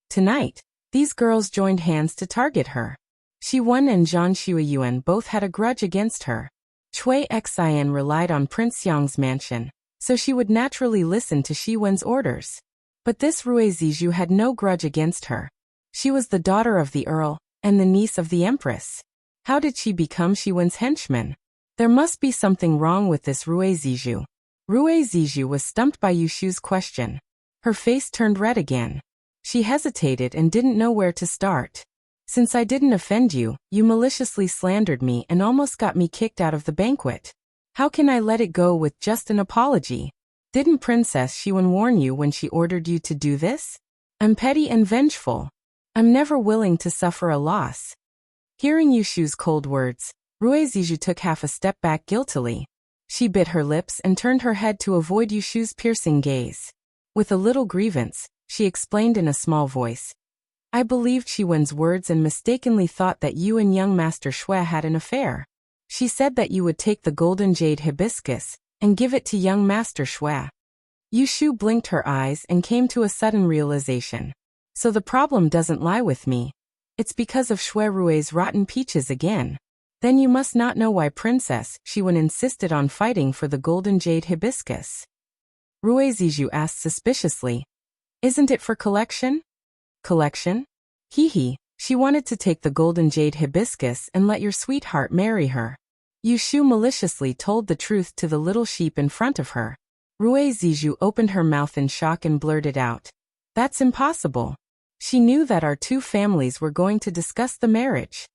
Tonight, these girls joined hands to target her. Shiwen and Zhang Shuiyuan both had a grudge against her. Chui Xian relied on Prince Yang's mansion, so she would naturally listen to Shiwen's orders. But this Rue Ziju had no grudge against her. She was the daughter of the Earl, And the niece of the empress. How did she become Xiwen's henchman? There must be something wrong with this Rue Zijou. Rue Zijou was stumped by Yushu's question. Her face turned red again. She hesitated and didn't know where to start. Since I didn't offend you, you maliciously slandered me and almost got me kicked out of the banquet. How can I let it go with just an apology? Didn't Princess Xiwen warn you when she ordered you to do this? I'm petty and vengeful. I'm never willing to suffer a loss. Hearing Yushu's cold words, Rue Zijou took half a step back guiltily. She bit her lips and turned her head to avoid Yushu's piercing gaze. With a little grievance, she explained in a small voice. I believed Xiwen's words and mistakenly thought that you and young Master Shui had an affair. She said that you would take the golden jade hibiscus and give it to young Master Shui. Yushu blinked her eyes and came to a sudden realization. So the problem doesn't lie with me. It's because of Shui Rue's rotten peaches again. Then you must not know why Princess Xiwen insisted on fighting for the golden jade hibiscus. Rue Zijou asked suspiciously. Isn't it for collection? Collection? Hee. She wanted to take the golden jade hibiscus and let your sweetheart marry her. Yushu maliciously told the truth to the little sheep in front of her. Rue Zijou opened her mouth in shock and blurted out. That's impossible. She knew that our two families were going to discuss the marriage.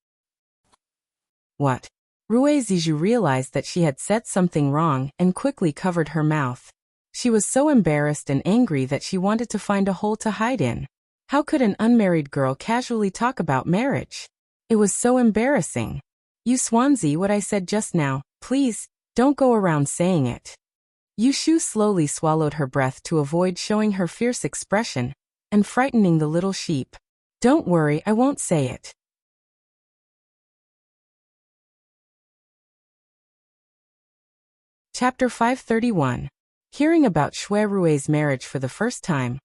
What? Rue Zijou realized that she had said something wrong and quickly covered her mouth. She was so embarrassed and angry that she wanted to find a hole to hide in. How could an unmarried girl casually talk about marriage? It was so embarrassing. You Swansea, what I said just now, please, don't go around saying it. Yushu slowly swallowed her breath to avoid showing her fierce expression and frightening the little sheep. Don't worry, I won't say it. Chapter 531. Hearing about Shui Rue's marriage for the first time,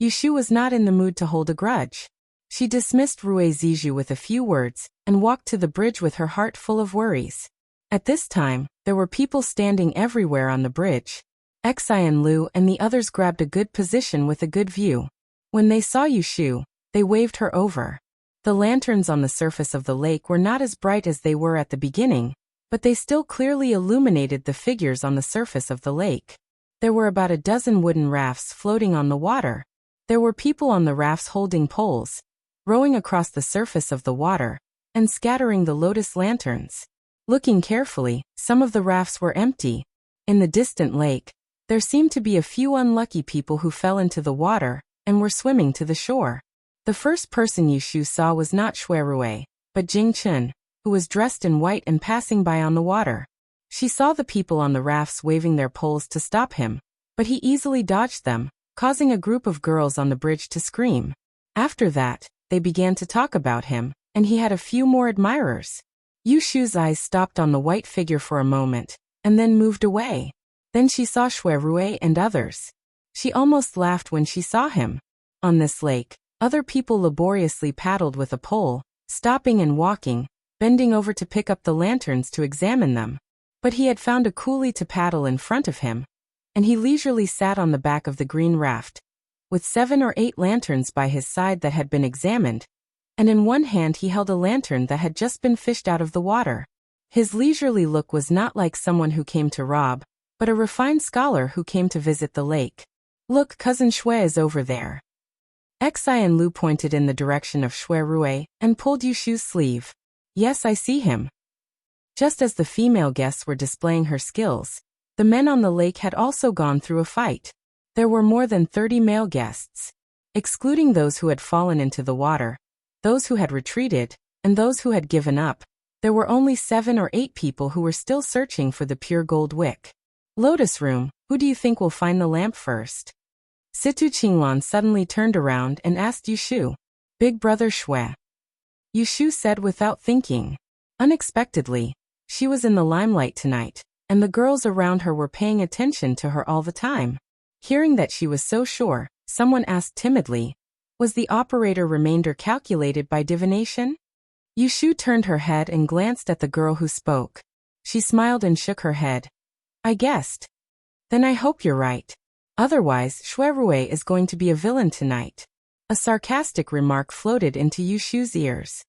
Yushu was not in the mood to hold a grudge. She dismissed Rue Zijou with a few words and walked to the bridge with her heart full of worries. At this time, there were people standing everywhere on the bridge. Xian Lu and the others grabbed a good position with a good view. When they saw Yushu, they waved her over. The lanterns on the surface of the lake were not as bright as they were at the beginning, but they still clearly illuminated the figures on the surface of the lake. There were about a dozen wooden rafts floating on the water. There were people on the rafts holding poles, rowing across the surface of the water, and scattering the lotus lanterns. Looking carefully, some of the rafts were empty. In the distant lake, there seemed to be a few unlucky people who fell into the water and were swimming to the shore. The first person Yushu saw was not Shui Rue, but Jing Chun, who was dressed in white and passing by on the water. She saw the people on the rafts waving their poles to stop him, but he easily dodged them, causing a group of girls on the bridge to scream. After that, they began to talk about him, and he had a few more admirers. Yushu's eyes stopped on the white figure for a moment, and then moved away. Then she saw Shui Rue and others. She almost laughed when she saw him. On this lake, other people laboriously paddled with a pole, stopping and walking, bending over to pick up the lanterns to examine them. But he had found a coolie to paddle in front of him, and he leisurely sat on the back of the green raft, with 7 or 8 lanterns by his side that had been examined, and in one hand he held a lantern that had just been fished out of the water. His leisurely look was not like someone who came to rob, but a refined scholar who came to visit the lake. Look, Cousin Shui is over there. Xian Lu pointed in the direction of Shui Rue and pulled Yushu's sleeve. Yes, I see him. Just as the female guests were displaying her skills, the men on the lake had also gone through a fight. There were more than 30 male guests. Excluding those who had fallen into the water, those who had retreated, and those who had given up, there were only 7 or 8 people who were still searching for the pure gold wick. Lotus Room, who do you think will find the lamp first? Situ Qinglan suddenly turned around and asked Yushu. Big Brother Shui. Yushu said without thinking. Unexpectedly, she was in the limelight tonight, and the girls around her were paying attention to her all the time. Hearing that she was so sure, someone asked timidly, was the operator remainder calculated by divination? Yushu turned her head and glanced at the girl who spoke. She smiled and shook her head. I guessed. Then I hope you're right. Otherwise, Shui Rue is going to be a villain tonight. A sarcastic remark floated into Yushu's ears.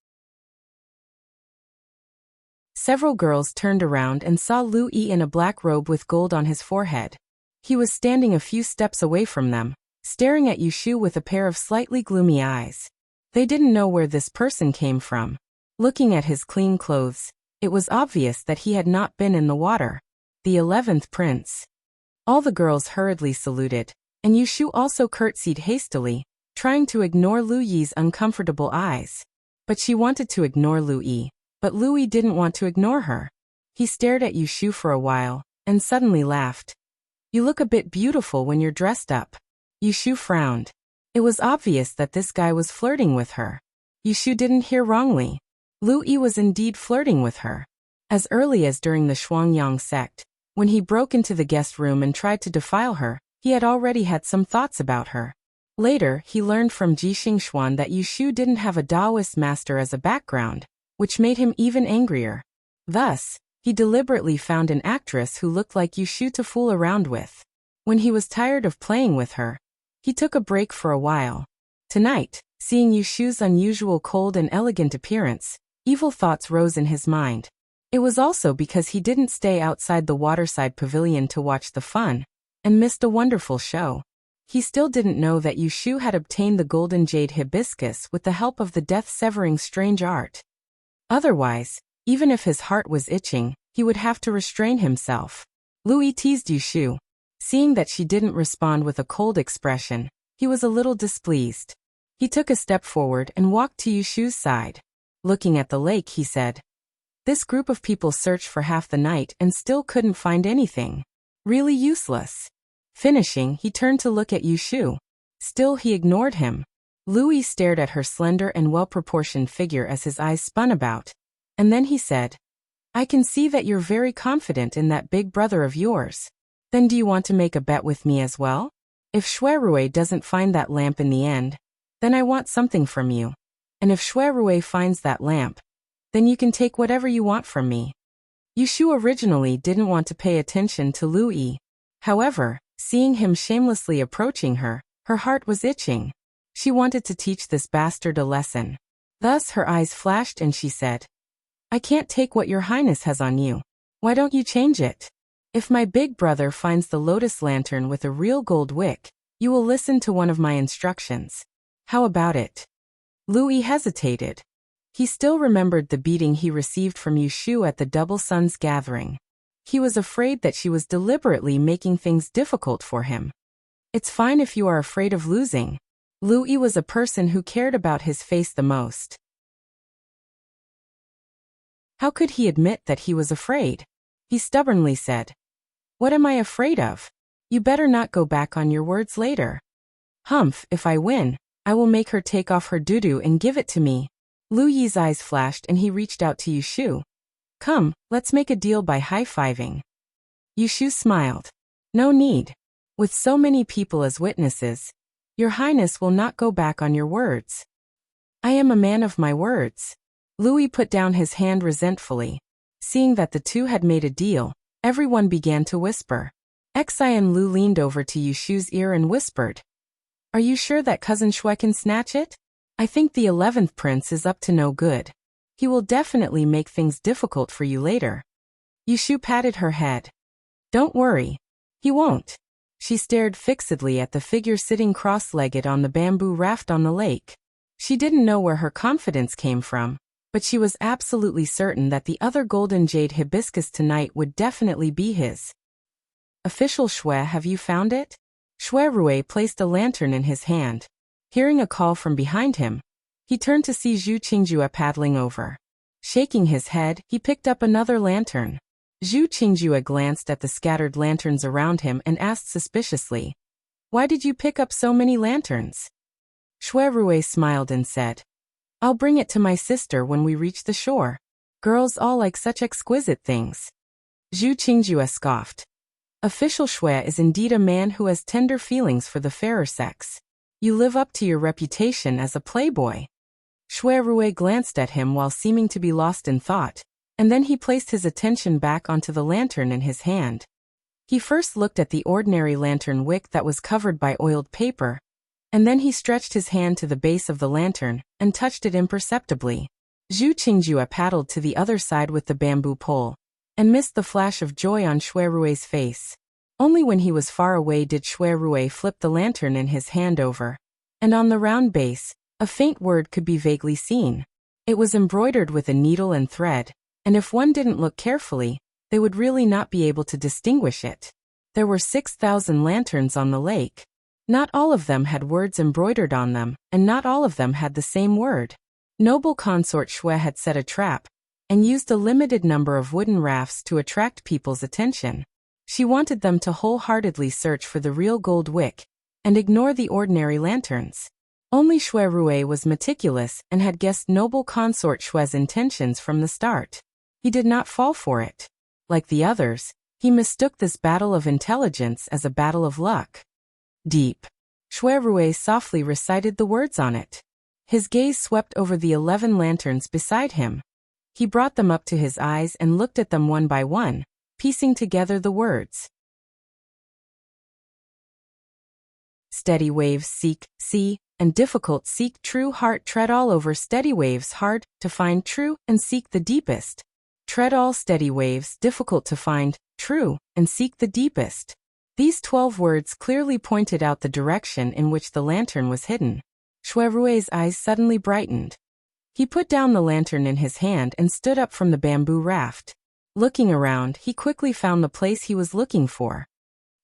Several girls turned around and saw Lu Yi in a black robe with gold on his forehead. He was standing a few steps away from them, staring at Yushu with a pair of slightly gloomy eyes. They didn't know where this person came from. Looking at his clean clothes, it was obvious that he had not been in the water. The 11th prince. All the girls hurriedly saluted, and Yushu also curtsied hastily, trying to ignore Lu Yi's uncomfortable eyes. But she wanted to ignore Lu Yi, but Lu Yi didn't want to ignore her. He stared at Yushu for a while, and suddenly laughed. "You look a bit beautiful when you're dressed up." Yushu frowned. It was obvious that this guy was flirting with her. Yushu didn't hear wrongly. Lu Yi was indeed flirting with her. As early as during the Shuangyang sect, when he broke into the guest room and tried to defile her, he had already had some thoughts about her. Later, he learned from Ji Xingxuan that Yushu didn't have a Taoist master as a background, which made him even angrier. Thus, he deliberately found an actress who looked like Yushu to fool around with. When he was tired of playing with her, he took a break for a while. Tonight, seeing Yushu's unusual cold and elegant appearance, evil thoughts rose in his mind. It was also because he didn't stay outside the waterside pavilion to watch the fun, and missed a wonderful show. He still didn't know that Yushu had obtained the golden jade hibiscus with the help of the death-severing strange art. Otherwise, even if his heart was itching, he would have to restrain himself. Lu Yi teased Yushu. Seeing that she didn't respond with a cold expression, he was a little displeased. He took a step forward and walked to Yushu's side. Looking at the lake, he said, "This group of people searched for half the night and still couldn't find anything. Really useless." Finishing, he turned to look at Yushu. Still, he ignored him. Lu Yi stared at her slender and well-proportioned figure as his eyes spun about. And then he said, "I can see that you're very confident in that big brother of yours. Then do you want to make a bet with me as well? If Shuerui doesn't find that lamp in the end, then I want something from you. And if Shuerui finds that lamp, then you can take whatever you want from me." Yushu originally didn't want to pay attention to Lu Yi. However, seeing him shamelessly approaching her, her heart was itching. She wanted to teach this bastard a lesson. Thus her eyes flashed and she said, "I can't take what your highness has on you. Why don't you change it? If my big brother finds the lotus lantern with a real gold wick, you will listen to one of my instructions. How about it?" Lu Yi hesitated. He still remembered the beating he received from Yushu at the Double Sun's gathering. He was afraid that she was deliberately making things difficult for him. "It's fine if you are afraid of losing." Lu Yi was a person who cared about his face the most. How could he admit that he was afraid? He stubbornly said, "What am I afraid of? You better not go back on your words later." "Humph, if I win, I will make her take off her doo-doo and give it to me." Lu Yi's eyes flashed and he reached out to Yushu. "Come, let's make a deal by high-fiving." Yushu smiled. "No need. With so many people as witnesses, your highness will not go back on your words." "I am a man of my words." Lu Yi put down his hand resentfully. Seeing that the two had made a deal, everyone began to whisper. Xian Lu leaned over to Yushu's ear and whispered, "Are you sure that cousin Shui can snatch it? I think the 11th prince is up to no good. He will definitely make things difficult for you later." Yushu patted her head. "Don't worry. He won't." She stared fixedly at the figure sitting cross-legged on the bamboo raft on the lake. She didn't know where her confidence came from, but she was absolutely certain that the other golden jade hibiscus tonight would definitely be his. "Official Shui, have you found it?" Shuerui placed a lantern in his hand. Hearing a call from behind him, he turned to see Zhu Qingjue paddling over. Shaking his head, he picked up another lantern. Zhu Qingjue glanced at the scattered lanterns around him and asked suspiciously, "Why did you pick up so many lanterns?" Shuerui smiled and said, "I'll bring it to my sister when we reach the shore. Girls all like such exquisite things." Zhu Qingjue scoffed. "Official Shui is indeed a man who has tender feelings for the fairer sex. You live up to your reputation as a playboy." Shuerui glanced at him while seeming to be lost in thought, and then he placed his attention back onto the lantern in his hand. He first looked at the ordinary lantern wick that was covered by oiled paper, and then he stretched his hand to the base of the lantern and touched it imperceptibly. Zhu Qingjue paddled to the other side with the bamboo pole, and missed the flash of joy on Shui Rui's face. Only when he was far away did Shui Rui flip the lantern in his hand over, and on the round base, a faint word could be vaguely seen. It was embroidered with a needle and thread, and if one didn't look carefully, they would really not be able to distinguish it. There were 6,000 lanterns on the lake. Not all of them had words embroidered on them, and not all of them had the same word. Noble consort Shui had set a trap, and used a limited number of wooden rafts to attract people's attention. She wanted them to wholeheartedly search for the real gold wick, and ignore the ordinary lanterns. Only Shui Rui was meticulous and had guessed noble consort Shui's intentions from the start. He did not fall for it. Like the others, he mistook this battle of intelligence as a battle of luck. Deep. Shui Rui softly recited the words on it. His gaze swept over the 11 lanterns beside him. He brought them up to his eyes and looked at them one by one, piecing together the words. Steady waves seek, see, and difficult seek true heart tread all over steady waves hard to find true and seek the deepest. Tread all steady waves difficult to find, true, and seek the deepest. These 12 words clearly pointed out the direction in which the lantern was hidden. Shui Rui's eyes suddenly brightened. He put down the lantern in his hand and stood up from the bamboo raft. Looking around, he quickly found the place he was looking for.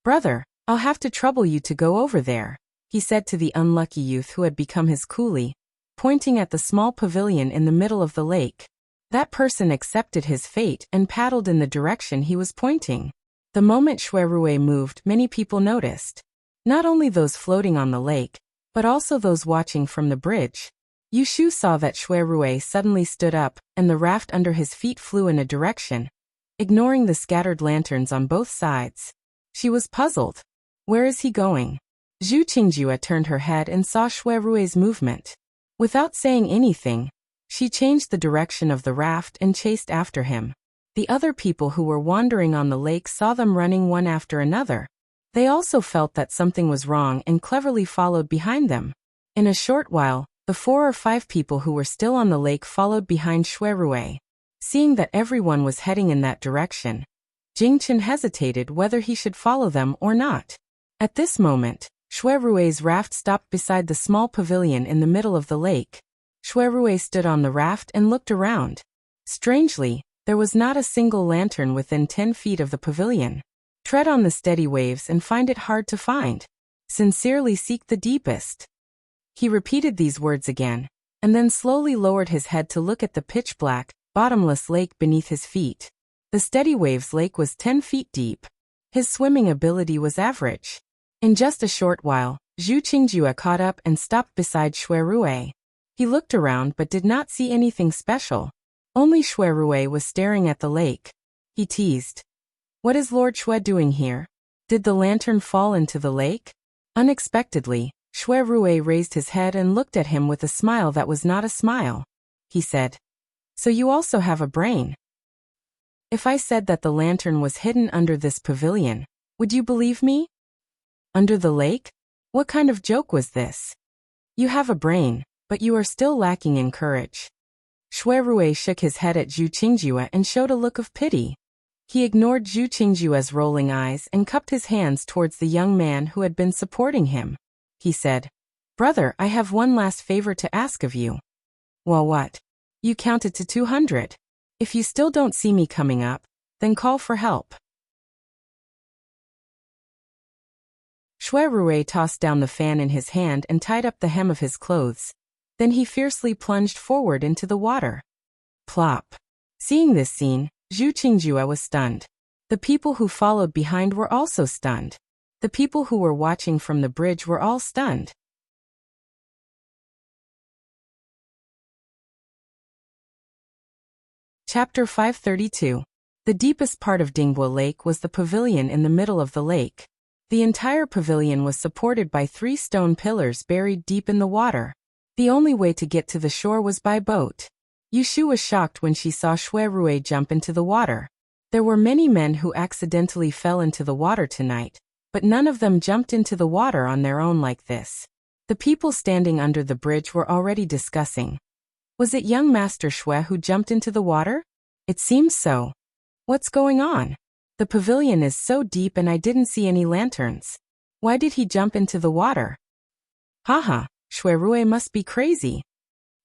"Brother, I'll have to trouble you to go over there," he said to the unlucky youth who had become his coolie, pointing at the small pavilion in the middle of the lake. That person accepted his fate and paddled in the direction he was pointing. The moment Shui Rui moved, many people noticed. Not only those floating on the lake, but also those watching from the bridge. Yu Shu saw that Shui Rui suddenly stood up, and the raft under his feet flew in a direction, ignoring the scattered lanterns on both sides. She was puzzled. Where is he going? Zhu Qingjue turned her head and saw Shui Rui's movement. Without saying anything, she changed the direction of the raft and chased after him. The other people who were wandering on the lake saw them running one after another. They also felt that something was wrong and cleverly followed behind them. In a short while, the 4 or 5 people who were still on the lake followed behind Shui Rui. Seeing that everyone was heading in that direction, Jingchen hesitated whether he should follow them or not. At this moment, Shui Rui's raft stopped beside the small pavilion in the middle of the lake. Shui Rui stood on the raft and looked around. Strangely, there was not a single lantern within 10 feet of the pavilion. Tread on the steady waves and find it hard to find. Sincerely seek the deepest. He repeated these words again, and then slowly lowered his head to look at the pitch-black, bottomless lake beneath his feet. The steady waves lake was 10 feet deep. His swimming ability was average. In just a short while, Zhu Qingjue caught up and stopped beside Shui Rui. He looked around but did not see anything special. Only Shui Rui was staring at the lake. He teased. "What is Lord Shui doing here? Did the lantern fall into the lake?" Unexpectedly, Shui Rui raised his head and looked at him with a smile that was not a smile. He said, "So you also have a brain? If I said that the lantern was hidden under this pavilion, would you believe me? Under the lake? What kind of joke was this? You have a brain, but you are still lacking in courage." Shui Rui shook his head at Zhu Qingjue and showed a look of pity. He ignored Zhu Qingjue's rolling eyes and cupped his hands towards the young man who had been supporting him. He said, "Brother, I have one last favor to ask of you." "Well, what?" "You counted to 200. If you still don't see me coming up, then call for help." Shui Rui tossed down the fan in his hand and tied up the hem of his clothes. Then he fiercely plunged forward into the water. Plop. Seeing this scene, Zhu Qingjue was stunned. The people who followed behind were also stunned. The people who were watching from the bridge were all stunned. Chapter 532. The deepest part of Dingbo Lake was the pavilion in the middle of the lake. The entire pavilion was supported by 3 stone pillars buried deep in the water. The only way to get to the shore was by boat. Yu Shu was shocked when she saw Shui Rui jump into the water. There were many men who accidentally fell into the water tonight, but none of them jumped into the water on their own like this. The people standing under the bridge were already discussing. Was it young Master Shui who jumped into the water? It seems so. What's going on? The pavilion is so deep and I didn't see any lanterns. Why did he jump into the water? Haha, Shui Rui must be crazy.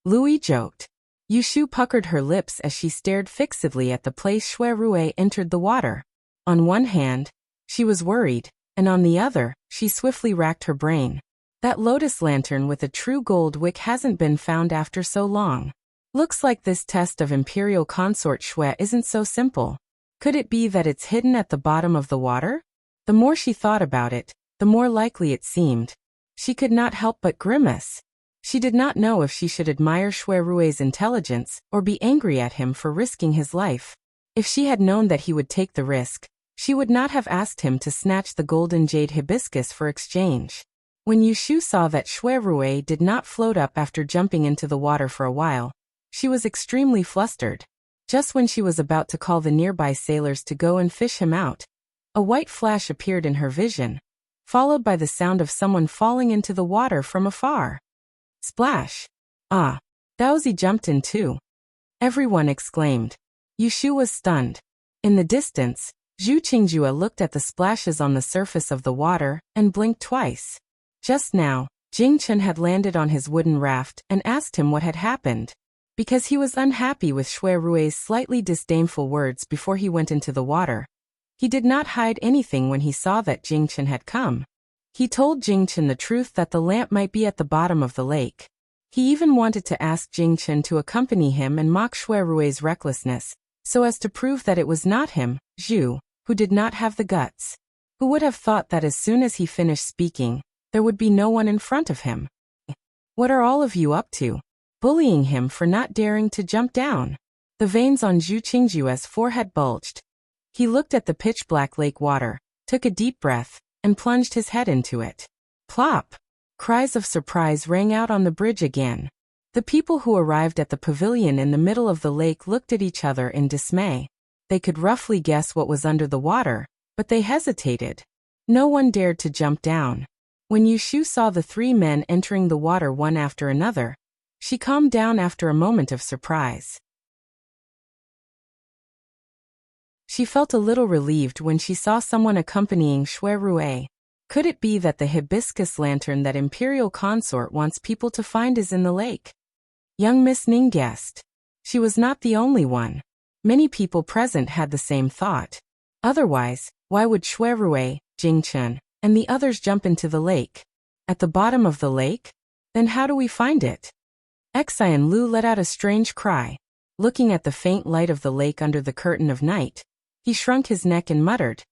Louis joked. Yushu puckered her lips as she stared fixedly at the place Shui Rui entered the water. On one hand, she was worried, and on the other, she swiftly racked her brain. That lotus lantern with a true gold wick hasn't been found after so long. Looks like this test of Imperial Consort Shui isn't so simple. Could it be that it's hidden at the bottom of the water? The more she thought about it, the more likely it seemed. She could not help but grimace. She did not know if she should admire Shui Rui's intelligence or be angry at him for risking his life. If she had known that he would take the risk, she would not have asked him to snatch the golden jade hibiscus for exchange. When Yushu saw that Shui Rui did not float up after jumping into the water for a while, she was extremely flustered. Just when she was about to call the nearby sailors to go and fish him out, a white flash appeared in her vision, followed by the sound of someone falling into the water from afar. Splash! Ah! Daozi jumped in too. Everyone exclaimed. Yushu was stunned. In the distance, Zhu Qingjue looked at the splashes on the surface of the water and blinked twice. Just now, Jing Chen had landed on his wooden raft and asked him what had happened. Because he was unhappy with Shui Rui's slightly disdainful words before he went into the water, he did not hide anything when he saw that Jing Chen had come. He told Jing Chen the truth that the lamp might be at the bottom of the lake. He even wanted to ask Jing Chen to accompany him and mock Shui Rui's recklessness, so as to prove that it was not him, Zhu, who did not have the guts. Who would have thought that as soon as he finished speaking, there would be no one in front of him? What are all of you up to? Bullying him for not daring to jump down. The veins on Zhu Qingjue's forehead bulged. He looked at the pitch-black lake water, took a deep breath, and plunged his head into it. Plop! Cries of surprise rang out on the bridge again. The people who arrived at the pavilion in the middle of the lake looked at each other in dismay. They could roughly guess what was under the water, but they hesitated. No one dared to jump down. When Yushu saw the three men entering the water one after another, she calmed down after a moment of surprise. She felt a little relieved when she saw someone accompanying Shui Rui. Could it be that the hibiscus lantern that Imperial Consort wants people to find is in the lake? Young Miss Ning guessed. She was not the only one. Many people present had the same thought. Otherwise, why would Shui Rui, Jing Chen, and the others jump into the lake? At the bottom of the lake? Then how do we find it? Xian Lu let out a strange cry. Looking at the faint light of the lake under the curtain of night, he shrunk his neck and muttered,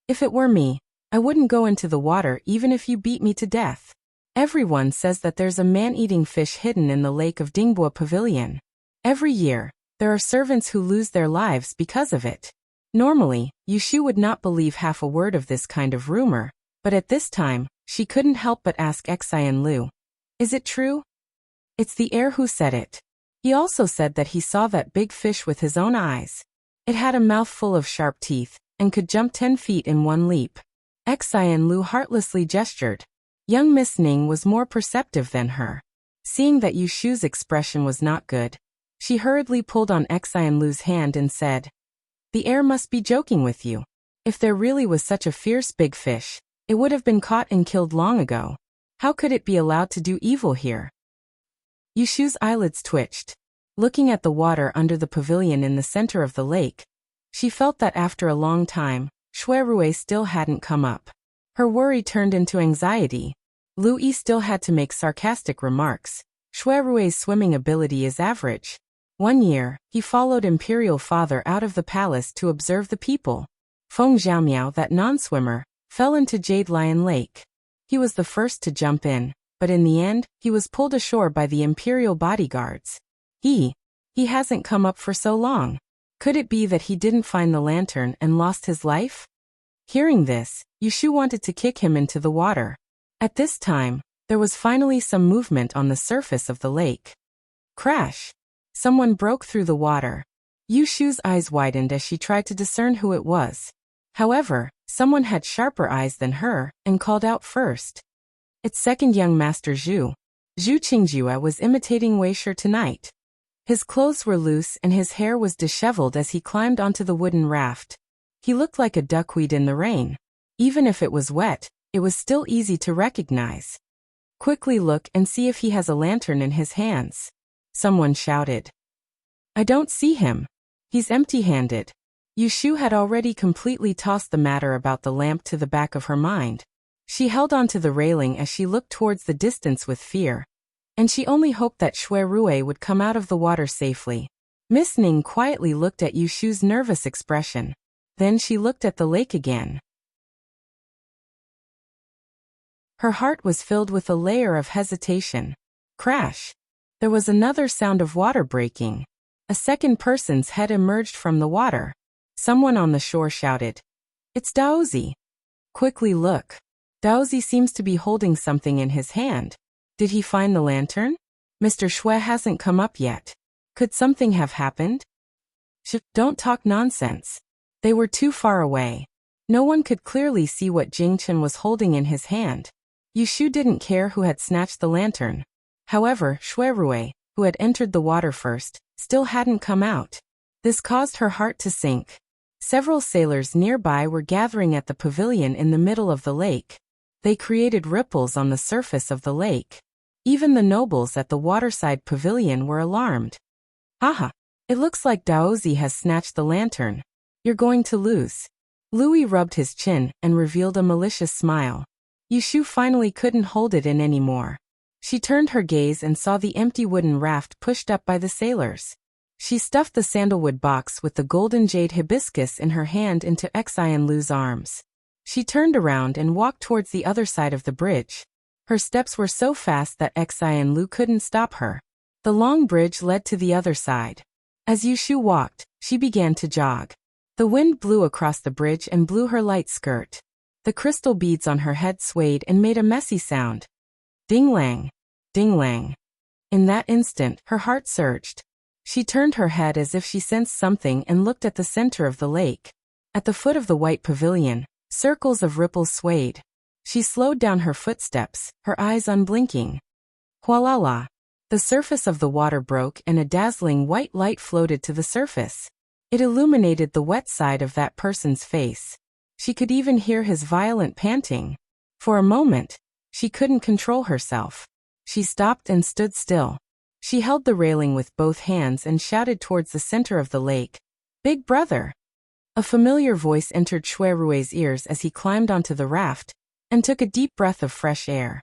"If it were me, I wouldn't go into the water even if you beat me to death." Everyone says that there's a man-eating fish hidden in the lake of Dingbua Pavilion. Every year, there are servants who lose their lives because of it. Normally, Yushu would not believe half a word of this kind of rumor, but at this time, she couldn't help but ask Xian Lu, "Is it true?" "It's the heir who said it. He also said that he saw that big fish with his own eyes. It had a mouth full of sharp teeth, and could jump 10 feet in one leap." Xian Lu heartlessly gestured. Young Miss Ning was more perceptive than her. Seeing that Yushu's expression was not good, she hurriedly pulled on Xian Lu's hand and said, "The heir must be joking with you. If there really was such a fierce big fish, it would have been caught and killed long ago. How could it be allowed to do evil here?" Yushu's eyelids twitched. Looking at the water under the pavilion in the center of the lake, she felt that after a long time, Shui Rui still hadn't come up. Her worry turned into anxiety. Lu Yi still had to make sarcastic remarks. Shui Rui's swimming ability is average. One year, he followed Imperial Father out of the palace to observe the people. Feng Xiaomiao, that non-swimmer, fell into Jade Lion Lake. He was the first to jump in, but in the end, he was pulled ashore by the Imperial bodyguards. He hasn't come up for so long. Could it be that he didn't find the lantern and lost his life? Hearing this, Yushu wanted to kick him into the water. At this time, there was finally some movement on the surface of the lake. Crash! Someone broke through the water. Yushu's eyes widened as she tried to discern who it was. However, someone had sharper eyes than her and called out first. "It's second young Master Zhu. Zhu Qingjue was imitating Wei Shi tonight." His clothes were loose and his hair was disheveled as he climbed onto the wooden raft. He looked like a duckweed in the rain. Even if it was wet, it was still easy to recognize. Quickly look and see if he has a lantern in his hands. Someone shouted. I don't see him. He's empty-handed. Yushu had already completely tossed the matter about the lamp to the back of her mind. She held onto the railing as she looked towards the distance with fear. And she only hoped that Shui Rui would come out of the water safely. Miss Ning quietly looked at Yushu's nervous expression. Then she looked at the lake again. Her heart was filled with a layer of hesitation. Crash! There was another sound of water breaking. A second person's head emerged from the water. Someone on the shore shouted, It's Daozi. Quickly look. Daozi seems to be holding something in his hand. Did he find the lantern? Mr. Shui hasn't come up yet. Could something have happened? Don't talk nonsense. They were too far away. No one could clearly see what Jingchen was holding in his hand. Yushu didn't care who had snatched the lantern. However, Shui Rui, who had entered the water first, still hadn't come out. This caused her heart to sink. Several sailors nearby were gathering at the pavilion in the middle of the lake. They created ripples on the surface of the lake. Even the nobles at the waterside pavilion were alarmed. Aha! It looks like Daozi has snatched the lantern. You're going to lose. Louis rubbed his chin and revealed a malicious smile. Yushu finally couldn't hold it in anymore. She turned her gaze and saw the empty wooden raft pushed up by the sailors. She stuffed the sandalwood box with the golden jade hibiscus in her hand into Xian Lu's arms. She turned around and walked towards the other side of the bridge. Her steps were so fast that Xian Lu couldn't stop her. The long bridge led to the other side. As Yushu walked, she began to jog. The wind blew across the bridge and blew her light skirt. The crystal beads on her head swayed and made a messy sound. Ding-lang! Ding-lang! In that instant, her heart surged. She turned her head as if she sensed something and looked at the center of the lake. At the foot of the white pavilion, circles of ripples swayed. She slowed down her footsteps, her eyes unblinking. Hualala! The surface of the water broke and a dazzling white light floated to the surface. It illuminated the wet side of that person's face. She could even hear his violent panting. For a moment, she couldn't control herself. She stopped and stood still. She held the railing with both hands and shouted towards the center of the lake. Big brother! A familiar voice entered Shui Rui's ears as he climbed onto the raft and took a deep breath of fresh air.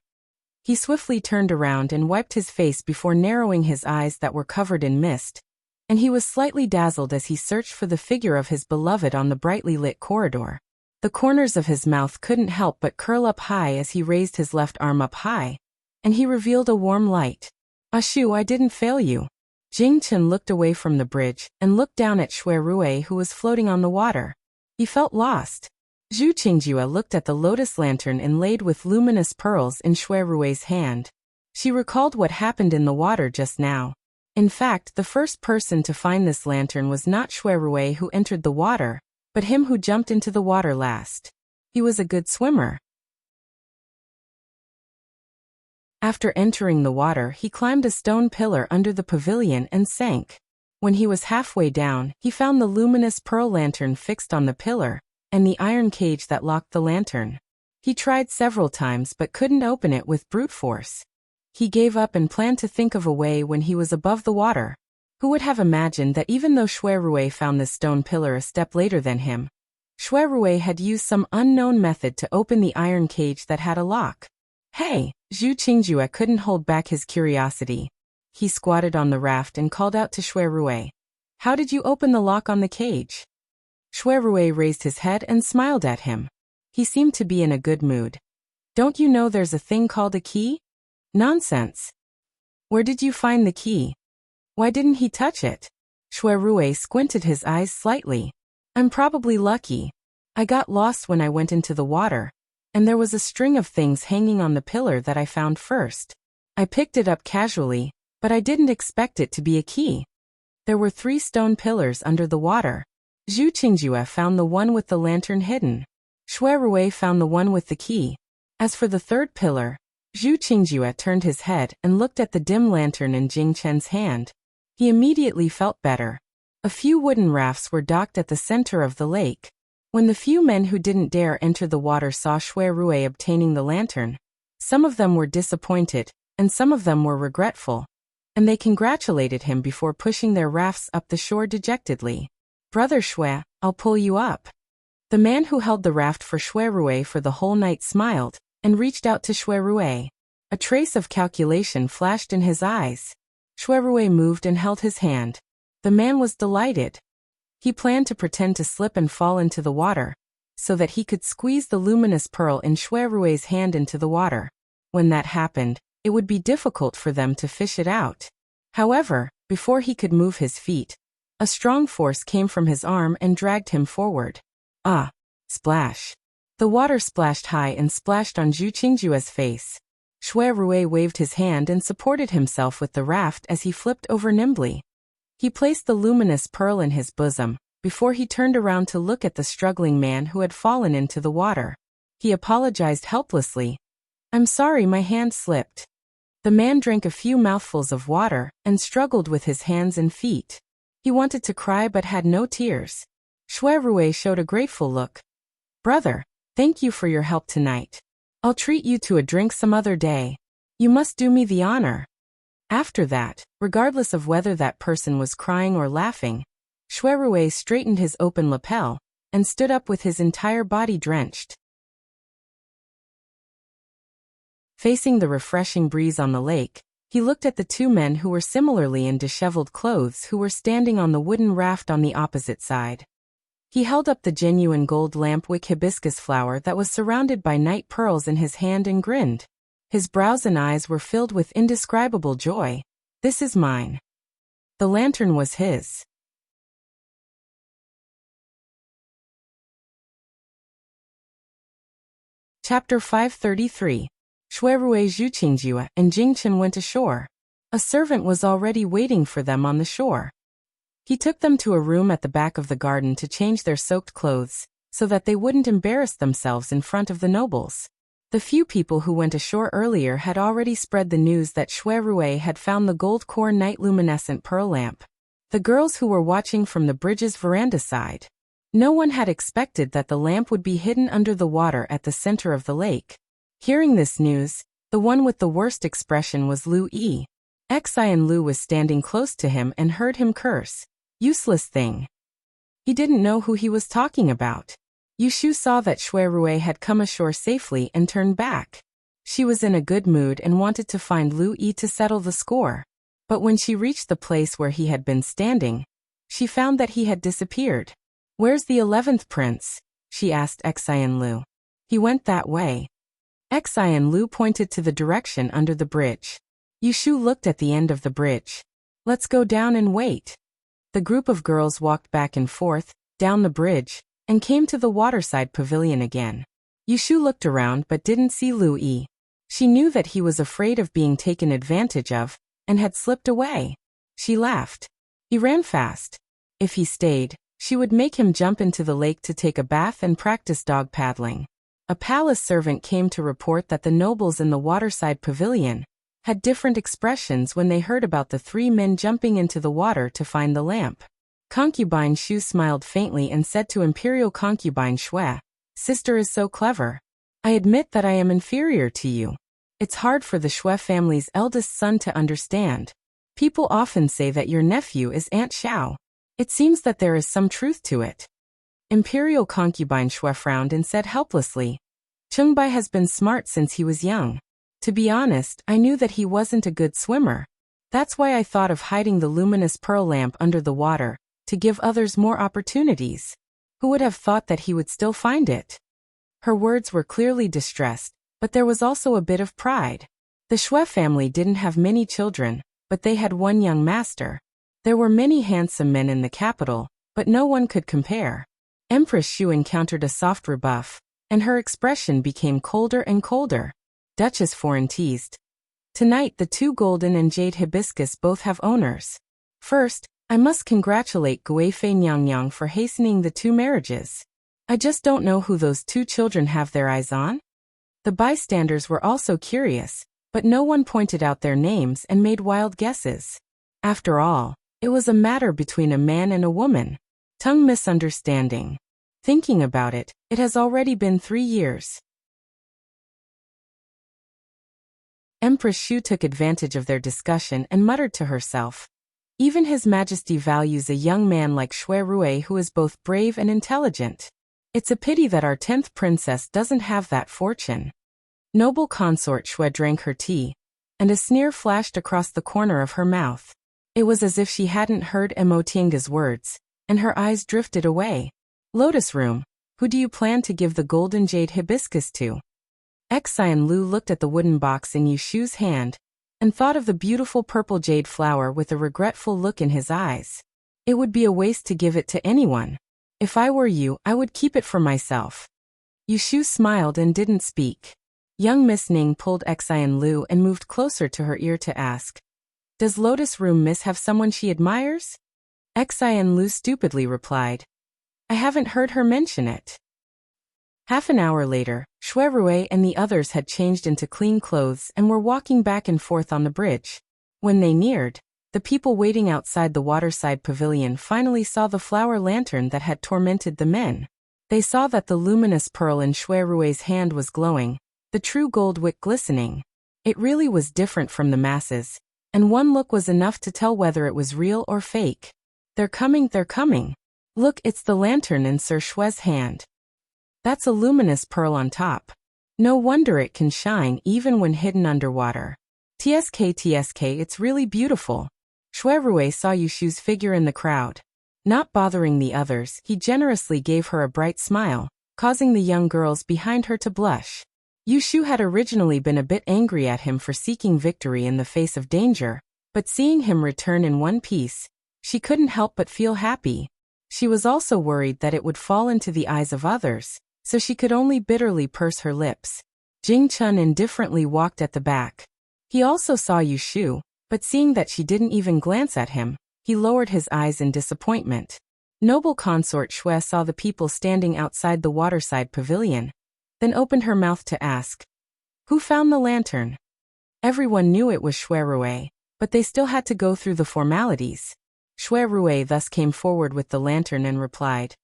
He swiftly turned around and wiped his face before narrowing his eyes that were covered in mist, and he was slightly dazzled as he searched for the figure of his beloved on the brightly lit corridor. The corners of his mouth couldn't help but curl up high as he raised his left arm up high, and he revealed a warm light. Ashu, I didn't fail you. Jingchen looked away from the bridge and looked down at Shui Rui who was floating on the water. He felt lost. Zhu Qingjue looked at the lotus lantern inlaid with luminous pearls in Shui Rui's hand. She recalled what happened in the water just now. In fact, the first person to find this lantern was not Shui Rui who entered the water, but him who jumped into the water last. He was a good swimmer. After entering the water, he climbed a stone pillar under the pavilion and sank. When he was halfway down, he found the luminous pearl lantern fixed on the pillar, and the iron cage that locked the lantern. He tried several times but couldn't open it with brute force. He gave up and planned to think of a way when he was above the water. Who would have imagined that even though Shui Rui found this stone pillar a step later than him, Shui Rui had used some unknown method to open the iron cage that had a lock. Hey! Zhu Qingjue couldn't hold back his curiosity. He squatted on the raft and called out to Shui Rui. How did you open the lock on the cage? Shui Rui raised his head and smiled at him. He seemed to be in a good mood. Don't you know there's a thing called a key? Nonsense. Where did you find the key? Why didn't he touch it? Shui Rui squinted his eyes slightly. I'm probably lucky. I got lost when I went into the water, and there was a string of things hanging on the pillar that I found first. I picked it up casually, but I didn't expect it to be a key. There were 3 stone pillars under the water. Zhu Qingjue found the one with the lantern hidden. Shui Rui found the one with the key. As for the 3rd pillar, Zhu Qingjue turned his head and looked at the dim lantern in Jing Chen's hand. He immediately felt better. A few wooden rafts were docked at the center of the lake. When the few men who didn't dare enter the water saw Shui Rui obtaining the lantern, some of them were disappointed, and some of them were regretful, and they congratulated him before pushing their rafts up the shore dejectedly. "Brother Shui, I'll pull you up." The man who held the raft for Shui Rui for the whole night smiled, and reached out to Shui Rui. A trace of calculation flashed in his eyes. Shui Rui moved and held his hand. The man was delighted. He planned to pretend to slip and fall into the water, so that he could squeeze the luminous pearl in Shui Rui's hand into the water. When that happened, it would be difficult for them to fish it out. However, before he could move his feet, a strong force came from his arm and dragged him forward. Ah! Splash! The water splashed high and splashed on Zhu Qingjue's face. Shui Rui waved his hand and supported himself with the raft as he flipped over nimbly. He placed the luminous pearl in his bosom, before he turned around to look at the struggling man who had fallen into the water. He apologized helplessly. "I'm sorry, my hand slipped." The man drank a few mouthfuls of water and struggled with his hands and feet. He wanted to cry but had no tears. Shui Rui showed a grateful look. "Brother, thank you for your help tonight. I'll treat you to a drink some other day. You must do me the honor." After that, regardless of whether that person was crying or laughing, Shui Rui straightened his open lapel and stood up with his entire body drenched. Facing the refreshing breeze on the lake, he looked at the two men who were similarly in disheveled clothes who were standing on the wooden raft on the opposite side. He held up the genuine gold lampwick hibiscus flower that was surrounded by night pearls in his hand and grinned. His brows and eyes were filled with indescribable joy. "This is mine." The lantern was his. Chapter 533. Shui Rui, Zhu Qingjue, and Jingchen went ashore. A servant was already waiting for them on the shore. He took them to a room at the back of the garden to change their soaked clothes, so that they wouldn't embarrass themselves in front of the nobles. The few people who went ashore earlier had already spread the news that Shui Rui had found the gold core night luminescent pearl lamp. The girls who were watching from the bridge's veranda side. No one had expected that the lamp would be hidden under the water at the center of the lake. Hearing this news, the one with the worst expression was Lu Yi. Xian Lu was standing close to him and heard him curse. "Useless thing." He didn't know who he was talking about. Yushu saw that Shui Rui had come ashore safely and turned back. She was in a good mood and wanted to find Lu Yi to settle the score. But when she reached the place where he had been standing, she found that he had disappeared. "Where's the 11th prince?" she asked Xian Lu. "He went that way." Xian Lu pointed to the direction under the bridge. Yushu looked at the end of the bridge. "Let's go down and wait." The group of girls walked back and forth, down the bridge, and came to the waterside pavilion again. Yushu looked around but didn't see Lu Yi. She knew that he was afraid of being taken advantage of, and had slipped away. She laughed. He ran fast. If he stayed, she would make him jump into the lake to take a bath and practice dog paddling. A palace servant came to report that the nobles in the waterside pavilion had different expressions when they heard about the three men jumping into the water to find the lamp. Concubine Shu smiled faintly and said to Imperial Concubine Shui, "Sister is so clever. I admit that I am inferior to you. It's hard for the Shui family's eldest son to understand. People often say that your nephew is Aunt Xiao. It seems that there is some truth to it." Imperial Concubine Shui frowned and said helplessly, "Chengbai has been smart since he was young. To be honest, I knew that he wasn't a good swimmer. That's why I thought of hiding the luminous pearl lamp under the water, to give others more opportunities. Who would have thought that he would still find it?" Her words were clearly distressed, but there was also a bit of pride. The Shui family didn't have many children, but they had one young master. There were many handsome men in the capital, but no one could compare. Empress Shu encountered a soft rebuff, and her expression became colder and colder. Duchess Foreign teased. "Tonight the two golden and jade hibiscus both have owners. First, I must congratulate Guifei Nyang for hastening the two marriages. I just don't know who those two children have their eyes on." The bystanders were also curious, but no one pointed out their names and made wild guesses. After all, It was a matter between a man and a woman. Tongue misunderstanding. Thinking about it, it has already been 3 years. Empress Shu took advantage of their discussion and muttered to herself. Even His Majesty values a young man like Shui Rui who is both brave and intelligent. It's a pity that our 10th princess doesn't have that fortune. Noble consort Shui drank her tea, and a sneer flashed across the corner of her mouth. It was as if she hadn't heard Emotienga's words, and her eyes drifted away. Lotus Room, who do you plan to give the golden jade hibiscus to? Xian Lu looked at the wooden box in Yu Shu's hand, and thought of the beautiful purple jade flower with a regretful look in his eyes. It would be a waste to give it to anyone. If I were you, I would keep it for myself. Yu Shu smiled and didn't speak. Young Miss Ning pulled Xian Lu and moved closer to her ear to ask, "Does Lotus Room Miss have someone she admires?" Xian Lu stupidly replied, "I haven't heard her mention it." Half an hour later, Shui Rui and the others had changed into clean clothes and were walking back and forth on the bridge. When they neared, the people waiting outside the waterside pavilion finally saw the flower lantern that had tormented the men. They saw that the luminous pearl in Shui Rui's hand was glowing, the true gold wick glistening. It really was different from the masses, and one look was enough to tell whether it was real or fake. They're coming. Look, it's the lantern in Sir Shui's hand. That's a luminous pearl on top. No wonder it can shine even when hidden underwater. TSK, it's really beautiful. Shui Rui saw Yu Shu's figure in the crowd. Not bothering the others, he generously gave her a bright smile, causing the young girls behind her to blush. Yu Shu had originally been a bit angry at him for seeking victory in the face of danger, but seeing him return in one piece, she couldn't help but feel happy. She was also worried that it would fall into the eyes of others, so she could only bitterly purse her lips. Jing Chun indifferently walked at the back. He also saw Yu Shu, but seeing that she didn't even glance at him, he lowered his eyes in disappointment. Noble consort Shui saw the people standing outside the waterside pavilion, then opened her mouth to ask, "Who found the lantern?" Everyone knew it was Shui Rui, but they still had to go through the formalities. Shui Rui thus came forward with the lantern and replied,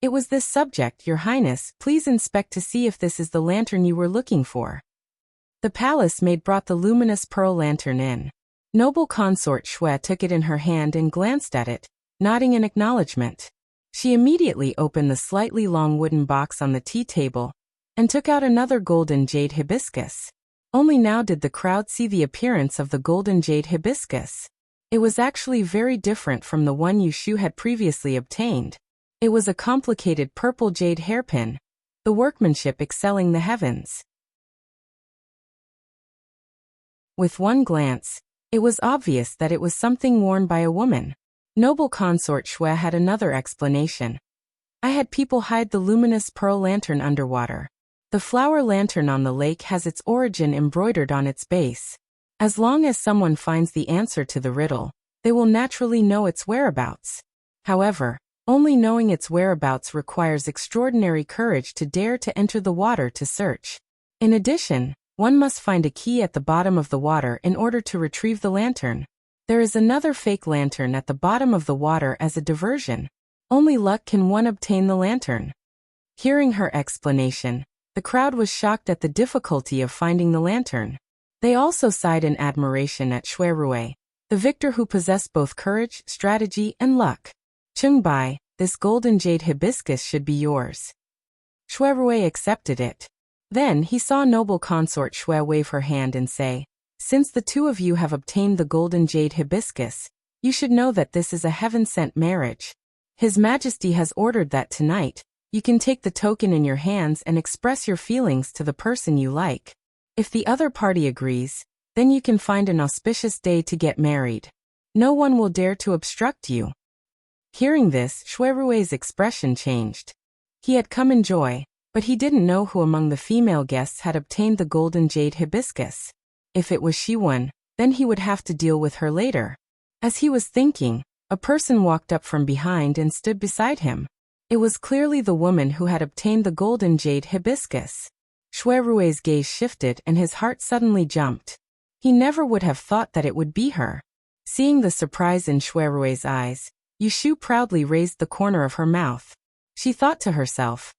"It was this subject, Your Highness. Please inspect to see if this is the lantern you were looking for." The palace maid brought the luminous pearl lantern in. Noble consort Shui took it in her hand and glanced at it, nodding in acknowledgement. She immediately opened the slightly long wooden box on the tea table and took out another golden jade hibiscus. Only now did the crowd see the appearance of the golden jade hibiscus. It was actually very different from the one Yu Shu had previously obtained. It was a complicated purple jade hairpin, the workmanship excelling the heavens. With one glance, it was obvious that it was something worn by a woman. Noble consort Shui had another explanation. "I had people hide the luminous pearl lantern underwater. The flower lantern on the lake has its origin embroidered on its base. As long as someone finds the answer to the riddle, they will naturally know its whereabouts. However, only knowing its whereabouts requires extraordinary courage to dare to enter the water to search. In addition, one must find a key at the bottom of the water in order to retrieve the lantern. There is another fake lantern at the bottom of the water as a diversion. Only luck can one obtain the lantern." Hearing her explanation, the crowd was shocked at the difficulty of finding the lantern. They also sighed in admiration at Shui Rui, the victor who possessed both courage, strategy, and luck. "Chung Bai, this golden jade hibiscus should be yours." Shui Rui accepted it. Then he saw noble consort Shui wave her hand and say, "Since the two of you have obtained the golden jade hibiscus, you should know that this is a heaven-sent marriage. His Majesty has ordered that tonight, you can take the token in your hands and express your feelings to the person you like. If the other party agrees, then you can find an auspicious day to get married. No one will dare to obstruct you." Hearing this, Shui Rui's expression changed. He had come in joy, but he didn't know who among the female guests had obtained the golden jade hibiscus. If it was Shiwen, then he would have to deal with her later. As he was thinking, a person walked up from behind and stood beside him. It was clearly the woman who had obtained the golden jade hibiscus. Shui Rui's gaze shifted and his heart suddenly jumped. He never would have thought that it would be her. Seeing the surprise in Shuirui's eyes, Yushu proudly raised the corner of her mouth. She thought to herself,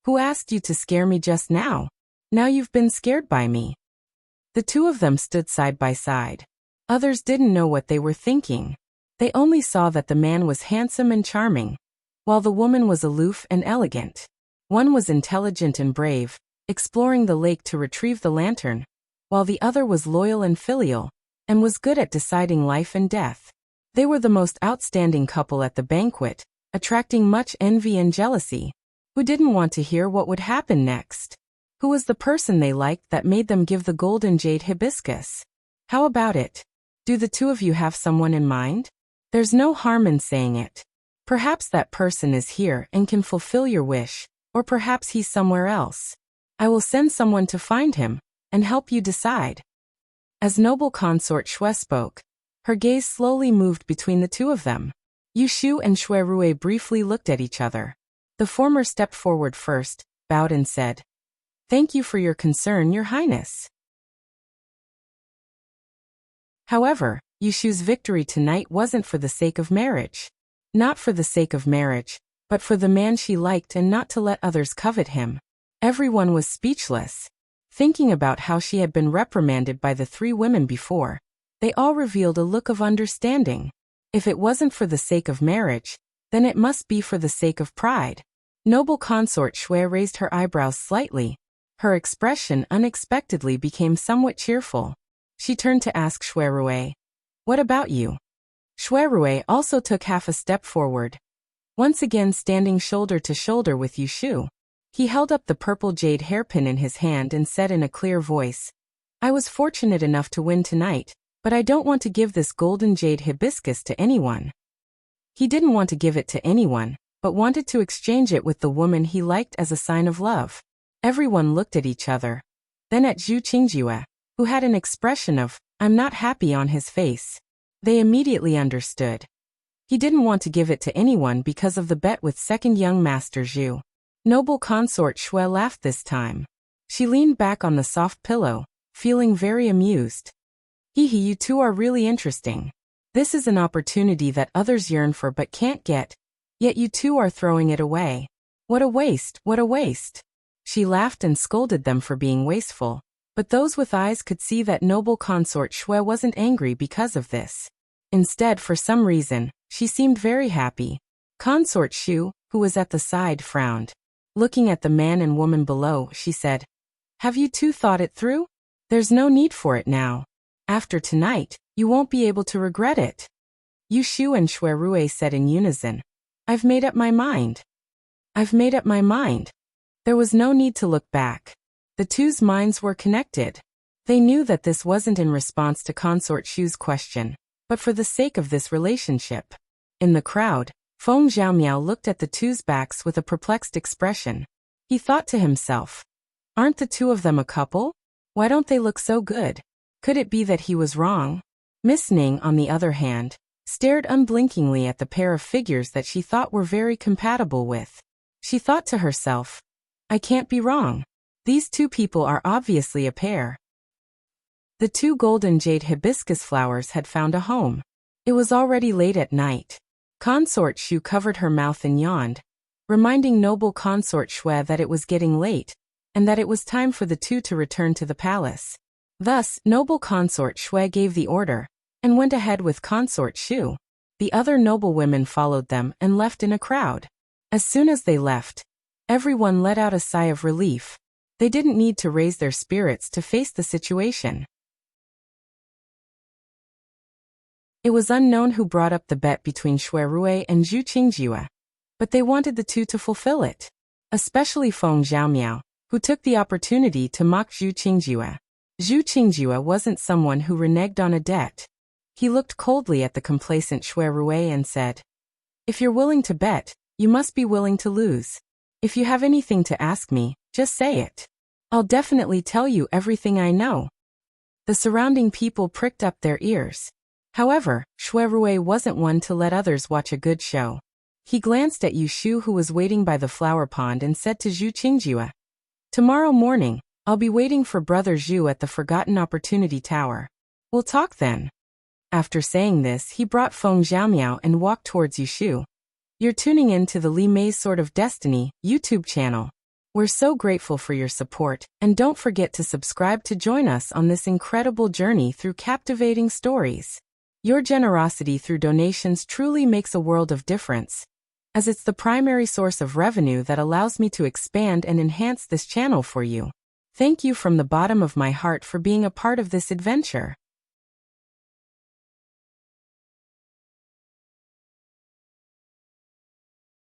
"Who asked you to scare me just now? Now you've been scared by me." The two of them stood side by side. Others didn't know what they were thinking. They only saw that the man was handsome and charming, while the woman was aloof and elegant. One was intelligent and brave, exploring the lake to retrieve the lantern, while the other was loyal and filial, and was good at deciding life and death. They were the most outstanding couple at the banquet, attracting much envy and jealousy. Who didn't want to hear what would happen next? Who was the person they liked that made them give the golden jade hibiscus? How about it? Do the two of you have someone in mind? There's no harm in saying it. Perhaps that person is here and can fulfill your wish, or perhaps he's somewhere else. I will send someone to find him and help you decide. As noble consort Shui spoke, her gaze slowly moved between the two of them. Yushu and Shuirue briefly looked at each other. The former stepped forward first, bowed and said, "Thank you for your concern, Your Highness." However, Yushu's victory tonight wasn't for the sake of marriage. Not for the sake of marriage, but for the man she liked and not to let others covet him. Everyone was speechless. Thinking about how she had been reprimanded by the three women before, they all revealed a look of understanding. If it wasn't for the sake of marriage, then it must be for the sake of pride. Noble consort Shui raised her eyebrows slightly. Her expression unexpectedly became somewhat cheerful. She turned to ask Shuirue, "What about you?" Shuirue also took half a step forward, once again standing shoulder to shoulder with Yushu. He held up the purple jade hairpin in his hand and said in a clear voice, "I was fortunate enough to win tonight, but I don't want to give this golden jade hibiscus to anyone." He didn't want to give it to anyone, but wanted to exchange it with the woman he liked as a sign of love. Everyone looked at each other, then at Zhu Qingjue, who had an expression of, "I'm not happy" on his face. They immediately understood. He didn't want to give it to anyone because of the bet with second young master Zhu. Noble consort Shui laughed this time. She leaned back on the soft pillow, feeling very amused. "Hee hee, you two are really interesting. This is an opportunity that others yearn for but can't get, yet you two are throwing it away. What a waste, what a waste." She laughed and scolded them for being wasteful, but those with eyes could see that noble consort Shui wasn't angry because of this. Instead, for some reason, she seemed very happy. Consort Shu, who was at the side, frowned. Looking at the man and woman below, she said, "Have you two thought it through? There's no need for it now. After tonight, you won't be able to regret it." Yushu and Shuirue said in unison, "I've made up my mind. I've made up my mind." There was no need to look back. The two's minds were connected. They knew that this wasn't in response to consort Shu's question, but for the sake of this relationship. In the crowd, Feng Zhaomiao looked at the two's backs with a perplexed expression. He thought to himself, "Aren't the two of them a couple? Why don't they look so good?" Could it be that he was wrong? Miss Ning, on the other hand, stared unblinkingly at the pair of figures that she thought were very compatible with. She thought to herself, "I can't be wrong. These two people are obviously a pair." The two golden jade hibiscus flowers had found a home. It was already late at night. Consort Shu covered her mouth and yawned, reminding noble consort Shui that it was getting late, and that it was time for the two to return to the palace. Thus, noble consort Shui gave the order, and went ahead with consort Shu. The other noble women followed them and left in a crowd. As soon as they left, everyone let out a sigh of relief. They didn't need to raise their spirits to face the situation. It was unknown who brought up the bet between Shuirue and Zhu Qingjue, but they wanted the two to fulfill it. Especially Feng Zhaomiao, who took the opportunity to mock Zhu Qingjue. Zhu Qingjue wasn't someone who reneged on a debt. He looked coldly at the complacent Shuirue and said, "If you're willing to bet, you must be willing to lose. If you have anything to ask me, just say it. I'll definitely tell you everything I know." The surrounding people pricked up their ears. However, Shuirue wasn't one to let others watch a good show. He glanced at Yushu, who was waiting by the flower pond, and said to Zhu Qingjue, "Tomorrow morning, I'll be waiting for Brother Zhu at the Forgotten Opportunity Tower. We'll talk then." After saying this, he brought Feng Xiaomiao and walked towards Yushu. You're tuning in to the Li Mei's Sword of Destiny YouTube channel. We're so grateful for your support, and don't forget to subscribe to join us on this incredible journey through captivating stories. Your generosity through donations truly makes a world of difference, as it's the primary source of revenue that allows me to expand and enhance this channel for you. Thank you from the bottom of my heart for being a part of this adventure.